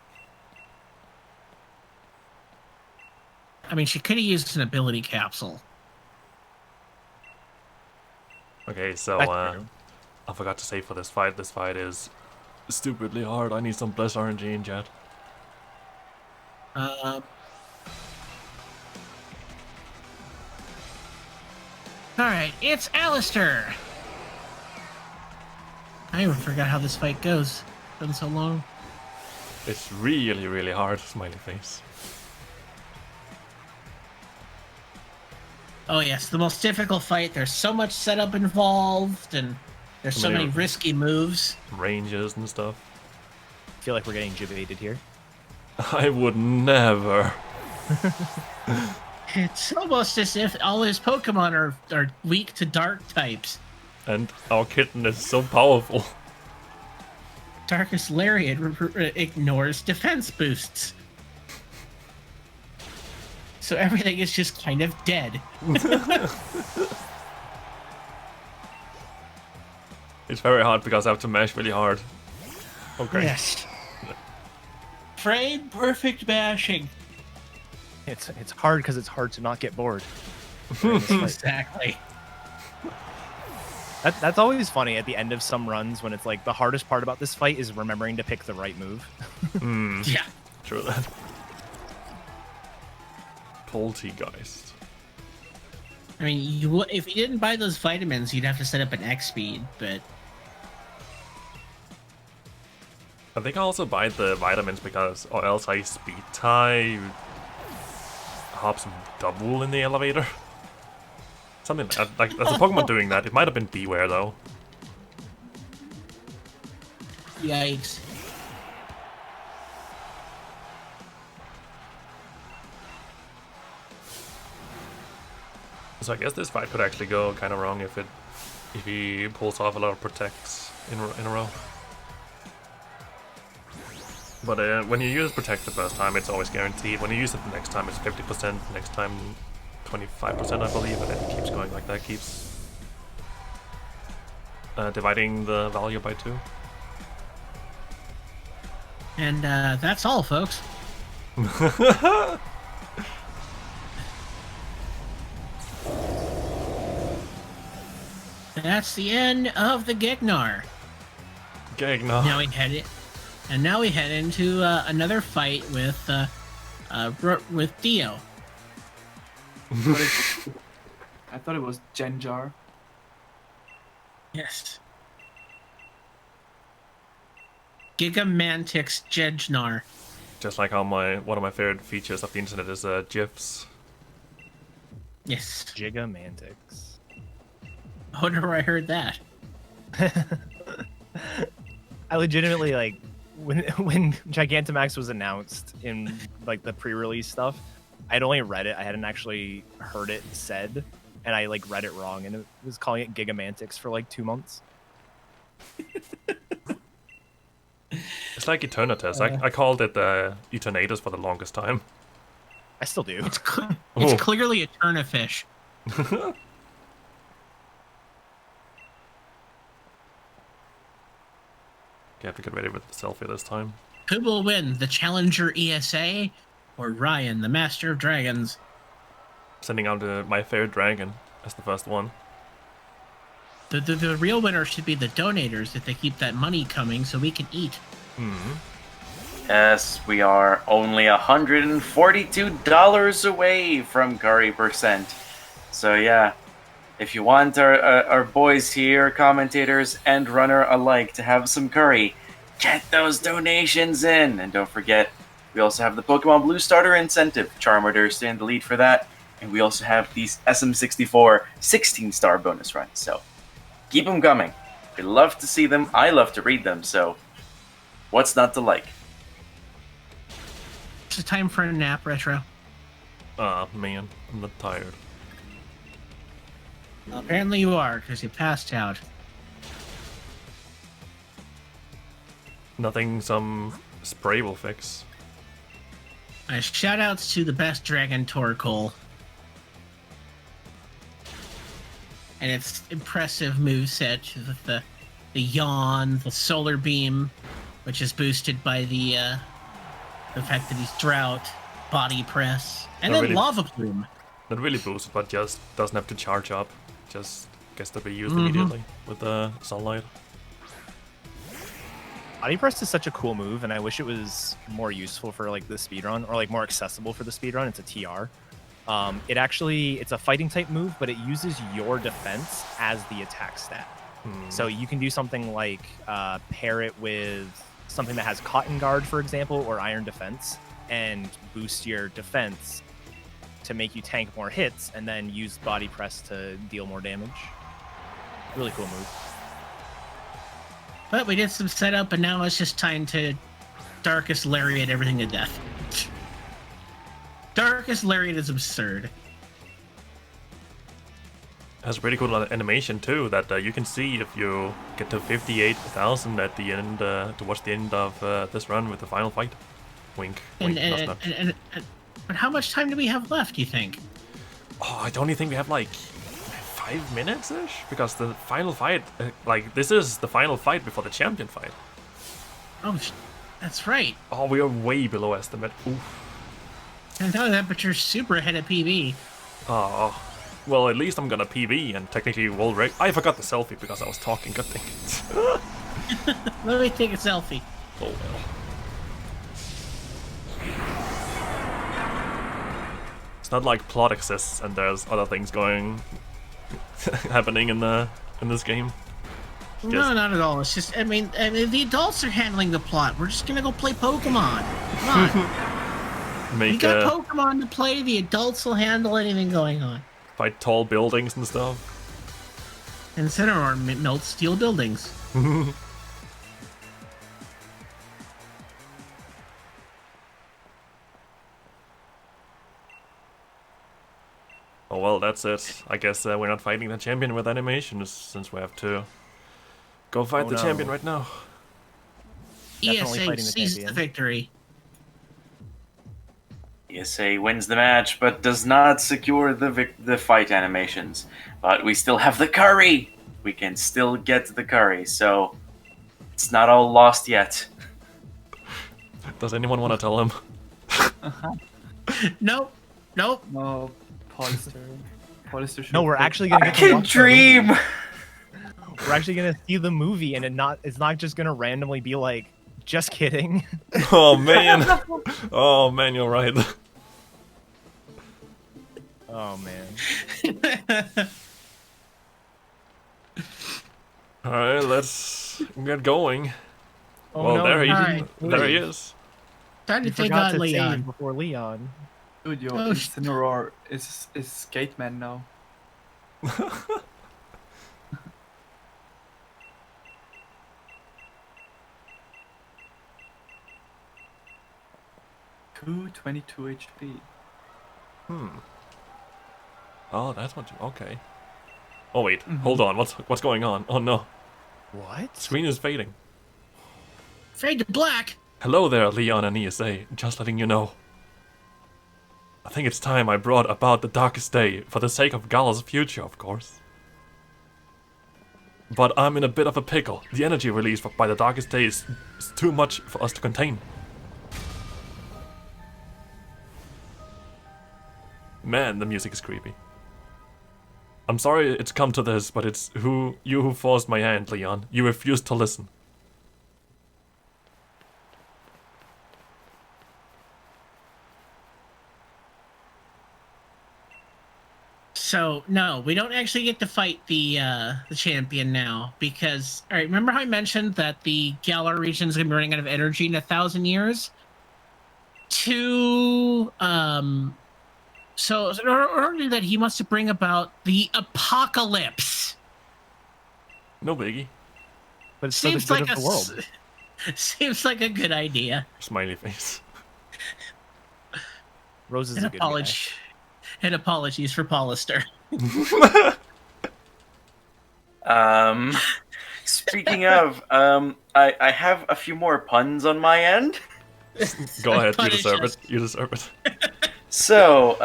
I mean, she could have used an ability capsule. Okay, so I forgot to say for this fight is stupidly hard. I need some Bless RNG in chat. Alright, it's Alistair! I even forgot how this fight goes. It's been so long. It's really, really hard, smiley face. Oh yes, the most difficult fight. There's so much setup involved, and there's so many risky moves. Ranges and stuff. I feel like we're getting debated here. I would never. It's almost as if all his Pokemon are weak to dark types. And our kitten is so powerful. Darkest Lariat ignores defense boosts. So everything is just kind of dead. It's very hard because I have to mash really hard. Okay. Yes. Frame perfect mashing. It's hard because it's hard to not get bored. Exactly. That's always funny at the end of some runs when it's like the hardest part about this fight is remembering to pick the right move. Yeah. True that. Poltergeist. I mean, if you didn't buy those vitamins, you'd have to set up an X speed, but I think I also buy the vitamins because, or else I speed tie hops double in the elevator. Something like that. Like, there's a Pokemon doing that. It might have been Beware though. yikes. So I guess this fight could actually go kind of wrong if he pulls off a lot of protects in a row. But when you use protect the first time, it's always guaranteed. When you use it the next time, it's 50%. Next time, 25%, I believe, and it keeps going like that. Keeps dividing the value by 2. And that's all, folks. That's the end of the Gegnar. Gegnar. Now we head into another fight with Dio. I thought it was Genjar. Yes. Gigamantix Gegnar. Just like how one of my favorite features of the internet is GIFs. Yes. Gigamantix. I wonder where I heard that. I legitimately, like, when Gigantamax was announced in, like, the pre-release stuff, I'd only read it. I hadn't actually heard it said, and I, like, read it wrong, and it was calling it Gigamantix for, like, 2 months. It's like Eternatus. I called it Eternatus for the longest time. I still do. It's Oh. clearly a Turnifish. You have to get ready with the selfie this time. Who will win, the Challenger ESA or Ryan, the Master of Dragons? Sending out my favorite dragon as the first one. The real winner should be the donators if they keep that money coming so we can eat. Yes, we are only $142 away from curry percent. So yeah, if you want our boys here, commentators and runner alike, to have some curry, get those donations in. And don't forget, we also have the Pokemon Blue Starter Incentive. Charmander stay in the lead for that. And we also have these SM64 16-star bonus runs. So keep them coming. We love to see them. I love to read them. So what's not to like? It's time for a nap, Retro. Ah, man, I'm not tired. Apparently you are, because you passed out. Nothing some spray will fix. Shout outs to the best Dragon Torkoal. And its impressive moveset with the Yawn, the Solar Beam, which is boosted by the fact that he's Drought, Body Press, and Not then really. Lava Plume. Not really boosted, but just doesn't have to charge up. Just gets to be used immediately with the sunlight. Body Press is such a cool move, and I wish it was more useful for, like, the speedrun, or, like, more accessible for the speedrun. It's a TR. It's a fighting type move, but it uses your defense as the attack stat. So you can do something like pair it with something that has Cotton Guard, for example, or Iron Defense, and boost your defense to make you tank more hits, and then use Body Press to deal more damage. Really cool move. But we did some setup, and now it's just time to Darkest Lariat everything to death. Darkest Lariat is absurd. Has a pretty cool animation too that you can see if you get to 58,000 at the end, towards the end of this run with the final fight. Wink, wink, nudge, nudge. But how much time do we have left, do you think? Oh, I only think we have like 5 minutes-ish? Because the final fight, this is the final fight before the champion fight. Oh, that's right. Oh, we are way below estimate. Oof. And not only that, but you're super ahead of PB. Oh, well, at least I'm gonna PB and technically will reg. I forgot the selfie because I was talking. Good thing. Let me take a selfie. Oh well. It's not like plot exists and there's other things going happening in this game. No, not at all. It's just, I mean, the adults are handling the plot. We're just gonna go play Pokemon. Come on. Make You got Pokemon to play. The adults will handle anything going on. fight tall buildings and stuff. Incineroar melt steel buildings. Oh well, that's it. I guess we're not fighting the champion with animations since we have to go fight the champion right now. Definitely ESA fighting the seizes champion. the victory. ESA wins the match, but does not secure the fight animations. But we still have the curry. We can still get the curry, so it's not all lost yet. Does anyone want to tell him? Nope. Nope. No, Polyster. Polyster should No, we're pick- actually gonna I get to can watch the movie. dream. We're actually gonna see the movie, and it's not just gonna randomly be like, just kidding. Oh man! Oh man, you're right. Oh man. All right, let's get going. Oh well, no, there he, Alright. there he is. Time to you take forgot on to save Leon. before Leon. Dude, your Oh, Incineroar is Skate Man now. $222 HP. Oh, that's what. Okay. Oh wait, hold on. What's going on? Oh no, What? screen is fading. Fade to black. Hello there, Leon and ESA. Just letting you know. I think it's time I brought about the darkest day, for the sake of Gala's future, of course. But I'm in a bit of a pickle. The energy released by the darkest day is too much for us to contain. Man, the music is creepy. I'm sorry it's come to this, but it's you who forced my hand, Leon. You refused to listen. So no, we don't actually get to fight the champion now because all right. Remember how I mentioned that the Galar region is gonna be running out of energy in 1,000 years? So in order to do that, he wants to bring about the apocalypse. No biggie. But it's for the Seems good like of the world. seems like a good idea. Smiley face. Rose is An a good guy. apology. And apologies for Polister. Speaking of, I have a few more puns on my end. Go ahead, you Punish deserve us. it. You deserve it. So,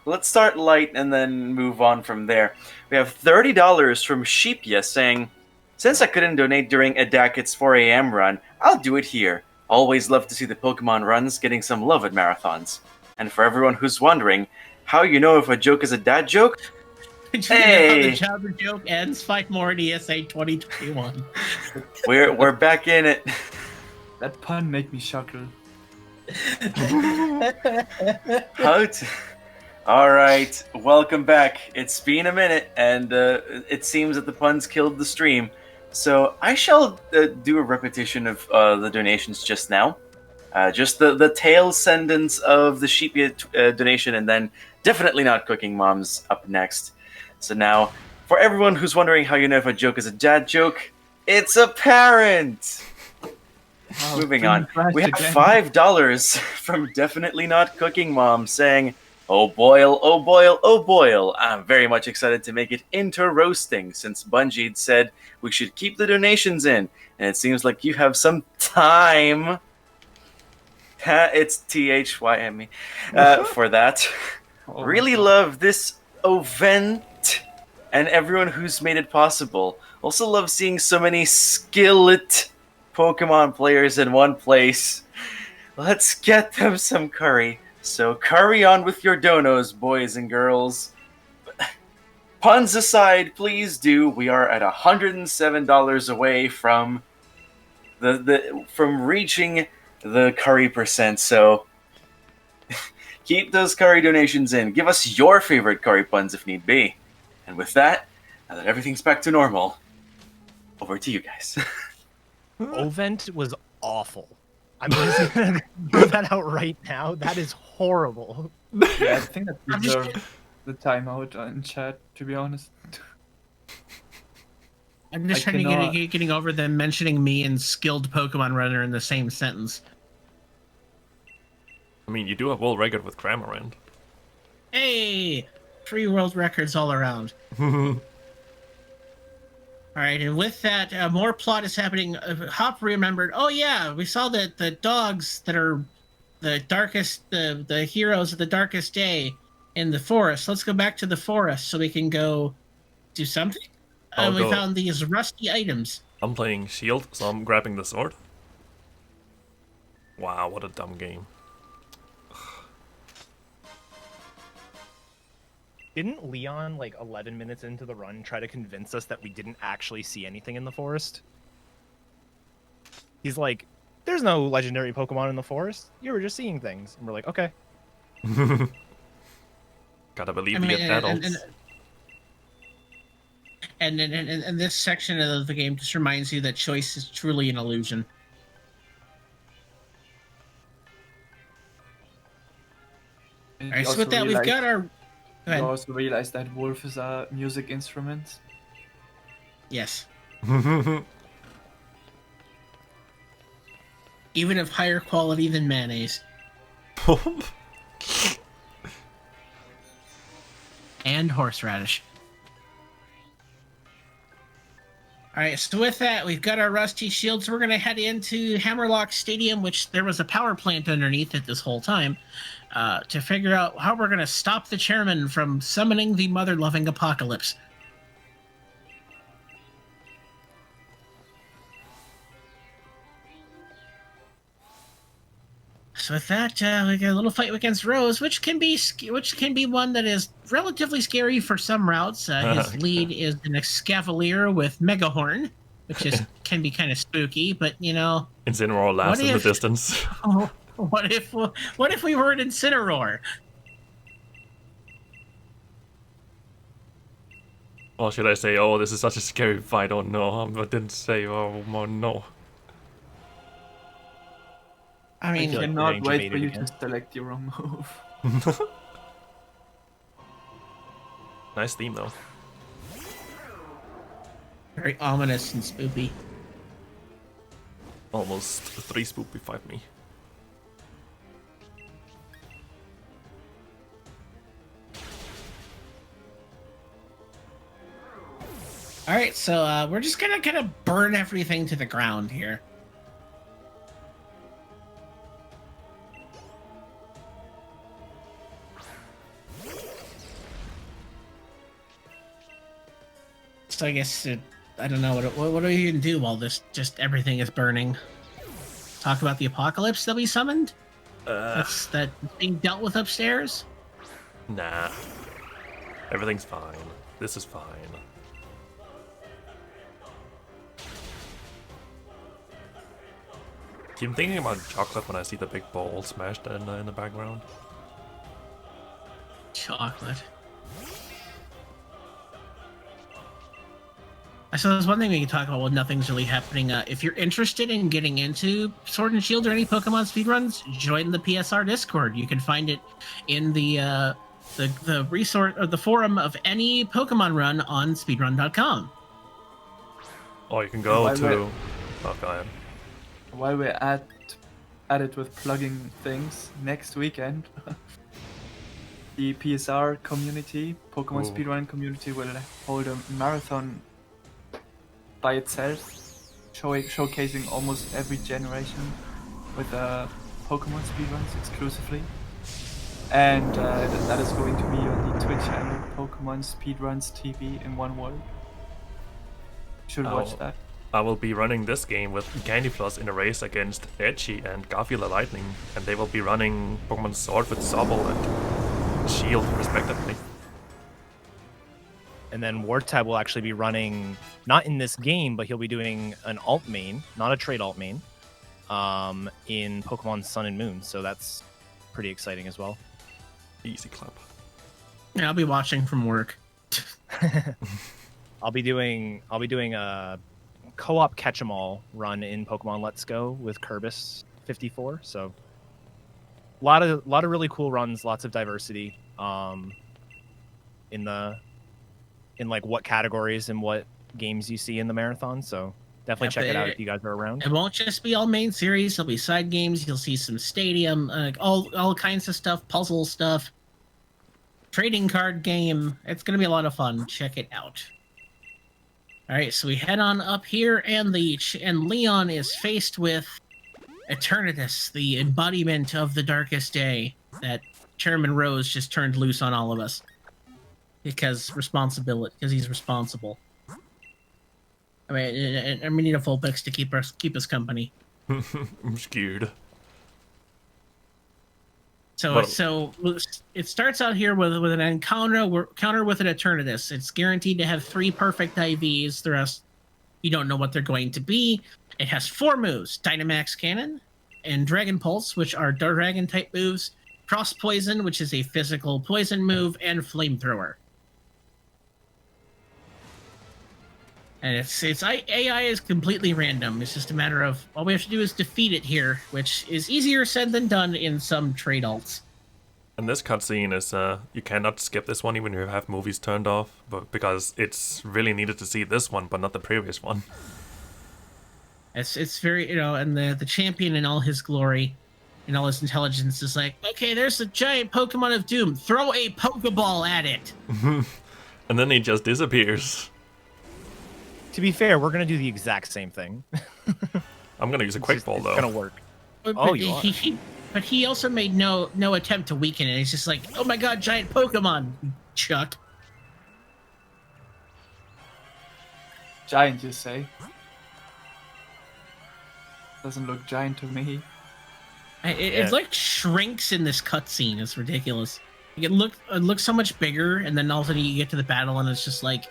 let's start light and then move on from there. We have $30 from Sheepya saying, "Since I couldn't donate during Adakit's 4 a.m. run, I'll do it here. Always love to see the Pokemon runs getting some love at marathons. And for everyone who's wondering, how you know if a joke is a dad joke? Hey. The Jabber joke ends. Fight more at ESA 2021. We're back in it. That pun made me chuckle. All right, welcome back. It's been a minute, and it seems that the puns killed the stream. So I shall do a repetition of the donations just now. Just the tail sentence of the Sheepia donation, and then definitely not Cooking Moms up next. So now, for everyone who's wondering how you know if a joke is a dad joke, it's apparent! Wow, Moving on, crashed we have again. $5 from Definitely Not Cooking Mom saying, "Oh boil, oh boil, oh boil. I'm very much excited to make it into roasting since Bungie'd said we should keep the donations in, and it seems like you have some time." It's THYME for that. Oh my Really God. love this event and everyone who's made it possible. Also love seeing so many skillet Pokemon players in one place. Let's get them some curry. So curry on with your donos, boys and girls. Puns aside, please do. We are at $107 away from from reaching the curry percent. So Keep those curry donations in. Give us your favorite curry puns if need be. And with that, now that everything's back to normal, over to you guys. Ovent was awful. I'm just gonna throw that out right now. That is horrible. Yeah, I think that deserved the timeout in chat, to be honest. I'm just I trying cannot- to getting over them mentioning me and skilled Pokemon runner in the same sentence. I mean, you do have world record with Cramorant. Hey, 3 world records all around. All right, and with that, more plot is happening. Hop remembered. Oh yeah, we saw that the dogs that are the darkest, the heroes of the darkest day in the forest. Let's go back to the forest so we can go do something. I'll We go. found these rusty items. I'm playing Shield, so I'm grabbing the sword. Wow, what a dumb game. Didn't Leon, like 11 minutes into the run, try to convince us that we didn't actually see anything in the forest? He's like, there's no legendary Pokemon in the forest. You were just seeing things. And we're like, okay. Gotta believe I the mean, adults. and this section of the game just reminds you that choice is truly an illusion. And All right, you so with also that, we've got our. Go You ahead. also realize that Wolf is a music instrument. Yes. Even of higher quality than mayonnaise. And horseradish. Alright, so with that, we've got our rusty shields. We're going to head into Hammerlock Stadium, which there was a power plant underneath it this whole time, to figure out how we're going to stop the chairman from summoning the mother-loving apocalypse. So with that, we got a little fight against Rose, which can be one that is relatively scary for some routes. His lead is an Escavalier with Megahorn, which can be kind of spooky. But you know, Incineroar laughs in the distance. what if we were an Incineroar? Or should I say, oh, this is such a scary fight, oh no, I didn't say, oh no. I mean, I feel like Cannot getting wait for debated you again. to select your wrong move. Nice theme though. very ominous and spoopy. Almost 3 spoopy 5 me. All right, so we're just gonna kind of burn everything to the ground here. So I guess I don't know what are you gonna do while just everything is burning? Talk about the apocalypse that we summoned. That's being dealt with upstairs. Nah. Everything's fine. This is fine. Keep thinking about chocolate when I see the big bowl smashed in the background. Chocolate. So there's one thing we can talk about when nothing's really happening. If you're interested in getting into Sword and Shield or any Pokemon speedruns, join the PSR Discord. You can find it in the resource or the forum of any Pokemon run on speedrun.com. Or you can go Why to... wait? Oh, go ahead. While we're at it with plugging things, next weekend, the PSR community, Pokemon Ooh. Speedrun community, will hold a marathon by itself, showcasing almost every generation with Pokemon speedruns exclusively. And that is going to be on the Twitch channel Pokemon Speedruns TV in one word. Should watch that. I will be running this game with Candyfloss in a race against Edgy and Garfield the Lightning, and they will be running Pokemon Sword with Sobble and Shield, respectively. And then Wartab will actually be running, not in this game, but he'll be doing an alt main, not a trade alt main, in Pokemon Sun and Moon. So that's pretty exciting as well. Easy clap. Yeah, I'll be watching from work. I'll be doing a co-op catch-em-all run in Pokemon Let's Go with Kerbis 54. So a lot of really cool runs, lots of diversity. In like what categories and what games you see in the marathon. So definitely check it out if you guys are around. It won't just be all main series. There'll be side games. You'll see some stadium, all kinds of stuff, puzzle stuff, trading card game. It's gonna be a lot of fun. Check it out. All right, so we head on up here, and Leon is faced with Eternatus, the embodiment of the darkest day that Chairman Rose just turned loose on all of us because he's responsible. I mean, and we need a Vulpix to keep us company. I'm scared. So it starts out here with an encounter with an Eternatus. It's guaranteed to have 3 perfect IVs. The rest, you don't know what they're going to be. It has 4 moves: Dynamax Cannon and Dragon Pulse, which are Dragon type moves, Cross Poison, which is a physical poison move, and Flamethrower. And its AI is completely random. It's just a matter of all we have to do is defeat it here, which is easier said than done in some trade alts. And this cutscene is you cannot skip this one even if you have movies turned off, but because it's really needed to see this one, but not the previous one. It's very, and the champion in all his glory, and all his intelligence is like, okay, there's a giant Pokemon of Doom. Throw a Pokeball at it. And then he just disappears. To be fair, we're gonna do the exact same thing. I'm gonna use a quick ball though. It's gonna work. But he also made no attempt to weaken it. He's just like, oh my god, giant Pokemon, Chuck. Giant, you say? Doesn't look giant to me. It like shrinks in this cutscene. It's ridiculous. It looks so much bigger, and then all of a sudden you get to the battle, and it's just like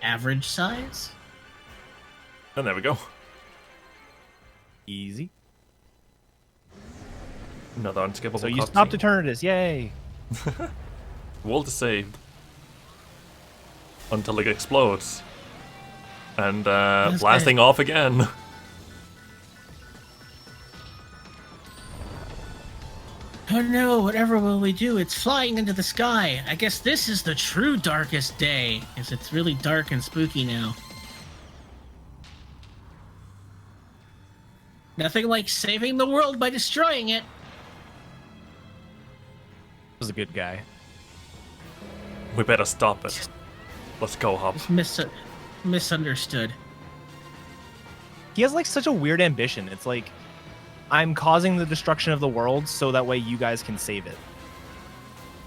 average size. And there we go. Easy. Another unskippable. So you stopped Eternatus, yay! World is saved. Until it explodes. And blasting off again. Oh no, whatever will we do? It's flying into the sky. I guess this is the true darkest day, because it's really dark and spooky now. Nothing like saving the world by destroying it. Was a good guy. We better stop it. Let's go, Hop. Misunderstood. He has like such a weird ambition. It's like, I'm causing the destruction of the world so that way you guys can save it.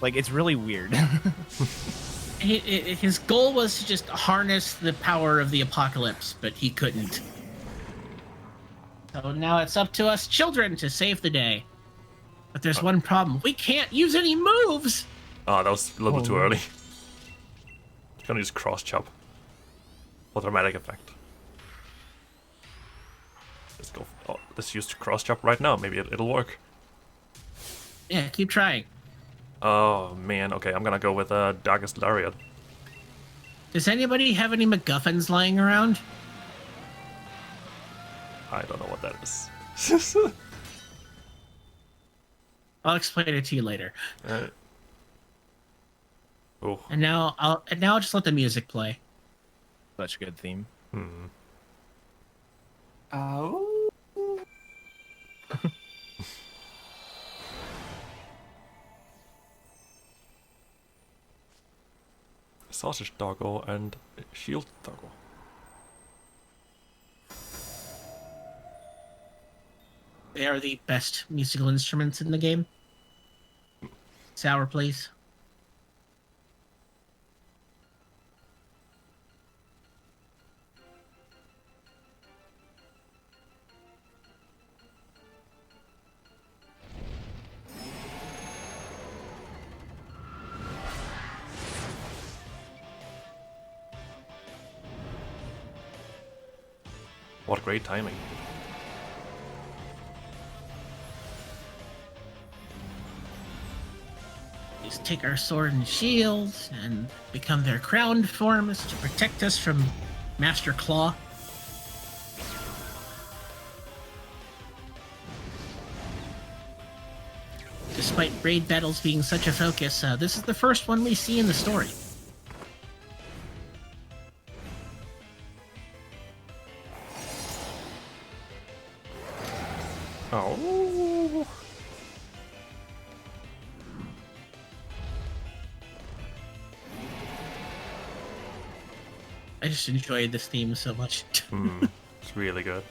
Like, it's really weird. His goal was to just harness the power of the apocalypse, but he couldn't. So now it's up to us children to save the day. But there's one problem. We can't use any moves! Oh, that was a little too early. Gonna use cross chop. For dramatic effect. Let's go. Oh, let's use cross chop right now. Maybe it'll work. Yeah, keep trying. Oh man, okay, I'm gonna go with Darkest Lariat. Does anybody have any MacGuffins lying around? I don't know what that is. I'll explain it to you later. Oh. And now I'll just let the music play. Such a good theme. Oh. Sausage Doggo and Shield Doggo. They are the best musical instruments in the game. Sour, please. What great timing. take our sword and shield and become their crowned forms to protect us from Master Claw. Despite raid battles being such a focus, this is the first one we see in the story. Oh. I just enjoyed this theme so much. It's really good.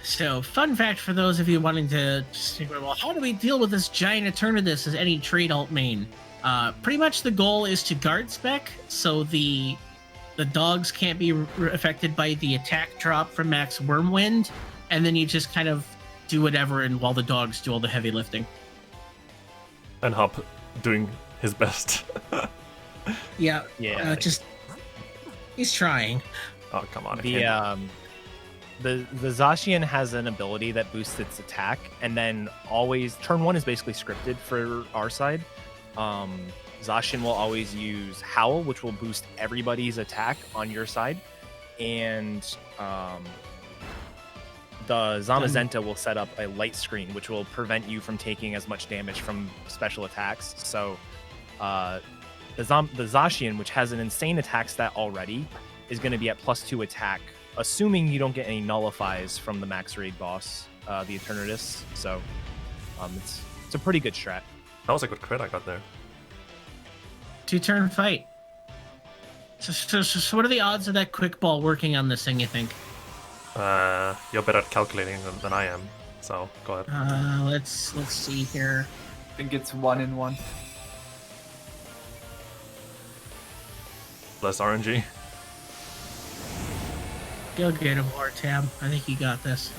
So, fun fact for those of you wanting to just think, well, how do we deal with this giant Eternatus as any trade alt main? Pretty much the goal is to guard spec, so the dogs can't be affected by the attack drop from Max Wormwind, and then you just kind of do whatever, and while the dogs do all the heavy lifting. And Hop doing his best. Yeah, Yeah. just he's trying. Oh, come on. I can't. The Zacian has an ability that boosts its attack, and then always turn 1 is basically scripted for our side. Zacian will always use Howl, which will boost everybody's attack on your side, and the Zamazenta will set up a light screen, which will prevent you from taking as much damage from special attacks. So the Zacian, which has an insane attack stat already, is going to be at +2 attack, assuming you don't get any nullifies from the max raid boss, the Eternatus. So it's a pretty good strat. That was a good crit I got there. 2-turn fight. So what are the odds of that quick ball working on this thing, you think? You're better at calculating than I am, so go ahead. Let's see here. I think it's 1 in 1. Less RNG. Go get him, Hortab. I think you got this.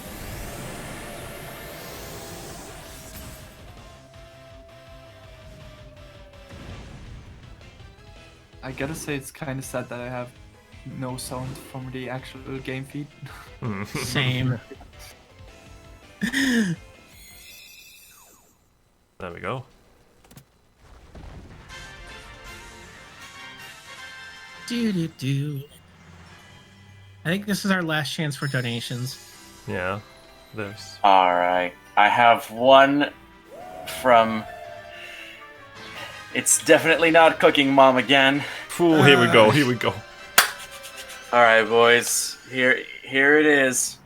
I gotta say it's kind of sad that I have no sound from the actual game feed. Same. There we go. Do. I think this is our last chance for donations. Yeah, there's. All right. I have one from. It's definitely not Cooking Mom again. Ooh, here we go. Here we go. All right, boys. Here it is.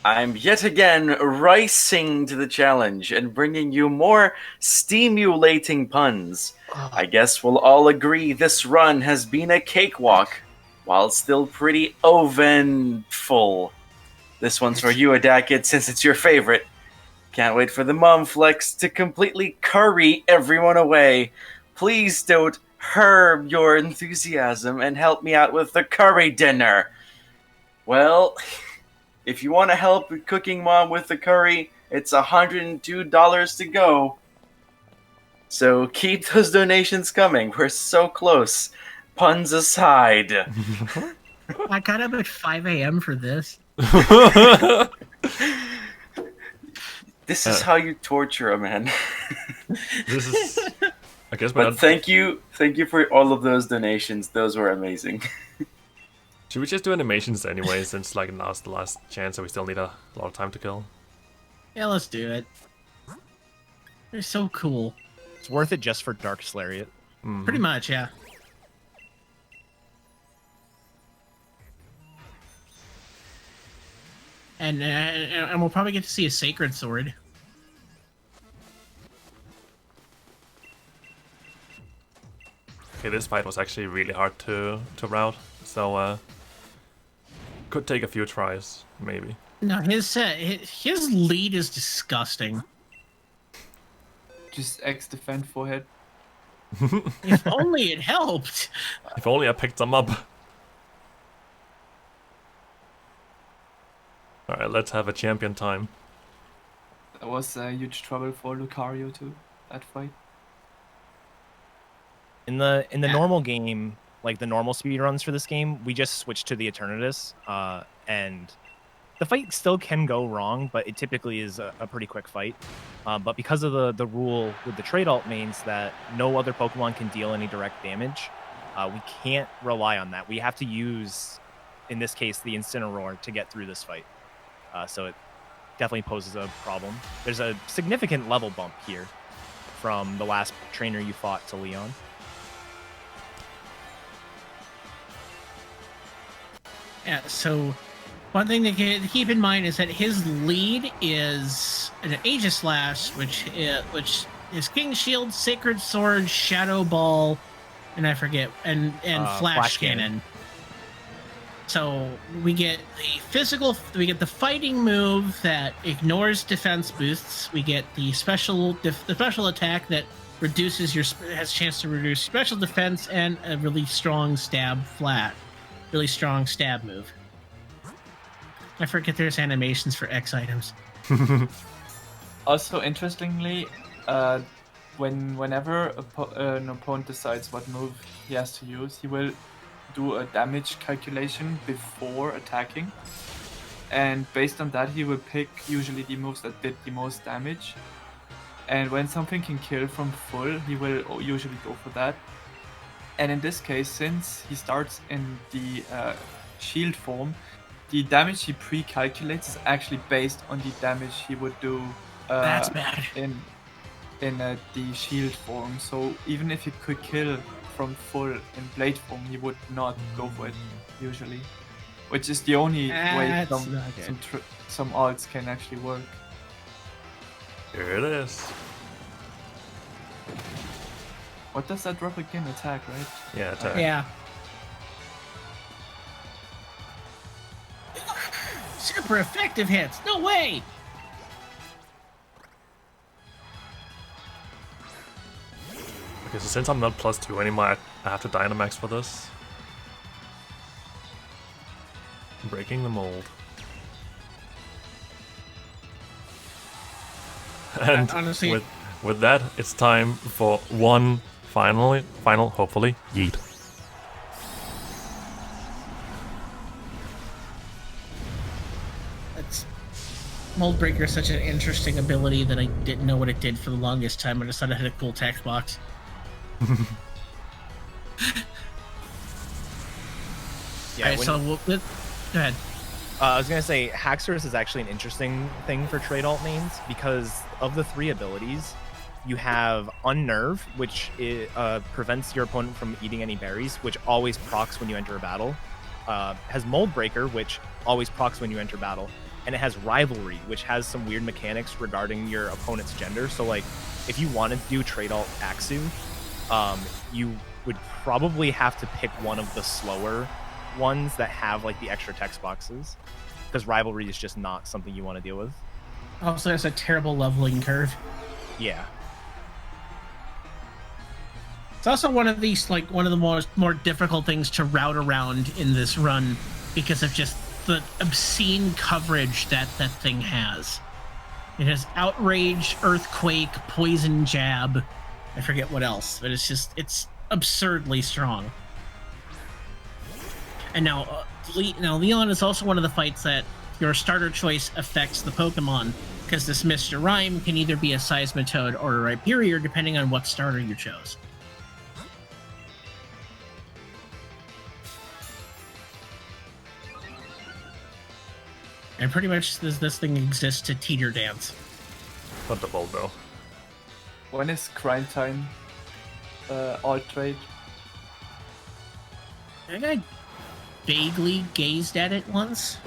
I'm yet again rising to the challenge and bringing you more stimulating puns. I guess we'll all agree this run has been a cakewalk, while still pretty eventful. This one's for you, Adakid, since it's your favorite. Can't wait for the mom flex to completely curry everyone away. Please don't herb your enthusiasm and help me out with the curry dinner. Well, if you want to help Cooking Mom with the curry, it's $102 to go. So keep those donations coming. We're so close. Puns aside. I got up at 5 a.m. for this. This is how you torture a man. This is. I guess we're But not. thank you for all of those donations. Those were amazing. Should we just do animations anyway, since like now's the last chance, so we still need a lot of time to kill? Yeah, let's do it. They're so cool. It's worth it just for Dark Lariat. Pretty much, yeah. And we'll probably get to see a sacred sword. Okay, this fight was actually really hard to route, so could take a few tries, maybe. No, his lead is disgusting. Just X defend forehead. If only it helped. If only I picked them up. Alright, let's have a champion time. That was a huge trouble for Lucario too, that fight. In the normal game, like the normal speedruns for this game, we just switched to the Eternatus, and the fight still can go wrong, but it typically is a pretty quick fight. But because of the rule with the trade alt mains that no other Pokemon can deal any direct damage, we can't rely on that. We have to use, in this case, the Incineroar to get through this fight. So it definitely poses a problem. There's a significant level bump here from the last trainer you fought to Leon. Yeah, so one thing to keep in mind is that his lead is an Aegislash, which is King Shield, Sacred Sword, Shadow Ball, and I forget, and Flash Cannon. So we get the fighting move that ignores defense boosts. We get the special attack that has a chance to reduce special defense, and a really strong stab move. I forget there's animations for X items. Also, interestingly, whenever an opponent decides what move he has to use, he will do a damage calculation before attacking. And based on that, he will pick usually the moves that did the most damage. And when something can kill from full, he will usually go for that. And in this case, since he starts in the shield form, the damage he pre-calculates is actually based on the damage he would do That's bad. in the shield form. So even if he could kill from full in blade form, he would not go for it usually, which is the only way some alts can actually work. Here it is. What does that drop again? Attack, right? Yeah, attack. Yeah. Super effective hits. No way. Okay, so since I'm not +2 anymore, I have to Dynamax for this. Breaking the mold. And honestly, with that, it's time for one final, hopefully, yeet. Mold Breaker is such an interesting ability that I didn't know what it did for the longest time. I just thought it had a cool text box. Yeah. Alright, so go ahead. I was gonna say Haxorus is actually an interesting thing for trade alt mains because of the 3 abilities, you have Unnerve, which prevents your opponent from eating any berries, which always procs when you enter a battle. Has Mold Breaker, which always procs when you enter battle. And it has Rivalry, which has some weird mechanics regarding your opponent's gender. So, like, if you wanted to do trade alt Axu, you would probably have to pick one of the slower ones that have, like, the extra text boxes. Because Rivalry is just not something you want to deal with. Also, there's a terrible leveling curve. Yeah. It's also one of the more difficult things to route around in this run because of just the obscene coverage that thing has. It has Outrage, Earthquake, Poison Jab. I forget what else, but it's absurdly strong. And now Leon is also one of the fights that your starter choice affects the Pokemon, because this Mr. Rhyme can either be a Seismitoad or a Rhyperior, depending on what starter you chose. And pretty much this thing exists to teeter dance. Thunderbolt, though. When is Grind Time alt trade? I think I vaguely gazed at it once.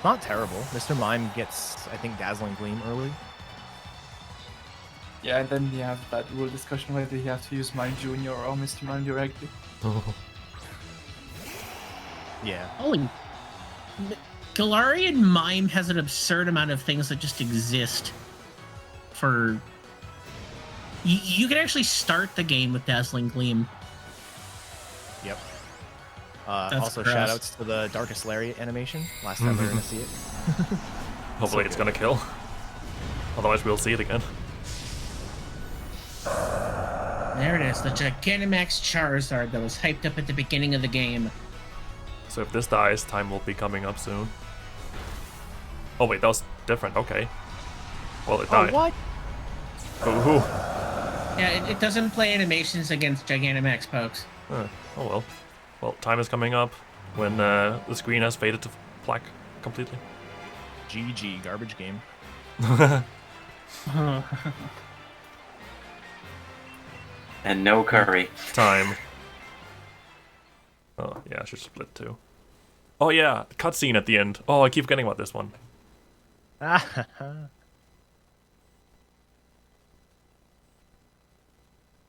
Not terrible. Mr. Mime gets, I think, Dazzling Gleam early. Yeah, and then you have that rule discussion whether you have to use Mime Junior or Mr. Mime directly. Yeah. Holy... Galarian Mime has an absurd amount of things that just exist for... You can actually start the game with Dazzling Gleam. Yep. That's also, gross. shoutouts to the Darkest Lariat animation. Last time we were going to see it. Hopefully it's gonna kill. Otherwise we'll see it again. There it is, the Gigantamax Charizard that was hyped up at the beginning of the game. So if this dies, time will be coming up soon. Oh wait, that was different. Okay. Well, it died. Oh, what? Ooh. Yeah, it doesn't play animations against Gigantamax pokes. Oh well. Well, time is coming up when the screen has faded to black completely. GG, garbage game. And no curry. Time. Oh yeah, I should split too. Oh yeah, cutscene at the end. Oh, I keep forgetting about this one.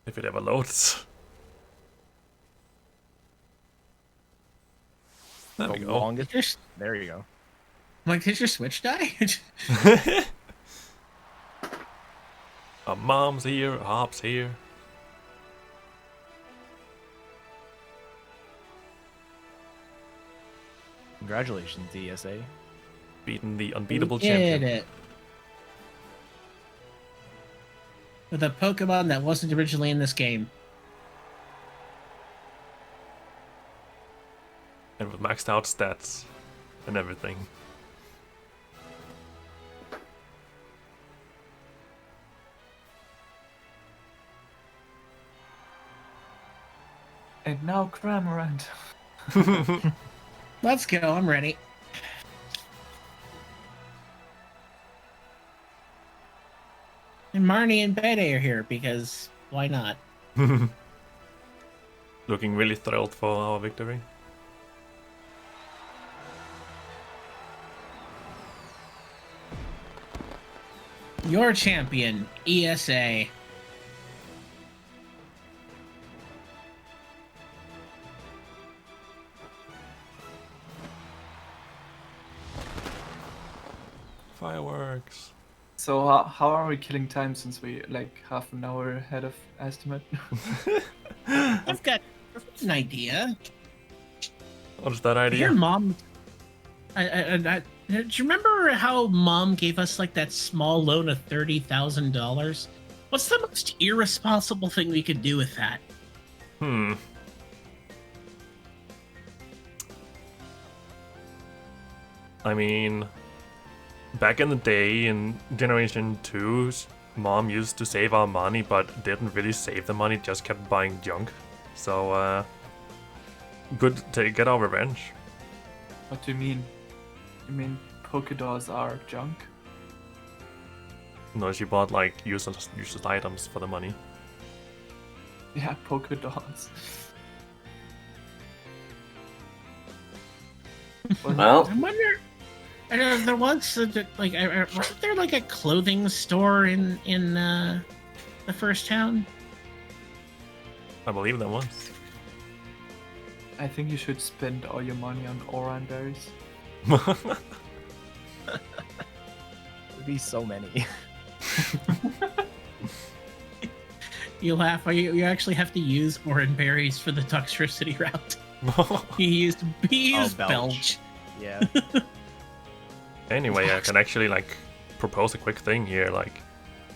If it ever loads. There we The go. longest. There you go. I'm like, did your Switch die? Mom's here, Hop's here. Congratulations, ESA. Beating the unbeatable We champion. did it. With a Pokemon that wasn't originally in this game. And with maxed out stats and everything. And now Cramorant. Let's go, I'm ready. And Marnie and Bede are here because why not? Looking really thrilled for our victory. Your champion, ESA. Fireworks. So how are we killing time since we like half an hour ahead of estimate? I've got an idea. What's that idea? Your mom. Do you remember how Mom gave us like that small loan of $30,000? What's the most irresponsible thing we could do with that? I mean, back in the day in Generation 2, Mom used to save our money, but didn't really save the money, just kept buying junk. So, good to get our revenge. What do you mean? You mean Pokédolls are junk? No, she bought like useless items for the money. Yeah, Pokédolls. Well, I wonder. I don't know, there was like, wasn't there like a clothing store in the first town? I believe there was. I think you should spend all your money on Oran berries. There'd be so many. You laugh. You actually have to use Oran berries for the Toxtricity route. He used Belch. Belch. Yeah. Anyway, I can actually like propose a quick thing here. Like,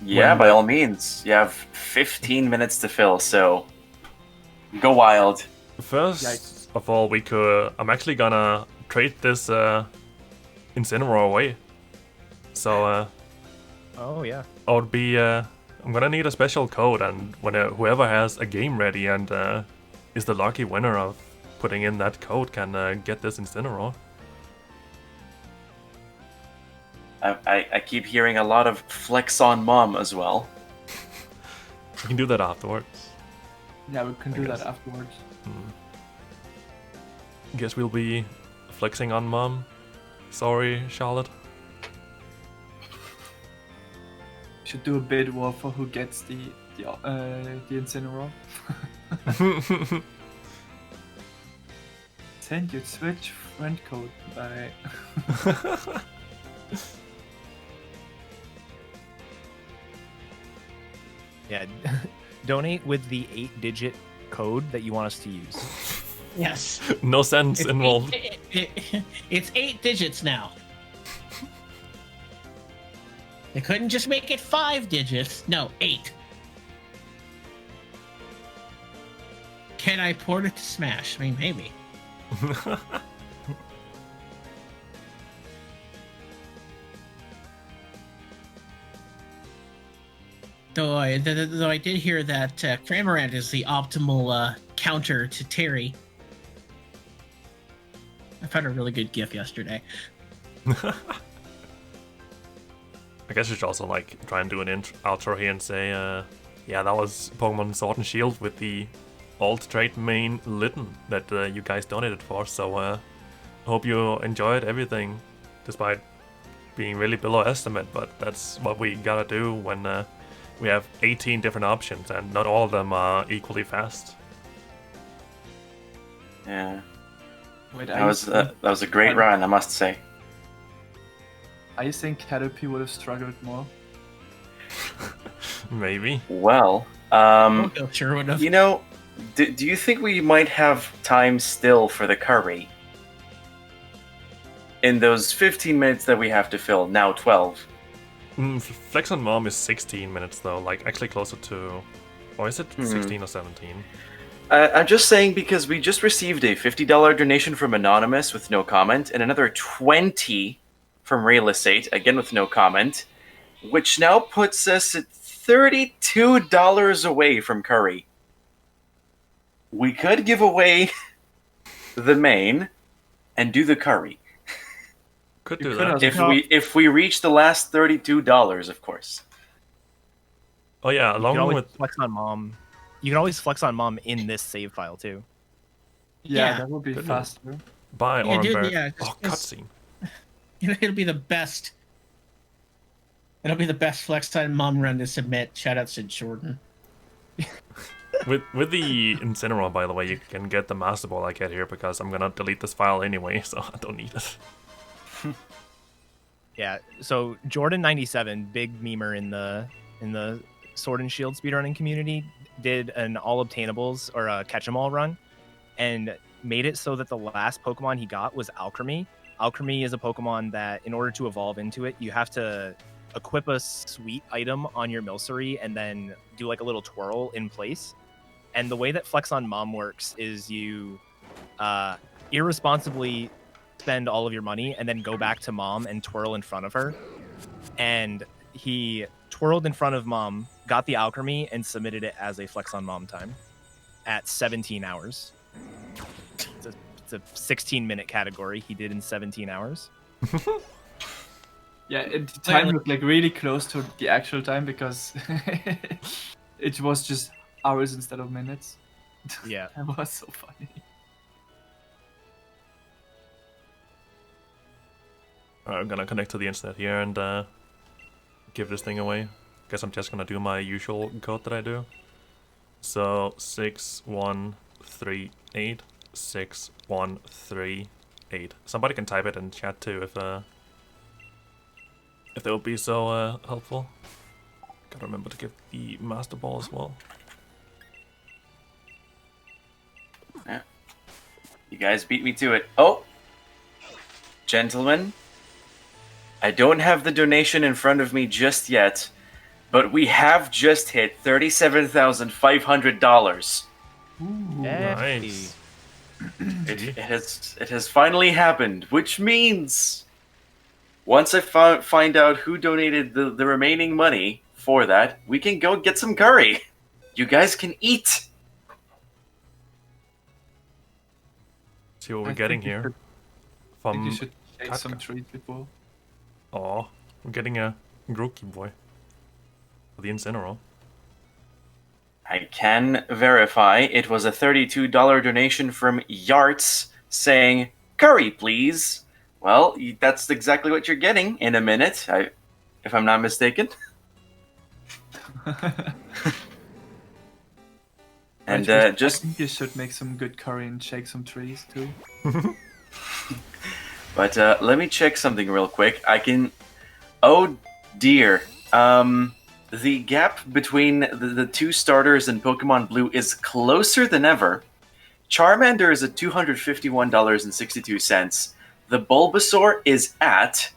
yeah, by all means. You have 15 minutes to fill, so go wild. first Yikes. of all, we could. I'm actually gonna trade this Incineroar away. So Oh yeah. I would be. I'm gonna need a special code, and when whoever has a game ready and is the lucky winner of putting in that code can get this Incineroar. I keep hearing a lot of flex on Mom as well. We can do that afterwards. Yeah, we can I do guess. that afterwards. Guess we'll be flexing on Mom. Sorry, Charlotte. Should do a bid war for who gets the Incineroar. Send your Switch friend code by. Yeah. Donate with the 8-digit code that you want us to use. Yes. No sense involved. It's 8 digits now. They couldn't just make it 5 digits. No, 8. Can I port it to Smash? I mean, maybe. Though I did hear that Cramorant is the optimal counter to Terry. I found a really good GIF yesterday. I guess you should also like try and do an outro here and say, yeah, that was Pokemon Sword and Shield with the alt trade main Litten that you guys donated for. So hope you enjoyed everything, despite being really below estimate. But that's what we gotta do when we have 18 different options and not all of them are equally fast. Yeah, Wait, that was a great run, I must say. I think Caterpie would have struggled more. Maybe. Well, Sure would have. you know, do you think we might have time still for the curry? In those 15 minutes that we have to fill, now 12. Flex on Mom is 16 minutes though, like actually closer to, or is it 16 or 17? I'm just saying because we just received a $50 donation from Anonymous with no comment, and another 20 from Real Estate, again with no comment, which now puts us at $32 away from curry. We could give away the main and do the curry. Could You do could that. also- If we reach the last $32, of course. Oh yeah, You can along always with flex on Mom. You can always flex on Mom in this save file too. Yeah, Yeah. that would be Good. faster. buy Yeah, dude, Orenberg. yeah, Oh, just- cutscene. It'll be the best. It'll be the best flex time mom run to submit. Shoutouts to Jordan. With the Incineroar, by the way, you can get the Master Ball I get here because I'm gonna delete this file anyway, so I don't need it. Yeah. So Jordan97, big memer in the Sword and Shield speedrunning community, did an all obtainables or a catch 'em all run, and made it so that the last Pokemon he got was Alchemy. Alchemy is a Pokemon that, in order to evolve into it, you have to equip a sweet item on your Milcery and then do like a little twirl in place. And the way that Flex on Mom works is you irresponsibly spend all of your money and then go back to Mom and twirl in front of her. And he twirled in front of Mom, got the Alchemy, and submitted it as a Flex on Mom time at 17 hours. It's a 16-minute category. He did in 17 hours. Yeah, the time looked like really close to the actual time because it was just hours instead of minutes. Yeah. That was so funny. I'm gonna connect to the internet here and give this thing away. Guess I'm just gonna do my usual code that I do. So 6138 6138. Somebody can type it in chat too if that would be so helpful. Gotta remember to give the Master Ball as well. Yeah. You guys beat me to it. Oh! Gentlemen, I don't have the donation in front of me just yet, but we have just hit $37,500. Nice. It has finally happened, which means once I find out who donated the remaining money for that, we can go get some curry. You guys can eat. See what we're I getting think you here. I think you From should take some treats before. oh, we're getting a Grookey boy. For the Incineroar. I can verify it was a $32 donation from Yarts saying, curry, please. Well, that's exactly what you're getting in a minute, if I'm not mistaken. And I just... think you should make some good curry and shake some trees too. But let me check something real quick. I can... Oh, dear. The gap between the two starters in Pokemon Blue is closer than ever. Charmander is at $251.62. The Bulbasaur is at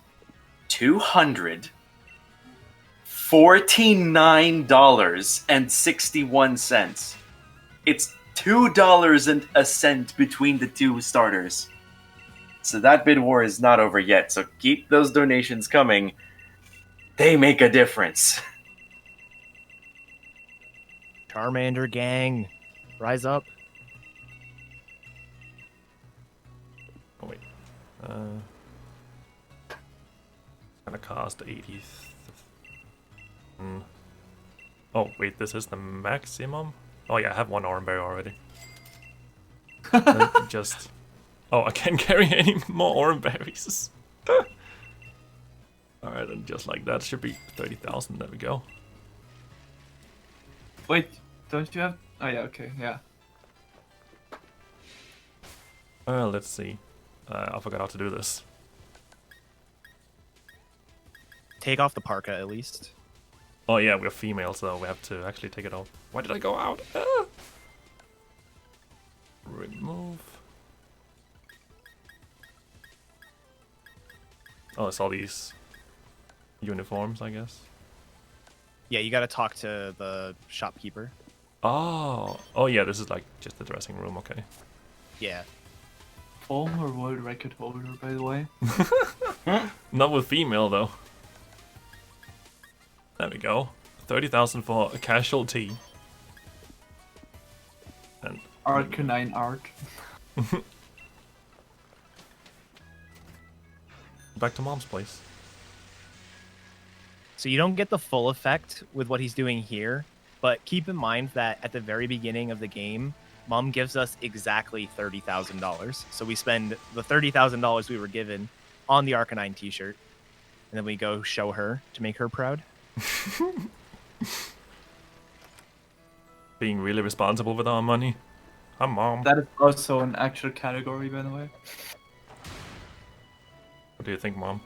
$249.61. It's $2 between the two starters. So that bid war is not over yet. So keep those donations coming. They make a difference. Charmander gang, rise up. Oh wait. Gonna cost 80. Oh wait, this is the maximum? Oh yeah, I have one orange berry already. Then just... Oh, I can't carry any more orange berries. Alright, and just like that, should be 30,000. There we go. Wait, don't you have? Oh yeah, okay, yeah. Let's see. I forgot how to do this. Take off the parka at least. Oh yeah, we're female, so we have to actually take it off. Why did I go out? Ah! Remove. Oh, it's all these uniforms, I guess. Yeah, you gotta talk to the shopkeeper. Oh, oh yeah, this is like just the dressing room. Okay. Yeah. Former world record holder, by the way. Not with female though. There we go. 30,000 for a casual tee. And Arcanine art. back to mom's place. So you don't get the full effect with what he's doing here, but keep in mind that at the very beginning of the game, Mom gives us exactly $30,000. So we spend the $30,000 we were given on the Arcanine t-shirt, and then we go show her to make her proud. Being really responsible with our money. Hi, Mom. That is also an actual category, by the way. What do you think, Mom?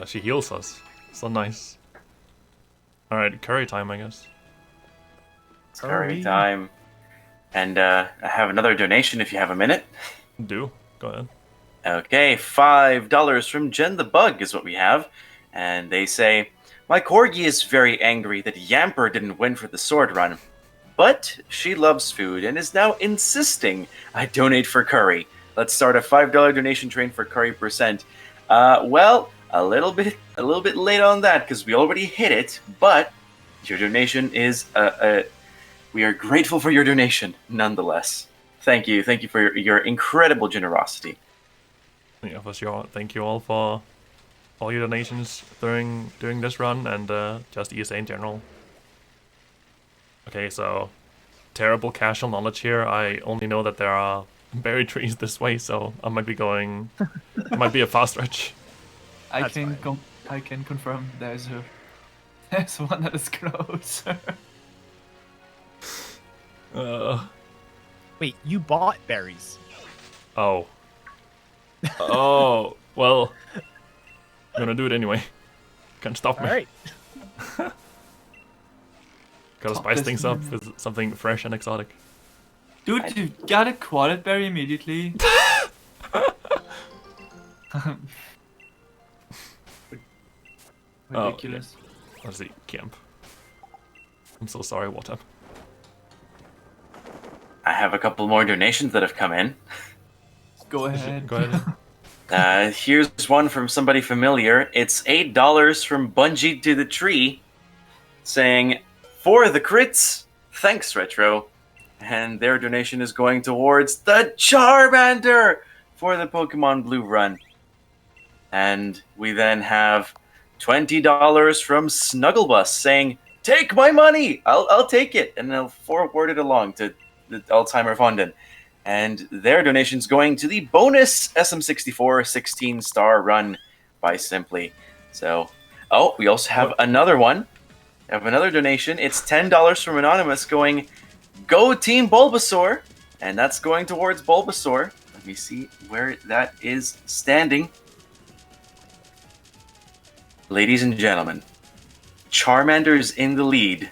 She heals us. So nice. Alright, curry time, I guess. Curry time. And I have another donation if you have a minute. Do. Go ahead. Okay, $5 from Jen the Bug is what we have. And they say, my corgi is very angry that Yamper didn't win for the sword run. But she loves food and is now insisting I donate for curry. Let's start a $5 donation train for curry percent. Well, a little bit late on that because we already hit it, but your donation is we are grateful for your donation nonetheless. Thank you for your incredible generosity. Yeah, for sure. Thank you all for all your donations during this run and just ESA in general. Okay, so terrible casual knowledge here. I only know that there are berry trees this way, so I might be going. It might be a fast stretch. I can confirm there's one that is closer. Wait, you bought berries? Oh. Oh, well, I'm gonna do it anyway. Can't stop me. Alright. Gotta spice things up with something fresh and exotic. Dude, you got a quality berry immediately. Ridiculous. Oh, let's see, camp. I'm so sorry, what up? I have a couple more donations that have come in. Go ahead. Go ahead. Here's one from somebody familiar. It's $8 from Bungie to the Tree, saying, for the crits, thanks, Retro. And their donation is going towards the Charmander for the Pokemon Blue run. And we then have $20 from Snugglebus saying, take my money! I'll take it! And they'll forward it along to the Alzheimer Fonden. And their donation's going to the bonus SM64 16-star run by Simply. So, oh, we also have another one. We have another donation. It's $10 from Anonymous going, go Team Bulbasaur! And that's going towards Bulbasaur. Let me see where that is standing. Ladies and gentlemen, Charmander's in the lead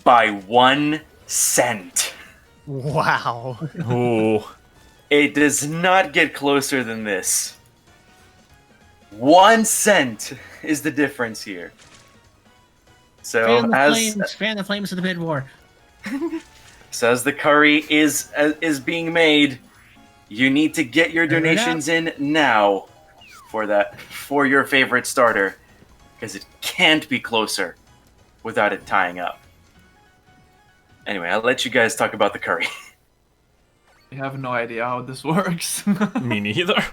by 1 cent. Wow. Oh. It does not get closer than this. 1 cent is the difference here. So fan the flames of the bid war. So as the curry is being made, you need to get your donations in now for your favorite starter, because it can't be closer without it tying up. Anyway, I'll let you guys talk about the curry. I have no idea how this works. Me neither.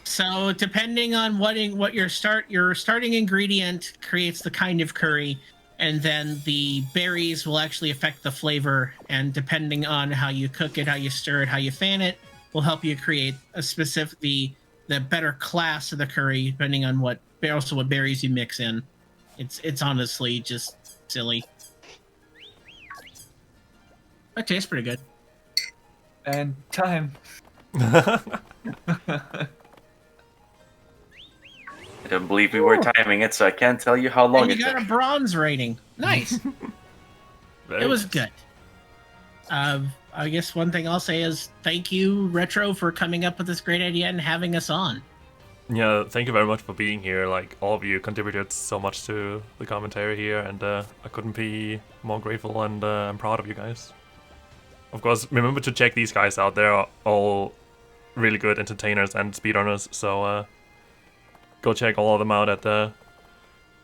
So depending on what your starting ingredient creates the kind of curry, and then the berries will actually affect the flavor. And depending on how you cook it, how you stir it, how you fan it, will help you create a specific the better class of the curry, depending on what berries you mix in. It's honestly just silly. It tastes pretty good. And time. I don't believe we were timing it, so I can't tell you how long And it you got took. a bronze rating. Nice. Very It was nice. good. I guess one thing I'll say is thank you, Retro, for coming up with this great idea and having us on. Yeah, thank you very much for being here. Like, all of you contributed so much to the commentary here, and I couldn't be more grateful, and I'm proud of you guys. Of course, remember to check these guys out. They're all really good entertainers and speedrunners, so go check all of them out at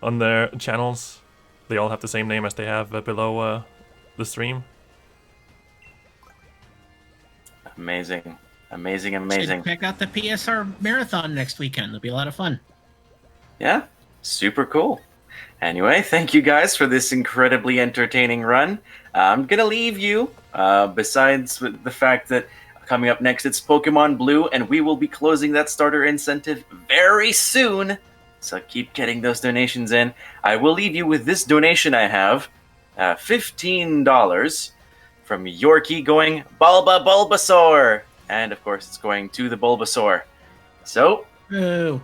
on their channels. They all have the same name as they have below the stream. Amazing. Amazing, Should amazing. check out the PSR marathon next weekend. It'll be a lot of fun. Yeah, super cool. Anyway, thank you guys for this incredibly entertaining run. I'm gonna leave you, besides with the fact that coming up next it's Pokemon Blue, and we will be closing that starter incentive very soon. So keep getting those donations in. I will leave you with this donation I have, $15 from Yorkie going Bulbasaur. And of course, it's going to the Bulbasaur. So, Ooh.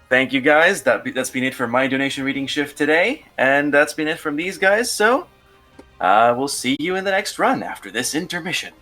thank you guys. That's been it for my donation reading shift today. And that's been it from these guys. So, we'll see you in the next run after this intermission.